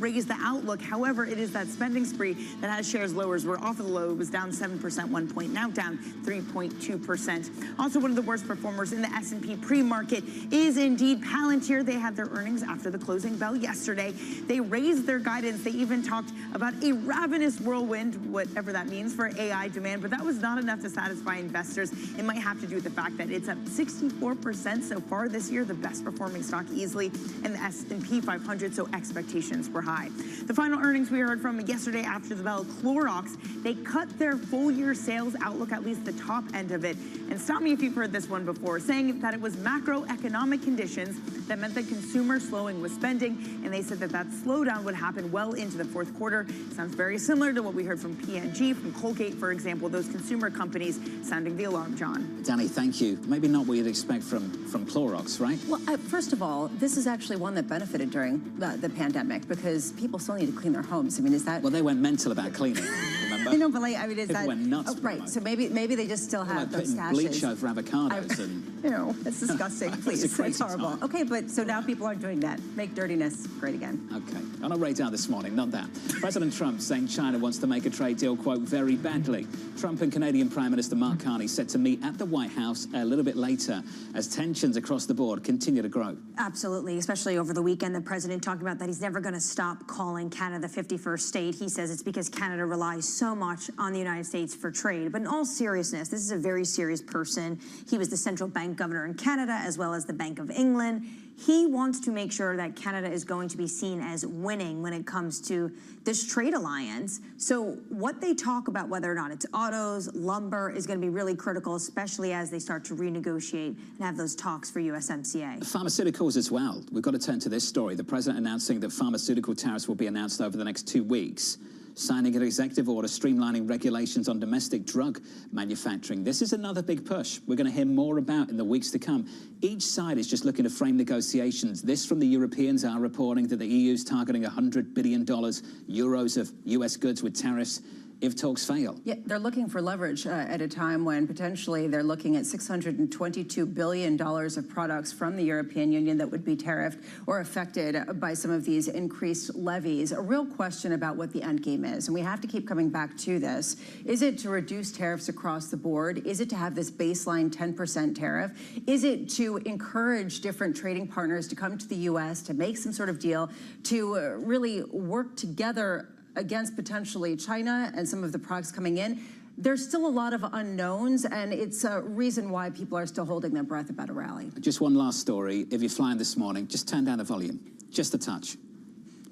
raise the outlook. However, it is that spending spree that has shares lowers. We're off of the low. It was down 7% 1 point, now down 3.2%. Also, one of the worst performers in the S&P pre-market is indeed Palantir. They had their earnings after the closing bell yesterday. They raised their guidance. They even talked about a ravenous whirlwind, whatever that means, for AI demand, but that was not enough to satisfy investors. It might have to do with the fact that it's up 64% so far this year, the best performing stock easily in the S&P 500, so expectations were high. The final earnings we heard from yesterday after the bell, Clorox, they cut their full year sales outlook, at least the top end of it. And stop me if you've heard this one before, saying that it was macroeconomic conditions that meant that consumer slowing was spending, and they said that that slowdown would happen well into the fourth quarter. Sounds very similar to what we heard from P&G, from Colgate, for example, those consumer companies sounding the alarm, John. Danny, thank you. Maybe not what you'd expect from Clorox, right? Well, first of all, this is actually one that benefited during the pandemic because people still need to clean their homes. I mean, is that... Well, they went mental about cleaning, remember? I know, but I mean, is people that... went nuts. Oh, right, so maybe they just still have those stashes. Bleach over avocados and... Ew, that's disgusting. Please, it's horrible. Time. Okay, but so now people aren't doing that. Make dirtiness great again. Okay, on our radar this morning, not that. President Trump saying China wants to make a trade deal, quote, very badly. Trump and Canadian Prime Minister Mark Carney set to meet at the White House a little bit later as tensions across the board continue to grow. Absolutely, especially over the weekend, the president talked about that he's never going to stop calling Canada the 51st state. He says it's because Canada relies so much on the United States for trade. But in all seriousness, this is a very serious person. He was the central bank governor in Canada as well as the Bank of England. He wants to make sure that Canada is going to be seen as winning when it comes to this trade alliance. So what they talk about, whether or not it's autos, lumber, is going to be really critical, especially as they start to renegotiate and have those talks for USMCA. Pharmaceuticals as well. We've got to turn to this story. The president announcing that pharmaceutical tariffs will be announced over the next 2 weeks. Signing an executive order streamlining regulations on domestic drug manufacturing. This is another big push we're going to hear more about in the weeks to come. Each side is just looking to frame negotiations. This from the Europeans are reporting that the EU is targeting $100 billion euros of US goods with tariffs if talks fail? Yeah, they're looking for leverage at a time when potentially they're looking at $622 billion of products from the European Union that would be tariffed or affected by some of these increased levies. A real question about what the end game is, and we have to keep coming back to this. Is it to reduce tariffs across the board? Is it to have this baseline 10% tariff? Is it to encourage different trading partners to come to the U.S. to make some sort of deal to really work together against potentially China and some of the products coming in? There's still a lot of unknowns, and it's a reason why people are still holding their breath about a rally. Just one last story. If you're flying this morning, just turn down the volume, just a touch.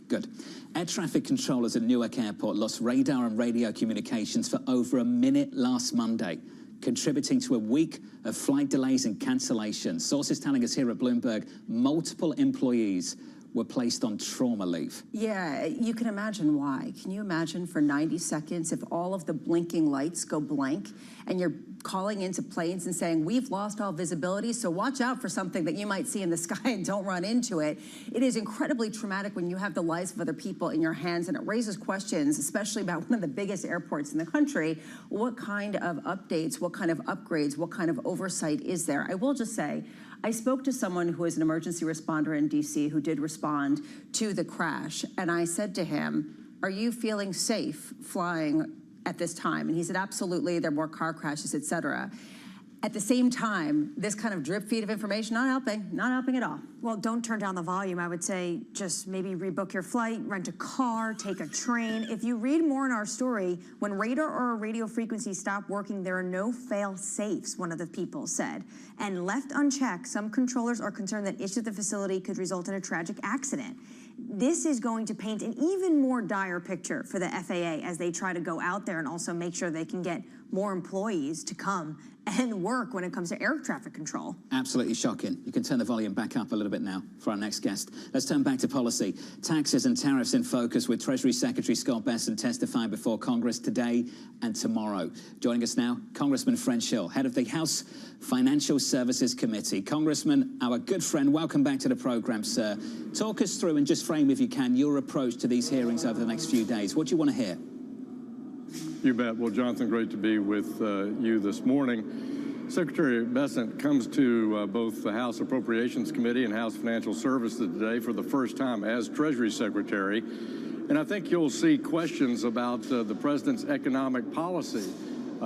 Good. Air traffic controllers at Newark Airport lost radar and radio communications for over a minute last Monday, contributing to a week of flight delays and cancellations. Sources telling us here at Bloomberg, multiple employees were placed on trauma leave. Yeah, you can imagine why. Can you imagine for 90 seconds if all of the blinking lights go blank and you're calling into planes and saying, we've lost all visibility, so watch out for something that you might see in the sky and don't run into it. It is incredibly traumatic when you have the lives of other people in your hands, and it raises questions, especially about one of the biggest airports in the country. What kind of updates, what kind of upgrades, what kind of oversight is there? I will just say, I spoke to someone who is an emergency responder in DC who did respond to the crash, and I said to him, are you feeling safe flying at this time? And he said, absolutely, there are more car crashes, et cetera. At the same time, this kind of drip feed of information, not helping at all. Well, don't turn down the volume. I would say just maybe rebook your flight, rent a car, take a train. If you read more in our story, when radar or radio frequencies stop working, there are no fail-safes, one of the people said. And left unchecked, some controllers are concerned that issues at the facility could result in a tragic accident. This is going to paint an even more dire picture for the FAA as they try to go out there and also make sure they can get more employees to come and work when it comes to air traffic control. Absolutely shocking. You can turn the volume back up a little bit now for our next guest. Let's turn back to policy. Taxes and tariffs in focus with Treasury Secretary Scott Bessent testifying before Congress today and tomorrow. Joining us now, Congressman French Hill, head of the House Financial Services Committee. Congressman, our good friend, welcome back to the program, sir. Talk us through and just frame, if you can, your approach to these hearings over the next few days. What do you want to hear? You bet. Well, Jonathan, great to be with you this morning. Secretary Bessent comes to both the House Appropriations Committee and House Financial Services today for the first time as Treasury Secretary. And I think you'll see questions about the President's economic policy.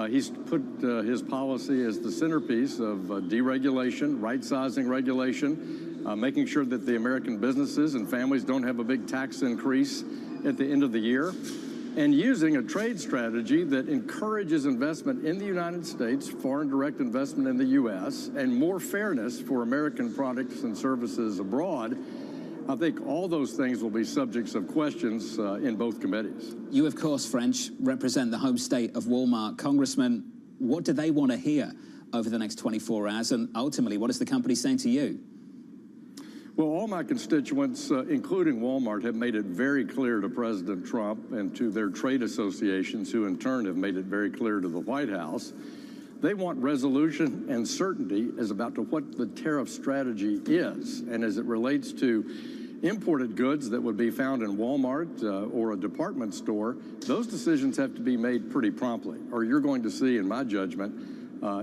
He's put his policy as the centerpiece of deregulation, right-sizing regulation, making sure that the American businesses and families don't have a big tax increase at the end of the year, and using a trade strategy that encourages investment in the United States, foreign direct investment in the U.S., and more fairness for American products and services abroad. I think all those things will be subjects of questions in both committees. You, of course, French, represent the home state of Walmart. Congressman, what do they want to hear over the next 24 hours? And ultimately, what is the company saying to you? Well, all my constituents, including Walmart, have made it very clear to President Trump and to their trade associations, who in turn have made it very clear to the White House. They want resolution and certainty as about to what the tariff strategy is, and as it relates to imported goods that would be found in Walmart or a department store. Those decisions have to be made pretty promptly, or you're going to see, in my judgment,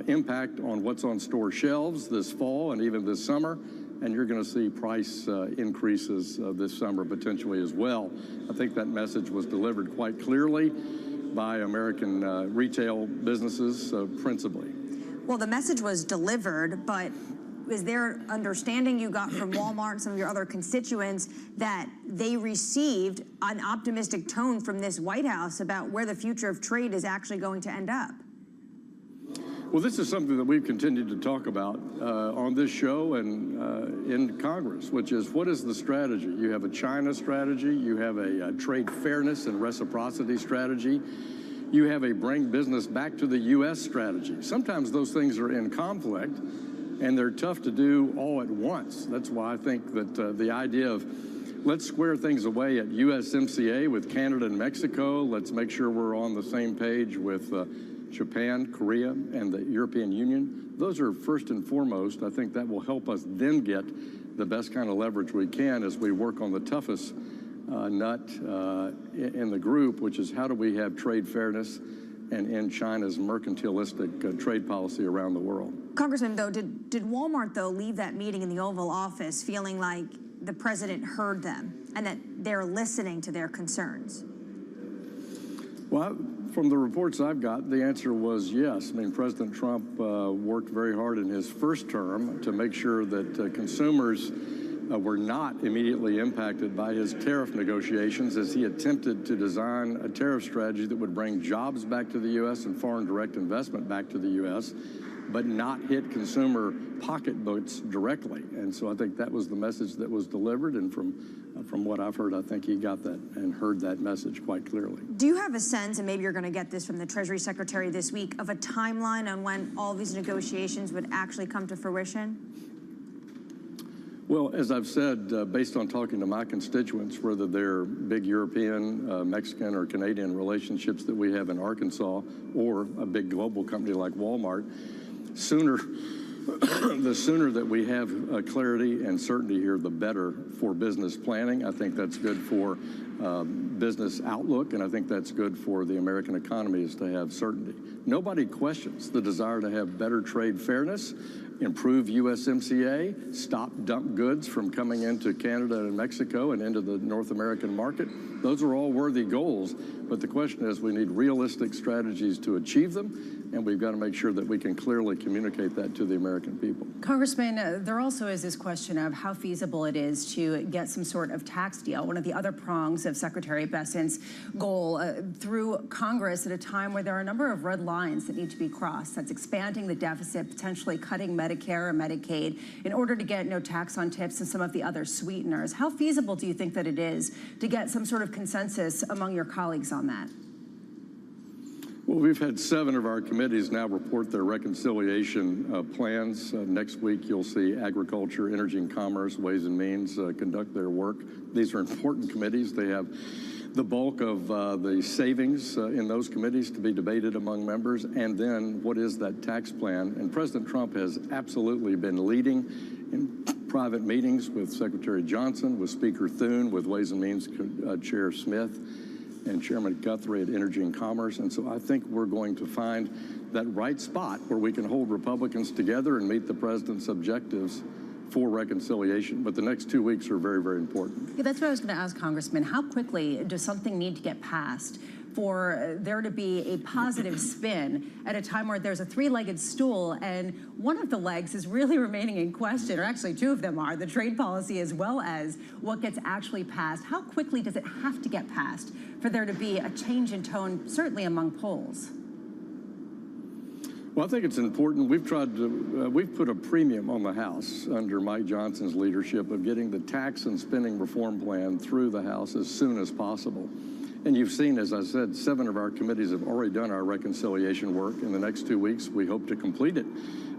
impact on what's on store shelves this fall and even this summer. And you're going to see price increases this summer potentially as well. I think that message was delivered quite clearly by American retail businesses principally. Well, the message was delivered, but is there understanding you got from Walmart and some of your other constituents that they received an optimistic tone from this White House about where the future of trade is actually going to end up? Well, this is something that we've continued to talk about on this show and in Congress, which is, what is the strategy? You have a China strategy, you have a trade fairness and reciprocity strategy, you have a bring business back to the U.S. strategy. Sometimes those things are in conflict, and they're tough to do all at once. That's why I think that the idea of let's square things away at USMCA with Canada and Mexico, let's make sure we're on the same page with Japan, Korea, and the European Union. Those are first and foremost. I think that will help us then get the best kind of leverage we can as we work on the toughest nut in the group, which is how do we have trade fairness and end China's mercantilistic trade policy around the world. Congressman, though, did Walmart, though, leave that meeting in the Oval Office feeling like the president heard them and that they're listening to their concerns? Well, from the reports I've got, the answer was yes. I mean, President Trump worked very hard in his first term to make sure that consumers were not immediately impacted by his tariff negotiations as he attempted to design a tariff strategy that would bring jobs back to the U.S. and foreign direct investment back to the U.S., but not hit consumer pocketbooks directly. And so I think that was the message that was delivered. And from what I've heard, I think he got that and heard that message quite clearly. Do you have a sense, and maybe you're going to get this from the Treasury Secretary this week, of a timeline on when all these negotiations would actually come to fruition? Well, as I've said, based on talking to my constituents, whether they're big European, Mexican, or Canadian relationships that we have in Arkansas, or a big global company like Walmart, the sooner that we have clarity and certainty here, the better for business planning. I think that's good for business outlook, and I think that's good for the American economy is to have certainty. Nobody questions the desire to have better trade fairness, improve USMCA, stop dump goods from coming into Canada and Mexico and into the North American market. Those are all worthy goals, but the question is we need realistic strategies to achieve them, and we've got to make sure that we can clearly communicate that to the American people. Congressman, there also is this question of how feasible it is to get some sort of tax deal. One of the other prongs of Secretary Bessent's goal through Congress at a time where there are a number of red lines that need to be crossed. That's expanding the deficit, potentially cutting Medicare or Medicaid in order to get no tax on tips and some of the other sweeteners. How feasible do you think that it is to get some sort of consensus among your colleagues on that? Well, we've had 7 of our committees now report their reconciliation plans. Next week, you'll see Agriculture, Energy and Commerce, Ways and Means conduct their work. These are important committees. They have the bulk of the savings in those committees to be debated among members, and then what is that tax plan? And President Trump has absolutely been leading in private meetings with Secretary Johnson, with Speaker Thune, with Ways and Means Chair Smith, and Chairman Guthrie at Energy and Commerce. And so I think we're going to find that right spot where we can hold Republicans together and meet the president's objectives for reconciliation. But the next 2 weeks are very, very important. Yeah, that's what I was going to ask, Congressman. How quickly does something need to get passed for there to be a positive spin at a time where there's a 3-legged stool and one of the legs is really remaining in question, or actually 2 of them are, the trade policy as well as what gets actually passed? How quickly does it have to get passed for there to be a change in tone, certainly among polls? Well, I think it's important. We've put a premium on the House under Mike Johnson's leadership of getting the tax and spending reform plan through the House as soon as possible. And you've seen, as I said, 7 of our committees have already done our reconciliation work. In the next 2 weeks, we hope to complete it.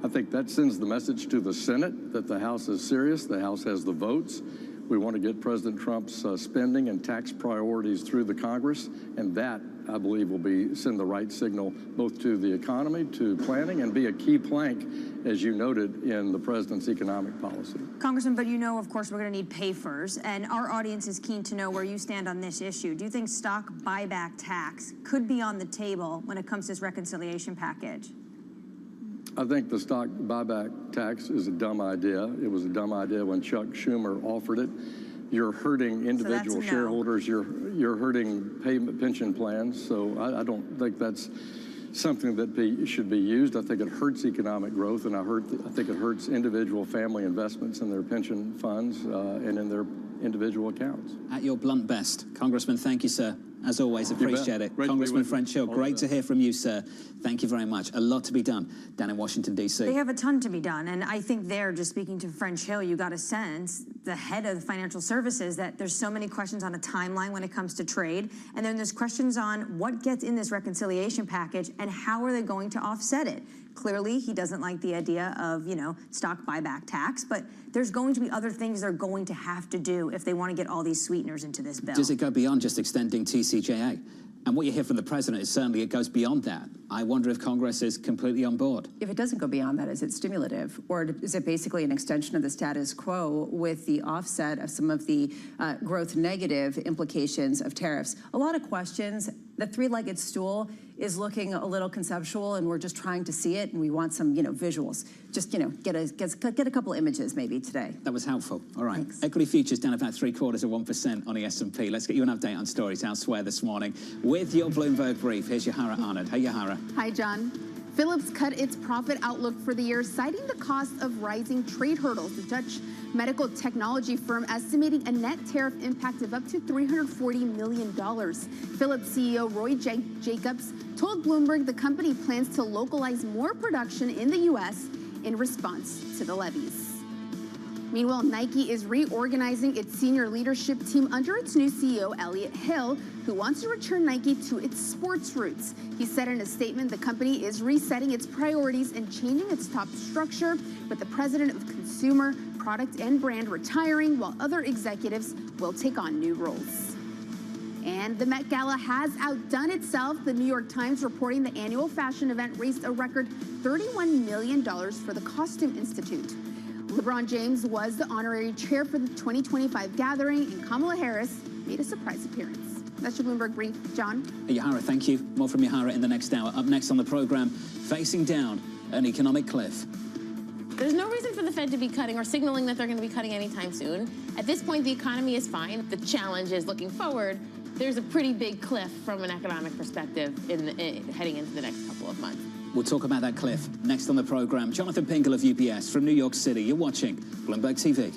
I think that sends the message to the Senate that the House is serious. The House has the votes. We want to get President Trump's spending and tax priorities through the Congress, and that, I believe, will send the right signal both to the economy, to planning, and be a key plank, as you noted, in the president's economic policy. Congressman, but you know, of course, we're going to need pay-fers, and our audience is keen to know where you stand on this issue. Do you think stock buyback tax could be on the table when it comes to this reconciliation package? I think the stock buyback tax is a dumb idea. It was a dumb idea when Chuck Schumer offered it. You're hurting individual shareholders. You're hurting pension plans. So I don't think that's something that should be used. I think it hurts economic growth, and I think it hurts individual family investments in their pension funds and in their individual accounts. At your blunt best. Congressman, thank you, sir. As always, appreciate it. Congressman French Hill, great to hear from you, sir. Thank you very much. A lot to be done down in Washington, D.C. They have a ton to be done, and I think there, just speaking to French Hill, you got a sense, the head of the financial services, that there's so many questions on a timeline when it comes to trade, and then there's questions on what gets in this reconciliation package and how are they going to offset it. Clearly, he doesn't like the idea of, stock buyback tax, but there's going to be other things they're going to have to do if they want to get all these sweeteners into this bill. Does it go beyond just extending TCJA? And what you hear from the president is certainly it goes beyond that. I wonder if Congress is completely on board. If it doesn't go beyond that, is it stimulative? Or is it basically an extension of the status quo with the offset of some of the growth negative implications of tariffs? A lot of questions. The three-legged stool is looking a little conceptual, and we're just trying to see it, and we want some, visuals. Just, get a couple images maybe today. That was helpful. All right. Thanks. Equity futures down about 0.75% on the S&P. Let's get you an update on stories elsewhere this morning with your Bloomberg brief. Here's Yahara Arnott. Hey, Yahara. Hi, John. Phillips cut its profit outlook for the year, citing the cost of rising trade hurdles. The Dutch medical technology firm estimating a net tariff impact of up to $340 million. Phillips CEO Roy Jacobs told Bloomberg the company plans to localize more production in the U.S. in response to the levies. Meanwhile, Nike is reorganizing its senior leadership team under its new CEO, Elliott Hill, who wants to return Nike to its sports roots. He said in a statement the company is resetting its priorities and changing its top structure, with the president of consumer, product, and brand retiring, while other executives will take on new roles. And the Met Gala has outdone itself. The New York Times reporting the annual fashion event raised a record $31 million for the Costume Institute. LeBron James was the honorary chair for the 2025 gathering, and Kamala Harris made a surprise appearance. That's your Bloomberg brief. John? Hey, Yahara, thank you. More from Yahara in the next hour. Up next on the program, facing down an economic cliff. There's no reason for the Fed to be cutting or signaling that they're going to be cutting anytime soon. At this point, the economy is fine. The challenge is looking forward. There's a pretty big cliff from an economic perspective heading into the next couple of months. We'll talk about that cliff next on the program. Jonathan Pingle of UBS from New York City. You're watching Bloomberg TV.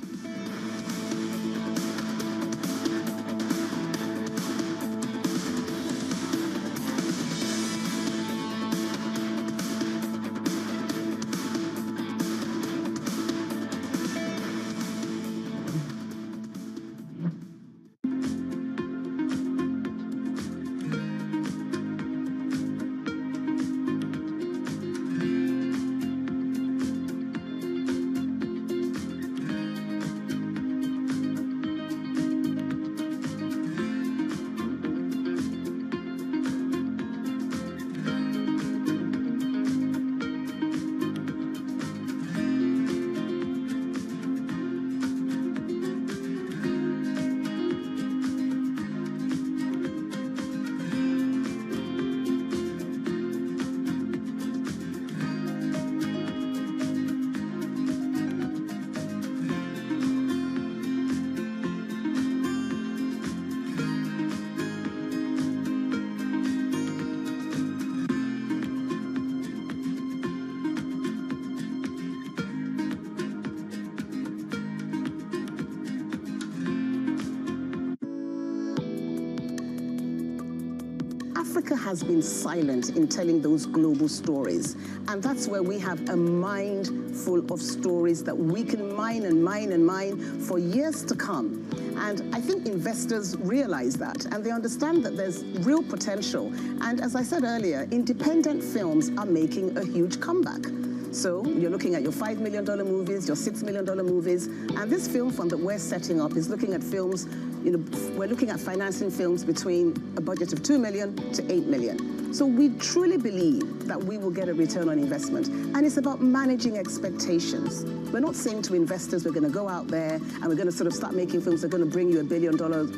Africa has been silent in telling those global stories. And that's where we have a mind full of stories that we can mine and mine and mine for years to come. And I think investors realize that, and they understand that there's real potential. And as I said earlier, independent films are making a huge comeback. So you're looking at your $5 million movies, your $6 million movies, and this film fund that we're setting up is looking at films, we're looking at financing films between a budget of $2 million to $8 million. So we truly believe that we will get a return on investment, and it's about managing expectations. We're not saying to investors we're going to go out there and we're going to sort of start making films that are going to bring you $1 billion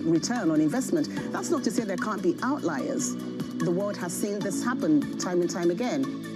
return on investment. That's not to say there can't be outliers. The world has seen this happen time and time again.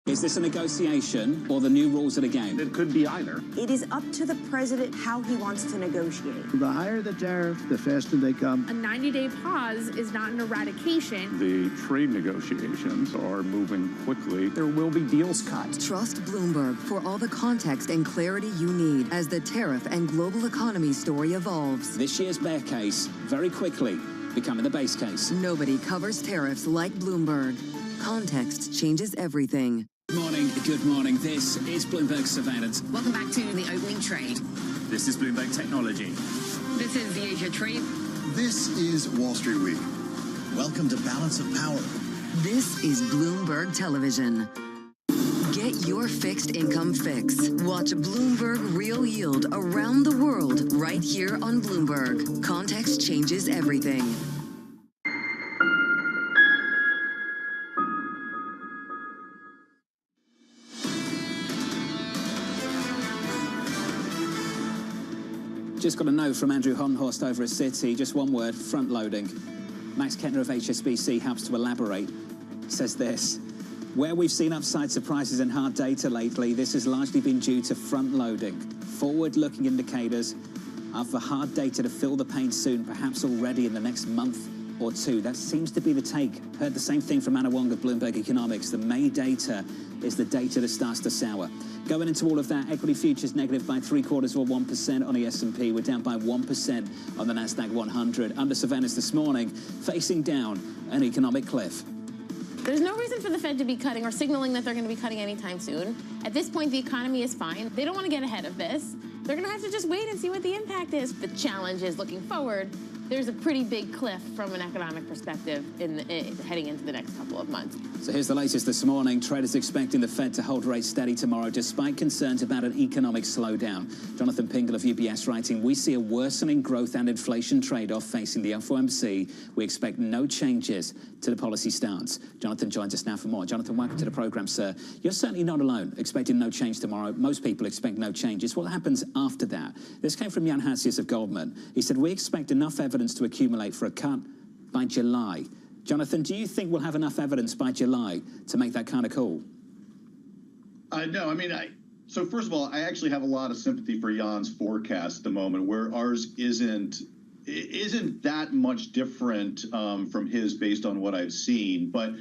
Is this a negotiation or the new rules of the game? It could be either. It is up to the president how he wants to negotiate. The higher the tariff, the faster they come. A 90-day pause is not an eradication. The trade negotiations are moving quickly. There will be deals cut. Trust Bloomberg for all the context and clarity you need as the tariff and global economy story evolves. This year's bear case, very quickly, becoming the base case. Nobody covers tariffs like Bloomberg. Context changes everything. Good morning. This is Bloomberg Surveillance. Welcome back to the opening trade. This is Bloomberg Technology. This is the Asia Trade. This is Wall Street Week. Welcome to Balance of Power. This is Bloomberg Television. Get your fixed income fix. Watch Bloomberg Real Yield around the world right here on Bloomberg. Context changes everything. Just got a note from Andrew Honhorst over at Citi. Just one word, front-loading. Max Kettner of HSBC helps to elaborate. Says this: where we've seen upside surprises in hard data lately, this has largely been due to front-loading. Forward-looking indicators are for hard data to feel the pain soon, perhaps already in the next month or two. That seems to be the take. Heard the same thing from Anna Wong of Bloomberg Economics. The May data is the data that starts to sour. Going into all of that, equity futures negative by 0.75% on the S&P. We're down by 1% on the Nasdaq 100. Under surveillance this morning, facing down an economic cliff. There's no reason for the Fed to be cutting or signaling that they're going to be cutting anytime soon. At this point, the economy is fine. They don't want to get ahead of this. They're going to have to just wait and see what the impact is. The challenge is, looking forward, there's a pretty big cliff from an economic perspective heading into the next couple of months. So here's the latest this morning. Traders expecting the Fed to hold rates steady tomorrow despite concerns about an economic slowdown. Jonathan Pingle of UBS writing, we see a worsening growth and inflation trade-off facing the FOMC. We expect no changes to the policy stance. Jonathan joins us now for more. Jonathan, welcome to the program, sir. You're certainly not alone, expecting no change tomorrow. Most people expect no changes. What happens after that? This came from Jan Hatzius of Goldman. He said, we expect enough evidence to accumulate for a cut by July. Jonathan, do you think we'll have enough evidence by July to make that kind of call? No, I mean, so first of all, I actually have a lot of sympathy for Jan's forecast at the moment, where ours isn't that much different from his based on what I've seen. But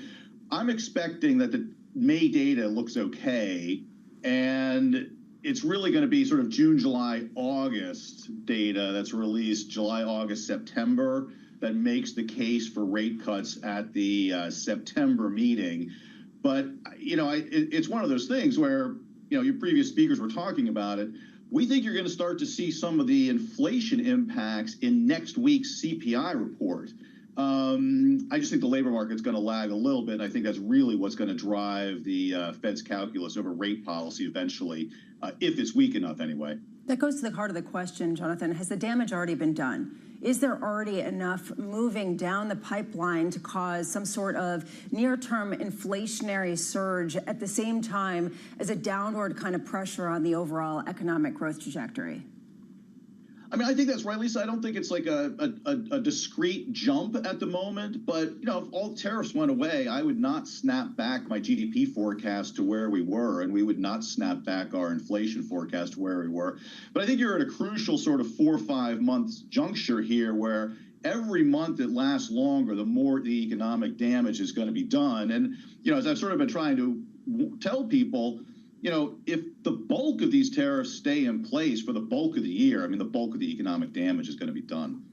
I'm expecting that the May data looks okay, and it's really going to be sort of June, July, August data that's released July, August, September that makes the case for rate cuts at the September meeting. But, it's one of those things where, your previous speakers were talking about it. We think you're going to start to see some of the inflation impacts in next week's CPI report. I just think the labor market's going to lag a little bit. I think that's really what's going to drive the Fed's calculus over rate policy eventually, if it's weak enough anyway. That goes to the heart of the question, Jonathan. Has the damage already been done? Is there already enough moving down the pipeline to cause some sort of near-term inflationary surge at the same time as a downward kind of pressure on the overall economic growth trajectory? I mean, I think that's right, Lisa. I don't think it's like a discrete jump at the moment. But, if all tariffs went away, I would not snap back my GDP forecast to where we were, and we would not snap back our inflation forecast to where we were. But I think you're at a crucial sort of 4 or 5 months juncture here where every month that lasts longer, the more the economic damage is going to be done. And, as I've sort of been trying to tell people, if the bulk of these tariffs stay in place for the bulk of the year, I mean, the bulk of the economic damage is going to be done.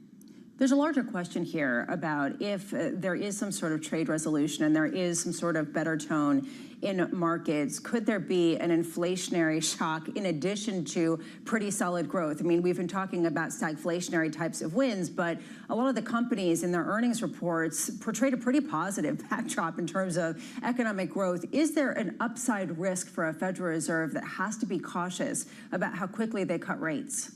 There's a larger question here about if there is some sort of trade resolution and there is some sort of better tone in markets, could there be an inflationary shock in addition to pretty solid growth? I mean, we've been talking about stagflationary types of wins, but a lot of the companies in their earnings reports portrayed a pretty positive backdrop in terms of economic growth. Is there an upside risk for a Federal Reserve that has to be cautious about how quickly they cut rates?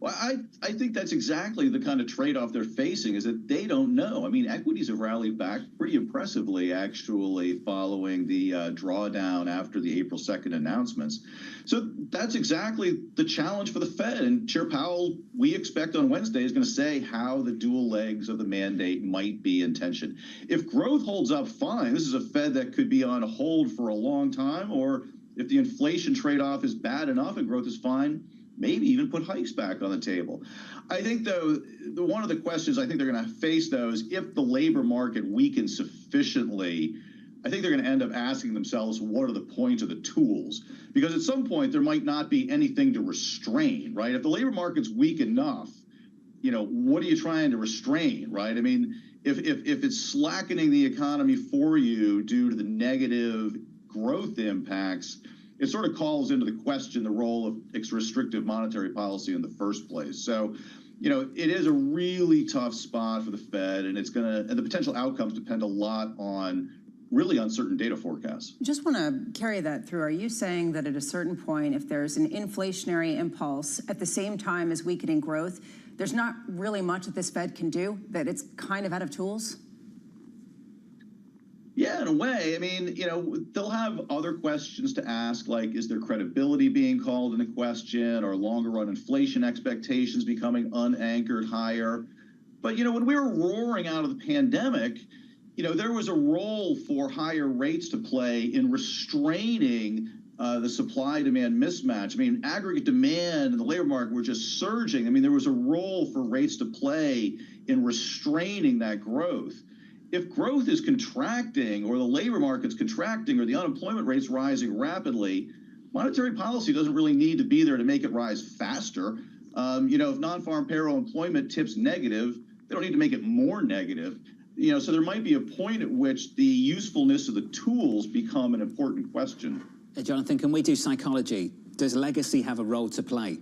Well, I think that's exactly the kind of trade-off they're facing, is that they don't know. I mean, equities have rallied back pretty impressively, actually, following the drawdown after the April 2nd announcements. So that's exactly the challenge for the Fed. And Chair Powell, we expect on Wednesday, is going to say how the dual legs of the mandate might be in tension. If growth holds up fine, this is a Fed that could be on hold for a long time, or if the inflation trade-off is bad enough and growth is fine, maybe even put hikes back on the table. I think, though, one of the questions I think they're going to face, though, is if the labor market weakens sufficiently, I think they're going to end up asking themselves, what are the points of the tools? Because at some point, there might not be anything to restrain, right? If the labor market's weak enough, what are you trying to restrain, right? I mean, if it's slackening the economy for you due to the negative growth impacts, it sort of calls into the question the role of restrictive monetary policy in the first place. So, it is a really tough spot for the Fed, and and the potential outcomes depend a lot on really uncertain data forecasts. Just want to carry that through. Are you saying that at a certain point, if there's an inflationary impulse at the same time as weakening growth, there's not really much that this Fed can do, that it's kind of out of tools? Yeah, in a way. I mean, they'll have other questions to ask, like, is their credibility being called into question? Or longer run inflation expectations becoming unanchored higher? But, when we were roaring out of the pandemic, there was a role for higher rates to play in restraining the supply-demand mismatch. I mean, aggregate demand and the labor market were just surging. I mean, there was a role for rates to play in restraining that growth. If growth is contracting or the labor market's contracting or the unemployment rate's rising rapidly, monetary policy doesn't really need to be there to make it rise faster. If non-farm payroll employment tips negative, they don't need to make it more negative. So there might be a point at which the usefulness of the tools become an important question. Jonathan, can we do psychology? Does legacy have a role to play?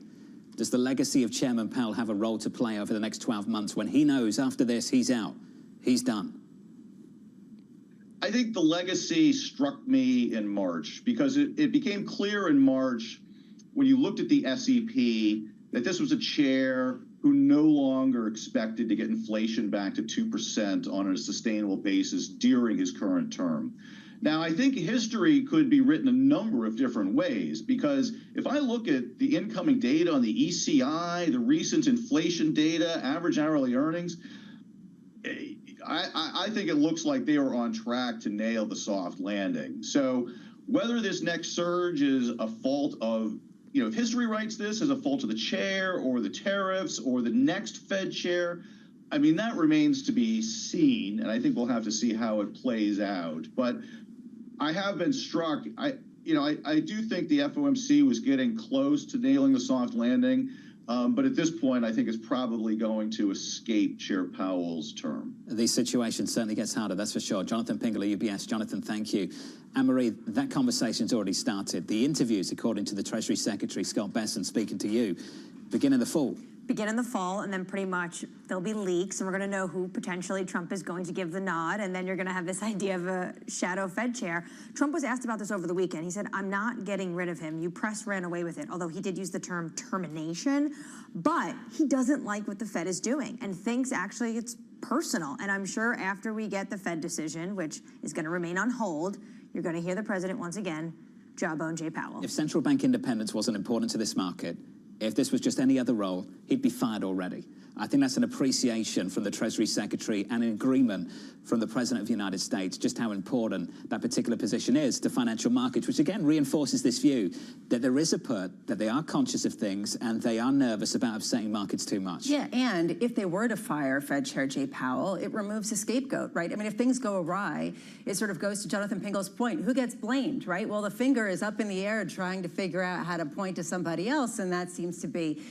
Does the legacy of Chairman Powell have a role to play over the next 12 months when he knows after this he's out, he's done? I think the legacy struck me in March because it became clear in March when you looked at the SEP that this was a chair who no longer expected to get inflation back to 2% on a sustainable basis during his current term. Now, I think history could be written a number of different ways, because if I look at the incoming data on the ECI, the recent inflation data, average hourly earnings, I think it looks like they were on track to nail the soft landing. So whether this next surge is a fault of, if history writes this as a fault of the chair or the tariffs or the next Fed chair, I mean, that remains to be seen, and I think we'll have to see how it plays out. But I have been struck. I do think the FOMC was getting close to nailing the soft landing. But at this point, I think it's probably going to escape Chair Powell's term. The situation certainly gets harder, that's for sure. Jonathan Pingler, UBS. Jonathan, thank you. Anne-Marie, that conversation's already started. The interviews, according to the Treasury Secretary, Scott Bessent, speaking to you, begin in the fall. Begin in the fall, and then pretty much there'll be leaks, and we're going to know who potentially Trump is going to give the nod, and then you're going to have this idea of a shadow Fed chair. Trump was asked about this over the weekend. He said, I'm not getting rid of him. You press ran away with it, although he did use the term termination, but he doesn't like what the Fed is doing and thinks actually it's personal. And I'm sure after we get the Fed decision, which is going to remain on hold, you're going to hear the president once again, jawbone Jay Powell. If central bank independence wasn't important to this market, if this was just any other role, he'd be fired already. I think that's an appreciation from the Treasury Secretary and an agreement from the President of the United States just how important that particular position is to financial markets, which again reinforces this view that there is a put, that they are conscious of things, and they are nervous about upsetting markets too much. Yeah, and if they were to fire Fed Chair Jay Powell, it removes a scapegoat, right? I mean, if things go awry, it sort of goes to Jonathan Pingle's point. Who gets blamed, right? Well, the finger is up in the air trying to figure out how to point to somebody else, and that seems to be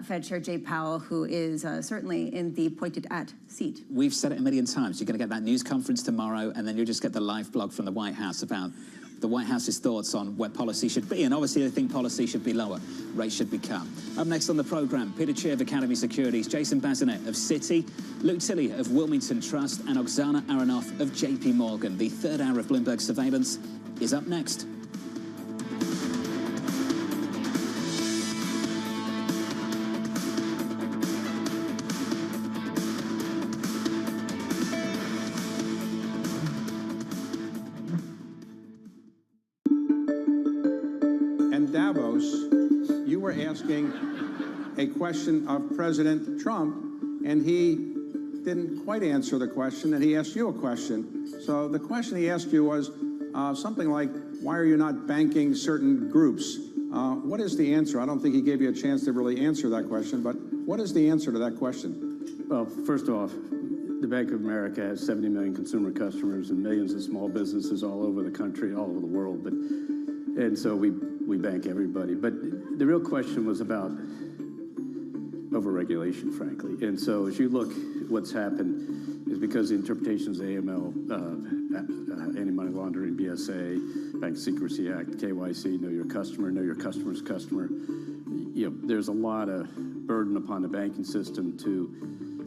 Fed Chair Jay Powell, who is certainly in the pointed at seat. We've said it a million times. You're going to get that news conference tomorrow, and then you'll just get the live blog from the White House about the White House's thoughts on where policy should be. And obviously, they think policy should be lower. Rates should be cut. Up next on the programme, Peter Chia of Academy Securities, Jason Bazinet of Citi, Luke Tilley of Wilmington Trust, and Oksana Aronoff of JP Morgan. The third hour of Bloomberg Surveillance is up next. Davos, you were asking a question of President Trump, and he didn't quite answer the question, and he asked you a question. So the question he asked you was something like, why are you not banking certain groups? What is the answer? I don't think he gave you a chance to really answer that question, but what is the answer to that question? Well, first off, the Bank of America has 70 million consumer customers and millions of small businesses all over the country, all over the world, and so we bank everybody. But the real question was about overregulation, frankly. And so as you look, what's happened is because the interpretations of AML, anti-money laundering, BSA, Bank Secrecy Act, KYC, know your customer's customer, there's a lot of burden upon the banking system to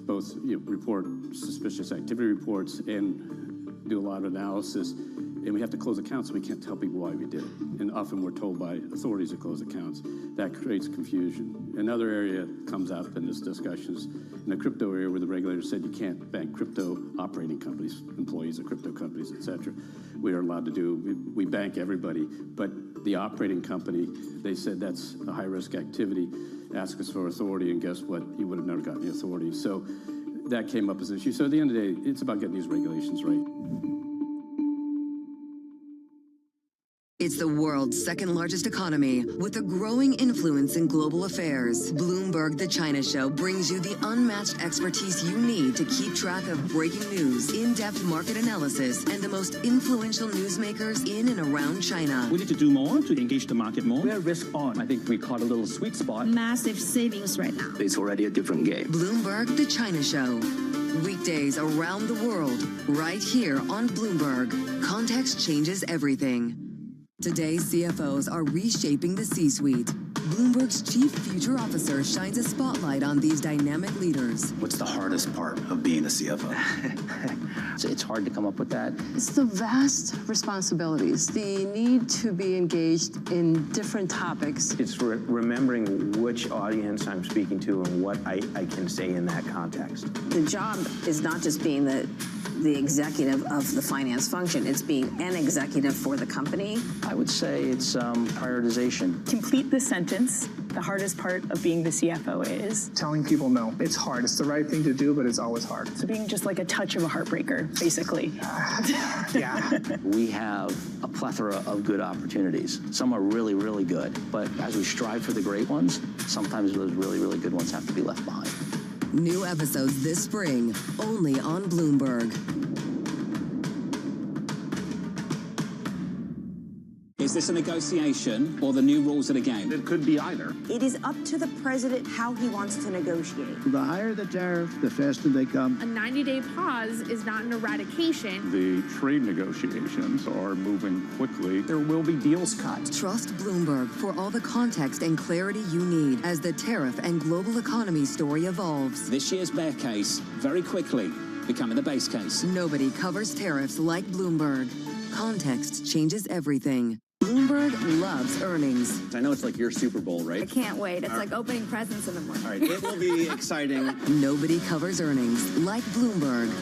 both report suspicious activity reports and do a lot of analysis, and we have to close accounts, so we can't tell people why we did it. And often we're told by authorities to close accounts. That creates confusion. Another area comes up in this discussion is in the crypto area where the regulator said you can't bank crypto operating companies, employees of crypto companies, et cetera. We are allowed to do, we bank everybody, but the operating company, they said that's a high-risk activity. Ask us for authority, and guess what? You would have never gotten the authority. So that came up as an issue. So at the end of the day, it's about getting these regulations right. It's the world's second largest economy with a growing influence in global affairs. Bloomberg The China Show brings you the unmatched expertise you need to keep track of breaking news, in-depth market analysis, and the most influential newsmakers in and around China. We need to do more to engage the market more. We're risk on. I think we caught a little sweet spot. Massive savings right now. It's already a different game. Bloomberg The China Show. Weekdays around the world, right here on Bloomberg. Context changes everything. Today's CFOs are reshaping the C-suite. Bloomberg's chief future officer shines a spotlight on these dynamic leaders. What's the hardest part of being a CFO? It's hard to come up with that. It's the vast responsibilities, the need to be engaged in different topics. It's remembering which audience I'm speaking to and what I can say in that context. The job is not just being the executive of the finance function. It's being an executive for the company. I would say it's prioritization. Complete the sentence. The hardest part of being the CFO is telling people no. It's hard. It's the right thing to do, but it's always hard. So being just like a touch of a heartbreaker, basically. Yeah. We have a plethora of good opportunities. Some are really, really good. But as we strive for the great ones, sometimes those really, really good ones have to be left behind. New episodes this spring, only on Bloomberg. Is this a negotiation or the new rules of the game? It could be either. It is up to the president how he wants to negotiate. The higher the tariff, the faster they come. A 90-day pause is not an eradication. The trade negotiations are moving quickly. There will be deals cut. Trust Bloomberg for all the context and clarity you need as the tariff and global economy story evolves. This year's bear case, very quickly, becoming the base case. Nobody covers tariffs like Bloomberg. Context changes everything. Bloomberg loves earnings. I know it's like your Super Bowl, right? I can't wait. It's like opening presents in the morning. All right, it will be exciting. Nobody covers earnings like Bloomberg.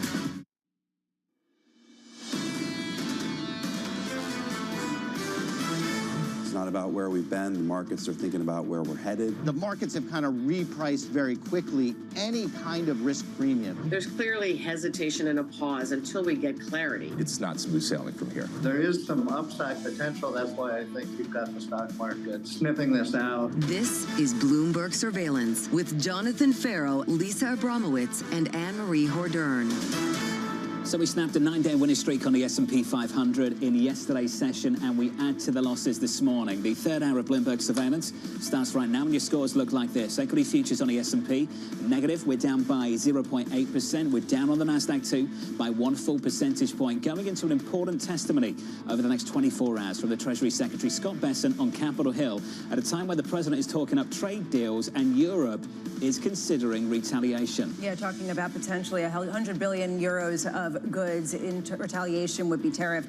It's not about where we've been. The markets are thinking about where we're headed. The markets have kind of repriced very quickly any kind of risk premium. There's clearly hesitation and a pause until we get clarity. It's not smooth sailing from here. There is some upside potential. That's why I think you've got the stock market sniffing this out. This is Bloomberg Surveillance with Jonathan Farrow, Lisa Abramowitz, and Anne-Marie Hordern. So we snapped a 9-day winning streak on the S&P 500 in yesterday's session, and we add to the losses this morning. The third hour of Bloomberg Surveillance starts right now, and your scores look like this. Equity futures on the S&P, negative. We're down by 0.8%. We're down on the Nasdaq, too, by 1 full percentage point, going into an important testimony over the next 24 hours from the Treasury Secretary Scott Bessent on Capitol Hill at a time where the president is talking up trade deals and Europe is considering retaliation. Yeah, talking about potentially 100 billion euros of goods in retaliation would be tariffed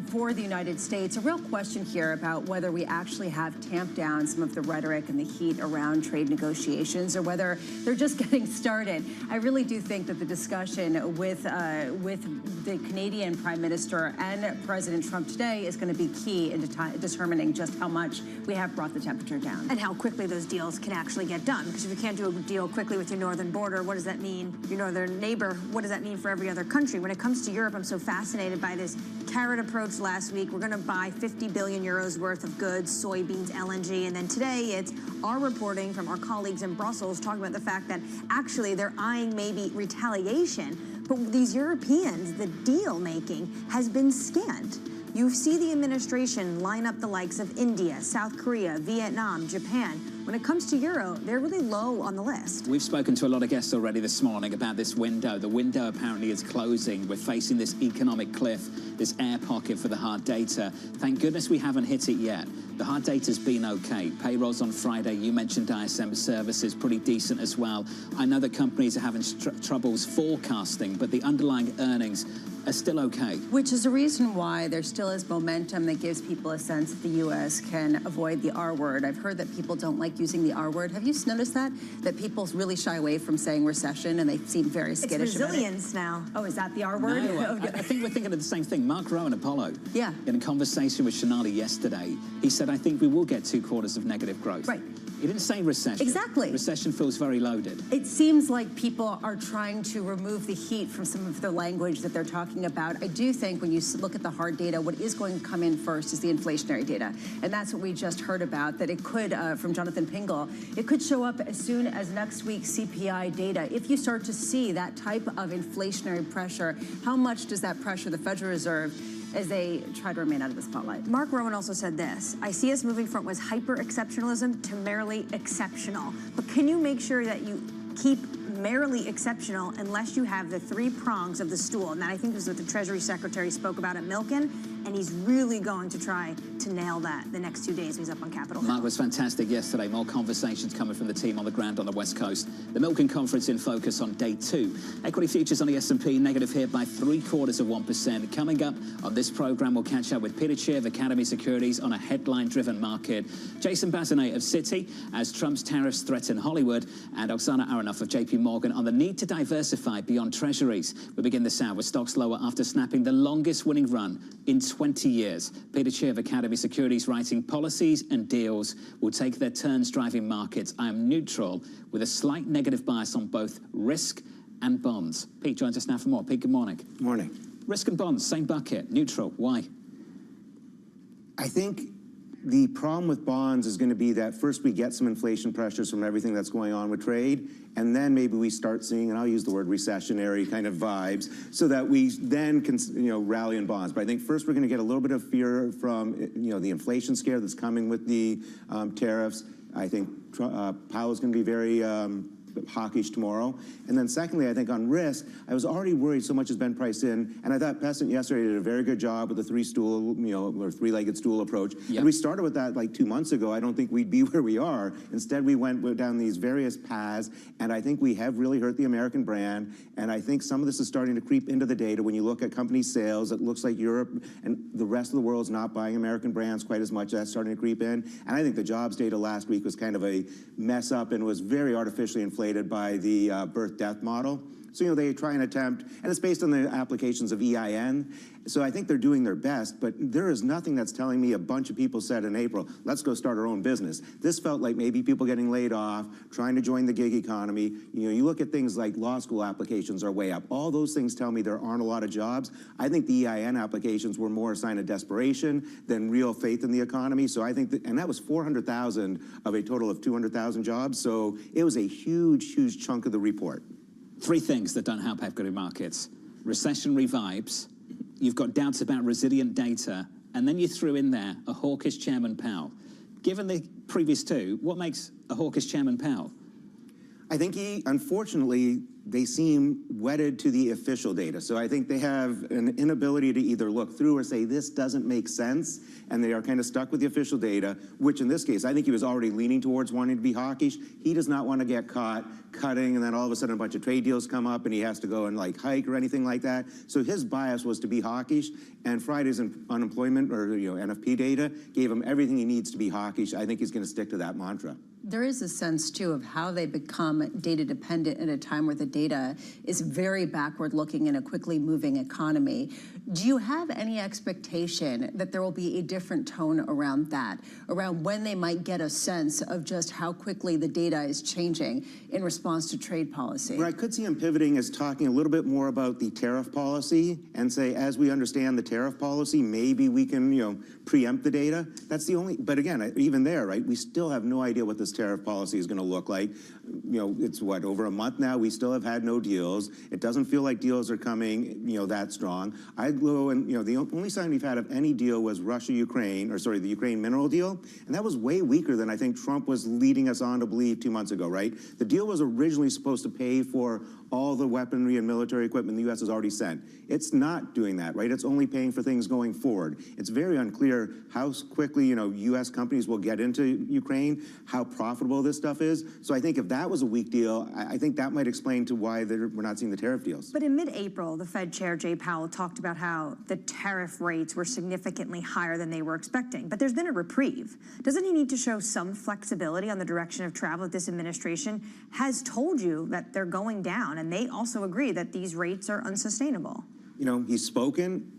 for the United States. A real question here about whether we actually have tamped down some of the rhetoric and the heat around trade negotiations, or whether they're just getting started. I really do think that the discussion with the Canadian Prime Minister and President Trump today is going to be key in determining just how much we have brought the temperature down. And how quickly those deals can actually get done. Because if you can't do a deal quickly with your northern border, what does that mean? Your northern neighbor, what does that mean for every other country? When it comes to Europe, I'm so fascinated by this carrot approach last week. We're going to buy 50 billion euros worth of goods, soybeans, LNG. And then today it's our reporting from our colleagues in Brussels talking about the fact that actually they're eyeing maybe retaliation. But these Europeans, the deal making has been scant. You see the administration line up the likes of India, South Korea, Vietnam, Japan. When it comes to Euro, they're really low on the list. We've spoken to a lot of guests already this morning about this window. The window apparently is closing. We're facing this economic cliff, this air pocket for the hard data. Thank goodness we haven't hit it yet. The hard data's been okay. Payrolls on Friday, you mentioned ISM services, pretty decent as well. I know that companies are having troubles forecasting, but the underlying earnings are still okay. Which is a reason why there still is momentum that gives people a sense that the U.S. can avoid the R word. I've heard that people don't like using the R word. Have you noticed that? That people really shy away from saying recession, and they seem very skittish about it. It's resilience now. Oh, is that the R word? No, I think we're thinking of the same thing. Mark Rowan, Apollo. Yeah. In a conversation with Shanali yesterday, he said, I think we will get 2 quarters of negative growth. Right. He didn't say recession. Exactly. Recession feels very loaded. It seems like people are trying to remove the heat from some of the language that they're talking about. I do think when you look at the hard data, what is going to come in first is the inflationary data. And that's what we just heard about, that it could, from Jonathan Pingle, it could show up as soon as next week's CPI data. If you start to see that type of inflationary pressure, how much does that pressure the Federal Reserve as they try to remain out of the spotlight? Mark Rowan also said this: I see us moving from what was hyper-exceptionalism to merely exceptional. But can you make sure that you keep merely exceptional unless you have the 3 prongs of the stool? And that, I think, is what the Treasury Secretary spoke about at Milken, and he's really going to try to nail that the next 2 days he's up on Capitol Hill. Mark was fantastic yesterday. More conversations coming from the team on the ground on the West Coast. The Milken Conference in focus on day 2. Equity futures on the S&P negative here by 0.75%. Coming up on this program, we'll catch up with Peter Chia of Academy Securities on a headline-driven market. Jason Bazinet of Citi as Trump's tariffs threaten Hollywood, and Oksana Aronoff of JP Morgan on the need to diversify beyond treasuries. We begin this hour with stocks lower after snapping the longest winning run in 20 years. Peter Chia of Academy Securities writing, policies and deals will take their turns driving markets. I am neutral with a slight negative bias on both risk and bonds. Pete joins us now for more. Pete, good morning. Good morning. Risk and bonds, same bucket, neutral. Why? I think the problem with bonds is going to be that first we get some inflation pressures from everything that's going on with trade, and then maybe we start seeing, and I'll use the word recessionary kind of vibes, so that we then can, rally in bonds. But I think first we're going to get a little bit of fear from, the inflation scare that's coming with the tariffs. I think Powell's going to be very hawkish tomorrow. And then secondly, I think on risk, I was already worried so much has been priced in, and I thought Pheasant yesterday did a very good job with the 3-stool, or 3-legged stool approach. Yep. And we started with that like 2 months ago. I don't think we'd be where we are. Instead, we went down these various paths, and I think we have really hurt the American brand, and I think some of this is starting to creep into the data. When you look at company sales, it looks like Europe and the rest of the world's not buying American brands quite as much. That's starting to creep in. And I think the jobs data last week was kind of a mess up and was very artificially inflated by the birth-death model. So, they try and attempt, and it's based on the applications of EIN. So I think they're doing their best, but there is nothing that's telling me a bunch of people said in April, let's go start our own business. This felt like maybe people getting laid off, trying to join the gig economy. You look at things like law school applications are way up. All those things tell me there aren't a lot of jobs. I think the EIN applications were more a sign of desperation than real faith in the economy. So I think and that was 400,000 of a total of 200,000 jobs. So it was a huge, huge chunk of the report. 3 things that don't help equity markets: recessionary vibes, you've got doubts about resilient data, and then you threw in there a hawkish Chairman Powell. Given the previous 2, what makes a hawkish Chairman Powell? I think unfortunately, they seem wedded to the official data. So I think they have an inability to either look through or say, this doesn't make sense, and they are kind of stuck with the official data, which in this case, I think he was already leaning towards wanting to be hawkish. He does not want to get caught cutting, and then all of a sudden a bunch of trade deals come up, and he has to go and hike or anything like that. So his bias was to be hawkish, and Friday's unemployment or NFP data gave him everything he needs to be hawkish. I think he's going to stick to that mantra. There is a sense, too, of how they become data dependent at a time where the data is very backward looking in a quickly moving economy. Do you have any expectation that there will be a different tone around that, around when they might get a sense of just how quickly the data is changing in response to trade policy? Where I could see him pivoting is talking a little bit more about the tariff policy and say, as we understand the tariff policy, maybe we can, preempt the data. That's the only, but again, even there, right, we still have no idea what this tariff policy is going to look like. It's over a month now. We still have had no deals. It doesn't feel like deals are coming, that strong. I'd go and, the only sign we've had of any deal was Russia-Ukraine, the Ukraine mineral deal. And that was way weaker than I think Trump was leading us on to believe 2 months ago, right? The deal was originally supposed to pay for all the weaponry and military equipment the U.S. has already sent. It's not doing that, right? It's only paying for things going forward. It's very unclear how quickly, U.S. companies will get into Ukraine, how profitable this stuff is. So I think if that was a weak deal, I think that might explain to why we're not seeing the tariff deals. But in mid-April, the Fed Chair Jay Powell talked about how the tariff rates were significantly higher than they were expecting. But there's been a reprieve. Doesn't he need to show some flexibility on the direction of travel that this administration has told you that they're going down? And they also agree that these rates are unsustainable. You know, he's spoken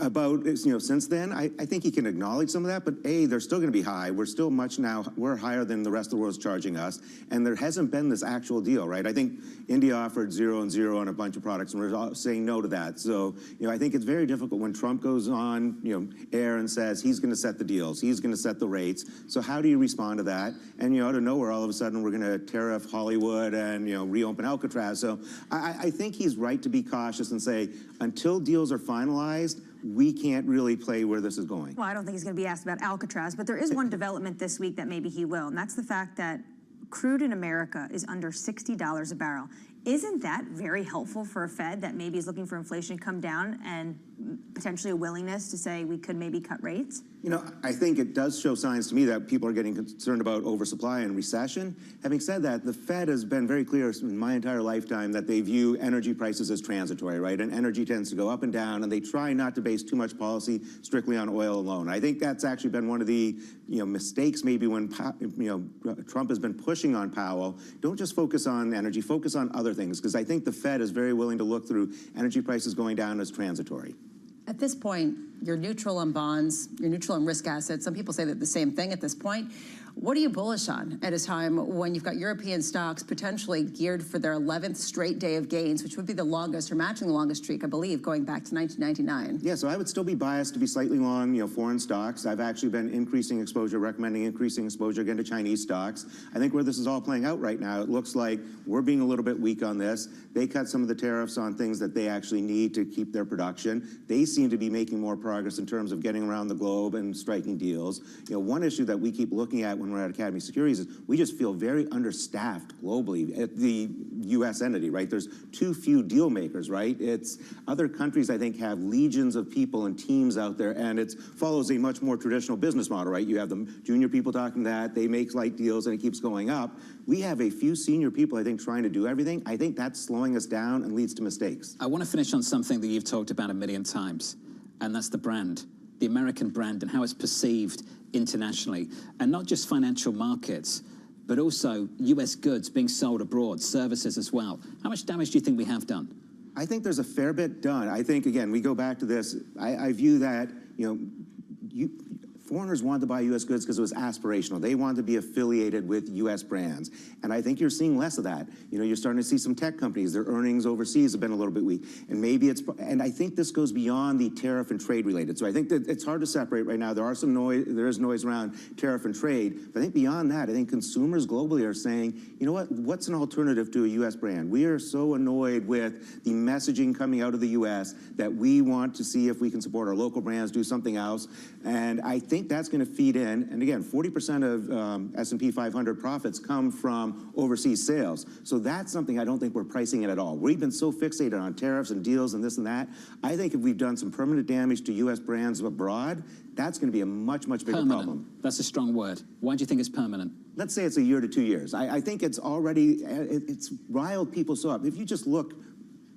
about, you know, since then. I think he can acknowledge some of that, but they're still going to be high. We're still we're higher than the rest of the world's charging us, and there hasn't been this actual deal, right? I think India offered 0 and 0 on a bunch of products, and we're all saying no to that. So, you know, I think it's very difficult when Trump goes on, you know, air and says he's going to set the deals, he's going to set the rates. So how do you respond to that? And, you know, out of nowhere, all of a sudden, we're going to tariff Hollywood and, you know, reopen Alcatraz. So I think he's right to be cautious and say, until deals are finalized, we can't really play where this is going. Well, I don't think he's going to be asked about Alcatraz, but there is one development this week that maybe he will, and that's the fact that crude in America is under $60 a barrel. Isn't that very helpful for a Fed that maybe is looking for inflation to come down and potentially a willingness to say we could maybe cut rates? You know, I think it does show signs to me that people are getting concerned about oversupply and recession. Having said that, the Fed has been very clear in my entire lifetime that they view energy prices as transitory, right? And energy tends to go up and down, and they try not to base too much policy strictly on oil alone. I think that's actually been one of the, you know, mistakes maybe when, you know, Trump has been pushing on Powell. Don't just focus on energy, focus on other things, because I think the Fed is very willing to look through energy prices going down as transitory. At this point, you're neutral on bonds, you're neutral on risk assets. Some people say that the same thing at this point. What are you bullish on at a time when you've got European stocks potentially geared for their 11th straight day of gains, which would be the longest or matching the longest streak, I believe, going back to 1999? Yeah, so I would still be biased to be slightly long, you know, foreign stocks. I've actually been increasing exposure, recommending increasing exposure again to Chinese stocks. I think where this is all playing out right now, it looks like we're being a little bit weak on this. They cut some of the tariffs on things that they actually need to keep their production. They seem to be making more progress in terms of getting around the globe and striking deals. You know, one issue that we keep looking at when we're at Academy Securities is we just feel very understaffed globally at the U.S. entity, right? There's too few deal makers, right? It's other countries, I think, have legions of people and teams out there, and it follows a much more traditional business model, right? You have the junior people talking that, they make light deals, and it keeps going up. We have a few senior people, I think, trying to do everything. I think that's slowing us down and leads to mistakes. I want to finish on something that you've talked about a million times, and that's the brand, the American brand, and how it's perceived internationally, and not just financial markets, but also U.S. goods being sold abroad, services as well. How much damage do you think we have done? I think there's a fair bit done. I think, again, we go back to this. I view that, you know, foreigners wanted to buy U.S. goods because it was aspirational. They wanted to be affiliated with U.S. brands. And I think you're seeing less of that. You know, you're starting to see some tech companies, their earnings overseas have been a little bit weak. And maybe and I think this goes beyond the tariff and trade related. So I think that it's hard to separate right now. There is noise around tariff and trade. But I think beyond that, I think consumers globally are saying, you know what, what's an alternative to a U.S. brand? We are so annoyed with the messaging coming out of the U.S. that we want to see if we can support our local brands, do something else. And I think that's going to feed in. And again, 40% of S&P 500 profits come from overseas sales. So that's something I don't think we're pricing in at all. We've been so fixated on tariffs and deals and this and that. I think if we've done some permanent damage to U.S. brands abroad, that's going to be a much, much bigger problem. That's a strong word. Why do you think it's permanent? Let's say it's 1 year to 2 years. I think it's already, it's riled people so up. If you just look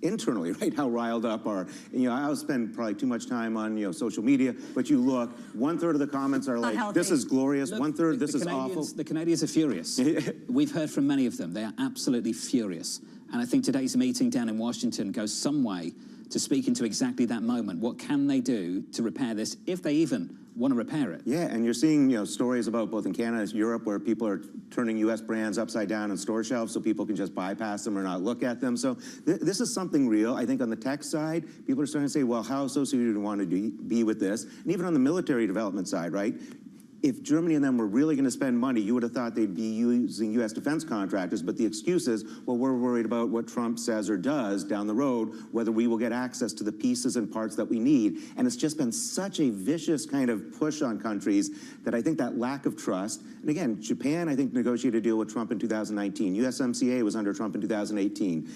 internally, right, how riled up are, you know, I'll spend probably too much time on, you know, social media, but you look, 1/3 of the comments are like, this is glorious, look, 1/3, this is awful. The Canadians are furious. We've heard from many of them. They are absolutely furious. And I think today's meeting down in Washington goes some way to speak into exactly that moment. What can they do to repair this, if they even want to repair it? Yeah, and you're seeing, you know, stories about both in Canada and Europe where people are turning U.S. brands upside down on store shelves so people can just bypass them or not look at them. So this is something real. I think on the tech side, people are starting to say, well, how associated do we want to be with this? And even on the military development side, right? If Germany and them were really going to spend money, you would have thought they'd be using U.S. defense contractors, but the excuse is, well, we're worried about what Trump says or does down the road, whether we will get access to the pieces and parts that we need. And it's just been such a vicious kind of push on countries that I think that lack of trust, and again, Japan, I think, negotiated a deal with Trump in 2019. USMCA was under Trump in 2018.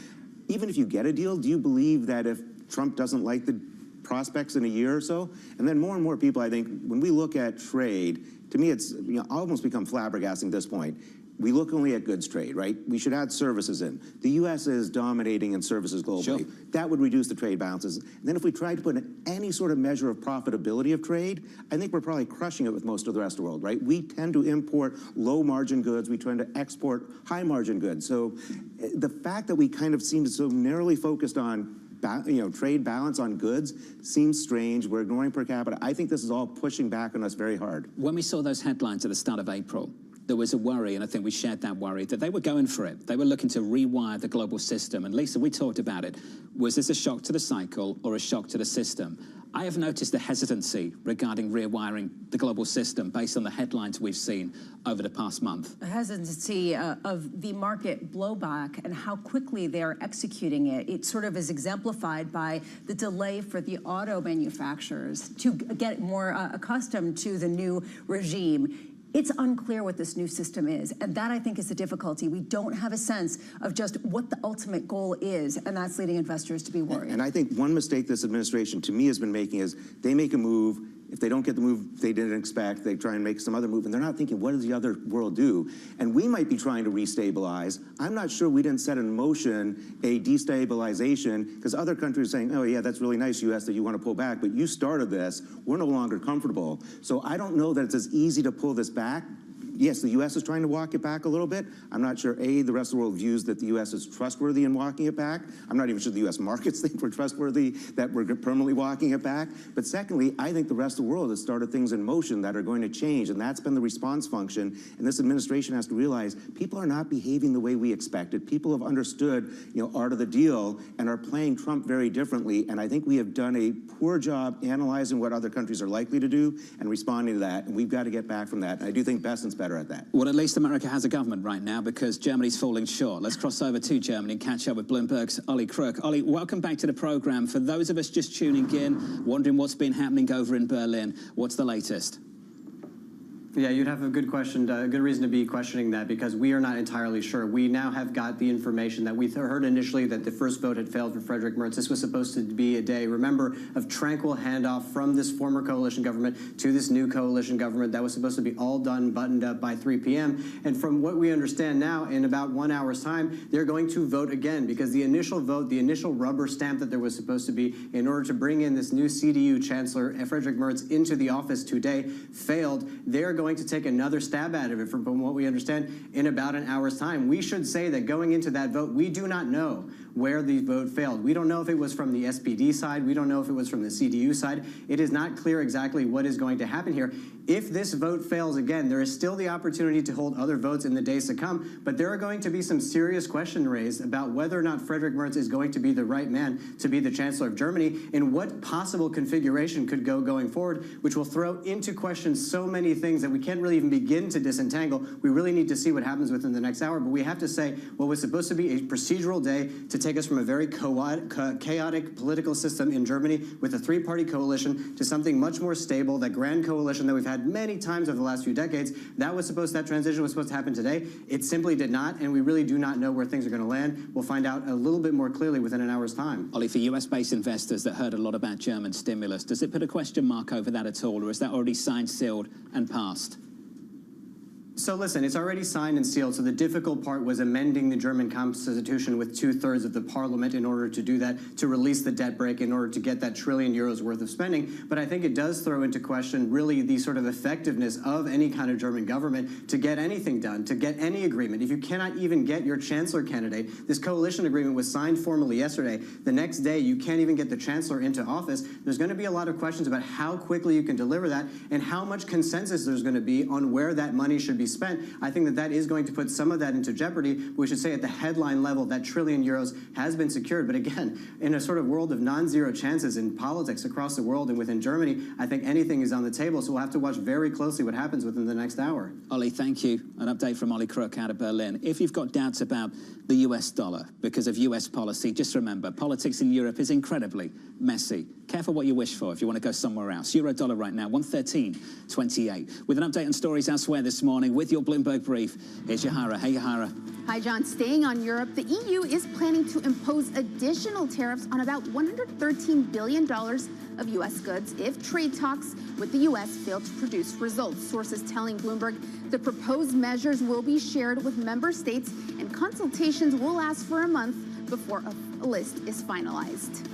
Even if you get a deal, do you believe that if Trump doesn't like the prospects in a year or so? And then more and more people, I think, when we look at trade, to me, it's, you know, almost become flabbergasting at this point. we look only at goods trade, right? We should add services in. The U.S. is dominating in services globally. Sure. That would reduce the trade balances. And then if we tried to put in any sort of measure of profitability of trade, I think we're probably crushing it with most of the rest of the world, right? We tend to import low-margin goods. We tend to export high-margin goods. So the fact that we kind of seem so narrowly focused on trade balance on goods seems strange. We're ignoring per capita. I think this is all pushing back on us very hard. When we saw those headlines at the start of April, there was a worry, and I think we shared that worry, that they were going for it. They were looking to rewire the global system. And Lisa, we talked about it. Was this a shock to the cycle or a shock to the system? I have noticed a hesitancy regarding rewiring the global system based on the headlines we've seen over the past month. A hesitancy of the market blowback and how quickly they're executing it. It sort of is exemplified by the delay for the auto manufacturers to get more accustomed to the new regime. It's unclear what this new system is, and that, I think, is the difficulty. We don't have a sense of just what the ultimate goal is, and that's leading investors to be worried. And I think one mistake this administration, to me, has been making is they make a move. If they don't get the move they didn't expect, they try and make some other move, and they're not thinking, what does the other world do? And we might be trying to restabilize. I'm not sure we didn't set in motion a destabilization, because other countries are saying, oh, yeah, that's really nice, U.S., that you want to pull back, but you started this. We're no longer comfortable. So I don't know that it's as easy to pull this back. Yes, the U.S. is trying to walk it back a little bit. I'm not sure, A, the rest of the world views that the U.S. is trustworthy in walking it back. I'm not even sure the U.S. markets think we're trustworthy, that we're permanently walking it back. But secondly, I think the rest of the world has started things in motion that are going to change, and that's been the response function. And this administration has to realize people are not behaving the way we expected. People have understood, art of the deal and are playing Trump very differently. And I think we have done a poor job analyzing what other countries are likely to do and responding to that. And we've got to get back from that. And I do think Besant's better at that. Well, at least America has a government right now, because Germany's falling short. Let's cross over to Germany and catch up with Bloomberg's Ollie Crook. Ollie, welcome back to the program. For those of us just tuning in, wondering what's been happening over in Berlin, what's the latest? Yeah, you'd have a good question, a good reason to be questioning that, because we are not entirely sure. We now have got the information that we heard initially that the first vote had failed for Frederick Merz. This was supposed to be a day, remember, of tranquil handoff from this former coalition government to this new coalition government. That was supposed to be all done, buttoned up by 3 p.m. And from what we understand now, in about 1 hour's time, they're going to vote again, because the initial vote, the initial rubber stamp that there was supposed to be in order to bring in this new CDU chancellor, Frederick Merz, into the office today, failed. They're going to take another stab at it, from what we understand, in about an hour's time. We should say that going into that vote, we do not know where the vote failed. We don't know if it was from the SPD side. We don't know if it was from the CDU side. It is not clear exactly what is going to happen here. If this vote fails again, there is still the opportunity to hold other votes in the days to come, but there are going to be some serious questions raised about whether or not Frederick Merz is going to be the right man to be the Chancellor of Germany, and what possible configuration could go going forward, which will throw into question so many things that we can't really even begin to disentangle. We really need to see what happens within the next hour, but we have to say what was supposed to be a procedural day to take us from a very chaotic political system in Germany with a three-party coalition to something much more stable, that grand coalition that we've had many times over the last few decades. That transition was supposed to happen today. It simply did not, and we really do not know where things are going to land. We'll find out a little bit more clearly within an hour's time. Ollie, for US-based investors that heard a lot about German stimulus, does it put a question mark over that at all, or is that already signed, sealed, and passed? So listen, it's already signed and sealed, so the difficult part was amending the German constitution with 2/3 of the parliament in order to do that, to release the debt brake, in order to get that €1 trillion worth of spending. But I think it does throw into question really the sort of effectiveness of any kind of German government to get anything done, to get any agreement. If you cannot even get your chancellor candidate, this coalition agreement was signed formally yesterday. The next day, you can't even get the chancellor into office. There's going to be a lot of questions about how quickly you can deliver that and how much consensus there's going to be on where that money should be spent. I think that is going to put some of that into jeopardy. We should say at the headline level that €1 trillion has been secured. But again, in a sort of world of non-zero chances in politics across the world and within Germany, I think anything is on the table. So we'll have to watch very closely what happens within the next hour. Ollie, thank you. An update from Ollie Crook out of Berlin. If you've got doubts about the US dollar because of US policy. Just remember, politics in Europe is incredibly messy. Careful what you wish for if you want to go somewhere else. Euro dollar right now, 113.28. With an update on stories elsewhere this morning with your Bloomberg brief, here's Yahara. Hey, Yahara. Hi, John. Staying on Europe, the EU is planning to impose additional tariffs on about $113 billion of U.S. goods if trade talks with the U.S. fail to produce results. Sources telling Bloomberg the proposed measures will be shared with member states and consultations will last for a month before a list is finalized.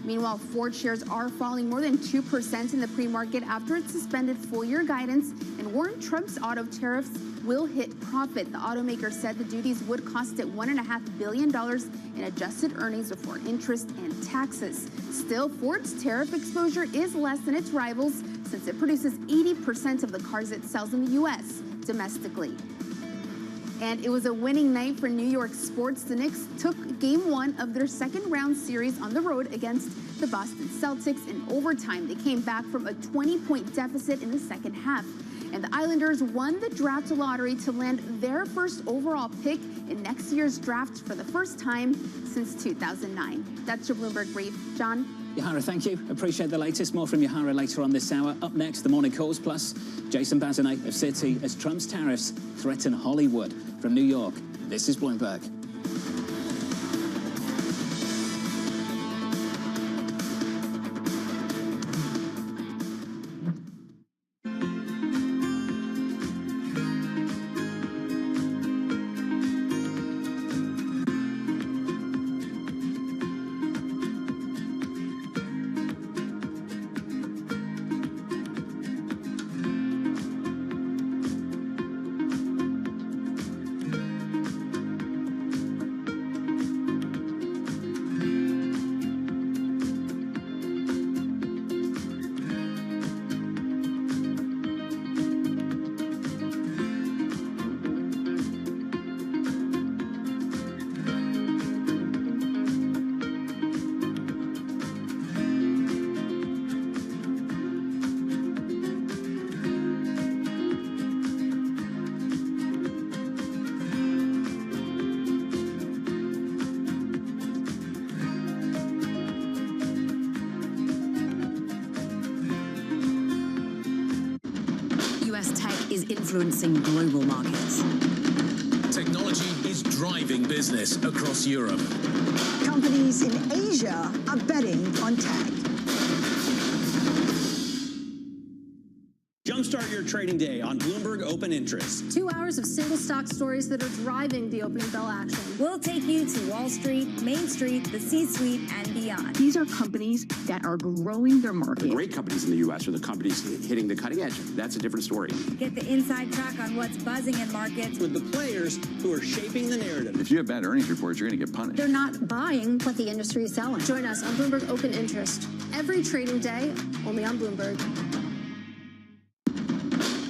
Meanwhile, Ford shares are falling more than 2% in the pre-market after it suspended full-year guidance and warned Trump's auto tariffs will hit profit. The automaker said the duties would cost it $1.5 billion in adjusted earnings before interest and taxes. Still, Ford's tariff exposure is less than its rivals since it produces 80% of the cars it sells in the U.S. domestically. And it was a winning night for New York sports. The Knicks took Game 1 of their second round series on the road against the Boston Celtics in overtime. They came back from a 20-point deficit in the second half. And the Islanders won the draft lottery to land their first overall pick in next year's draft for the first time since 2009. That's your Bloomberg brief. John? Yahara, thank you. Appreciate the latest. More from Yahara later on this hour. Up next, the morning calls, plus Jason Bazinet of Citi as Trump's tariffs threaten Hollywood. From New York, this is Bloomberg. Is influencing global markets. Technology is driving business across Europe. Companies in Asia are betting on tech. Jumpstart your trading day on Bloomberg Open Interest. 2 hours of single stock stories that are driving the opening bell action. We'll take you to Wall Street, Main Street, the C-suite, and beyond. These are companies that are growing their market. The great companies in the U.S. are the companies hitting the cutting edge. That's a different story. Get the inside track on what's buzzing in markets. With the players who are shaping the narrative. If you have bad earnings reports, you're going to get punished. They're not buying what the industry is selling. Join us on Bloomberg Open Interest. Every trading day, only on Bloomberg.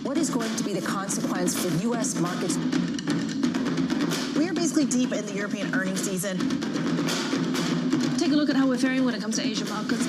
What is going to be the consequence for U.S. markets? We are basically deep in the European earnings season. Take a look at how we're faring when it comes to Asian markets.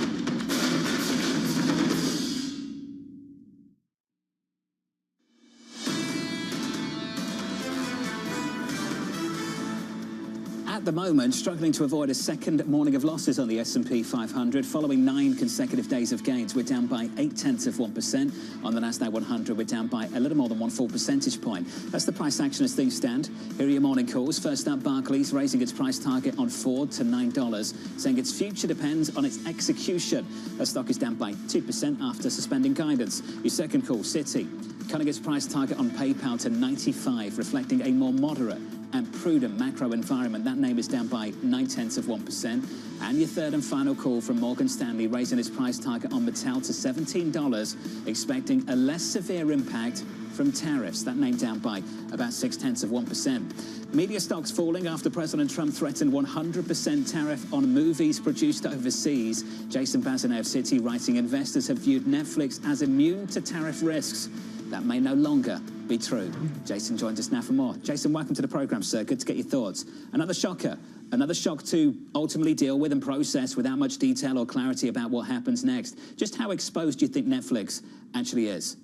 At the moment, struggling to avoid a second morning of losses on the S&P 500 following 9 consecutive days of gains. We're down by 0.8%. On the Nasdaq 100, we're down by a little more than 1 full percentage point. That's the price action as things stand. Here are your morning calls. First up, Barclays raising its price target on Ford to $9, saying its future depends on its execution. The stock is down by 2% after suspending guidance. Your second call, Citi, cutting its price target on PayPal to 95, reflecting a more moderate and prudent macro environment. That name is down by 0.9%. And your third and final call from Morgan Stanley, raising its price target on Mattel to $17, expecting a less severe impact from tariffs. That name down by about 0.6%. Media stocks falling after President Trump threatened 100% tariff on movies produced overseas. Jason Bazinet of Citi writing, investors have viewed Netflix as immune to tariff risks. That may no longer be true. Jason joins us now for more. Jason, welcome to the program, sir. Good to get your thoughts. Another shocker, another shock to ultimately deal with and process without much detail or clarity about what happens next. Just how exposed do you think Netflix actually is?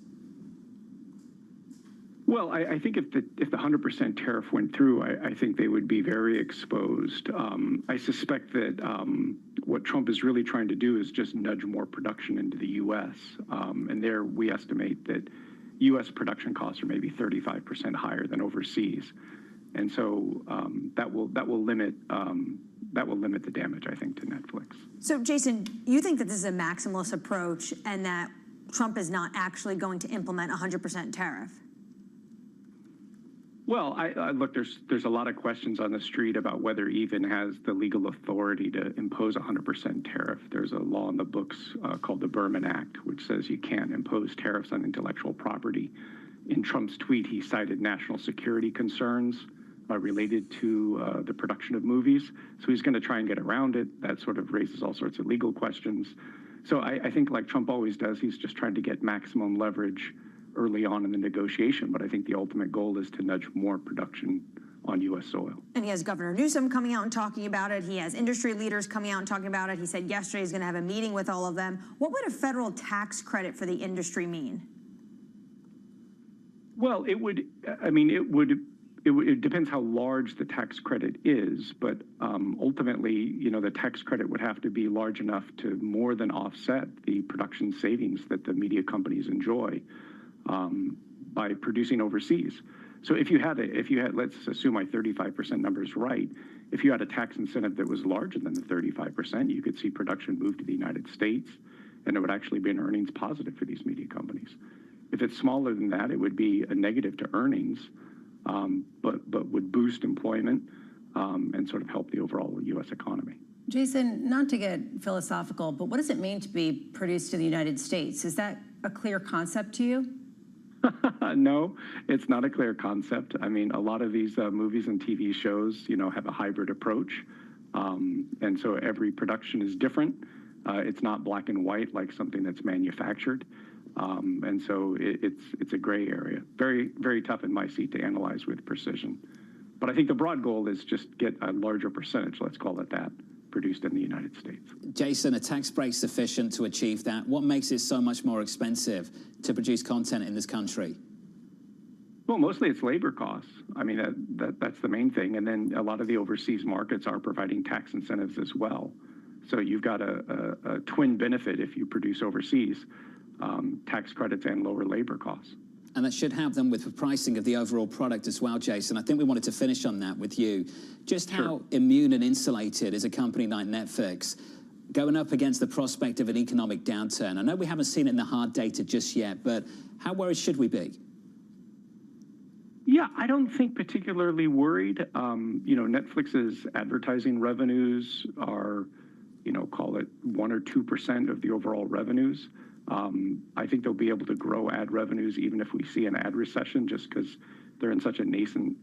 Well, I think if the 100% tariff went through, I think they would be very exposed. I suspect that what Trump is really trying to do is just nudge more production into the U.S. And there we estimate that U.S. production costs are maybe 35% higher than overseas, and so that will limit the damage, I think, to Netflix. So, Jason, you think that this is a maximalist approach and that Trump is not actually going to implement a 100% tariff? Well, look, there's a lot of questions on the street about whether he even has the legal authority to impose a 100% tariff. There's a law in the books called the Berman Act, which says you can't impose tariffs on intellectual property. In Trump's tweet, he cited national security concerns related to the production of movies. So he's going to try and get around it. That sort of raises all sorts of legal questions. So I think, like Trump always does, he's just trying to get maximum leverage early on in the negotiation, but I think the ultimate goal is to nudge more production on U.S. soil. And he has Governor Newsom coming out and talking about it. He has industry leaders coming out and talking about it. He said yesterday he's going to have a meeting with all of them. What would a federal tax credit for the industry mean? Well, it depends how large the tax credit is, but ultimately, the tax credit would have to be large enough to more than offset the production savings that the media companies enjoy by producing overseas. So if you had, let's assume my 35% number is right, if you had a tax incentive that was larger than the 35%, you could see production move to the United States, and it would actually be an earnings positive for these media companies. If it's smaller than that, it would be a negative to earnings, but would boost employment and sort of help the overall U.S. economy. Jason, not to get philosophical, but what does it mean to be produced in the United States? Is that a clear concept to you? No, it's not a clear concept. I mean, a lot of these movies and TV shows, have a hybrid approach. And so every production is different. It's not black and white like something that's manufactured. And so it's a gray area. Very, very tough in my seat to analyze with precision. But I think the broad goal is just get a larger percentage, let's call it that, produced in the United States. Jason, a tax break sufficient to achieve that? What makes it so much more expensive to produce content in this country? Well, mostly it's labor costs. I mean, that's the main thing. And then a lot of the overseas markets are providing tax incentives as well. So you've got a twin benefit if you produce overseas, tax credits and lower labor costs. And that should help them with the pricing of the overall product as well, Jason. I think we wanted to finish on that with you. Just how immune and insulated is a company like Netflix going up against the prospect of an economic downturn? I know we haven't seen it in the hard data just yet, but how worried should we be? Yeah, I don't think particularly worried. Netflix's advertising revenues are, call it 1 or 2% of the overall revenues. I think they'll be able to grow ad revenues even if we see an ad recession, just because they're in such a nascent,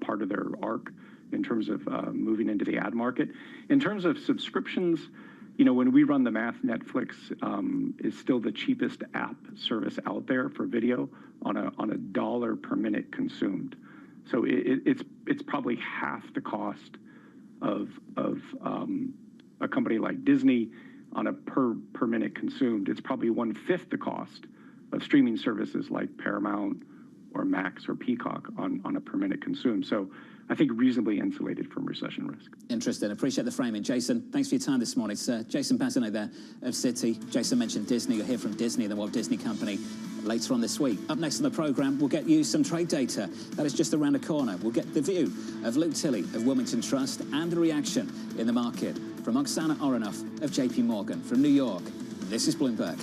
part of their arc in terms of moving into the ad market. In terms of subscriptions, when we run the math, Netflix is still the cheapest app service out there for video on a dollar per minute consumed. So it's probably half the cost of a company like Disney. On a per minute consumed, it's probably 1/5 the cost of streaming services like Paramount or Max or Peacock on a per minute consumed. So I think reasonably insulated from recession risk. Interesting. Appreciate the framing. Jason, thanks for your time this morning. It's Jason Bazinet there of Citi. Jason mentioned Disney. You'll hear from Disney, the Walt Disney Company, later on this week. Up next on the programme, we'll get you some trade data. That is just around the corner. We'll get the view of Luke Tilley of Wilmington Trust and the reaction in the market from Oksana Oronoff of JP Morgan. From New York, this is Bloomberg.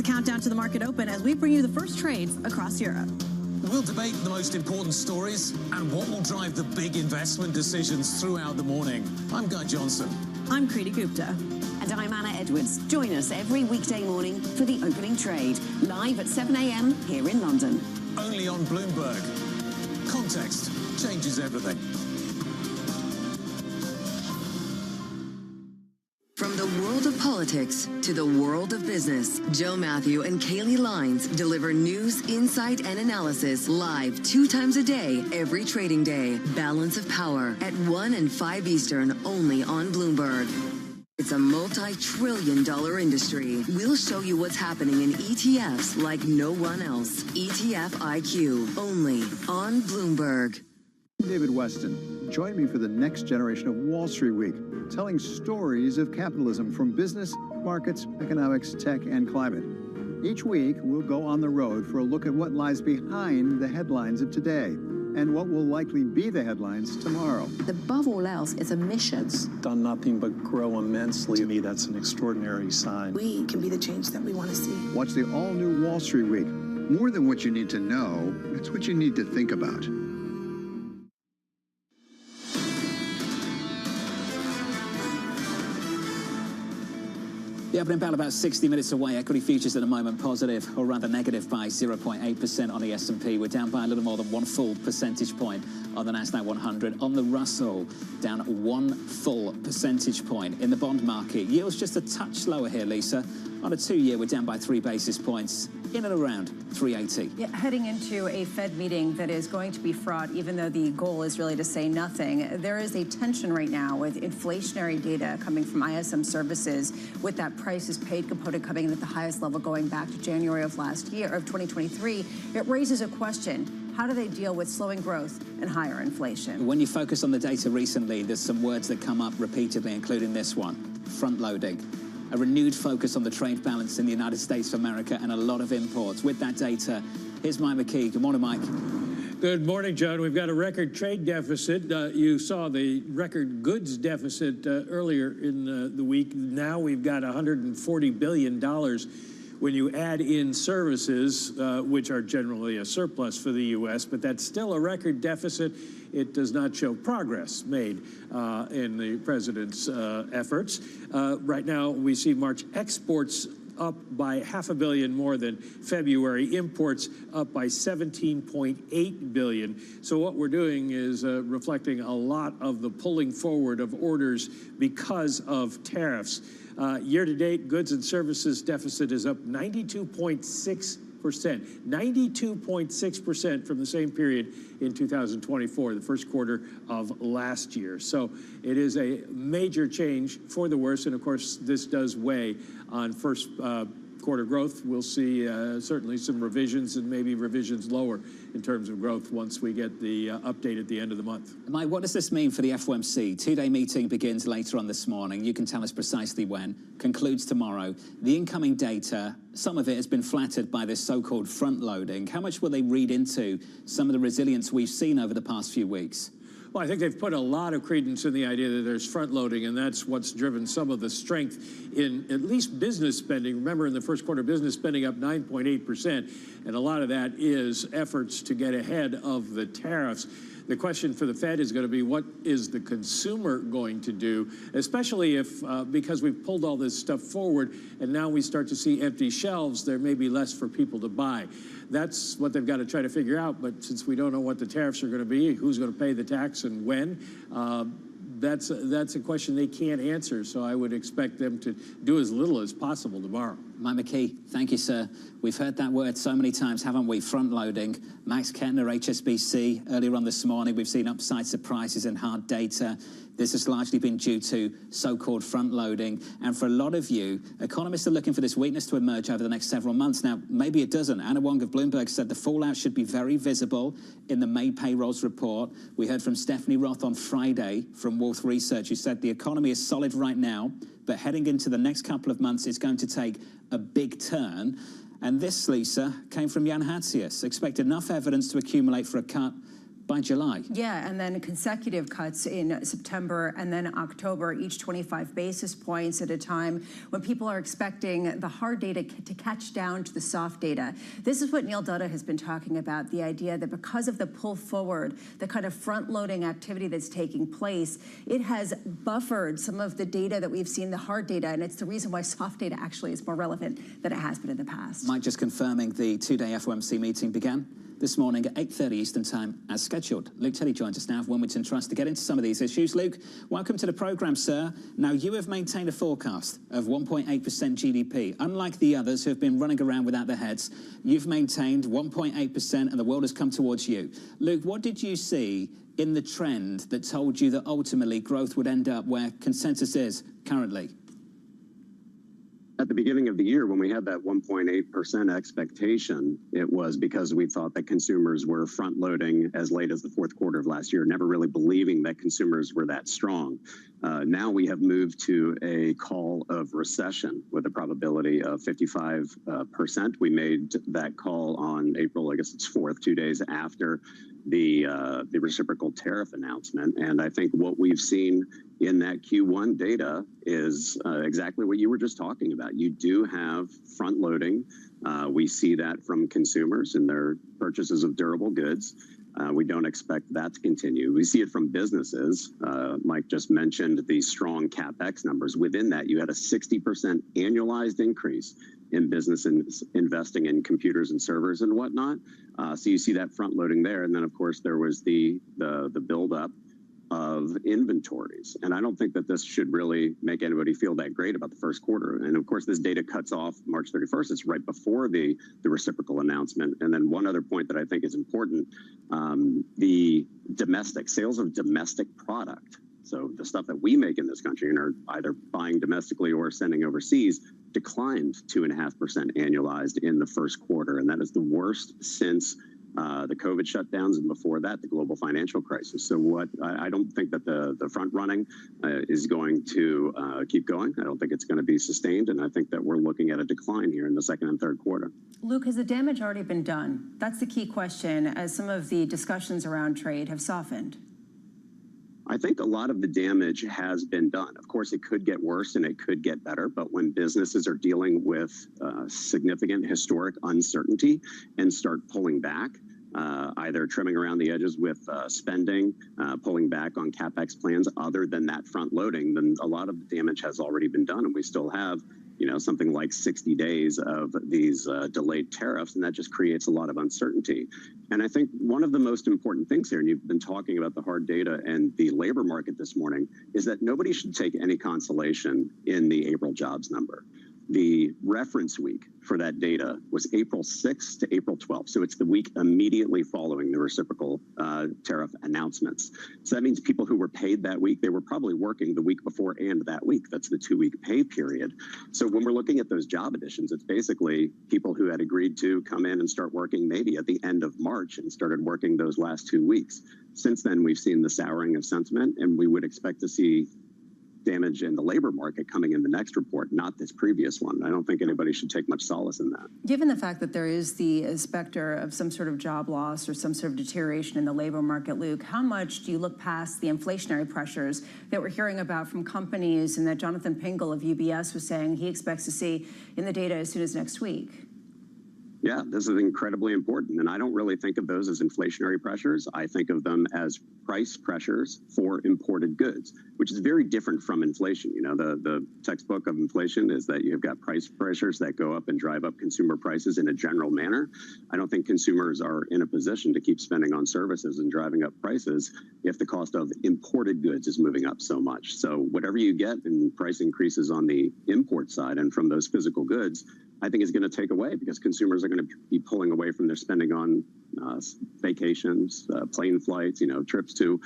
countdown to the market open as we bring you the first trades across Europe. We'll debate the most important stories and what will drive the big investment decisions throughout the morning. I'm Guy Johnson. I'm Kriti Gupta. And I'm Anna Edwards. Join us every weekday morning for the opening trade, live at 7 a.m. here in London. Only on Bloomberg. Context changes everything. From the world of politics to the world of business, Joe Matthew and Kaylee Lines deliver news, insight, and analysis live 2 times a day, every trading day. Balance of Power at 1 and 5 Eastern, only on Bloomberg. It's a multi-trillion-dollar industry. We'll show you what's happening in ETFs like no one else. ETF IQ, only on Bloomberg. David Weston, join me for the next generation of Wall Street Week, telling stories of capitalism from business, markets, economics, tech, and climate. Each week, we'll go on the road for a look at what lies behind the headlines of today and what will likely be the headlines tomorrow. Above all else, it's a mission. Done nothing but grow immensely. To me, that's an extraordinary sign. We can be the change that we want to see. Watch the all-new Wall Street Week. More than what you need to know, it's what you need to think about. The opening bell about 60 minutes away. Equity futures at the moment positive, or rather negative by 0.8% on the S&P. We're down by a little more than 1 full percentage point on the Nasdaq 100. On the Russell, down 1 full percentage point. In the bond market, yields just a touch lower here, Lisa. On a 2-year, we're down by 3 basis points, in and around 380. Yeah, heading into a Fed meeting that is going to be fraught, even though the goal is really to say nothing. There is a tension right now with inflationary data coming from ISM services, with that prices paid component coming in at the highest level going back to January of last year, of 2023. It raises a question. How do they deal with slowing growth and higher inflation? When you focus on the data recently, there's some words that come up repeatedly, including this one, front-loading. A renewed focus on the trade balance in the United States of America and a lot of imports. With that data, here's Mike McKee. Good morning, Mike. Good morning, John. We've got a record trade deficit. You saw the record goods deficit earlier in the week. Now we've got $140 billion. When you add in services, which are generally a surplus for the U.S., but that's still a record deficit. It does not show progress made in the president's efforts. Right now, we see March exports up by $500 million more than February, imports up by $17.8 billion. So what we're doing is reflecting a lot of the pulling forward of orders because of tariffs. Year-to-date, goods and services deficit is up 92.6%. 92.6% from the same period in 2024, the first quarter of last year. So it is a major change for the worse, and of course, this does weigh on first quarter growth. We'll see certainly some revisions and maybe revisions lower in terms of growth once we get the update at the end of the month. Mike, what does this mean for the FOMC? 2-day meeting begins later on this morning. You can tell us precisely when. Concludes tomorrow. The incoming data, some of it has been flattered by this so-called front-loading. How much will they read into some of the resilience we've seen over the past few weeks? Well, I think they've put a lot of credence in the idea that there's front-loading, and that's what's driven some of the strength in at least business spending. Remember, in the first quarter, business spending up 9.8%, and a lot of that is efforts to get ahead of the tariffs. The question for the Fed is going to be, what is the consumer going to do, especially if, because we've pulled all this stuff forward, and now we start to see empty shelves, there may be less for people to buy. That's what they've got to try to figure out, but since we don't know what the tariffs are going to be, who's going to pay the tax and when, that's a question they can't answer, so I would expect them to do as little as possible tomorrow. Mike McKee, thank you, sir. We've heard that word so many times, haven't we? Front-loading. Max Kettner, HSBC, earlier on this morning, we've seen upside surprises in hard data. This has largely been due to so-called front-loading. And for a lot of you, economists are looking for this weakness to emerge over the next several months. Now, maybe it doesn't. Anna Wong of Bloomberg said the fallout should be very visible in the May payrolls report. We heard from Stephanie Roth on Friday from Wolf Research, who said the economy is solid right now, but heading into the next couple of months, it's going to take a big turn. And this, Lisa, came from Jan Hatzius. Expect enough evidence to accumulate for a cut by July. Yeah, and then consecutive cuts in September and then October, each 25 basis points at a time when people are expecting the hard data to catch down to the soft data. This is what Neil Dutta has been talking about, the idea that because of the pull forward, the kind of front-loading activity that's taking place, it has buffered some of the data that we've seen, the hard data, and it's the reason why soft data actually is more relevant than it has been in the past. Mike, just confirming the two-day FOMC meeting began this morning at 8:30 Eastern Time as scheduled. Luke Teddy joins us now of Wilmington Trust to get into some of these issues. Luke, welcome to the programme, sir. Now, you have maintained a forecast of 1.8% GDP. Unlike the others who have been running around without their heads, you've maintained 1.8% and the world has come towards you. Luke, what did you see in the trend that told you that ultimately growth would end up where consensus is currently? At the beginning of the year, when we had that 1.8% expectation, it was because we thought that consumers were front-loading as late as the fourth quarter of last year, never really believing that consumers were that strong. Now we have moved to a call of recession with a probability of 55%. We made that call on April, I guess it's 4th, 2 days after the reciprocal tariff announcement. And I think what we've seen in that Q1 data is exactly what you were just talking about. You do have front loading. We see that from consumers in their purchases of durable goods. We don't expect that to continue. We see it from businesses. Mike just mentioned the strong CapEx numbers. Within that, you had a 60% annualized increase in businesses investing in computers and servers and whatnot. So you see that front loading there. And then, of course, there was the buildup of inventories. And I don't think that this should really make anybody feel that great about the first quarter. And of course, this data cuts off March 31st. It's right before the reciprocal announcement. And then one other point that I think is important, the domestic sales of domestic product. So the stuff that we make in this country and are either buying domestically or sending overseas declined 2.5% annualized in the first quarter. And that is the worst since the COVID shutdowns, and before that, the global financial crisis. So I don't think that the front running is going to keep going. I don't think it's going to be sustained. And I think that we're looking at a decline here in the second and third quarter. Luke, has the damage already been done? That's the key question as some of the discussions around trade have softened. I think a lot of the damage has been done. Of course, it could get worse and it could get better, but when businesses are dealing with significant historic uncertainty and start pulling back, either trimming around the edges with spending, pulling back on CapEx plans other than that front loading, then a lot of the damage has already been done. And we still have, something like 60 days of these delayed tariffs, and that just creates a lot of uncertainty. And I think one of the most important things here, and you've been talking about the hard data and the labor market this morning, is that nobody should take any consolation in the April jobs number. The reference week for that data was April 6th to April 12th. So it's the week immediately following the reciprocal tariff announcements. So that means people who were paid that week, they were probably working the week before and that week. That's the 2-week pay period. So when we're looking at those job additions, it's basically people who had agreed to come in and start working maybe at the end of March and started working those last 2 weeks. Since then, we've seen the souring of sentiment, and we would expect to see damage in the labor market coming in the next report, not this previous one. I don't think anybody should take much solace in that. Given the fact that there is the specter of some sort of job loss or some sort of deterioration in the labor market, Luke, how much do you look past the inflationary pressures that we're hearing about from companies and that Jonathan Pingle of UBS was saying he expects to see in the data as soon as next week? Yeah, this is incredibly important. And I don't really think of those as inflationary pressures. I think of them as price pressures for imported goods, which is very different from inflation. The textbook of inflation is that you've got price pressures that go up and drive up consumer prices in a general manner. I don't think consumers are in a position to keep spending on services and driving up prices if the cost of imported goods is moving up so much. So whatever you get in price increases on the import side and from those physical goods, I think is going to take away because consumers are going to be pulling away from their spending on vacations, plane flights, trips to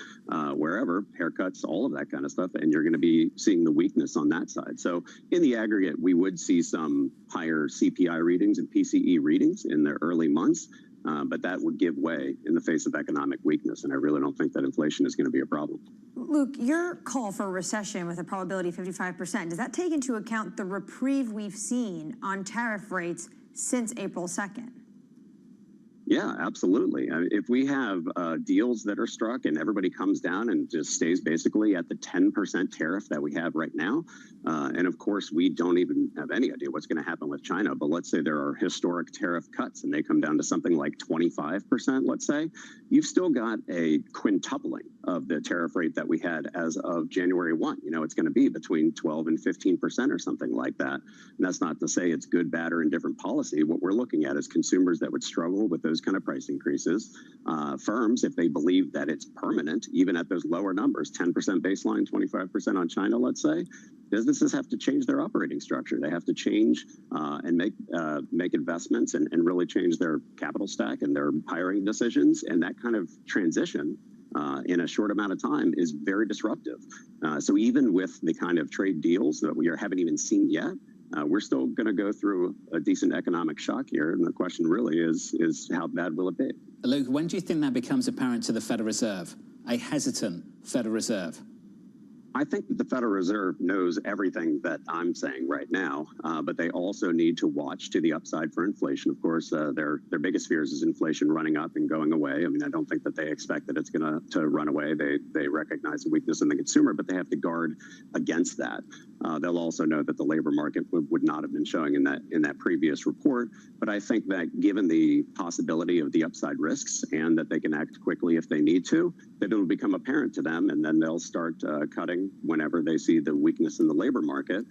wherever, haircuts, all of that kind of stuff. And you're going to be seeing the weakness on that side. So in the aggregate, we would see some higher CPI readings and PCE readings in the early months. But that would give way in the face of economic weakness. And I really don't think that inflation is going to be a problem. Luke, your call for a recession with a probability of 55%, does that take into account the reprieve we've seen on tariff rates since April 2nd? Yeah, absolutely. I mean, if we have deals that are struck and everybody comes down and just stays basically at the 10% tariff that we have right now, and of course, we don't even have any idea what's going to happen with China, but let's say there are historic tariff cuts and they come down to something like 25%, let's say, you've still got a quintupling of the tariff rate that we had as of January 1. You know, it's going to be between 12 and 15% or something like that. And that's not to say it's good, bad, or indifferent policy. What we're looking at is consumers that would struggle with those kind of price increases. Firms, if they believe that it's permanent, even at those lower numbers, 10% baseline, 25% on China, let's say, businesses have to change their operating structure. They have to change and make investments and really change their capital stack and their hiring decisions. And that kind of transition in a short amount of time is very disruptive. So even with the kind of trade deals that we haven't even seen yet, we're still going to go through a decent economic shock here. And the question really is how bad will it be? Luke, when do you think that becomes apparent to the Federal Reserve, a hesitant Federal Reserve? I think that the Federal Reserve knows everything that I'm saying right now, but they also need to watch to the upside for inflation. Of course, their biggest fears is inflation running up and going away. I mean, I don't think that they expect that it's going to run away. They recognize the weakness in the consumer, but they have to guard against that. They'll also know that the labor market would not have been showing in that previous report. But I think that given the possibility of the upside risks and that they can act quickly if they need to, that it'll become apparent to them, and then they'll start cutting whenever they see the weakness in the labor market,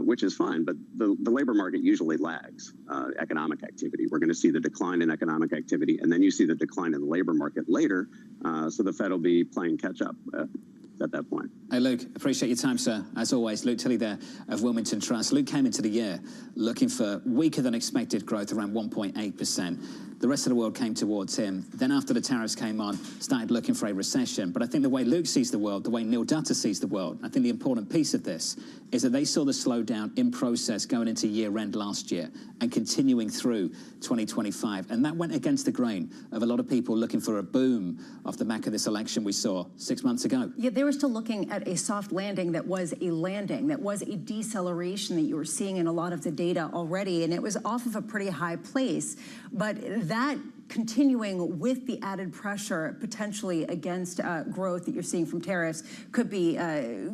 which is fine. But the labor market usually lags economic activity. We're going to see the decline in economic activity, and then you see the decline in the labor market later. So the Fed will be playing catch up at that point. Hey, Luke, appreciate your time, sir. As always, Luke Tilley there of Wilmington Trust. Luke came into the year looking for weaker than expected growth, around 1.8%. The rest of the world came towards him. Then after the tariffs came on, started looking for a recession. But I think the way Luke sees the world, the way Neil Dutta sees the world, I think the important piece of this is that they saw the slowdown in process going into year-end last year and continuing through 2025. And that went against the grain of a lot of people looking for a boom off the back of this election we saw 6 months ago. Yeah, they were still looking at a soft landing that was a landing, that was a deceleration that you were seeing in a lot of the data already, and it was off of a pretty high place. But that continuing with the added pressure potentially against growth that you're seeing from tariffs could be a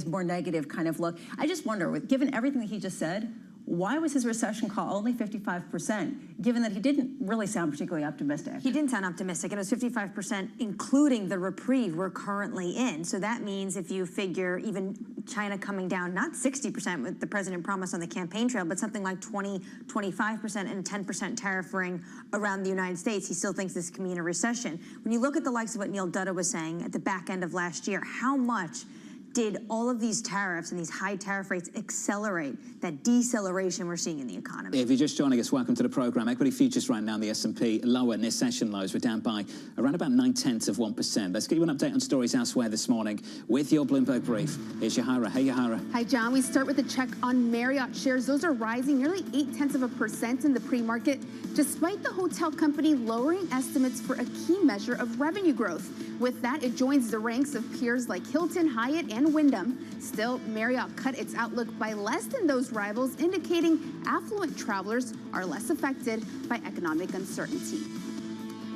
more negative kind of look. I just wonder, given everything that he just said, why was his recession call only 55%, given that he didn't really sound particularly optimistic? He didn't sound optimistic. It was 55%, including the reprieve we're currently in. So that means if you figure even China coming down, not 60% what the president promised on the campaign trail, but something like 20, 25% and 10% tariff ring around the United States, he still thinks this can be in a recession. When you look at the likes of what Neil Dutta was saying at the back end of last year, how much did all of these tariffs and these high tariff rates accelerate that deceleration we're seeing in the economy? If you're just joining us, welcome to the program. Equity futures right now in the S&P lower near session lows. We're down by around about 0.9%. Let's get you an update on stories elsewhere this morning with your Bloomberg brief. Here's Yahara. Hey, Yahara. Hi, John. We start with a check on Marriott shares. Those are rising nearly 0.8% in the pre-market, despite the hotel company lowering estimates for a key measure of revenue growth. With that, it joins the ranks of peers like Hilton, Hyatt, and Wyndham. Still, Marriott cut its outlook by less than those rivals, indicating affluent travelers are less affected by economic uncertainty.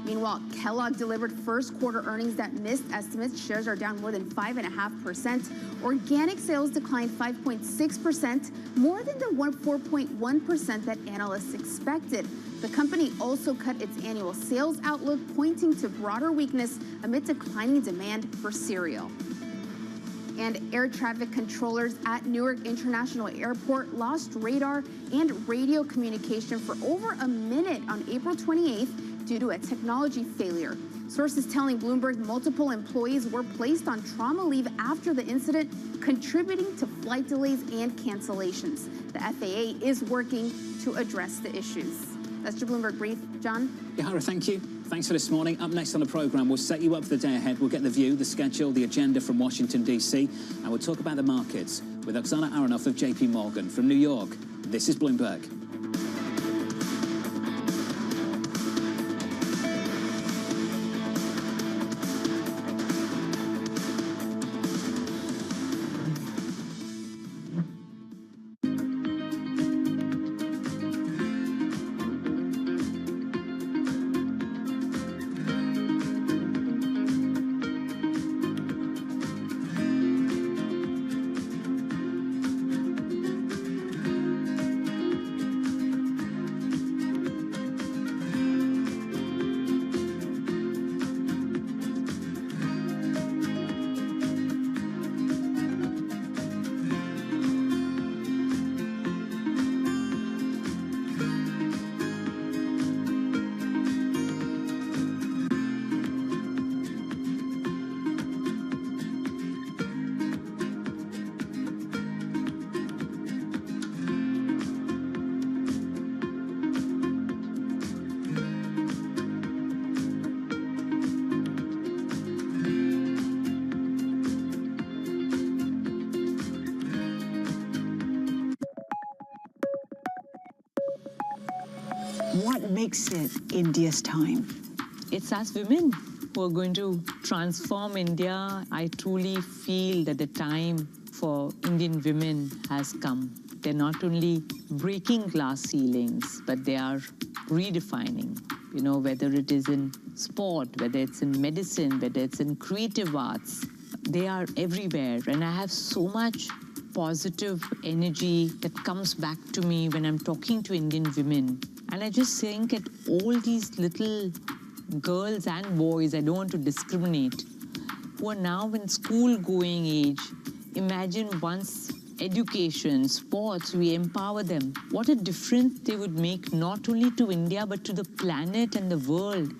Meanwhile, Kellogg delivered first quarter earnings that missed estimates. Shares are down more than 5.5%. Organic sales declined 5.6%, more than the 4.1% that analysts expected. The company also cut its annual sales outlook, pointing to broader weakness amid declining demand for cereal. And air traffic controllers at Newark International Airport lost radar and radio communication for over a minute on April 28th due to a technology failure. Sources telling Bloomberg multiple employees were placed on trauma leave after the incident, contributing to flight delays and cancellations. The FAA is working to address the issues. That's your Bloomberg brief. John? Yahara, thank you. Thanks for this morning. Up next on the program, we'll set you up for the day ahead. We'll get the view, the schedule, the agenda from Washington, D.C., and we'll talk about the markets with Oksana Aronoff of J.P. Morgan. From New York, this is Bloomberg. makes it India's time? It's us women who are going to transform India. I truly feel that the time for Indian women has come. They're not only breaking glass ceilings, but they are redefining, you know, whether it is in sport, whether it's in medicine, whether it's in creative arts. They are everywhere, and I have so much positive energy that comes back to me when I'm talking to Indian women. And I just think that all these little girls and boys, I don't want to discriminate, who are now in school-going age, imagine once education, sports, we empower them. What a difference they would make not only to India, but to the planet and the world.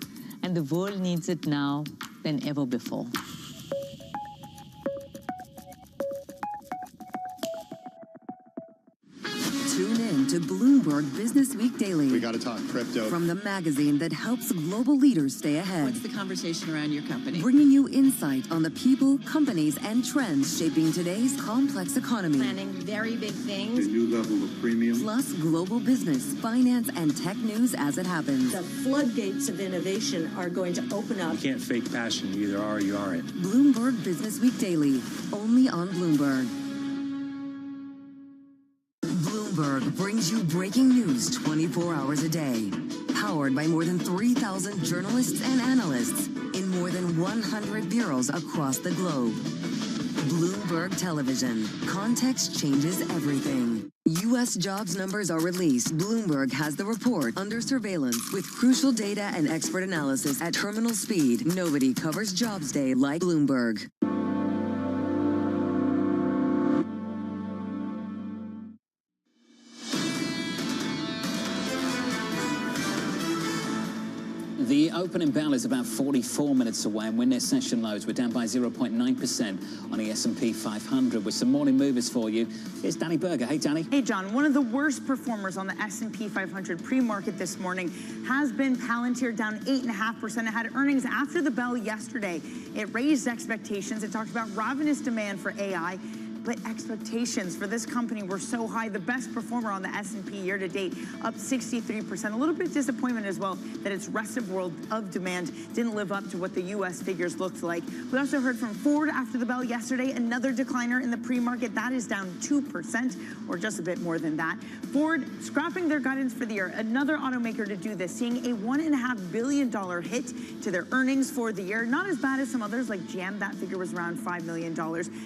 And the world needs it now than ever before. Tune in to Bloomberg Business Week Daily. We got to talk crypto. From the magazine that helps global leaders stay ahead. What's the conversation around your company? Bringing you insight on the people, companies, and trends shaping today's complex economy. Planning very big things. A new level of premium. Plus global business, finance, and tech news as it happens. The floodgates of innovation are going to open up. You can't fake passion. You either are or you aren't. Bloomberg Business Week Daily, only on Bloomberg. Bloomberg brings you breaking news 24 hours a day. Powered by more than 3,000 journalists and analysts in more than 100 bureaus across the globe. Bloomberg Television. Context changes everything. U.S. jobs numbers are released. Bloomberg has the report under surveillance with crucial data and expert analysis at terminal speed. Nobody covers Jobs Day like Bloomberg. The opening bell is about 44 minutes away, and we're near session lows. We're down by 0.9% on the S&P 500 with some morning movers for you. Here's Danny Berger. Hey, Danny. Hey, John. One of the worst performers on the S&P 500 pre-market this morning has been Palantir, down 8.5%. It had earnings after the bell yesterday. It raised expectations. It talked about ravenous demand for AI. But expectations for this company were so high. The best performer on the S&P year to date, up 63%. A little bit of disappointment as well that its rest of world of demand didn't live up to what the U.S. figures looked like. We also heard from Ford after the bell yesterday, another decliner in the pre-market. That is down 2%, or just a bit more than that. Ford scrapping their guidance for the year. Another automaker to do this, seeing a $1.5 billion hit to their earnings for the year. Not as bad as some others like GM. That figure was around $5 million.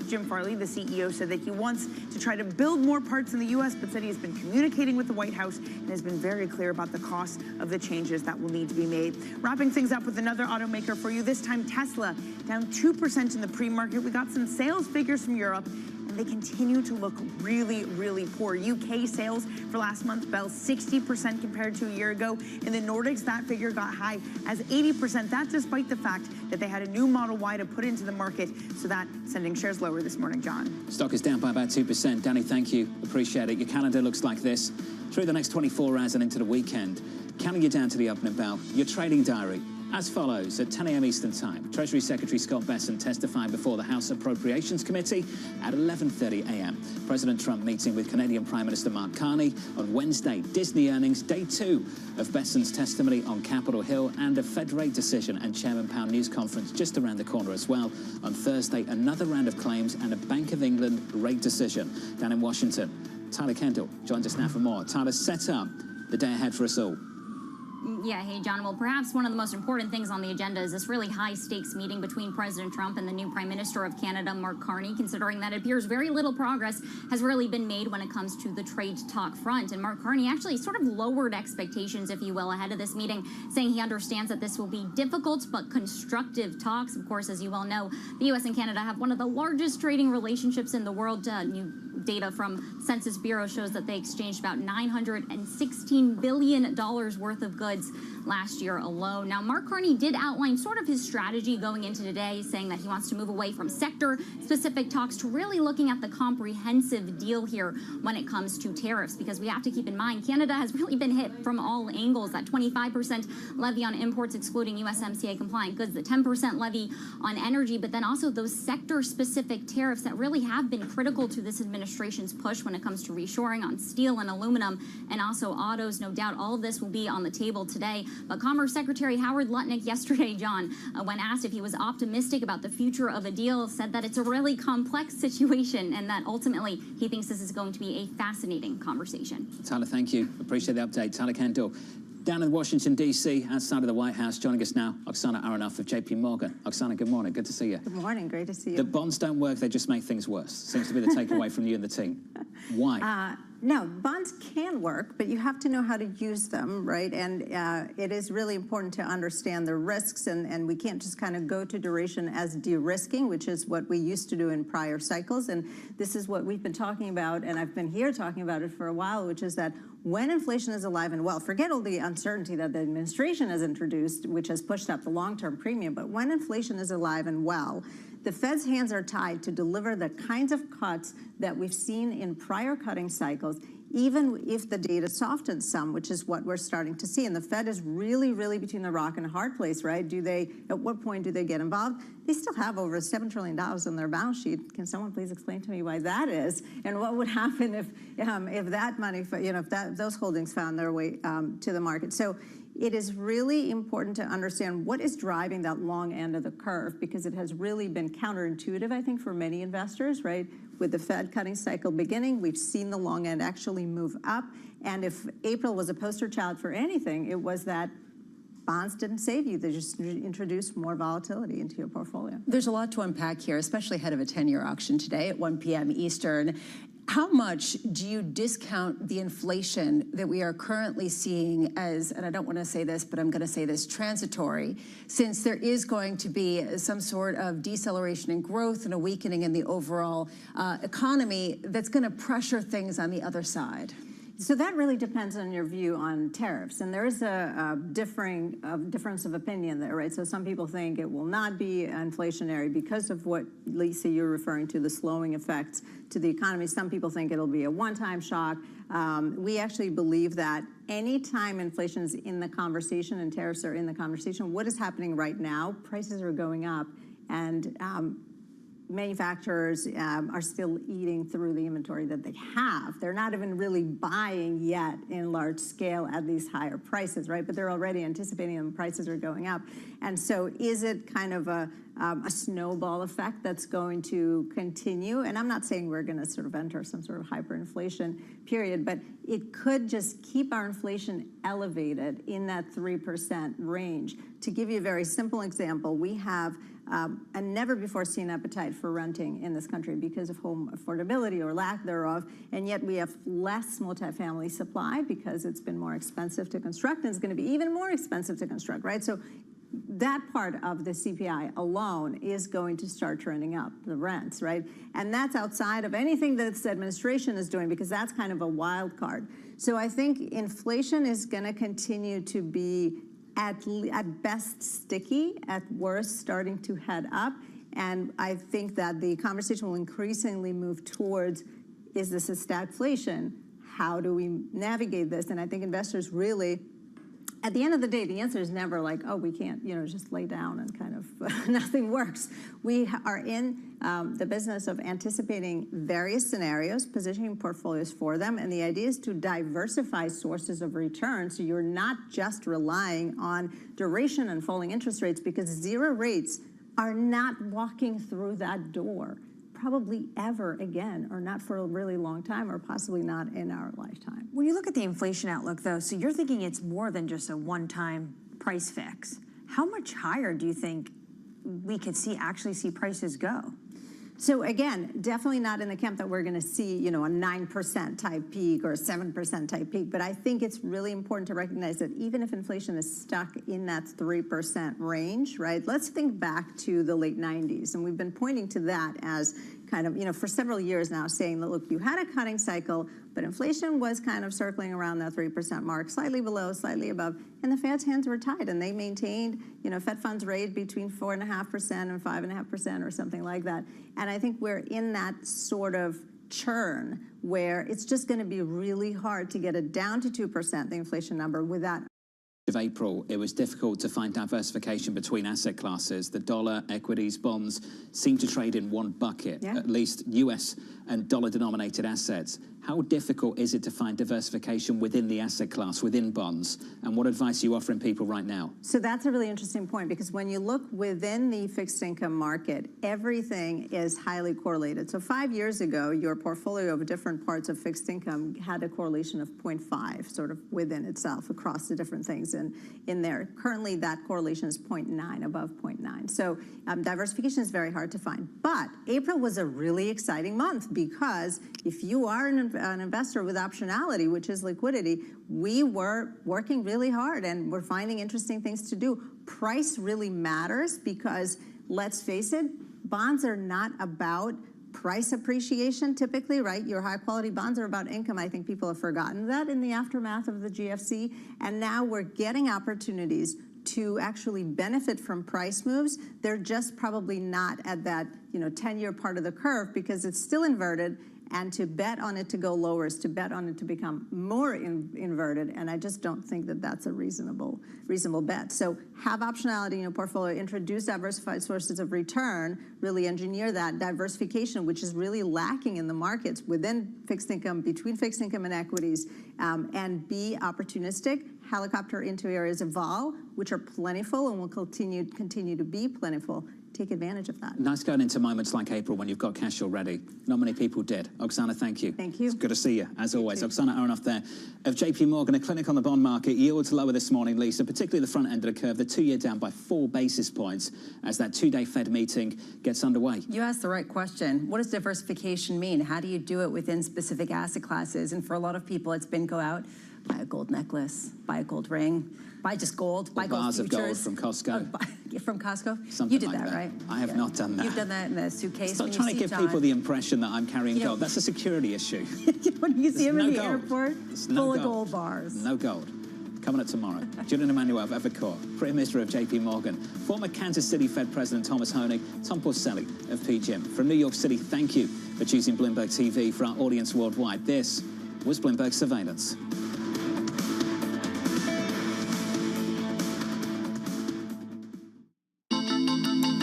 Jim Farley, the CEO, said that he wants to try to build more parts in the U.S., but said he's been communicating with the White House and has been very clear about the cost of the changes that will need to be made. Wrapping things up with another automaker for you, this time Tesla, down 2% in the pre-market. We got some sales figures from Europe, and they continue to look really, really poor. UK sales for last month fell 60% compared to a year ago. In the Nordics, that figure got high as 80%. That despite the fact that they had a new Model Y to put into the market, so that sending shares lower this morning, John. Stock is down by about 2%. Danny, thank you. Appreciate it. Your calendar looks like this. Through the next 24 hours and into the weekend, counting you down to the opening bell, your trading diary. As follows, at 10 a.m. Eastern Time, Treasury Secretary Scott Bessent testifying before the House Appropriations Committee. At 11:30 a.m., President Trump meeting with Canadian Prime Minister Mark Carney. On Wednesday, Disney earnings, day 2 of Bessent's testimony on Capitol Hill, and a Fed rate decision and Chairman Powell news conference just around the corner as well. On Thursday, another round of claims and a Bank of England rate decision. Down in Washington, Tyler Kendall joins us now for more. Tyler, set up the day ahead for us all. Yeah, hey, John. Well, perhaps one of the most important things on the agenda is this really high-stakes meeting between President Trump and the new Prime Minister of Canada, Mark Carney, considering that it appears very little progress has really been made when it comes to the trade talk front. And Mark Carney actually sort of lowered expectations, if you will, ahead of this meeting, saying he understands that this will be difficult but constructive talks. Of course, as you well know, the U.S. and Canada have one of the largest trading relationships in the world. New data from Census Bureau shows that they exchanged about $916 billion worth of goods last year alone. Now, Mark Carney did outline sort of his strategy going into today, saying that he wants to move away from sector-specific talks to really looking at the comprehensive deal here when it comes to tariffs, because we have to keep in mind Canada has really been hit from all angles. That 25% levy on imports excluding USMCA compliant goods, the 10% levy on energy, but then also those sector-specific tariffs that really have been critical to this administration administration's push when it comes to reshoring on steel and aluminum and also autos. No doubt all of this will be on the table today. But Commerce Secretary Howard Lutnick yesterday, John, when asked if he was optimistic about the future of a deal, said that it's a really complex situation and that ultimately he thinks this is going to be a fascinating conversation. Tyler, thank you. Appreciate the update. Tyler Kendall. Down in Washington, D.C., outside of the White House, joining us now, Oksana Aronoff of J.P. Morgan. Oksana, good morning. Good to see you. Good morning. Great to see you. The bonds don't work. They just make things worse. Seems to be the takeaway from you and the team. Why? No, bonds can work, but you have to know how to use them, right? And it is really important to understand the risks, and we can't just kind of go to duration as de-risking, which is what we used to do in prior cycles. And this is what we've been talking about, and I've been here talking about it for a while, which is that when inflation is alive and well, forget all the uncertainty that the administration has introduced, which has pushed up the long-term premium, but when inflation is alive and well, the Fed's hands are tied to deliver the kinds of cuts that we've seen in prior cutting cycles, even if the data softens some, which is what we're starting to see. And the Fed is really, really between the rock and a hard place, right? At what point do they get involved? They still have over $7 trillion on their balance sheet. Can someone please explain to me why that is? And what would happen if that money, if those holdings found their way to the market? So it is really important to understand what is driving that long end of the curve, because it has really been counterintuitive, I think, for many investors, right? With the Fed cutting cycle beginning, we've seen the long end actually move up. And if April was a poster child for anything, it was that bonds didn't save you. They just introduced more volatility into your portfolio. There's a lot to unpack here, especially ahead of a 10-year auction today at 1 p.m. Eastern. How much do you discount the inflation that we are currently seeing as, and I don't want to say this, but I'm going to say this, transitory, since there is going to be some sort of deceleration in growth and a weakening in the overall economy that's going to pressure things on the other side? So that really depends on your view on tariffs. And there is a difference of opinion there, right? So some people think it will not be inflationary because of what, Lisa, you're referring to, the slowing effects to the economy. Some people think it'll be a one-time shock. We actually believe that anytime inflation is in the conversation and tariffs are in the conversation, what is happening right now? Prices are going up, and manufacturers are still eating through the inventory that they have. They're not even really buying yet in large scale at these higher prices, right? But they're already anticipating them, prices are going up. And so is it kind of a snowball effect that's going to continue? And I'm not saying we're going to sort of enter some sort of hyperinflation period, but it could just keep our inflation elevated in that 3% range. To give you a very simple example, we have a never-before-seen appetite for renting in this country because of home affordability or lack thereof, and yet we have less multifamily supply because it's been more expensive to construct, and it's going to be even more expensive to construct, right? So that part of the CPI alone is going to start trending up, the rents, right? And that's outside of anything that this administration is doing, because that's kind of a wild card. So I think inflation is going to continue to be at best sticky, at worst starting to head up. And I think that the conversation will increasingly move towards, is this a stagflation? How do we navigate this? And I think investors really, at the end of the day, the answer is never like, oh, we can't, just lay down and kind of nothing works. We are in the business of anticipating various scenarios, positioning portfolios for them, and the idea is to diversify sources of return so you're not just relying on duration and falling interest rates, because zero rates are not walking through that door probably ever again, or not for a really long time, or possibly not in our lifetime. When you look at the inflation outlook, though, so you're thinking it's more than just a one-time price fix. How much higher do you think we could actually see prices go? So again, definitely not in the camp that we're going to see, a 9% type peak or a 7% type peak. But I think it's really important to recognize that even if inflation is stuck in that 3% range, right? Let's think back to the late 90s. And we've been pointing to that as kind of, for several years now, saying that, look, you had a cutting cycle, but inflation was kind of circling around that 3% mark, slightly below, slightly above, and the Fed's hands were tied, and they maintained, Fed funds rate between 4.5% and 5.5% or something like that. And I think we're in that sort of churn where it's just going to be really hard to get it down to 2%, the inflation number, without Of April, it was difficult to find diversification between asset classes. The dollar, equities, bonds seem to trade in one bucket, at least US and dollar-denominated assets. How difficult is it to find diversification within the asset class, within bonds? And what advice are you offering people right now? So that's a really interesting point, because when you look within the fixed income market, everything is highly correlated. So 5 years ago, your portfolio of different parts of fixed income had a correlation of 0.5, sort of within itself across the different things in there. Currently, that correlation is 0.9, above 0.9. So diversification is very hard to find. But April was a really exciting month, because if you are an investor with optionality, which is liquidity, we were working really hard and we're finding interesting things to do. Price really matters, because let's face it, bonds are not about price appreciation typically, right? Your high quality bonds are about income. I think people have forgotten that in the aftermath of the GFC. And now we're getting opportunities to actually benefit from price moves. They're just probably not at that 10-year part of the curve, because it's still inverted. And to bet on it to go lower is to bet on it to become more inverted. And I just don't think that that's a reasonable bet. So have optionality in your portfolio, introduce diversified sources of return, really engineer that diversification, which is really lacking in the markets within fixed income, between fixed income and equities, and be opportunistic. Helicopter into areas of vol, which are plentiful and will continue to be plentiful. Take advantage of that. Nice going into moments like April when you've got cash already. Not many people did. Oksana, thank you. Thank you. It's good to see you, as always. Oksana Aronoff there of JP Morgan. A clinic on the bond market. Yields lower this morning, Lisa, particularly the front end of the curve. The 2-year down by 4 basis points as that 2-day Fed meeting gets underway. You asked the right question. What does diversification mean? How do you do it within specific asset classes? And for a lot of people, it's been go out, buy a gold necklace, buy a gold ring, buy just gold, buy gold futures. Bars of gold from Costco. Oh, from Costco? Something you did like that, right? I have not done that. You've done that in the suitcase. Stop trying to give people the impression that I'm carrying gold. That's a security issue. When you see him in the gold. airport, full of gold bars. No gold. Coming up tomorrow. Julian Emmanuel of Evercore, Prime Minister of JP Morgan, former Kansas City Fed President Thomas Hoenig, Tom Porcelli of PGIM. From New York City, thank you for choosing Bloomberg TV for our audience worldwide. This was Bloomberg Surveillance.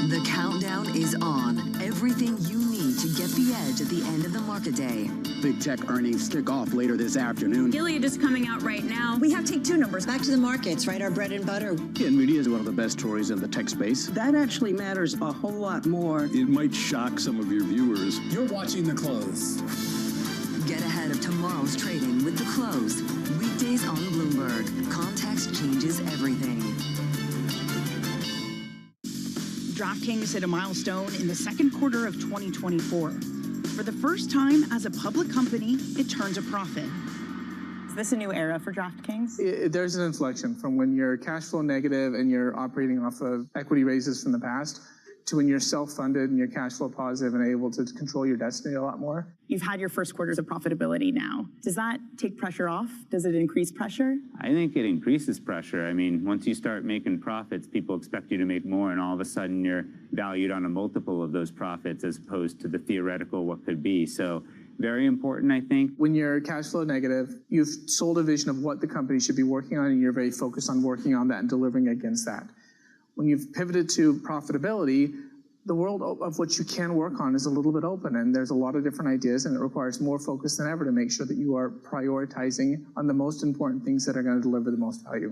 The countdown is on. Everything you need to get the edge at the end of the market day. Big tech earnings kick off later this afternoon. Gilead is coming out right now. We have take 2 numbers. Back to the markets, right? Our bread and butter. NVIDIA is one of the best stories in the tech space. That actually matters a whole lot more. It might shock some of your viewers. You're watching The Close. Get ahead of tomorrow's trading with The Close. Weekdays on Bloomberg. Context changes everything. DraftKings hit a milestone in the second quarter of 2024. For the first time as a public company, it turns a profit. Is this a new era for DraftKings? There's an inflection from when you're cash flow negative and you're operating off of equity raises from the past to when you're self-funded and you're cash flow positive and able to control your destiny a lot more. You've had your first quarters of profitability now. Does that take pressure off? Does it increase pressure? I think it increases pressure. I mean, once you start making profits, people expect you to make more, and all of a sudden you're valued on a multiple of those profits as opposed to the theoretical what could be. So very important, I think. When you're cash flow negative, you've sold a vision of what the company should be working on, and you're very focused on working on that and delivering against that. When you've pivoted to profitability, the world of what you can work on is a little bit open, and there's a lot of different ideas, and it requires more focus than ever to make sure that you are prioritizing on the most important things that are going to deliver the most value.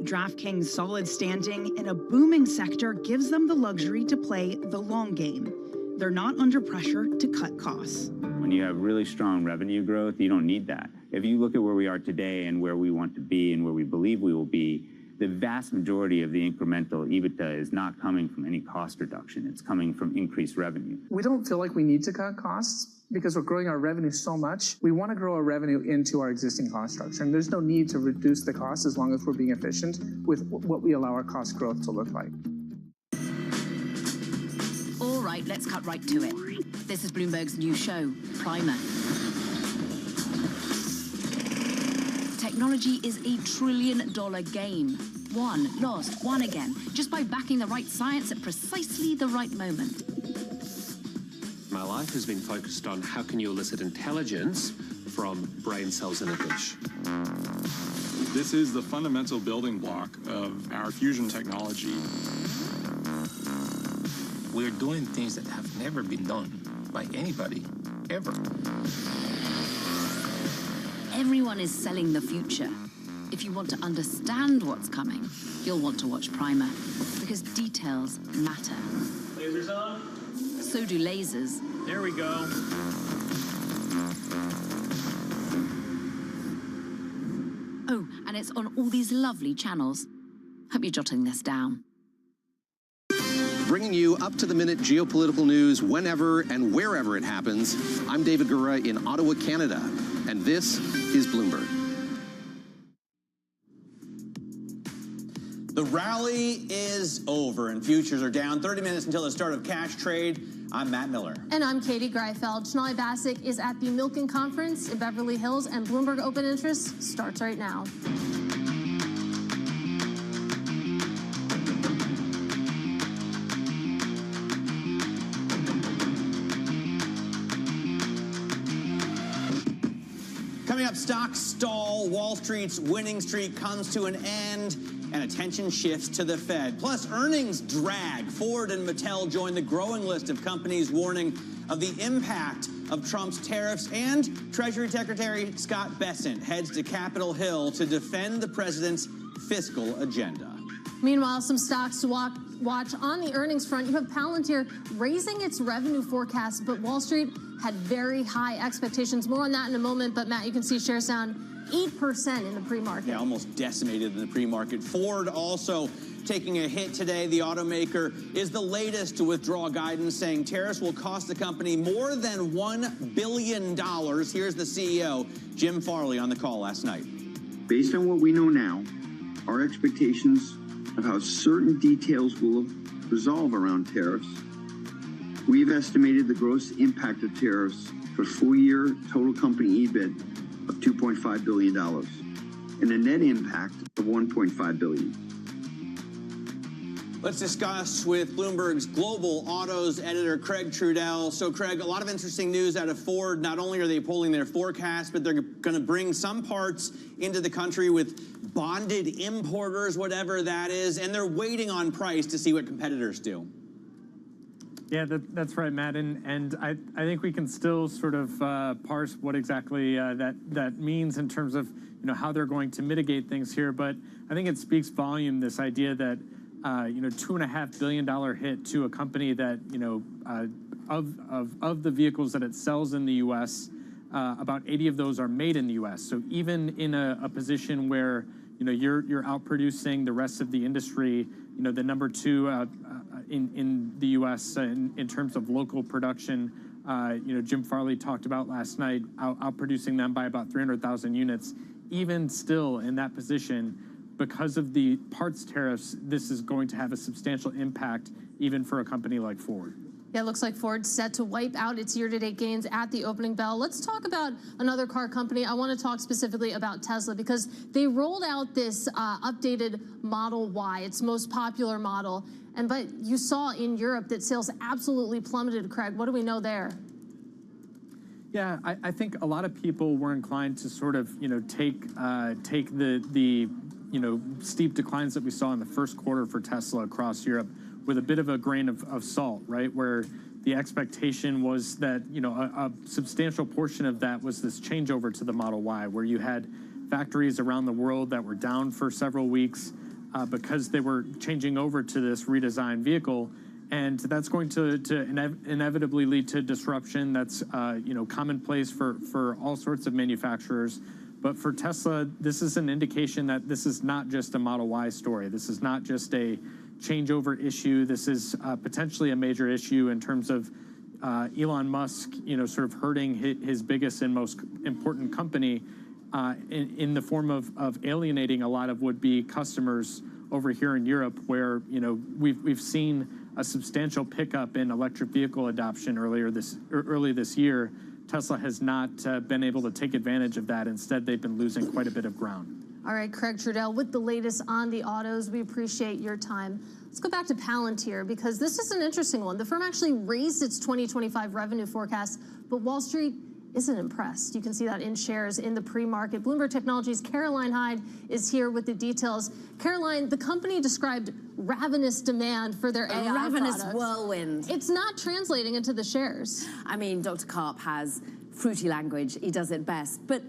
DraftKings' solid standing in a booming sector gives them the luxury to play the long game. They're not under pressure to cut costs. When you have really strong revenue growth, you don't need that. If you look at where we are today and where we want to be and where we believe we will be, the vast majority of the incremental EBITDA is not coming from any cost reduction. It's coming from increased revenue. We don't feel like we need to cut costs because we're growing our revenue so much. We want to grow our revenue into our existing cost structure, and there's no need to reduce the cost as long as we're being efficient with what we allow our cost growth to look like. All right, let's cut right to it. This is Bloomberg's new show, Primer. Technology is $1 trillion game. Won, lost, won again, just by backing the right science at precisely the right moment. My life has been focused on how can you elicit intelligence from brain cells in a dish. This is the fundamental building block of our fusion technology. We're doing things that have never been done by anybody, ever. Everyone is selling the future. If you want to understand what's coming, you'll want to watch Primer, because details matter. Lasers on. So do lasers. There we go. Oh, and it's on all these lovely channels. Hope you're jotting this down. Bringing you up-to-the-minute geopolitical news whenever and wherever it happens. I'm David Gura in Ottawa, Canada, and this is Bloomberg. The rally is over and futures are down. 30 minutes until the start of cash trade. I'm Matt Miller. And I'm Katie Greifeld. Sonali Basak is at the Milken Conference in Beverly Hills, and Bloomberg Open Interest starts right now. Coming up, stocks stall. Wall Street's winning streak comes to an end, and attention shifts to the Fed. Plus, earnings drag. Ford and Mattel join the growing list of companies warning of the impact of Trump's tariffs. And Treasury Secretary Scott Bessent heads to Capitol Hill to defend the president's fiscal agenda. Meanwhile, some stocks to watch on the earnings front. You have Palantir raising its revenue forecast, but Wall Street had very high expectations. More on that in a moment. But Matt, you can see shares down 8% in the pre-market. Yeah, almost decimated in the pre-market. Ford also taking a hit today. The automaker is the latest to withdraw guidance, saying tariffs will cost the company more than $1 billion. Here's the CEO, Jim Farley, on the call last night. Based on what we know now, our expectations of how certain details will resolve around tariffs, we've estimated the gross impact of tariffs for full-year total company EBIT of $2.5 billion and a net impact of $1.5 billion. Let's discuss with Bloomberg's Global Autos editor, Craig Trudell. So, Craig, a lot of interesting news out of Ford. Not only are they pulling their forecast, but they're going to bring some parts into the country with bonded importers, whatever that is, and they're waiting on price to see what competitors do. Yeah, that's right, Matt. And I think we can still sort of parse what exactly that means in terms of how they're going to mitigate things here. But I think it speaks volume, this idea that $2.5 billion hit to a company that of the vehicles that it sells in the U.S., about 80 of those are made in the U.S. So even in a position where you're outproducing the rest of the industry, the number two in the U.S. in terms of local production, Jim Farley talked about last night, outproducing them by about 300,000 units. Even still in that position, because of the parts tariffs, this is going to have a substantial impact even for a company like Ford. Yeah, it looks like Ford's set to wipe out its year-to-date gains at the opening bell. Let's talk about another car company. I want to talk specifically about Tesla because they rolled out this updated Model Y, its most popular model. But you saw in Europe that sales absolutely plummeted, Craig. What do we know there? Yeah, I think a lot of people were inclined to sort of, take the steep declines that we saw in the first quarter for Tesla across Europe with a bit of a grain of salt, right? Where the expectation was that, a substantial portion of that was this changeover to the Model Y, where you had factories around the world that were down for several weeks because they were changing over to this redesigned vehicle. And that's going to inevitably lead to disruption. That's, commonplace for all sorts of manufacturers. But for Tesla, this is an indication that this is not just a Model Y story. This is not just a changeover issue. This is potentially a major issue in terms of Elon Musk, sort of hurting his biggest and most important company in the form of alienating a lot of would-be customers over here in Europe, where we've seen a substantial pickup in electric vehicle adoption early this year. Tesla has not been able to take advantage of that. Instead, they've been losing quite a bit of ground. All right, Craig Trudell, with the latest on the autos, we appreciate your time. Let's go back to Palantir, because this is an interesting one. The firm actually raised its 2025 revenue forecast, but Wall Street isn't impressed. You can see that in shares in the pre-market. Bloomberg Technologies' Caroline Hyde is here with the details. Caroline, the company described ravenous demand for their AI ravenous products. Whirlwind. It's not translating into the shares. I mean, Dr. Karp has fruity language. He does it best. But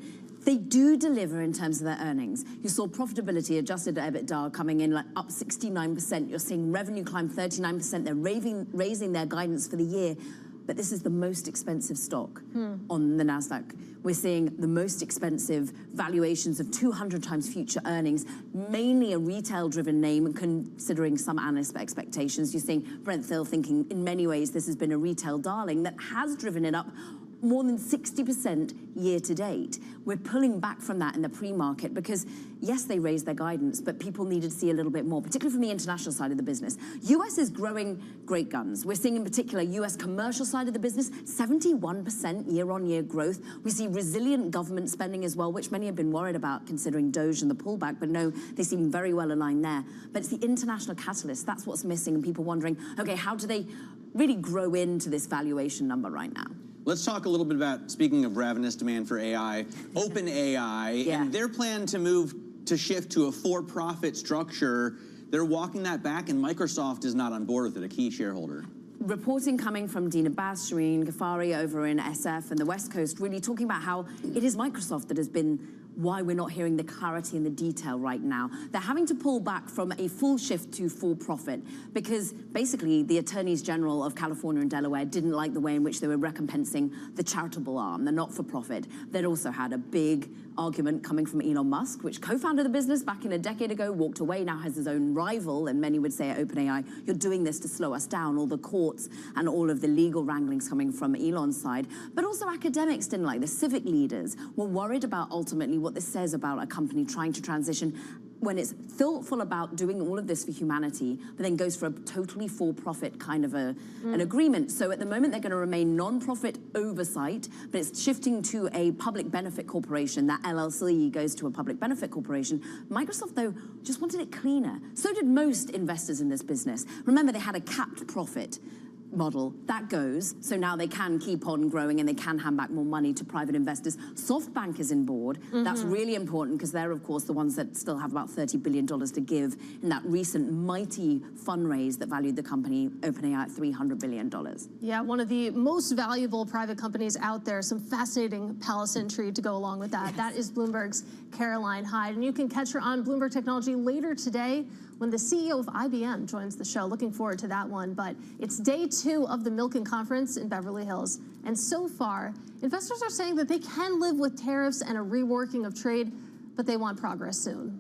they do deliver in terms of their earnings. You saw profitability, adjusted EBITDA coming in like up 69%. You're seeing revenue climb 39%. They're raising their guidance for the year. But this is the most expensive stock on the NASDAQ. We're seeing the most expensive valuations of 200 times future earnings, mainly a retail-driven name, considering some analyst expectations. You're seeing Brent Thill thinking in many ways this has been a retail darling that has driven it up more than 60% year to date. We're pulling back from that in the pre-market because, yes, they raised their guidance, but people needed to see a little bit more, particularly from the international side of the business. US is growing great guns. We're seeing in particular US commercial side of the business, 71% year-on-year growth. We see resilient government spending as well, which many have been worried about considering Doge and the pullback, but no, they seem very well aligned there. But it's the international catalyst, that's what's missing, and people wondering, okay, how do they really grow into this valuation number right now? Let's talk a little bit about, speaking of ravenous demand for AI, OpenAI, and their plan to shift to a for-profit structure. They're walking that back, and Microsoft is not on board with it, a key shareholder. Reporting coming from Dina Bass, Shireen Ghaffari over in SF and the West Coast, really talking about how it is Microsoft that has been why we're not hearing the clarity and the detail right now. They're having to pull back from a full shift to for-profit because basically the attorneys general of California and Delaware didn't like the way in which they were recompensing the charitable arm, the not-for-profit. They'd also had a big argument coming from Elon Musk, which co-founded the business back in a decade ago, walked away, now has his own rival, and many would say at OpenAI, you're doing this to slow us down, all the courts and all of the legal wranglings coming from Elon's side. But also academics didn't like this. Civic leaders were worried about ultimately what this says about a company trying to transition when it's thoughtful about doing all of this for humanity, but then goes for a totally for-profit kind of an agreement. So at the moment, they're going to remain non-profit oversight, but it's shifting to a public benefit corporation. That LLC goes to a public benefit corporation. Microsoft, though, just wanted it cleaner. So did most investors in this business. Remember, they had a capped profit model. That goes, so now they can keep on growing and they can hand back more money to private investors. SoftBank is in board. That's really important because they're, of course, the ones that still have about $30 billion to give in that recent mighty fundraise that valued the company, OpenAI, at $300 billion. Yeah, one of the most valuable private companies out there. Some fascinating palace intrigue to go along with that. That is Bloomberg's Caroline Hyde. And you can catch her on Bloomberg Technology later today when the CEO of IBM joins the show. Looking forward to that one. But it's day 2 of the Milken Conference in Beverly Hills. And so far, investors are saying that they can live with tariffs and a reworking of trade, but they want progress soon.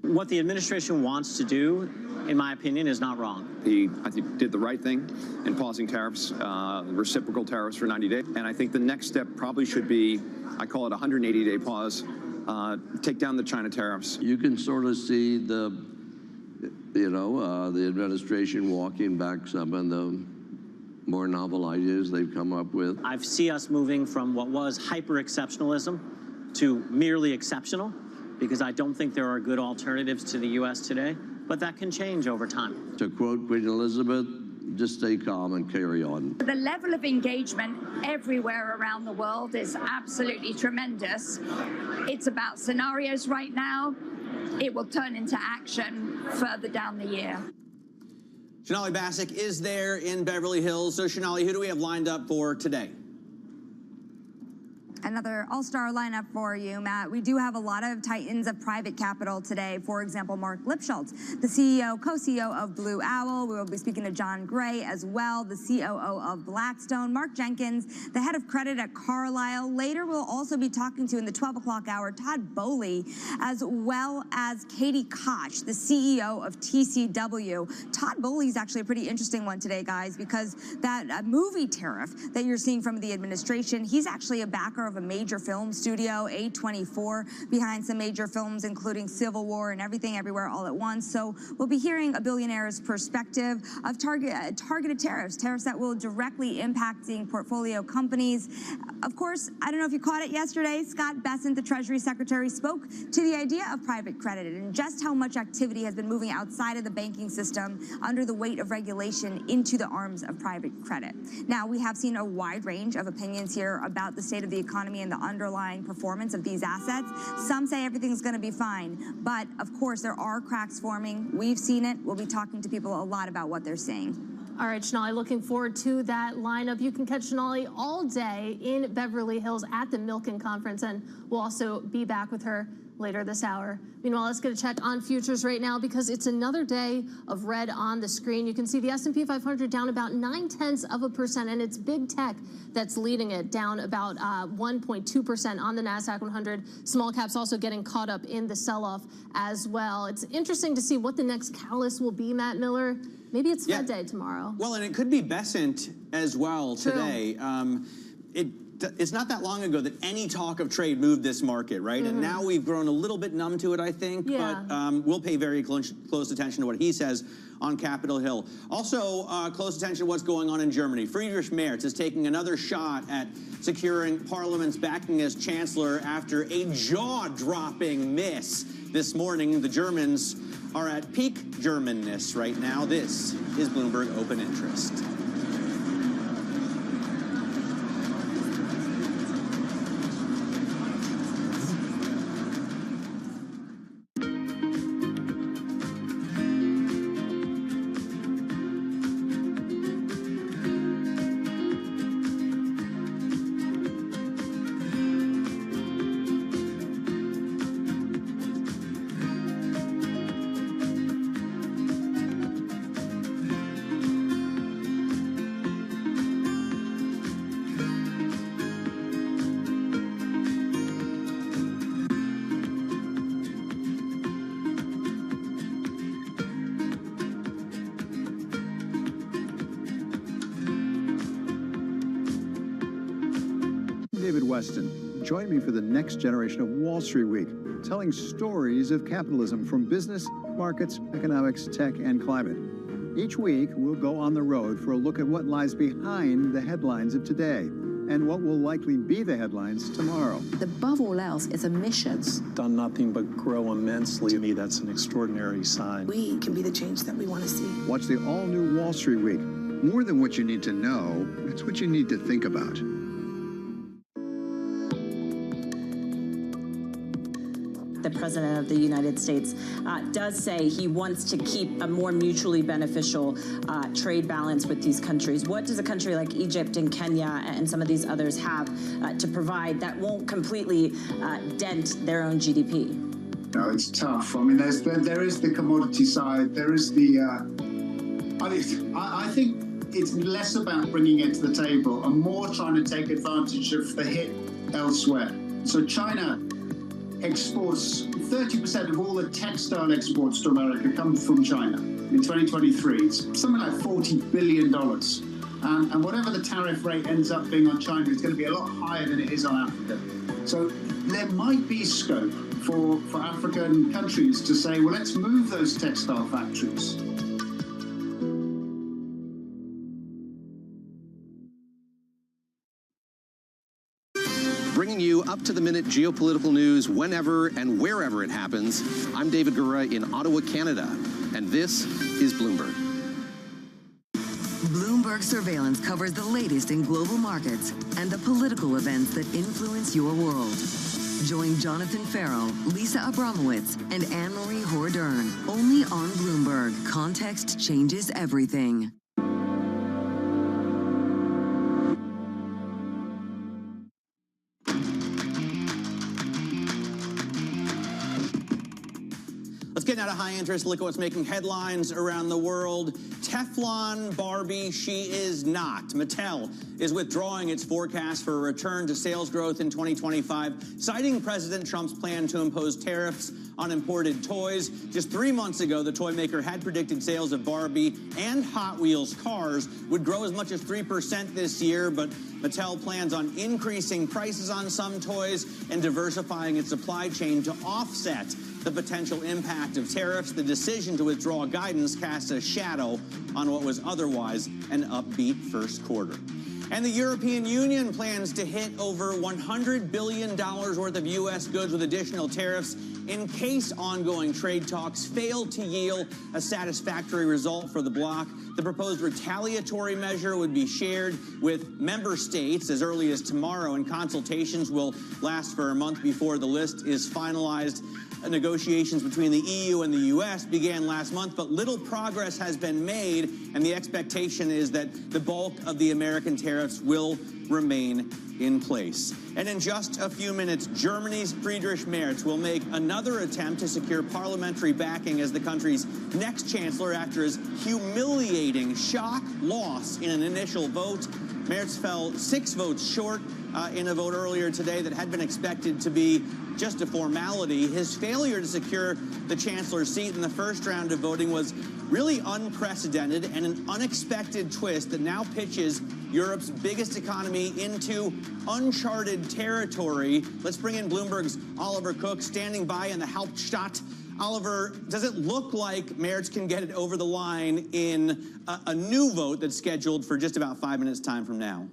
What the administration wants to do, in my opinion, is not wrong. He, I think, did the right thing in pausing tariffs, reciprocal tariffs for 90 days. And I think the next step probably should be, I call it a 180-day pause, take down the China tariffs. You can sort of see the administration walking back some of the more novel ideas they've come up with. I see us moving from what was hyper-exceptionalism to merely exceptional, because I don't think there are good alternatives to the U.S. today, but that can change over time. To quote Queen Elizabeth, just stay calm and carry on. The level of engagement everywhere around the world is absolutely tremendous. It's about scenarios right now. It will turn into action further down the year. Sonali Basak is there in Beverly Hills. So, Sonali, who do we have lined up for today? Another all-star lineup for you, Matt. We do have a lot of titans of private capital today. For example, Mark Lipschultz, the CEO, co-CEO of Blue Owl. We will be speaking to John Gray as well, the COO of Blackstone. Mark Jenkins, the head of credit at Carlyle. Later, we'll also be talking to, in the 12 o'clock hour, Todd Boehly, as well as Katie Koch, the CEO of TCW. Todd Boehly is actually a pretty interesting one today, guys, because that movie tariff that you're seeing from the administration, he's actually a backer of a major film studio, A24, behind some major films, including Civil War and Everything Everywhere All at Once. So we'll be hearing a billionaire's perspective of targeted tariffs that will directly impacting portfolio companies. of course, I don't know if you caught it yesterday, Scott Bessent, the Treasury Secretary, spoke to the idea of private credit and just how much activity has been moving outside of the banking system under the weight of regulation into the arms of private credit. Now, we have seen a wide range of opinions here about the state of the economy and the underlying performance of these assets. Some say everything's going to be fine, but of course, there are cracks forming. We've seen it. We'll be talking to people a lot about what they're seeing. All right, Shanali, looking forward to that lineup. You can catch Shanali all day in Beverly Hills at the Milken Conference, and we'll also be back with her later this hour. Meanwhile, let's get a check on futures right now because it's another day of red on the screen. You can see the S&P 500 down about 0.9%, and it's big tech that's leading it, down about 1.2% on the NASDAQ 100. Small caps also getting caught up in the sell-off as well. It's interesting to see what the next catalyst will be, Matt Miller. Maybe it's Fed Day tomorrow. Well, and it could be Bessent as well today. It's not that long ago that any talk of trade moved this market, right? And now we've grown a little bit numb to it, I think. Yeah. But we'll pay very close attention to what he says on Capitol Hill. Also, close attention to what's going on in Germany. Friedrich Merz is taking another shot at securing Parliament's backing as chancellor after a jaw-dropping miss this morning. The Germans are at peak Germanness right now. This is Bloomberg Open Interest. Join me for the next generation of Wall Street Week, telling stories of capitalism from business, markets, economics, tech, and climate. Each week, we'll go on the road for a look at what lies behind the headlines of today and what will likely be the headlines tomorrow. Above all else, it's emissions. Done nothing but grow immensely. To me, that's an extraordinary sign. We can be the change that we want to see. Watch the all-new Wall Street Week. More than what you need to know, it's what you need to think about. The President of the United States does say he wants to keep a more mutually beneficial trade balance with these countries. What does a country like Egypt and Kenya and some of these others have to provide that won't completely dent their own GDP? No, it's tough. I mean, there is the commodity side. There is the. I think it's less about bringing it to the table and more trying to take advantage of the hit elsewhere. So China exports 30% of all the textile exports to America come from China in 2023. It's something like $40 billion. And whatever the tariff rate ends up being on China, it's going to be a lot higher than it is on Africa. So there might be scope for African countries to say, well, let's move those textile factories. Bringing you up-to-the-minute geopolitical news whenever and wherever it happens. I'm David Gura in Ottawa, Canada, and this is Bloomberg. Bloomberg Surveillance covers the latest in global markets and the political events that influence your world. Join Jonathan Farrell, Lisa Abramowitz, and Anne-Marie Hordern. Only on Bloomberg. Context changes everything. Let's get out of high interest. Look at what's making headlines around the world. Teflon Barbie, she is not. Mattel is withdrawing its forecast for a return to sales growth in 2025, citing President Trump's plan to impose tariffs on imported toys. Just 3 months ago, the toy maker had predicted sales of Barbie and Hot Wheels cars would grow as much as 3% this year, but Mattel plans on increasing prices on some toys and diversifying its supply chain to offset the potential impact of tariffs. The decision to withdraw guidance casts a shadow on what was otherwise an upbeat first quarter. And the European Union plans to hit over $100 billion worth of U.S. goods with additional tariffs in case ongoing trade talks fail to yield a satisfactory result for the bloc. The proposed retaliatory measure would be shared with member states as early as tomorrow, and consultations will last for a month before the list is finalized. Negotiations between the EU and the U.S. began last month, but little progress has been made, and the expectation is that the bulk of the American tariffs will remain in place. And in just a few minutes, Germany's Friedrich Merz will make another attempt to secure parliamentary backing as the country's next chancellor after his humiliating shock loss in an initial vote. Merz fell 6 votes short in a vote earlier today that had been expected to be just a formality. His failure to secure the chancellor's seat in the first round of voting was really unprecedented and an unexpected twist that now pitches Europe's biggest economy into uncharted territory. Let's bring in Bloomberg's Oliver Cook standing by in the Hauptstadt. Oliver, does it look like Merz can get it over the line in a new vote that's scheduled for just about 5 minutes' time from now?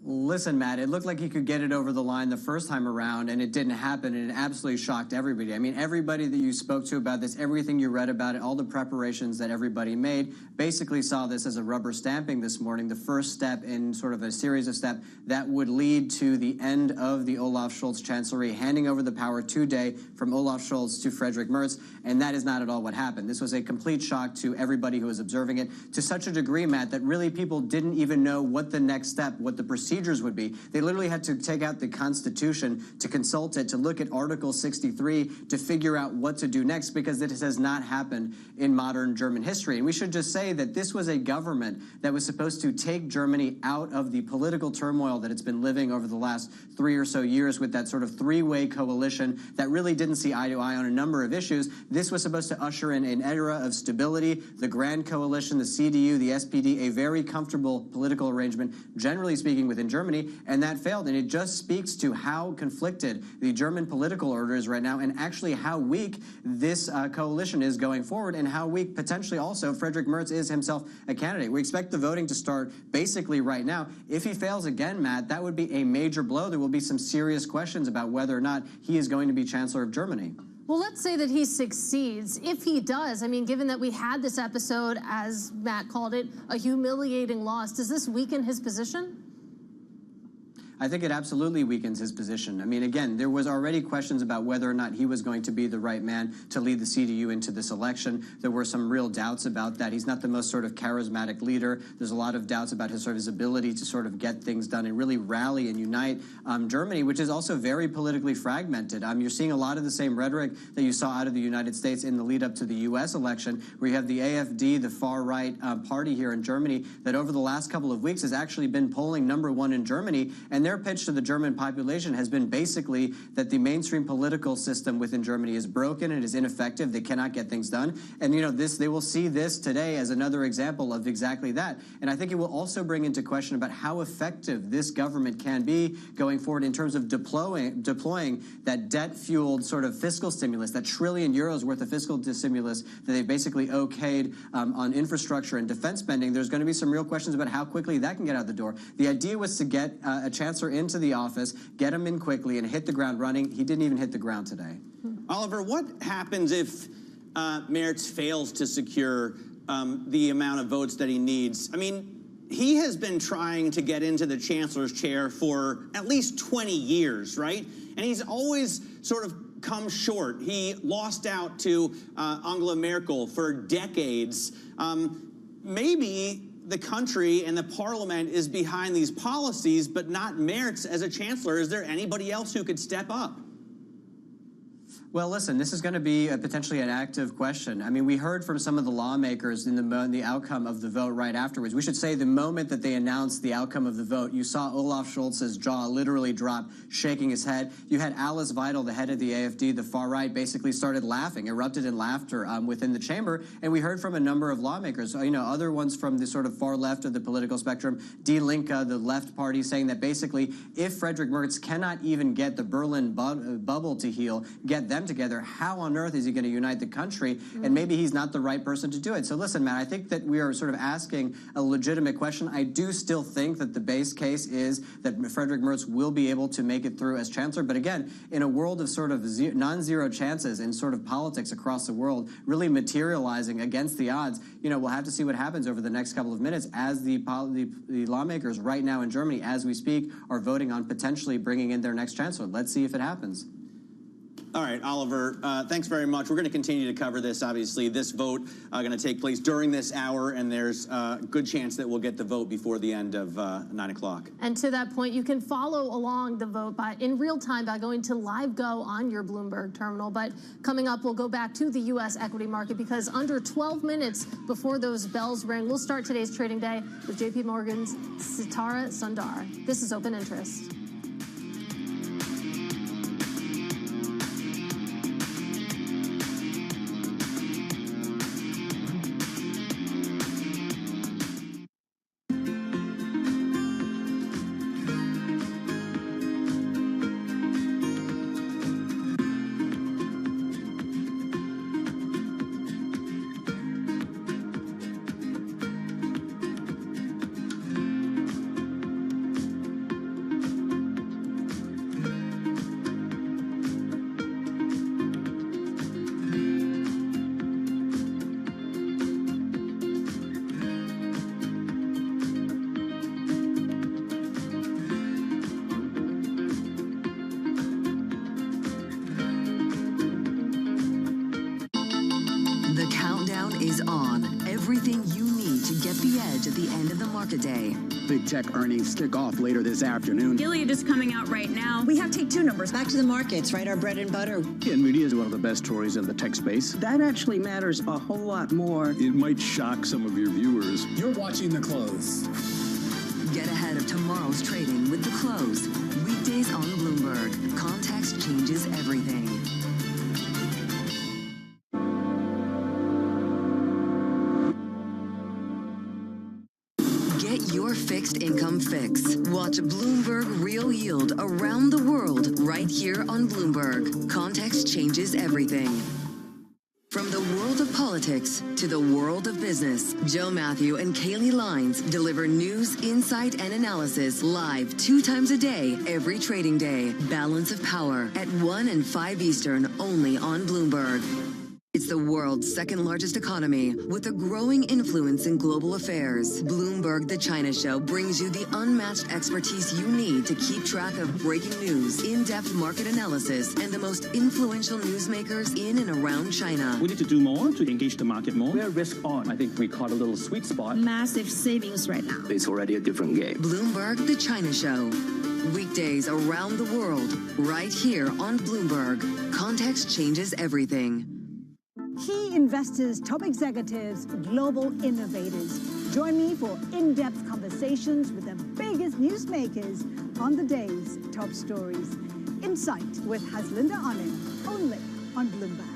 Listen, Matt, it looked like he could get it over the line the first time around, and it didn't happen, and it absolutely shocked everybody. I mean, everybody that you spoke to about this, everything you read about it, all the preparations that everybody made, basically saw this as a rubber stamping this morning, the first step in sort of a series of steps that would lead to the end of the Olaf Scholz chancellery, handing over the power today from Olaf Scholz to Friedrich Merz, and that is not at all what happened. This was a complete shock to everybody who was observing it, to such a degree, Matt, that really people didn't even know what the next step, what the procedures would be. They literally had to take out the Constitution to consult it, to look at Article 63, to figure out what to do next, because this has not happened in modern German history. And we should just say that this was a government that was supposed to take Germany out of the political turmoil that it's been living over the last 3 or so years with that sort of three-way coalition that really didn't see eye to eye on a number of issues. This was supposed to usher in an era of stability, the Grand Coalition, the CDU, the SPD, a very comfortable political arrangement, generally speaking, within Germany, and that failed. And it just speaks to how conflicted the German political order is right now, and actually how weak this coalition is going forward, and how weak potentially also Friedrich Merz is himself a candidate. We expect the voting to start basically right now. If he fails again, Matt, that would be a major blow. There will be some serious questions about whether or not he is going to be Chancellor of Germany. Well, let's say that he succeeds. If he does, I mean, given that we had this episode, as Matt called it, a humiliating loss, does this weaken his position? I think it absolutely weakens his position. I mean, again, there was already questions about whether or not he was going to be the right man to lead the CDU into this election. There were some real doubts about that. He's not the most sort of charismatic leader. There's a lot of doubts about his sort of his ability to sort of get things done and really rally and unite Germany, which is also very politically fragmented. You're seeing a lot of the same rhetoric that you saw out of the United States in the lead up to the U.S. election, where you have the AfD, the far-right party here in Germany, that over the last couple of weeks has actually been polling #1 in Germany, and their pitch to the German population has been basically that the mainstream political system within Germany is broken and is ineffective. They cannot get things done. And, you know, they will see this today as another example of exactly that. And I think it will also bring into question about how effective this government can be going forward in terms of deploying that debt-fueled sort of fiscal stimulus, that €1 trillion worth of fiscal stimulus that they've basically okayed on infrastructure and defense spending. There's going to be some real questions about how quickly that can get out the door. The idea was to get a chancellor into the office, get him in quickly, and hit the ground running. He didn't even hit the ground today. Oliver, what happens if Merz fails to secure the amount of votes that he needs? I mean, he has been trying to get into the chancellor's chair for at least 20 years, right? And he's always sort of come short. He lost out to Angela Merkel for decades. Maybe the country and the parliament is behind these policies, but not Merz as a chancellor. Is there anybody else who could step up? Well, listen, this is going to be potentially an active question. I mean, we heard from some of the lawmakers in the outcome of the vote right afterwards. We should say the moment that they announced the outcome of the vote, you saw Olaf Scholz's jaw literally drop, shaking his head. You had Alice Weidel, the head of the AfD, the far right, basically started laughing, erupted in laughter within the chamber. And we heard from a number of lawmakers, you know, other ones from the sort of far left of the political spectrum, Die Linke, the left party, saying that basically if Friedrich Merz cannot even get the Berlin bubble to heal, get them stand together, how on earth is he going to unite the country? And maybe he's not the right person to do it. So listen, Matt, I think that we are sort of asking a legitimate question. I do still think that the base case is that Friedrich Merz will be able to make it through as chancellor. But again, in a world of sort of non-zero chances in sort of politics across the world, really materializing against the odds, you know, we'll have to see what happens over the next couple of minutes as the lawmakers right now in Germany, as we speak, are voting on potentially bringing in their next chancellor. Let's see if it happens. All right, Oliver, thanks very much. We're going to continue to cover this, obviously. This vote going to take place during this hour, and there's a good chance that we'll get the vote before the end of 9 o'clock. And to that point, you can follow along the vote in real time by going to Live Go on your Bloomberg terminal. But coming up, we'll go back to the U.S. equity market because under 12 minutes before those bells ring, we'll start today's trading day with J.P. Morgan's Sitara Sundar. This is Open Interest. Day. Big tech earnings kick off later this afternoon. Gilead is coming out right now. We have take two numbers. Back to the markets, right? Our bread and butter. NVIDIA is one of the best stories in the tech space. That actually matters a whole lot more. It might shock some of your viewers. You're watching The Close. Get ahead of tomorrow's trading with The Close. Weekdays on Bloomberg. Context changes everything. Your fixed income fix. Watch Bloomberg Real Yield around the world right here on Bloomberg. Context changes everything. From the world of politics to the world of business, Joe Matthew and Kaylee Lines deliver news, insight, and analysis live 2 times a day, every trading day. Balance of Power at 1 and 5 Eastern, only on Bloomberg. It's the world's second largest economy with a growing influence in global affairs. Bloomberg The China Show brings you the unmatched expertise you need to keep track of breaking news, in-depth market analysis, and the most influential newsmakers in and around China. We need to do more to engage the market more. We're risk on. I think we caught a little sweet spot. Massive savings right now. It's already a different game. Bloomberg The China Show. Weekdays around the world, right here on Bloomberg. Context changes everything. Key investors, top executives, global innovators. Join me for in-depth conversations with the biggest newsmakers on the day's top stories. Insight with Haslinda Anand, only on Bloomberg.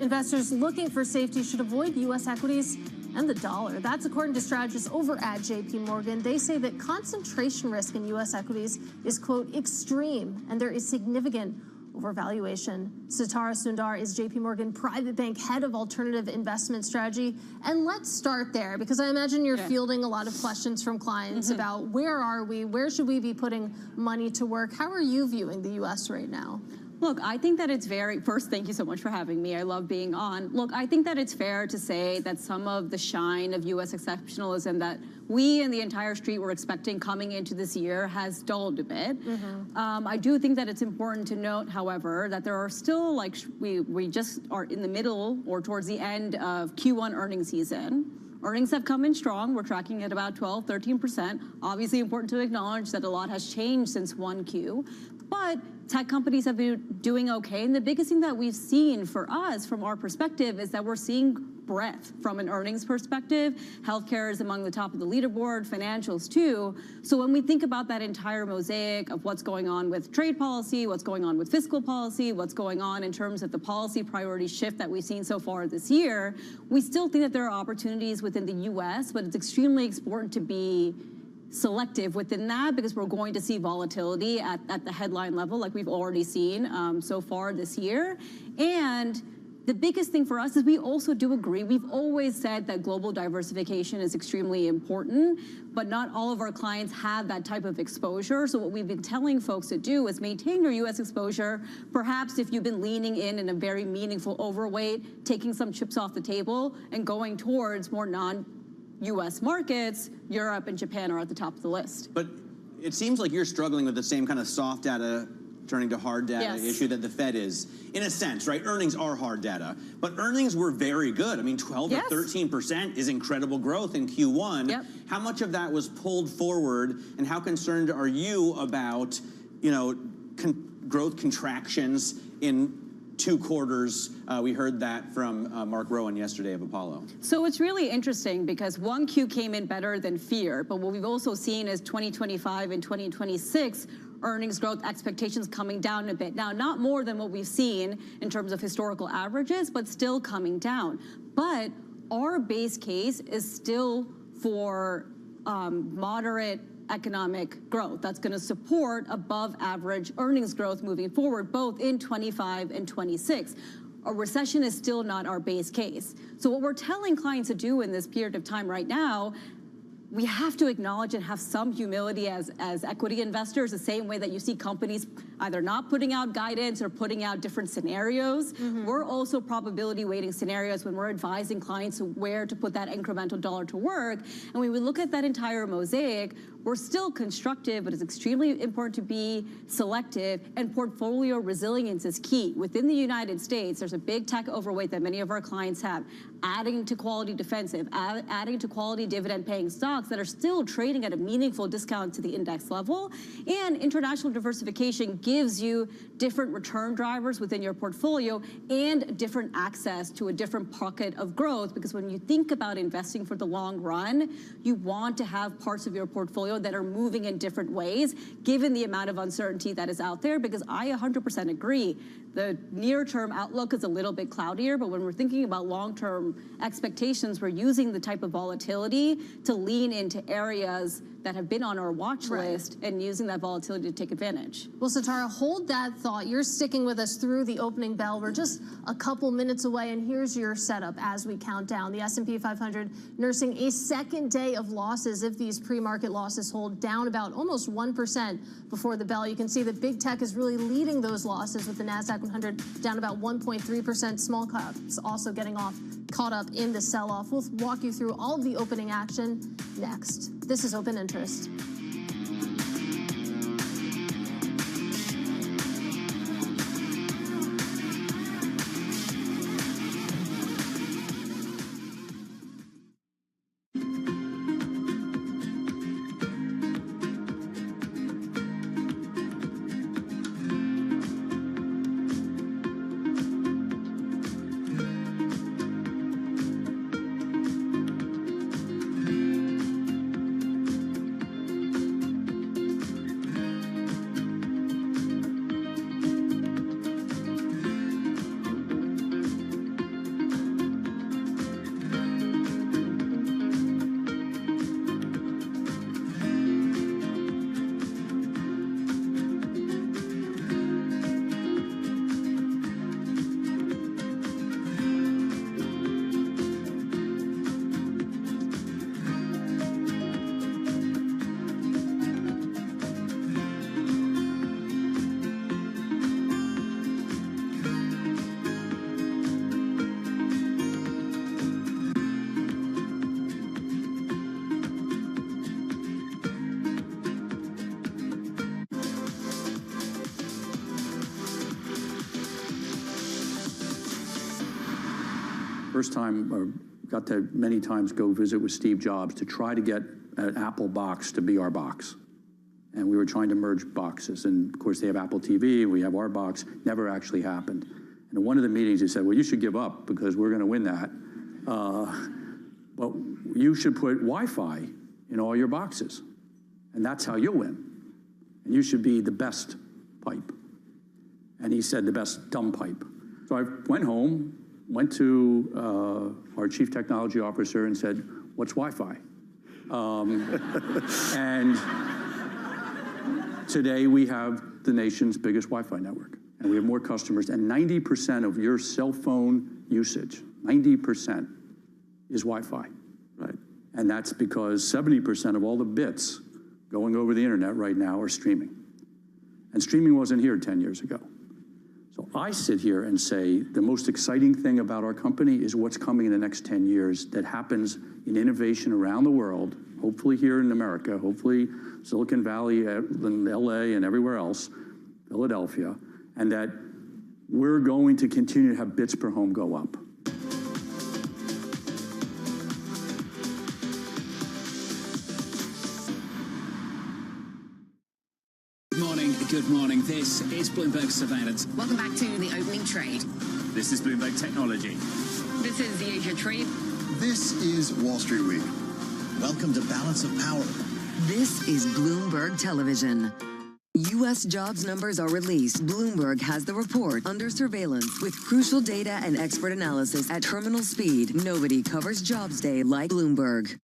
Investors looking for safety should avoid U.S. equities and the dollar. That's according to strategists over at J.P. Morgan. They say that concentration risk in U.S. equities is, quote, extreme, and there is significant overvaluation. Sitara Sundar is J.P. Morgan Private Bank Head of Alternative Investment Strategy. And let's start there, because I imagine you're fielding a lot of questions from clients about where are we, where should we be putting money to work? How are you viewing the U.S. right now? Look, I think that it's first, thank you so much for having me. I love being on. Look, I think that it's fair to say that some of the shine of U.S. exceptionalism that we and the entire street were expecting coming into this year has dulled a bit. I do think that it's important to note, however, that there are still, like, we just are in the middle or towards the end of Q1 earnings season. Earnings have come in strong. We're tracking at about 12, 13%. Obviously important to acknowledge that a lot has changed since 1Q. But tech companies have been doing okay. And the biggest thing that we've seen for us, from our perspective, is that we're seeing breadth from an earnings perspective. Healthcare is among the top of the leaderboard, financials too. So when we think about that entire mosaic of what's going on with trade policy, what's going on with fiscal policy, what's going on in terms of the policy priority shift that we've seen so far this year, we still think that there are opportunities within the U.S., but it's extremely important to be selective within that because we're going to see volatility at the headline level like we've already seen so far this year. And the biggest thing for us is we also do agree, we've always said that global diversification is extremely important, but not all of our clients have that type of exposure. So what we've been telling folks to do is maintain your U.S. exposure. Perhaps if you've been leaning in a very meaningful overweight, taking some chips off the table and going towards more non-U.S. markets, Europe and Japan are at the top of the list. But it seems like you're struggling with the same kind of soft data turning to hard data issue that the Fed is, in a sense, right? Earnings are hard data, but earnings were very good. I mean, 12 to 13% is incredible growth in Q1. How much of that was pulled forward, and how concerned are you about, you know, growth contractions in 2 quarters? We heard that from Mark Rowan yesterday of Apollo. So it's really interesting because 1Q came in better than fear, but what we've also seen is 2025 and 2026 earnings growth expectations coming down a bit. Now, not more than what we've seen in terms of historical averages, but still coming down. But our base case is still for moderate economic growth that's going to support above average earnings growth moving forward, both in 25 and 26. A recession is still not our base case. So what we're telling clients to do in this period of time right now, we have to acknowledge and have some humility as equity investors, the same way that you see companies either not putting out guidance or putting out different scenarios. We're also probability weighting scenarios when we're advising clients where to put that incremental dollar to work. And when we look at that entire mosaic, we're still constructive, but it's extremely important to be selective, and portfolio resilience is key. Within the United States, there's a big tech overweight that many of our clients have. Adding to quality defensive, adding to quality dividend paying stocks that are still trading at a meaningful discount to the index level. And international diversification gives you different return drivers within your portfolio and different access to a different pocket of growth, because when you think about investing for the long run, you want to have parts of your portfolio that are moving in different ways, given the amount of uncertainty that is out there, because I 100% agree. The near-term outlook is a little bit cloudier, but when we're thinking about long-term expectations, we're using the type of volatility to lean into areas that have been on our watch list and using that volatility to take advantage. Well, Sitara, hold that thought. You're sticking with us through the opening bell. We're just a couple minutes away, and here's your setup as we count down. The S&P 500 nursing a second day of losses if these pre-market losses hold, down about almost 1% before the bell. You can see that big tech is really leading those losses, with the NASDAQ 100 down about 1.3%. Small caps also getting caught up in the sell-off. We'll walk you through all of the opening action next. This is Open Interest. First time, or got to many times go visit with Steve Jobs to try to get an Apple box to be our box. And we were trying to merge boxes. And of course they have Apple TV, we have our box. Never actually happened. And in one of the meetings he said, well, you should give up because we're going to win that. But you should put Wi-Fi in all your boxes, and that's how you'll win. And you should be the best pipe. And he said the best dumb pipe. So I went home, went to our chief technology officer and said, what's Wi-Fi? And today we have the nation's biggest Wi-Fi network. And we have more customers. And 90% of your cell phone usage, 90% is Wi-Fi. Right. And that's because 70% of all the bits going over the internet right now are streaming. And streaming wasn't here 10 years ago. So I sit here and say the most exciting thing about our company is what's coming in the next 10 years that happens in innovation around the world, hopefully here in America, hopefully Silicon Valley, in LA and everywhere else, Philadelphia, and that we're going to continue to have bits per home go up. Good morning. This is Bloomberg Surveillance. Welcome back to the opening trade. This is Bloomberg Technology. This is the Asia Trade. This is Wall Street Week. Welcome to Balance of Power. This is Bloomberg Television. U.S. jobs numbers are released. Bloomberg has the report under surveillance with crucial data and expert analysis at terminal speed. Nobody covers Jobs Day like Bloomberg.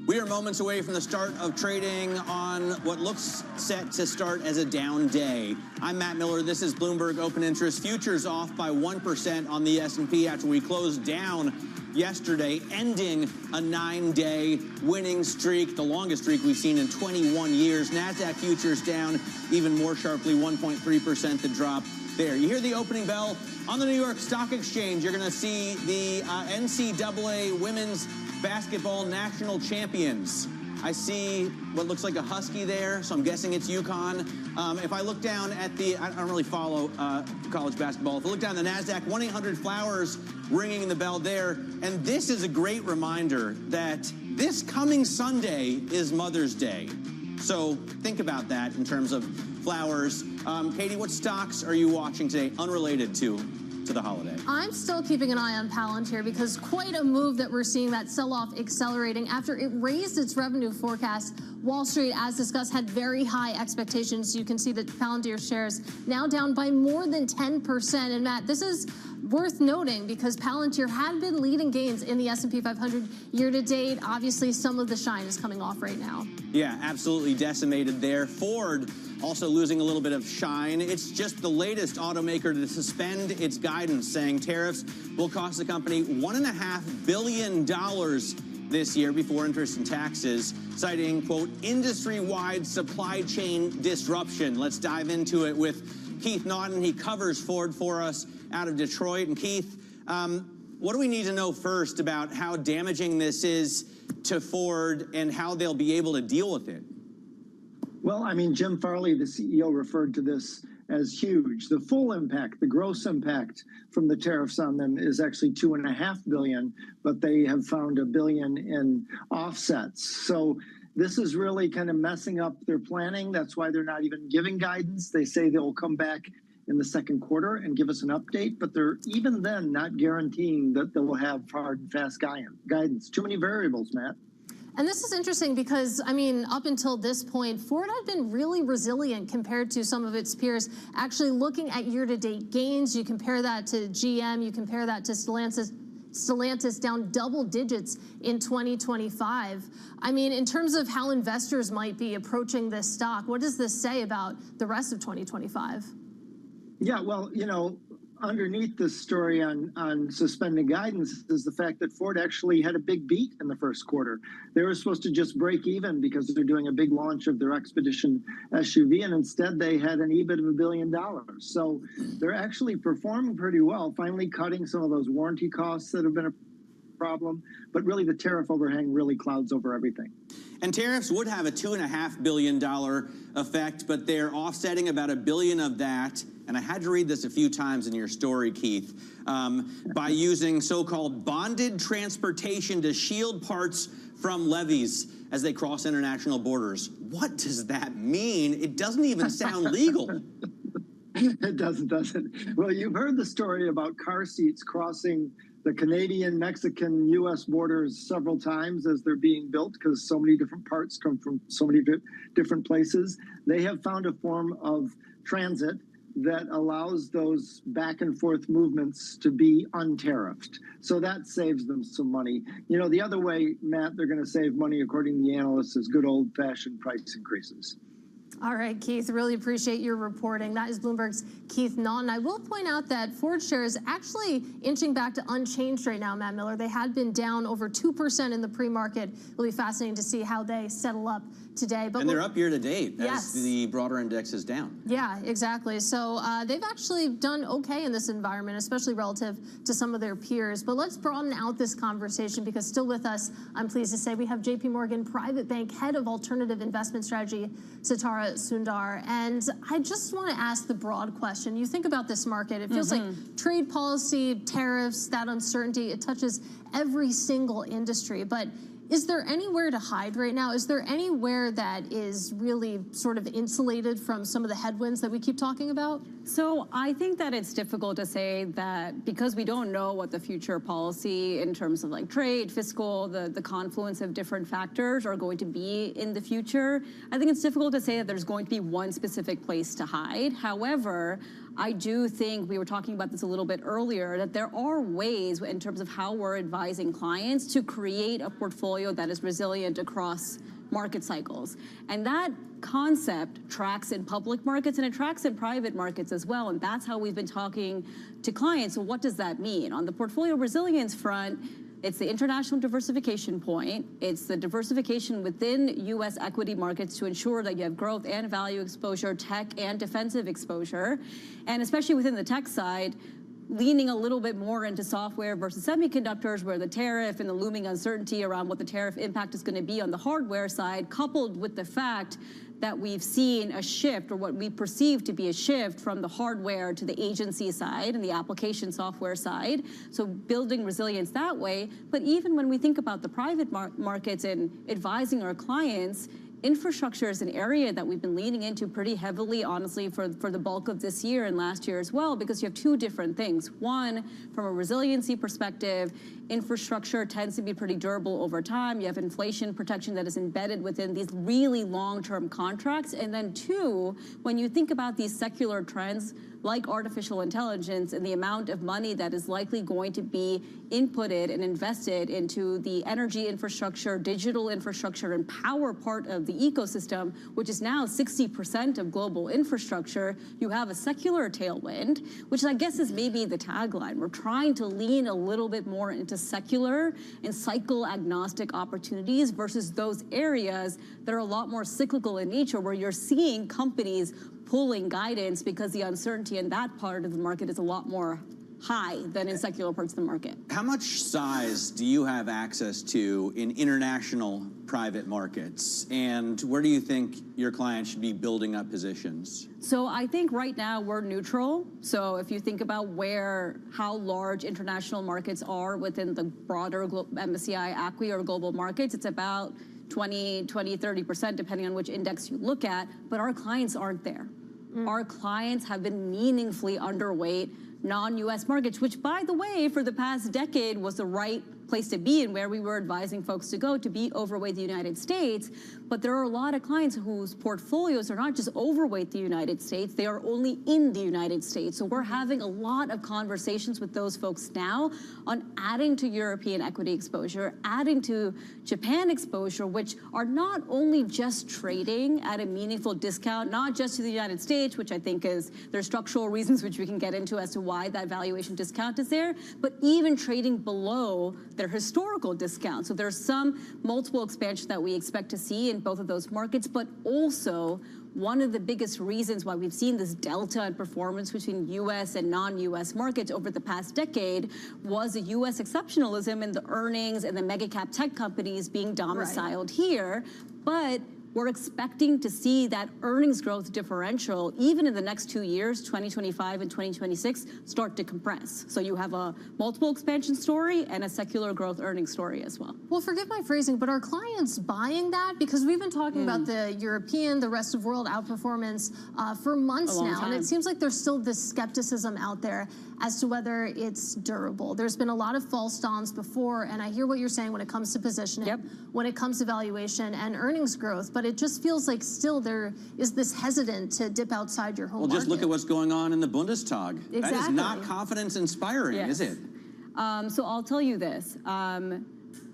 We are moments away from the start of trading on what looks set to start as a down day. I'm Matt Miller. This is Bloomberg Open Interest. Futures off by 1% on the S&P after we closed down yesterday, ending a 9-day winning streak, the longest streak we've seen in 21 years. NASDAQ futures down even more sharply, 1.3% the drop there. You hear the opening bell on the New York Stock Exchange. You're going to see the NCAA women's basketball national champions. I see what looks like a Husky there, so I'm guessing it's UConn. If I look down at the, I don't really follow college basketball. If I look down the NASDAQ, 1-800-Flowers ringing the bell there. And this is a great reminder that this coming Sunday is Mother's Day. So think about that in terms of flowers. Katie, what stocks are you watching today unrelated to the holiday? I'm still keeping an eye on Palantir because quite a move that we're seeing, that sell-off accelerating after it raised its revenue forecast. Wall Street, as discussed, had very high expectations. You can see that Palantir shares now down by more than 10%. And Matt, this is worth noting because Palantir had been leading gains in the S&P 500 year to date. Obviously, some of the shine is coming off right now. Yeah, absolutely decimated there. Ford also losing a little bit of shine. It's just the latest automaker to suspend its guidance, saying tariffs will cost the company $1.5 billion this year before interest and taxes, citing, quote, industry-wide supply chain disruption. Let's dive into it with Keith Naughton. He covers Ford for us out of Detroit. And Keith, what do we need to know first about how damaging this is to Ford and how they'll be able to deal with it? Well, I mean, Jim Farley, the CEO, referred to this as huge. The full impact, the gross impact from the tariffs on them is actually $2.5 billion, but they have found $1 billion in offsets. So this is really kind of messing up their planning. That's why they're not even giving guidance. They say they'll come back in the second quarter and give us an update, but they're even then not guaranteeing that they will have hard and fast guidance. Too many variables, Matt. And this is interesting because, I mean, up until this point, Ford had been really resilient compared to some of its peers. Actually, looking at year-to-date gains, you compare that to GM, you compare that to Stellantis down double digits in 2025. I mean, in terms of how investors might be approaching this stock, what does this say about the rest of 2025? Yeah, well, you know, underneath this story on suspending guidance is the fact that Ford actually had a big beat in the first quarter. They were supposed to just break even because they're doing a big launch of their Expedition SUV, and instead they had an EBIT of $1 billion. So they're actually performing pretty well, finally cutting some of those warranty costs that have been a problem, but really the tariff overhang really clouds over everything. And tariffs would have a $2.5 billion effect, but they're offsetting about $1 billion of that. And I had to read this a few times in your story, Keith, by using so-called bonded transportation to shield parts from levies as they cross international borders. What does that mean? It doesn't even sound legal. It doesn't. Well, you've heard the story about car seats crossing the Canadian, Mexican, U.S. borders several times as they're being built because so many different parts come from so many different places. They have found a form of transit that allows those back and forth movements to be untariffed. So that saves them some money. You know, the other way, Matt, they're going to save money, according to the analysts, is good old-fashioned price increases. All right, Keith, really appreciate your reporting. That is Bloomberg's Keith Naughton. I will point out that Ford shares actually inching back to unchanged right now, Matt Miller. They had been down over 2% in the pre-market. It'll be fascinating to see how they settle up today. But and they're up year to date yes, as the broader index is down. Yeah, exactly. So they've actually done okay in this environment, especially relative to some of their peers. But let's broaden out this conversation because still with us, I'm pleased to say we have JP Morgan Private Bank Head of Alternative Investment Strategy, Sitara Sundar. And I just want to ask the broad question. You think about this market, it feels like trade policy, tariffs, that uncertainty, it touches every single industry. But is there anywhere to hide right now? Is there anywhere that is really sort of insulated from some of the headwinds that we keep talking about? So I think that it's difficult to say that because we don't know what the future policy in terms of like trade, fiscal, the confluence of different factors are going to be in the future. I think it's difficult to say that there's going to be one specific place to hide. However, I do think, we were talking about this a little bit earlier, that there are ways in terms of how we're advising clients to create a portfolio that is resilient across market cycles. And that concept tracks in public markets and it tracks in private markets as well. And that's how we've been talking to clients. So what does that mean? On the portfolio resilience front, it's the international diversification point. It's the diversification within U.S. equity markets to ensure that you have growth and value exposure, tech and defensive exposure. And especially within the tech side, leaning a little bit more into software versus semiconductors, where the tariff and the looming uncertainty around what the tariff impact is going to be on the hardware side, coupled with the fact that we've seen a shift, or what we perceive to be a shift, from the hardware to the agency side and the application software side. So building resilience that way. But even when we think about the private markets and advising our clients, infrastructure is an area that we've been leaning into pretty heavily, honestly, for the bulk of this year and last year as well, because you have two different things. One, from a resiliency perspective, infrastructure tends to be pretty durable over time. You have inflation protection that is embedded within these really long-term contracts. And then two, when you think about these secular trends like artificial intelligence and the amount of money that is likely going to be inputted and invested into the energy infrastructure, digital infrastructure, and power part of the ecosystem, which is now 60% of global infrastructure, you have a secular tailwind, which I guess is maybe the tagline. We're trying to lean a little bit more into secular and cycle agnostic opportunities versus those areas that are a lot more cyclical in nature, where you're seeing companies pulling guidance because the uncertainty in that part of the market is a lot more high than in secular parts of the market. How much size do you have access to in international private markets? And where do you think your clients should be building up positions? So I think right now we're neutral. So if you think about how large international markets are within the broader MSCI ACWI or global markets, it's about 30%, depending on which index you look at, but our clients aren't there. Our clients have been meaningfully underweight non-U.S. markets, which, by the way, for the past decade was the right place to be and where we were advising folks to go, to be overweight the United States. But there are a lot of clients whose portfolios are not just overweight the United States, they are only in the United States. So we're having a lot of conversations with those folks now on adding to European equity exposure, adding to Japan exposure, which are not only just trading at a meaningful discount, not just to the United States, which I think there's structural reasons which we can get into as to why that valuation discount is there, but even trading below their historical discount. So there's some multiple expansion that we expect to see in both of those markets, but also one of the biggest reasons why we've seen this delta in performance between U.S. and non-U.S. markets over the past decade was a U.S. exceptionalism in the earnings and the mega cap tech companies being domiciled here. But we're expecting to see that earnings growth differential, even in the next 2 years, 2025 and 2026, start to compress. So you have a multiple expansion story and a secular growth earnings story as well. Well, forgive my phrasing, but are clients buying that? Because we've been talking about the European, the rest of world outperformance for months now, and it seems like there's still this skepticism out there as to whether it's durable. There's been a lot of false dawns before, and I hear what you're saying when it comes to positioning, when it comes to valuation and earnings growth, but it just feels like still there is this hesitant to dip outside your home market. Well, just look at what's going on in the Bundestag. Exactly. That is not confidence inspiring, is it? So I'll tell you this.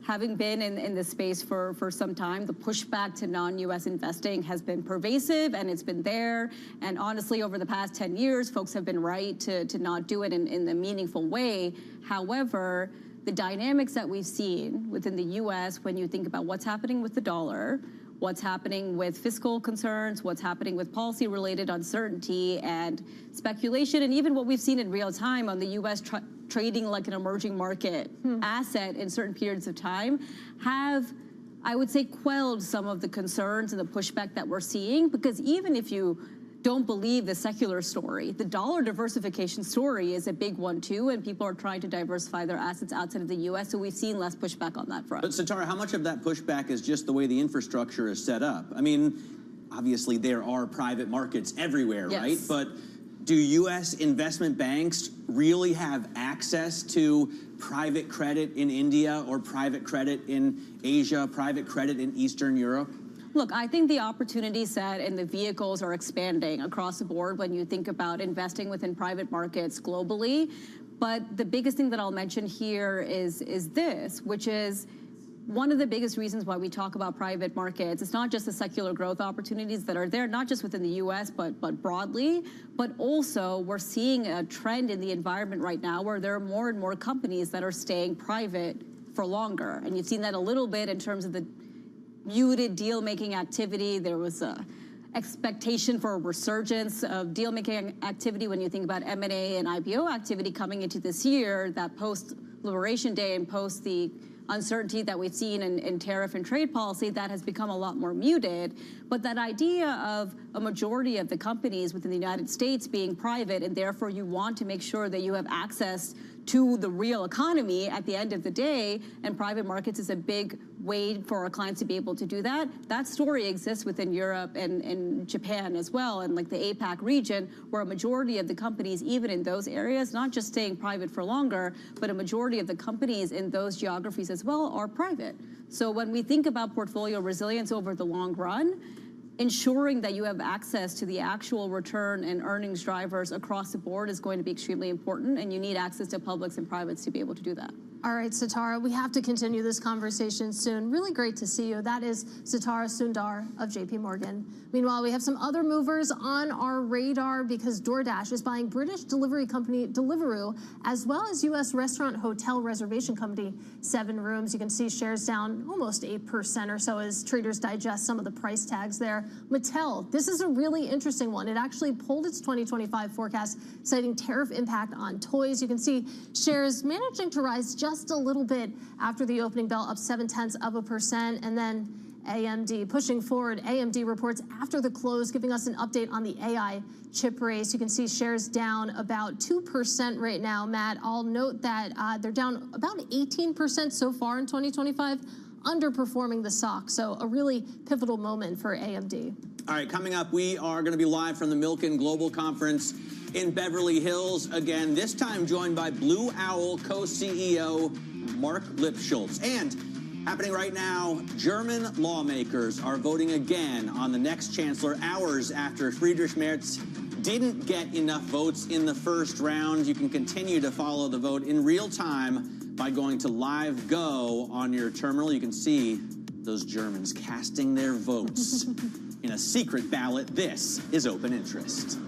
Having been in this space for some time, the pushback to non-U.S. investing has been pervasive, and it's been there. And honestly, over the past 10 years, folks have been right to not do it in a meaningful way. However, the dynamics that we've seen within the U.S., when you think about what's happening with the dollar, what's happening with fiscal concerns, what's happening with policy-related uncertainty and speculation, and even what we've seen in real time on the U.S. trading like an emerging market asset in certain periods of time have, I would say, quelled some of the concerns and the pushback that we're seeing. Because even if you don't believe the secular story, the dollar diversification story is a big one too, and people are trying to diversify their assets outside of the U.S., so we've seen less pushback on that front. But Sitara, how much of that pushback is just the way the infrastructure is set up? I mean, obviously there are private markets everywhere, right? But do U.S. investment banks really have access to private credit in India or private credit in Asia, private credit in Eastern Europe? Look, I think the opportunity set and the vehicles are expanding across the board when you think about investing within private markets globally. But the biggest thing that I'll mention here is this, which is one of the biggest reasons why we talk about private markets. It's not just the secular growth opportunities that are there, not just within the U.S., but broadly, but also we're seeing a trend in the environment right now where there are more and more companies that are staying private for longer. And you've seen that a little bit in terms of the muted deal-making activity. There was a expectation for a resurgence of deal-making activity when you think about M&A and IPO activity coming into this year, that post-Liberation Day and post the uncertainty that we've seen in tariff and trade policy, that has become a lot more muted. But that idea of a majority of the companies within the United States being private, and therefore you want to make sure that you have access to the real economy at the end of the day, and private markets is a big way for our clients to be able to do that. That story exists within Europe and Japan as well, and like the APAC region, where a majority of the companies, even in those areas, not just staying private for longer, but a majority of the companies in those geographies as well are private. So when we think about portfolio resilience over the long run, ensuring that you have access to the actual return and earnings drivers across the board is going to be extremely important, and you need access to publics and privates to be able to do that. All right, Sitara, we have to continue this conversation soon. Really great to see you. That is Sitara Sundar of JP Morgan. Meanwhile, we have some other movers on our radar because DoorDash is buying British delivery company Deliveroo, as well as U.S. restaurant hotel reservation company 7 Rooms. You can see shares down almost 8% or so as traders digest some of the price tags there. Mattel, this is a really interesting one. It actually pulled its 2025 forecast, citing tariff impact on toys. You can see shares managing to rise just a little bit after the opening bell, up 0.7%. And then AMD pushing forward. AMD reports after the close, giving us an update on the AI chip race. You can see shares down about 2% right now, Matt. I'll note that they're down about 18% so far in 2025, underperforming the stock. So a really pivotal moment for AMD. All right, coming up, we are going to be live from the Milken Global Conference in Beverly Hills again, this time joined by Blue Owl co-CEO Mark Lipschultz. And happening right now, German lawmakers are voting again on the next chancellor, hours after Friedrich Merz didn't get enough votes in the first round. You can continue to follow the vote in real time by going to Live Go on your terminal. You can see those Germans casting their votes in a secret ballot. This is Open Interest.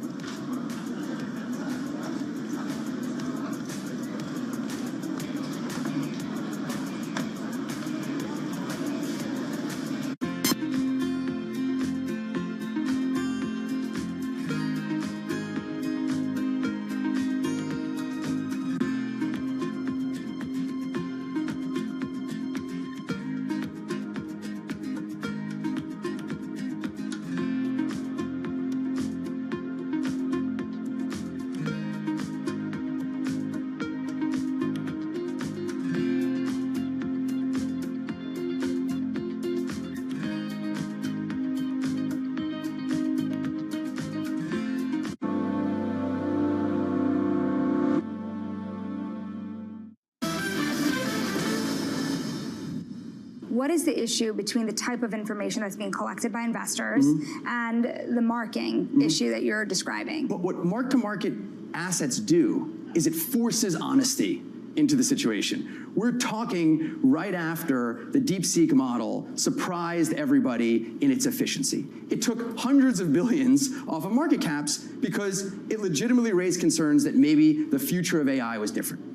what is the issue between the type of information that's being collected by investors and the marking issue that you're describing? But what mark-to-market assets do is it forces honesty into the situation. We're talking right after the DeepSeek model surprised everybody in its efficiency. It took hundreds of billions off of market caps because it legitimately raised concerns that maybe the future of AI was different.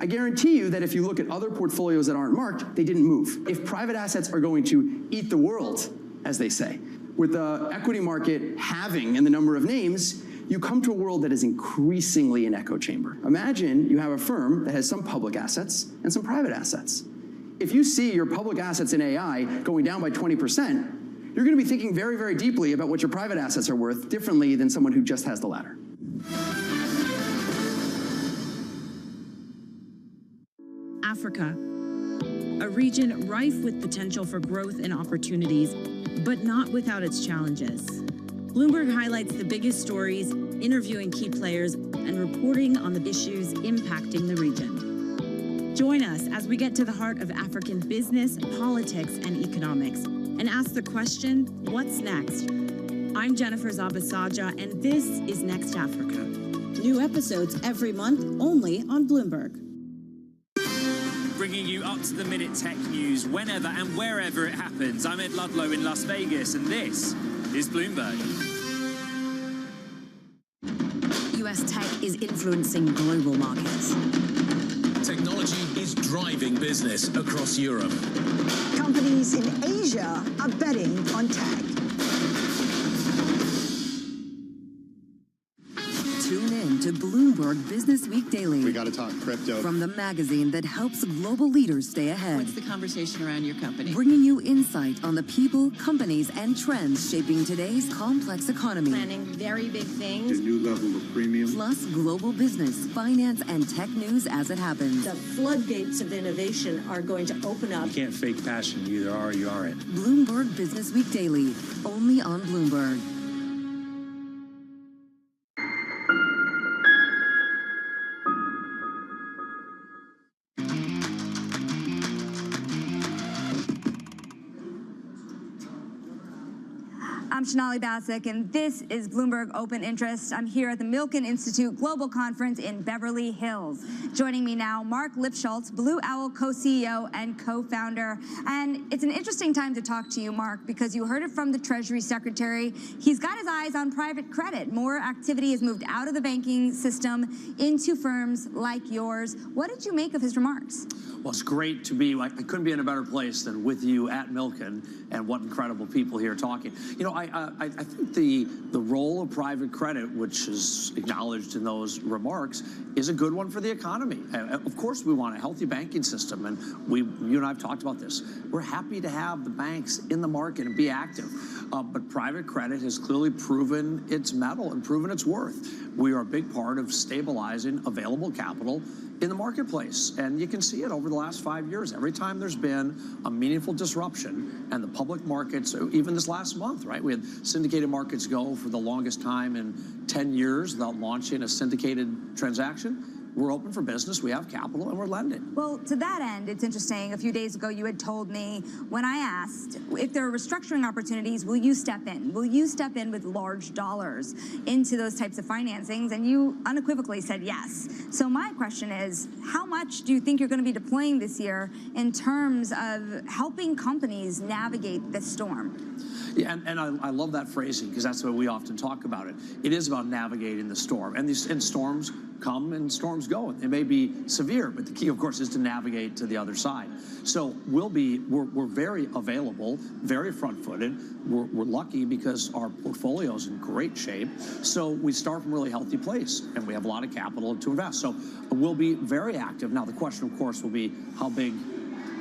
I guarantee you that if you look at other portfolios that aren't marked, they didn't move. If private assets are going to eat the world, as they say, with the equity market halving in the number of names, you come to a world that is increasingly an echo chamber. Imagine you have a firm that has some public assets and some private assets. If you see your public assets in AI going down by 20%, you're going to be thinking very, very deeply about what your private assets are worth differently than someone who just has the latter. Africa, a region rife with potential for growth and opportunities, but not without its challenges. Bloomberg highlights the biggest stories, interviewing key players, and reporting on the issues impacting the region. Join us as we get to the heart of African business, politics, and economics, and ask the question, what's next? I'm Jennifer Zabasaja, and this is Next Africa. New episodes every month, only on Bloomberg. Bringing you up-to-the-minute tech news whenever and wherever it happens. I'm Ed Ludlow in Las Vegas, and this is Bloomberg. U.S. tech is influencing global markets. Technology is driving business across Europe. Companies in Asia are betting on tech. Tune in to Bloomberg Business Week Daily. We got to talk crypto. From the magazine that helps global leaders stay ahead. What's the conversation around your company? Bringing you insight on the people, companies, and trends shaping today's complex economy. Planning very big things. The new level of premium. Plus global business, finance, and tech news as it happens. The floodgates of innovation are going to open up. You can't fake passion. You either are or you aren't. Bloomberg Business Week Daily, only on Bloomberg. I'm Shonali Bassick, and this is Bloomberg Open Interest. I'm here at the Milken Institute Global Conference in Beverly Hills. Joining me now, Mark Lipschultz, Blue Owl co-CEO and co-founder. And it's an interesting time to talk to you, Mark, because you heard it from the Treasury Secretary. He's got his eyes on private credit. More activity has moved out of the banking system into firms like yours. What did you make of his remarks? Well, it's great to be, I couldn't be in a better place than with you at Milken, and what incredible people here talking. You know, I think the role of private credit, which is acknowledged in those remarks, is a good one for the economy. Of course, we want a healthy banking system, and you and I have talked about this. We're happy to have the banks in the market and be active, but private credit has clearly proven its mettle and proven its worth. We are a big part of stabilizing available capital in the marketplace, and you can see it over the last 5 years. Every time there's been a meaningful disruption, and the public markets, even this last month, right? We had syndicated markets go for the longest time in 10 years without launching a syndicated transaction. We're open for business, we have capital, and we're lending. Well, to that end, it's interesting. A few days ago, you had told me, when I asked if there are restructuring opportunities, will you step in? Will you step in with large dollars into those types of financings? And you unequivocally said yes. So my question is, how much do you think you're going to be deploying this year in terms of helping companies navigate this storm? Yeah, and I love that phrasing, because that's the way we often talk about it. It is about navigating the storm, and storms come and storms go. They may be severe, but the key, of course, is to navigate to the other side. So we're very available, very front-footed. We're lucky because our portfolio is in great shape. So we start from a really healthy place, and we have a lot of capital to invest. So we'll be very active. Now, the question, of course, will be how big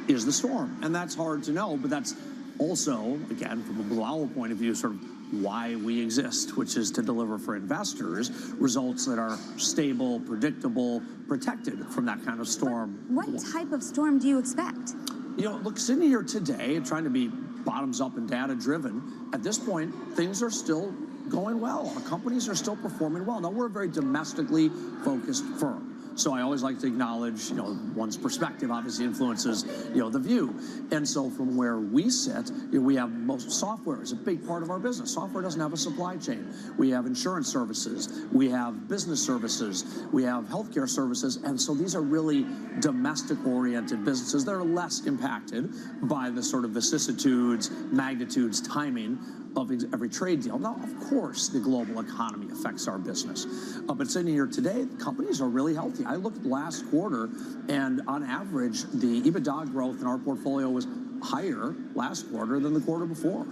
is the storm? And that's hard to know, but that's also, again, from a Blue Owl point of view, sort of why we exist, which is to deliver for investors results that are stable, predictable, protected from that kind of storm. What type of storm do you expect? You know, look, sitting here today, trying to be bottoms up and data driven, at this point, things are still going well. Our companies are still performing well. Now, we're a very domestically focused firm. So I always like to acknowledge, one's perspective obviously influences, the view. And so from where we sit, we have most software is a big part of our business. Software doesn't have a supply chain. We have insurance services. We have business services. We have healthcare services. And so these are really domestic-oriented businesses that are less impacted by the sort of vicissitudes, magnitudes, timing of every trade deal. Now, of course, the global economy affects our business. But sitting here today, companies are really healthy. I looked at last quarter, and on average, the EBITDA growth in our portfolio was higher last quarter than the quarter before.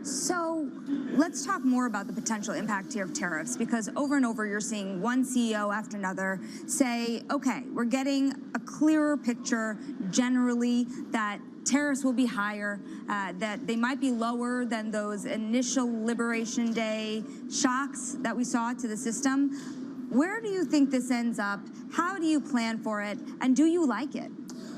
So let's talk more about the potential impact here of tariffs, because over and over you're seeing one CEO after another say, okay, we're getting a clearer picture generally that tariffs will be higher, that they might be lower than those initial Liberation Day shocks that we saw to the system. Where do you think this ends up? How do you plan for it? And do you like it?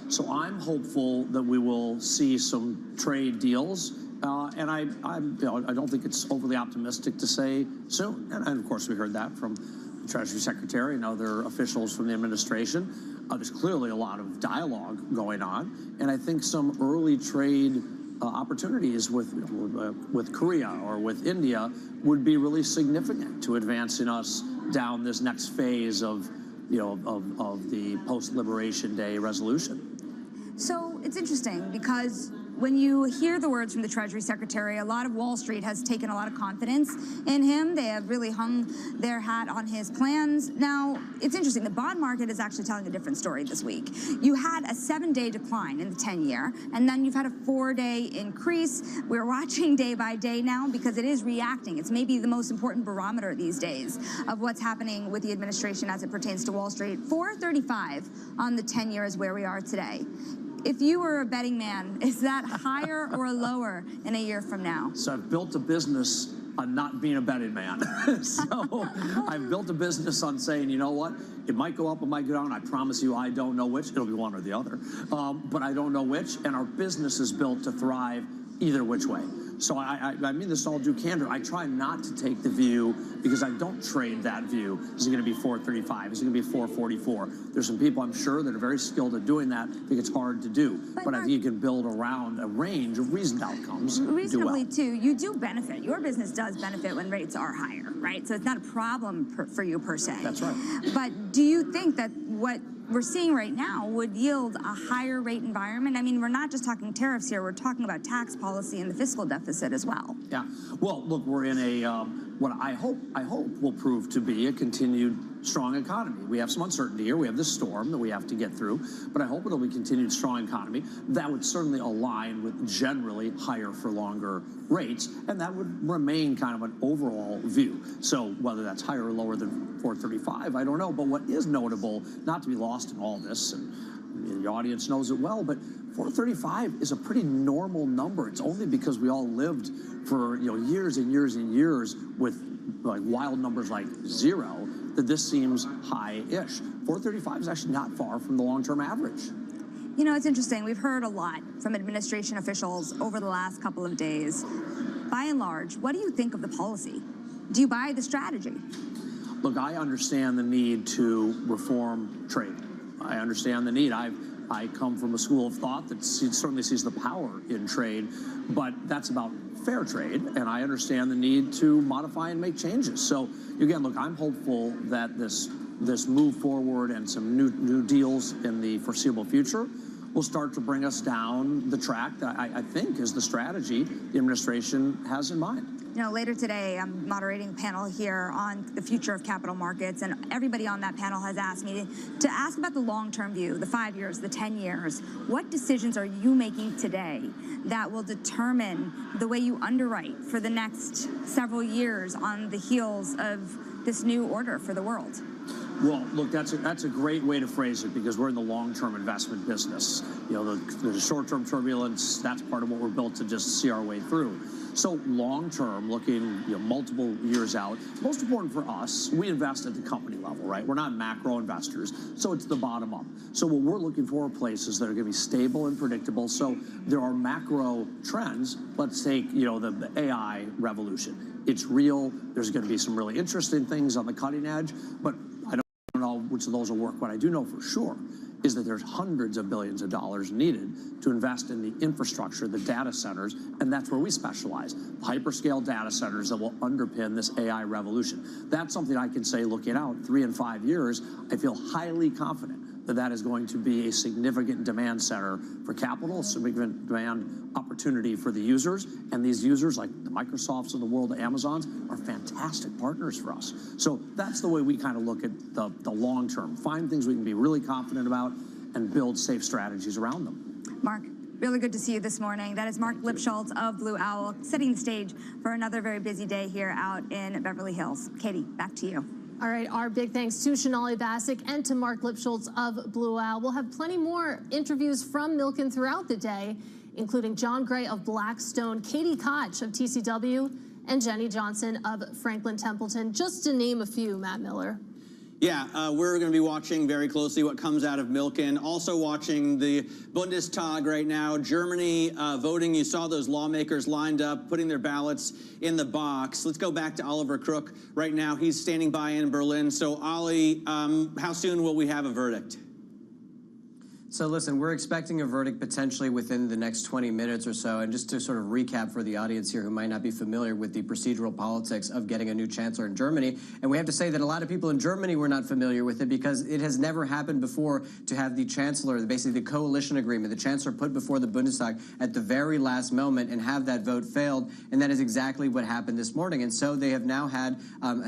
So I'm hopeful that we will see some trade deals. And I don't think it's overly optimistic to say soon. And of course, we heard that from the Treasury Secretary and other officials from the administration. There's clearly a lot of dialogue going on, and I think some early trade opportunities with Korea or with India would be really significant to advancing us down this next phase of the post-Liberation Day resolution. So it's interesting because when you hear the words from the Treasury Secretary, a lot of Wall Street has taken a lot of confidence in him. They have really hung their hat on his plans. Now, it's interesting. The bond market is actually telling a different story this week. You had a 7-day decline in the 10-year, and then you've had a 4-day increase. We're watching day by day now because it is reacting. It's maybe the most important barometer these days of what's happening with the administration as it pertains to Wall Street. 435 on the 10-year is where we are today. If you were a betting man, is that higher or lower in a year from now? So I've built a business on not being a betting man. So I've built a business on saying, you know what, it might go up, it might go down. I promise you I don't know which. It'll be one or the other. But I don't know which, and our business is built to thrive either which way. So I mean this all due candor. I try not to take the view, because I don't trade that view. Is it going to be 435? Is it going to be 444? There's some people, I'm sure, that are very skilled at doing that. I think it's hard to do. But I think you can build around a range of reasoned outcomes. Reasonably, too. You do benefit. Your business does benefit when rates are higher, right? So it's not a problem for you per se. That's right. But do you think that what we're seeing right now would yield a higher rate environment? I mean, we're not just talking tariffs here. We're talking about tax policy and the fiscal deficit as well. Yeah. Well, look, we're in a what I hope will prove to be a continued strong economy. We have some uncertainty here. We have this storm that we have to get through, but I hope it'll be continued strong economy. That would certainly align with generally higher for longer rates, and that would remain kind of an overall view. So whether that's higher or lower than 435, I don't know. But what is notable, not to be lost in all this, and the audience knows it well, but 435 is a pretty normal number. It's only because we all lived for years and years and years with like wild numbers like 0 that this seems high-ish. 435 is actually not far from the long-term average. You know, it's interesting. We've heard a lot from administration officials over the last couple of days. By and large, what do you think of the policy? Do you buy the strategy? Look, I understand the need to reform trade. I understand the need. I come from a school of thought that certainly sees the power in trade, but that's about fair trade, and I understand the need to modify and make changes. So again, look, I'm hopeful that this move forward and some new deals in the foreseeable future will start to bring us down the track that I think is the strategy the administration has in mind. You know, later today, I'm moderating a panel here on the future of capital markets, and everybody on that panel has asked me to ask about the long-term view, the 5 years, the 10 years. What decisions are you making today that will determine the way you underwrite for the next several years on the heels of this new order for the world? Well, look, that's a great way to phrase it, because we're in the long-term investment business. You know, the short-term turbulence, that's part of what we're built to just see our way through. So long-term, looking multiple years out, most important for us, we invest at the company level, right? We're not macro investors, so it's the bottom up. So what we're looking for are places that are going to be stable and predictable. So there are macro trends. Let's take the AI revolution. It's real. There's going to be some really interesting things on the cutting edge, but I don't know which of those will work. What I do know for sure is that there's hundreds of billions of dollars needed to invest in the infrastructure, the data centers, and that's where we specialize. Hyperscale data centers that will underpin this AI revolution. That's something I can say, looking out 3 and 5 years, I feel highly confident that that is going to be a significant demand center for capital, significant demand opportunity for the users. And these users, like the Microsofts of the world, the Amazons, are fantastic partners for us. So that's the way we kind of look at the long term. Find things we can be really confident about and build safe strategies around them. Mark, really good to see you this morning. That is Mark Lipschultz of Blue Owl, setting the stage for another very busy day here out in Beverly Hills. Katie, back to you. All right, our big thanks to Shonali Bassick and to Mark Lipschultz of Blue Owl. We'll have plenty more interviews from Milken throughout the day, including John Gray of Blackstone, Katie Koch of TCW, and Jenny Johnson of Franklin Templeton, just to name a few, Matt Miller. Yeah, we're going to be watching very closely what comes out of Milken. Also watching the Bundestag right now. Germany voting. You saw those lawmakers lined up, putting their ballots in the box. Let's go back to Oliver Crook right now. He's standing by in Berlin. So, Ollie, how soon will we have a verdict? So listen, we're expecting a verdict potentially within the next 20 minutes or so. And just to sort of recap for the audience here who might not be familiar with the procedural politics of getting a new chancellor in Germany, and we have to say that a lot of people in Germany were not familiar with it because it has never happened before to have the chancellor, basically the coalition agreement, the chancellor put before the Bundestag at the very last moment and have that vote failed. And that is exactly what happened this morning. And so they have now had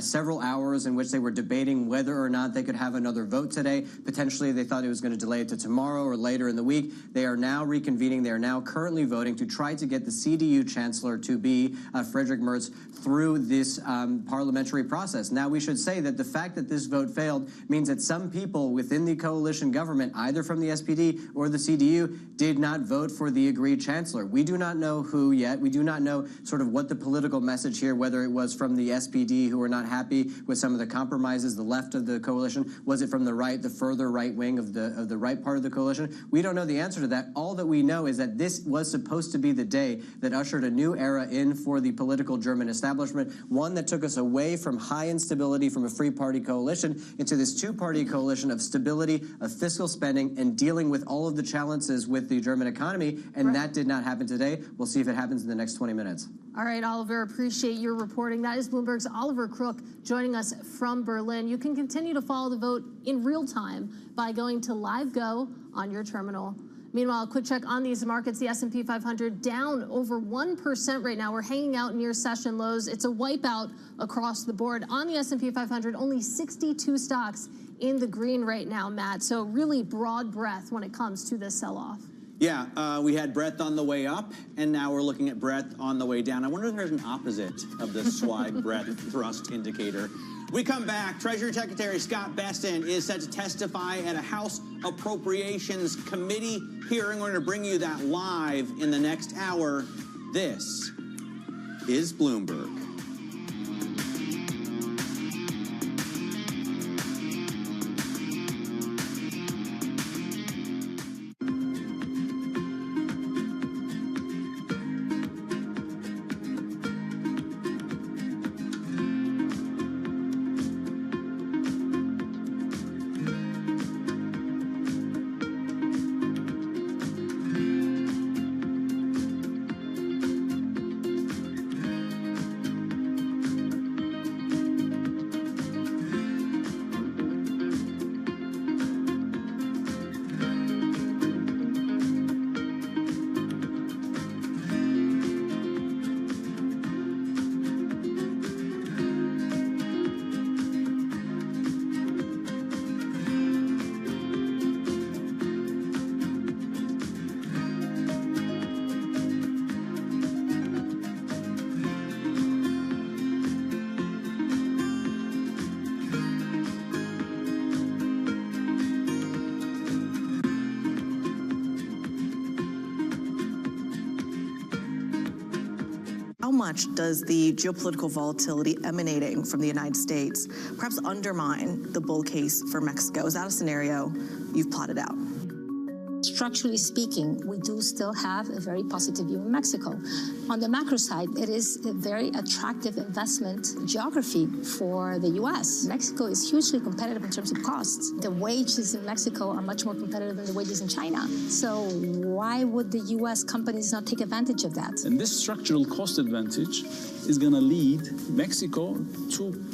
several hours in which they were debating whether or not they could have another vote today. Potentially, they thought it was going to delay it to tomorrow or later in the week. They are now reconvening. They are now currently voting to try to get the CDU chancellor to be Friedrich Merz through this parliamentary process. Now, we should say that the fact that this vote failed means that some people within the coalition government, either from the SPD or the CDU, did not vote for the agreed chancellor. We do not know who yet. We do not know sort of what the political message here, whether it was from the SPD who were not happy with some of the compromises, the left of the coalition. Was it from the right, the further right wing of the right part of the coalition? We don't know the answer to that. All that we know is that this was supposed to be the day that ushered a new era in for the political German establishment, one that took us away from high instability from a free-party coalition into this two-party coalition of stability, of fiscal spending, and dealing with all of the challenges with the German economy, and that did not happen today. We'll see if it happens in the next 20 minutes. All right, Oliver, appreciate your reporting. That is Bloomberg's Oliver Crook joining us from Berlin. You can continue to follow the vote in real time by going to LiveGo on your terminal. Meanwhile, a quick check on these markets. The S&P 500 down over 1% right now. We're hanging out near session lows. It's a wipeout across the board. On the S&P 500, only 62 stocks in the green right now, Matt. So really broad breadth when it comes to this sell-off. Yeah, we had breadth on the way up, and now we're looking at breadth on the way down. I wonder if there's an opposite of the swag breadth thrust indicator. We come back. Treasury Secretary Scott Bessent is set to testify at a House Appropriations Committee hearing. We're going to bring you that live in the next hour. This is Bloomberg. How much does the geopolitical volatility emanating from the United States perhaps undermine the bull case for Mexico? Is that a scenario you've plotted out? structurally speaking, we do still have a very positive view in Mexico. On the macro side, it is a very attractive investment geography for the U.S. Mexico is hugely competitive in terms of costs. The wages in Mexico are much more competitive than the wages in China. So why would the U.S. companies not take advantage of that? And this structural cost advantage is going to lead Mexico to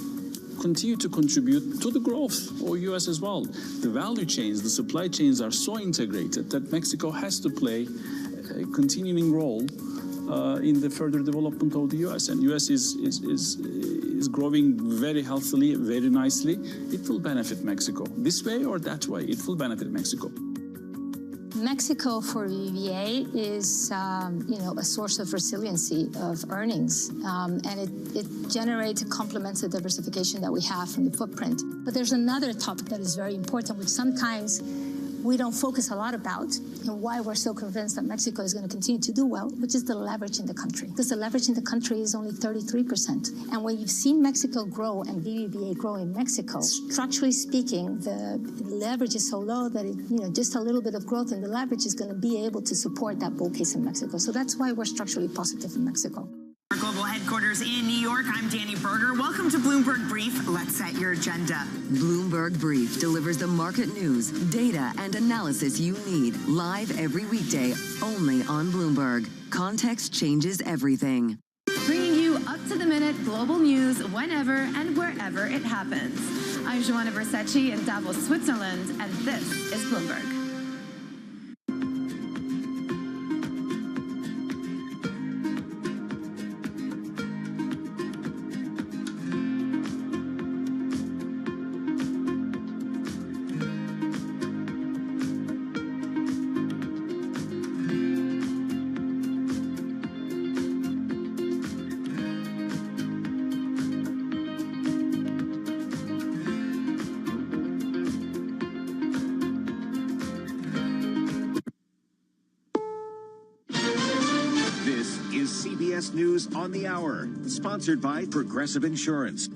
continue to contribute to the growth of U.S. as well. The value chains, the supply chains are so integrated that Mexico has to play a continuing role in the further development of the U.S. And U.S. is growing very healthily, very nicely. It will benefit Mexico this way or that way. It will benefit Mexico. Mexico for BBVA is, a source of resiliency of earnings, and it generates and complements the diversification that we have from the footprint. But there's another topic that is very important, which sometimes we don't focus a lot about, and why we're so convinced that Mexico is going to continue to do well, which is the leverage in the country. Because the leverage in the country is only 33%. And when you've seen Mexico grow and BBVA grow in Mexico, structurally speaking, the leverage is so low that just a little bit of growth in the leverage is going to be able to support that bull case in Mexico. So that's why we're structurally positive in Mexico. Our global headquarters in New York, I'm Danny Berger. Welcome to Bloomberg Brief. Let's set your agenda. Bloomberg Brief delivers the market news, data, and analysis you need live every weekday only on Bloomberg. Context changes everything. Bringing you up-to-the-minute global news whenever and wherever it happens. I'm Joanna Versace in Davos, Switzerland, and this is Bloomberg. News on the Hour, sponsored by Progressive Insurance.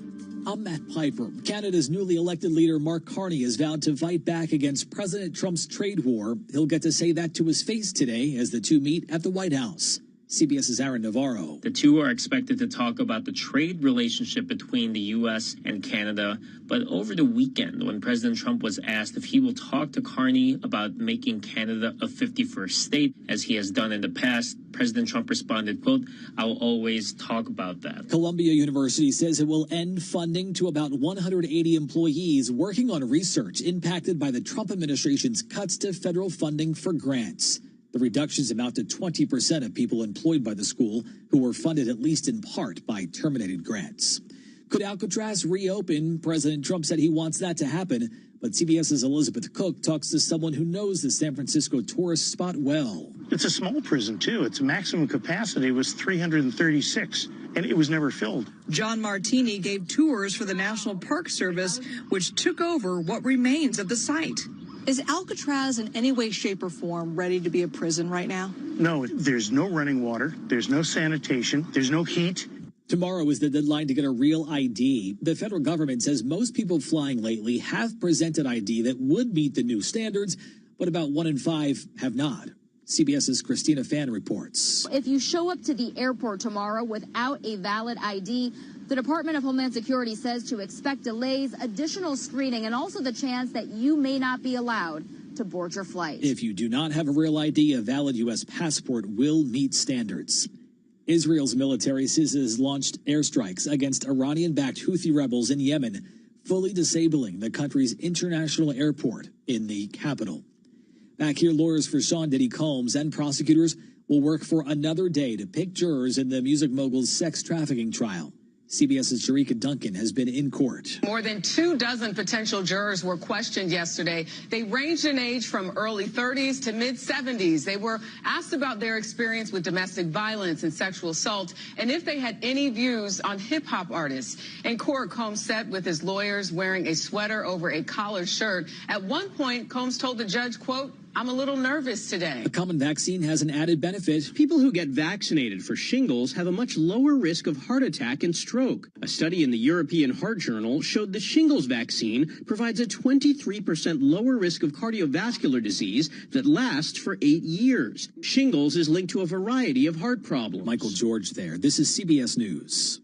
I'm Matt Piper. Canada's newly elected leader, Mark Carney, has vowed to fight back against President Trump's trade war. He'll get to say that to his face today as the two meet at the White House. CBS's Aaron Navarro. The two are expected to talk about the trade relationship between the U.S. and Canada. But over the weekend, when President Trump was asked if he will talk to Carney about making Canada a 51st state, as he has done in the past, President Trump responded, quote, "I will always talk about that." Columbia University says it will end funding to about 180 employees working on research impacted by the Trump administration's cuts to federal funding for grants. The reductions amount to 20% of people employed by the school who were funded at least in part by terminated grants. Could Alcatraz reopen? President Trump said he wants that to happen, but CBS's Elizabeth Cook talks to someone who knows the San Francisco tourist spot well. It's a small prison, too. Its maximum capacity was 336, and it was never filled. John Martini gave tours for the National Park Service, which took over what remains of the site. Is Alcatraz in any way, shape, or form ready to be a prison right now? No, there's no running water, there's no sanitation, there's no heat. Tomorrow is the deadline to get a real ID. The federal government says most people flying lately have presented ID that would meet the new standards, but about 1 in 5 have not. CBS's Christina Fan reports. If you show up to the airport tomorrow without a valid ID, the Department of Homeland Security says to expect delays, additional screening, and also the chance that you may not be allowed to board your flight. If you do not have a real ID, a valid U.S. passport will meet standards. Israel's military says it has launched airstrikes against Iranian-backed Houthi rebels in Yemen, fully disabling the country's international airport in the capital. Back here, lawyers for Sean Diddy Combs and prosecutors will work for another day to pick jurors in the music mogul's sex trafficking trial. CBS's Sharika Duncan has been in court. More than 24 potential jurors were questioned yesterday. They ranged in age from early 30s to mid-70s. They were asked about their experience with domestic violence and sexual assault and if they had any views on hip-hop artists. In court, Combs sat with his lawyers wearing a sweater over a collared shirt. At one point, Combs told the judge, quote, I'm a little nervous today. A common vaccine has an added benefit. People who get vaccinated for shingles have a much lower risk of heart attack and stroke. A study in the European Heart Journal showed the shingles vaccine provides a 23% lower risk of cardiovascular disease that lasts for 8 years. Shingles is linked to a variety of heart problems. Michael George there. This is CBS News.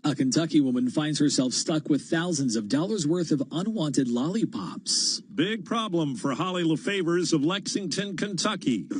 A Kentucky woman finds herself stuck with thousands of dollars worth of unwanted lollipops. Big problem for Holly LaFavors of Lexington, Kentucky. Her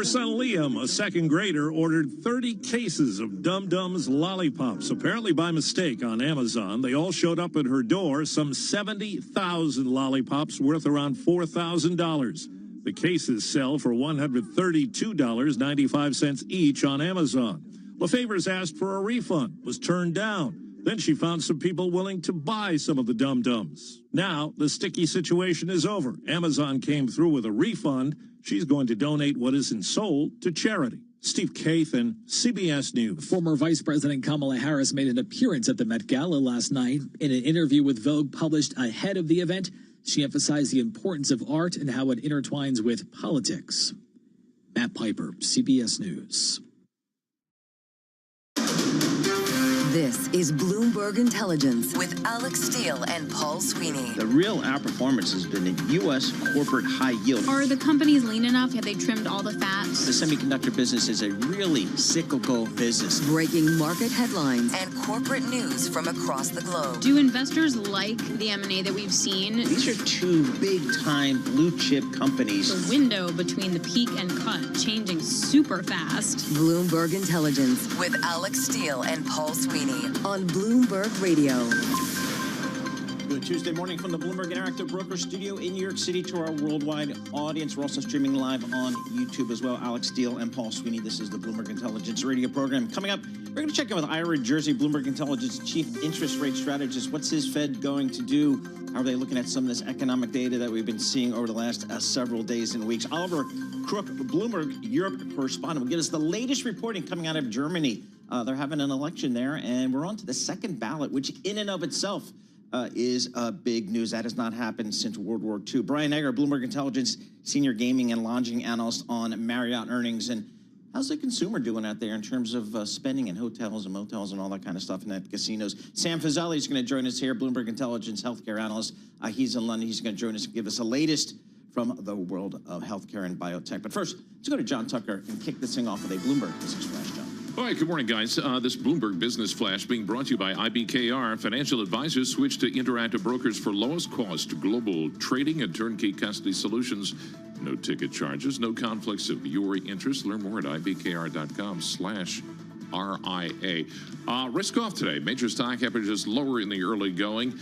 son Liam, a second grader, ordered 30 cases of Dum Dums lollipops, apparently by mistake, on Amazon. They all showed up at her door, some 70,000 lollipops worth around $4,000. The cases sell for $132.95 each on Amazon. LaFavors asked for a refund, was turned down. Then she found some people willing to buy some of the Dum Dums. Now, the sticky situation is over. Amazon came through with a refund. She's going to donate what isn't sold to charity. Steve Kathan, CBS News. Former Vice President Kamala Harris made an appearance at the Met Gala last night. In an interview with Vogue published ahead of the event, she emphasized the importance of art and how it intertwines with politics. Matt Piper, CBS News. This is Bloomberg Intelligence with Alex Steele and Paul Sweeney. The real outperformance has been in U.S. corporate high yield. Are the companies lean enough? Have they trimmed all the fat? The semiconductor business is a really cyclical business. Breaking market headlines and corporate news from across the globe. Do investors like the M&A that we've seen? These are two big-time blue-chip companies. The window between the peak and cut changing super fast. Bloomberg Intelligence with Alex Steele and Paul Sweeney on Bloomberg Radio. Good Tuesday morning from the Bloomberg Interactive Broker Studio in New York City to our worldwide audience. We're also streaming live on YouTube as well. Alex Steele and Paul Sweeney. This is the Bloomberg Intelligence Radio program. Coming up, we're going to check in with Ira Jersey, Bloomberg Intelligence Chief Interest Rate Strategist. What's his Fed going to do? How are they looking at some of this economic data that we've been seeing over the last several days and weeks? Oliver Crook, Bloomberg Europe correspondent, will give us the latest reporting coming out of Germany. They're having an election there, and we're on to the second ballot, which in and of itself is big news. That has not happened since World War II. Brian Egger, Bloomberg Intelligence Senior Gaming and Lodging Analyst on Marriott earnings. And how's the consumer doing out there in terms of spending in hotels and motels and all that kind of stuff, and at casinos? Sam Fazeli is going to join us here, Bloomberg Intelligence Healthcare Analyst. He's in London. He's going to join us and give us the latest from the world of healthcare and biotech. But first, let's go to John Tucker and kick this thing off with a Bloomberg Business Flash, John. All right, good morning, guys. This Bloomberg Business Flash being brought to you by IBKR. Financial advisors switch to Interactive Brokers for lowest cost global trading and turnkey custody solutions. No ticket charges, no conflicts of your interest. Learn more at ibkr.com/RIA. Risk off today. Major stock averages lower in the early going.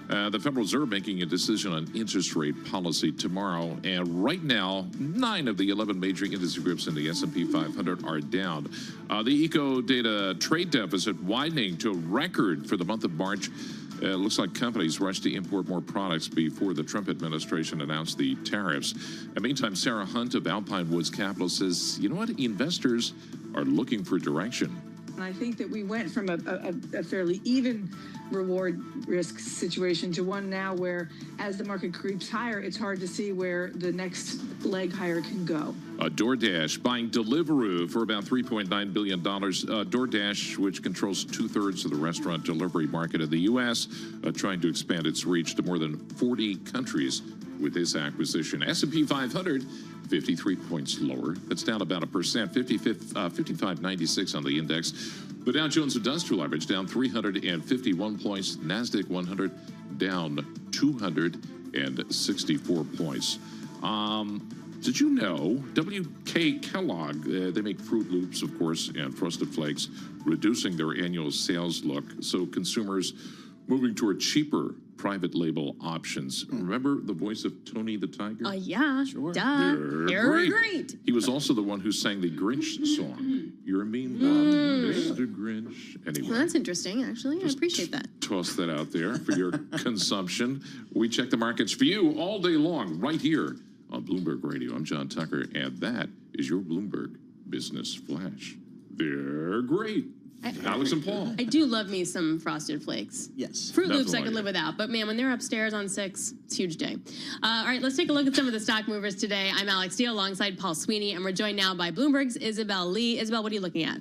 The Federal Reserve making a decision on interest rate policy tomorrow. And right now, 9 of the 11 major industry groups in the S&P 500 are down. The Eco Data trade deficit widening to a record for the month of March. It looks like companies rushed to import more products before the Trump administration announced the tariffs. In the meantime, Sarah Hunt of Alpine Woods Capital says, you know what, investors are looking for direction. And I think that we went from a fairly even reward risk situation to one now where as the market creeps higher, it's hard to see where the next leg higher can go. DoorDash buying Deliveroo for about $3.9 billion. DoorDash, which controls 2/3 of the restaurant delivery market in the U.S., trying to expand its reach to more than 40 countries with this acquisition. S&P 500, 53 points lower. That's down about 1%, 55.96 on the index. The Dow Jones Industrial Average down 351 points. NASDAQ 100 down 264 points. Did you know WK Kellogg, they make Fruit Loops, of course, and Frosted Flakes, reducing their annual sales look, so consumers moving toward cheaper private label options. Remember the voice of Tony the Tiger? Yeah, sure. Duh. They're great. He was also the one who sang the Grinch song. You're a mean one, Mr. Grinch. Anyway. Well, that's interesting, actually. I appreciate that. Toss that out there for your consumption. We check the markets for you all day long, right here on Bloomberg Radio. I'm John Tucker, and that is your Bloomberg Business Flash. They're great. Alex and Paul. I do love me some Frosted Flakes. Yes. Fruit Loops I could live without, but man, when they're upstairs on 6, it's a huge day. All right, let's take a look at some of the stock movers today. I'm Alex Steele alongside Paul Sweeney, and we're joined now by Bloomberg's Isabel Lee. Isabel, what are you looking at?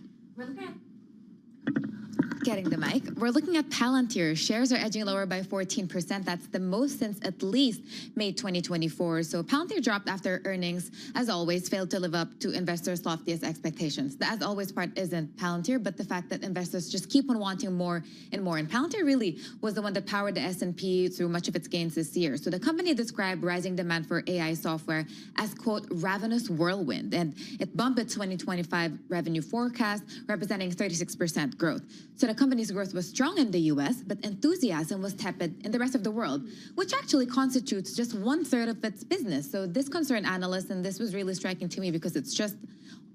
Getting the mic. We're looking at Palantir. Shares are edging lower by 14%. That's the most since at least May 2024. So Palantir dropped after earnings, as always, failed to live up to investors' loftiest expectations. The as always part isn't Palantir, but the fact that investors just keep on wanting more and more. And Palantir really was the one that powered the S&P through much of its gains this year. So the company described rising demand for AI software as, quote, ravenous whirlwind. And it bumped its 2025 revenue forecast, representing 36% growth. So the company's growth was strong in the U.S., but enthusiasm was tepid in the rest of the world, which actually constitutes just 1/3 of its business. So this concerned analysts, and this was really striking to me because it's just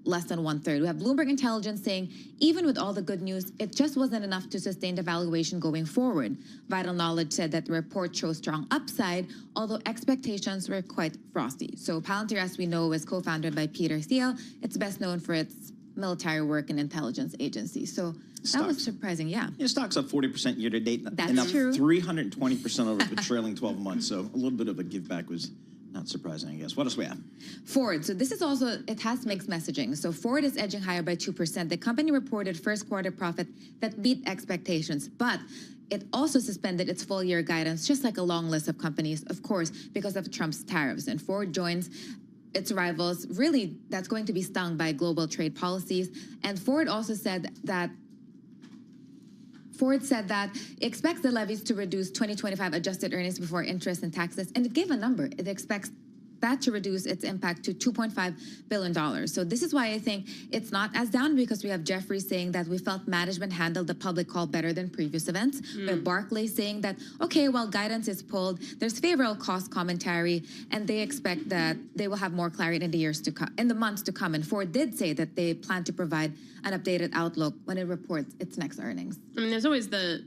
less than 1/3. We have Bloomberg Intelligence saying, even with all the good news, it just wasn't enough to sustain the valuation going forward. Vital Knowledge said that the report shows strong upside, although expectations were quite frosty. So Palantir, as we know, is co-founded by Peter Thiel. It's best known for its military work and intelligence agencies. So that was surprising, yeah. Your stock's up 40% year to date. That's and up true. 320% over the trailing 12 months. So a little bit of a give back was not surprising, I guess. What else we have? Ford. So this is also, it has mixed messaging. So Ford is edging higher by 2%. The company reported first quarter profit that beat expectations, but it also suspended its full year guidance, just like a long list of companies, of course, because of Trump's tariffs. And Ford joins its rivals, really, that's going to be stung by global trade policies. And Ford also said that it expects the levies to reduce 2025 adjusted earnings before interest and taxes, and it gave a number. It expects that to reduce its impact to $2.5 billion. So this is why I think it's not as down, because we have Jeffrey saying that we felt management handled the public call better than previous events. We have Barclays saying that, okay, while guidance is pulled, there's favorable cost commentary, and they expect that they will have more clarity in the years to come, in the months to come. And Ford did say that they plan to provide an updated outlook when it reports its next earnings. I mean, there's always the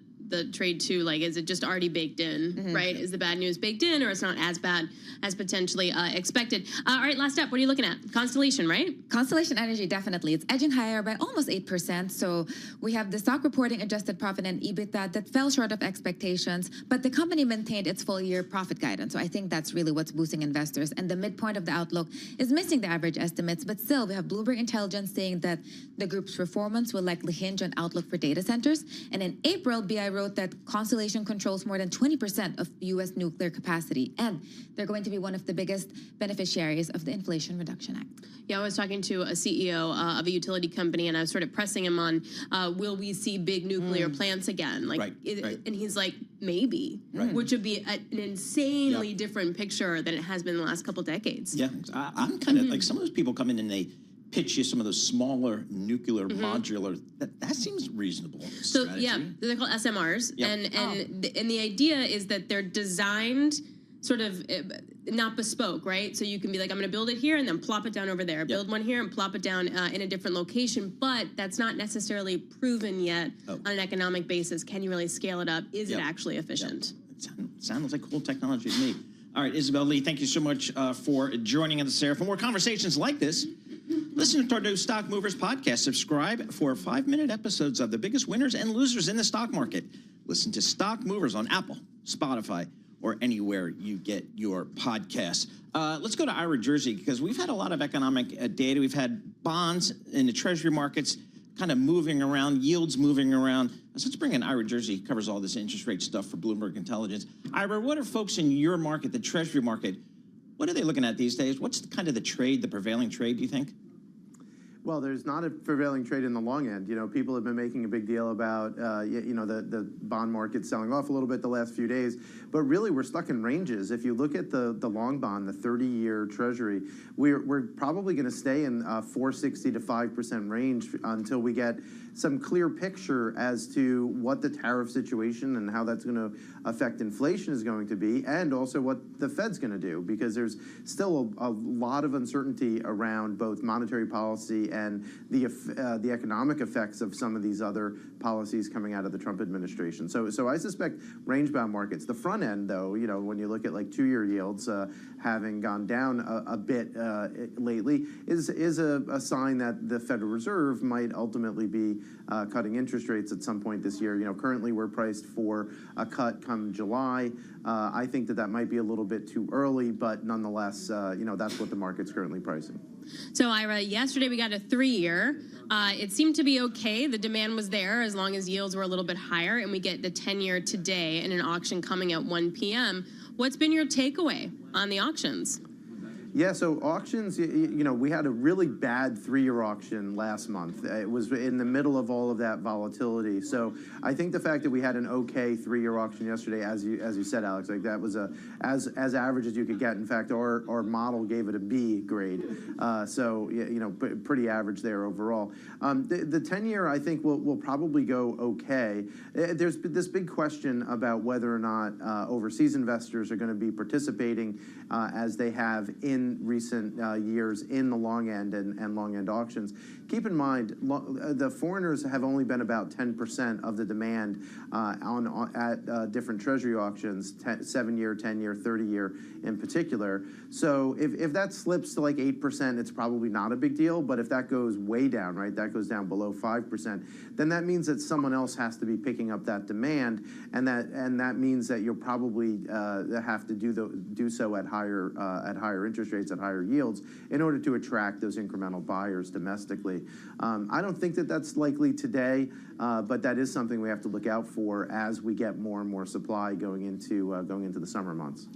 trade too, like, is it just already baked in, right? Is the bad news baked in, or it's not as bad as potentially expected? All right, last up, what are you looking at? Constellation, right? Constellation Energy, definitely. It's edging higher by almost 8%. So we have the stock reporting adjusted profit and EBITDA that fell short of expectations, but the company maintained its full year profit guidance. So I think that's really what's boosting investors. And the midpoint of the outlook is missing the average estimates, but still we have Bloomberg Intelligence saying that the group's performance will likely hinge on outlook for data centers. And in April, BI wrote that Constellation controls more than 20% of U.S. nuclear capacity, and they're going to be one of the biggest beneficiaries of the Inflation Reduction Act. Yeah, I was talking to a CEO of a utility company, and I was sort of pressing him on, will we see big nuclear plants again? Like, and he's like, maybe, which would be an insanely different picture than it has been in the last couple decades. Yeah, I'm kind of like, some of those people come in and they pitch you some of those smaller nuclear modular. That seems reasonable. So yeah, they're called SMRs, and the idea is that they're designed sort of not bespoke, right? So you can be like, I'm going to build it here and then plop it down over there. Build one here and plop it down in a different location, but that's not necessarily proven yet on an economic basis. Can you really scale it up? Is it actually efficient? It sounds like cool technology to me. All right, Isabel Lee, thank you so much for joining us there. For more conversations like this, listen to our new Stock Movers podcast. Subscribe for 5-minute episodes of the biggest winners and losers in the stock market. Listen to Stock Movers on Apple, Spotify, or anywhere you get your podcasts. Let's go to Ira Jersey, because we've had a lot of economic data. We've had bonds in the Treasury markets kind of moving around, yields moving around. So let's bring in Ira Jersey. He covers all this interest rate stuff for Bloomberg Intelligence. Ira, what are folks in your market, the Treasury market, what are they looking at these days? What's kind of the trade, the prevailing trade, do you think? Well, there's not a prevailing trade in the long end. You know, people have been making a big deal about, the bond market selling off a little bit the last few days. But really, we're stuck in ranges. If you look at the long bond, the 30-year Treasury, we're probably going to stay in 4.60 to 5% range until we get some clear picture as to what the tariff situation and how that's going to affect inflation is going to be, and also what the Fed's going to do, because there's still a lot of uncertainty around both monetary policy and the economic effects of some of these other policies coming out of the Trump administration. So I suspect range-bound markets. The front end, though, you know, when you look at like 2-year yields having gone down a bit lately, is a sign that the Federal Reserve might ultimately be cutting interest rates at some point this year. You know, currently we're priced for a cut come July. I think that might be a little bit too early, but nonetheless, that's what the market's currently pricing. So, Ira, yesterday we got a 3-year. It seemed to be okay. The demand was there as long as yields were a little bit higher, and we get the 10-year today in an auction coming at 1 p.m. What's been your takeaway on the auctions? Yeah, so auctions, we had a really bad 3-year auction last month. It was in the middle of all of that volatility. So I think the fact that we had an okay 3-year auction yesterday, as you said, Alex, like that was as average as you could get. In fact, our model gave it a B grade. Pretty average there overall. The 10-year, I think, will probably go okay. There's this big question about whether or not overseas investors are going to be participating as they have in recent years in the long end and long end auctions. Keep in mind, the foreigners have only been about 10% of the demand at different Treasury auctions, 7-year, 10-year, 30-year in particular. So if that slips to like 8%, it's probably not a big deal. But if that goes way down, right, that goes down below 5%, then that means that someone else has to be picking up that demand, and that means that you'll probably have to do so at higher interest rates, at higher yields, in order to attract those incremental buyers domestically. I don't think that that's likely today, but that is something we have to look out for as we get more and more supply going into the summer months.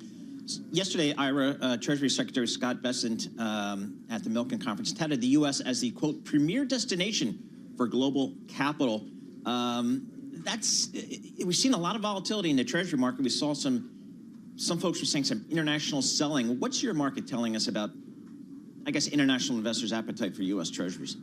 Yesterday, Ira, Treasury Secretary Scott Bessent at the Milken Conference touted the U.S. as the, quote, premier destination for global capital. We've seen a lot of volatility in the Treasury market. We saw some folks were saying some international selling. What's your market telling us about, I guess, international investors' appetite for U.S. Treasuries?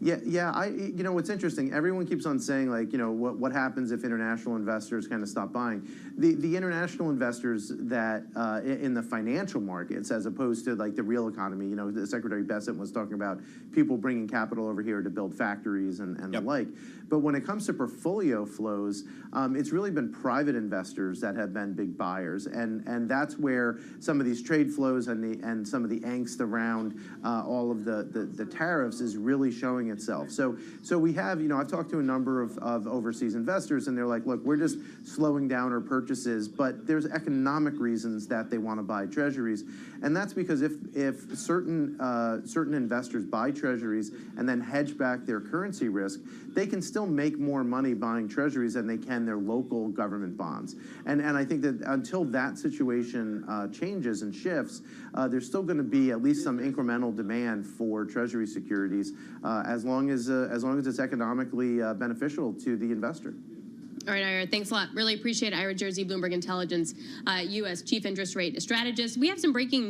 Yeah. What's interesting, everyone keeps on saying, like, what happens if international investors kind of stop buying? The international investors that in the financial markets, as opposed to like the real economy, the Secretary Bessent was talking about people bringing capital over here to build factories and the like. But when it comes to portfolio flows, it's really been private investors that have been big buyers, and that's where some of these trade flows and some of the angst around all of the tariffs is really showing itself. So we have, I've talked to a number of overseas investors, and they're like, look, we're just slowing down our purchases, but there's economic reasons that they want to buy treasuries, and that's because if certain investors buy treasuries and then hedge back their currency risk, they can still make more money buying treasuries than they can their local government bonds. And I think that until that situation changes and shifts, there's still going to be at least some incremental demand for treasury securities as long as it's economically beneficial to the investor. All right, Ira, thanks a lot. Really appreciate it. Ira Jersey, Bloomberg Intelligence, U.S. Chief Interest Rate Strategist. We have some breaking news.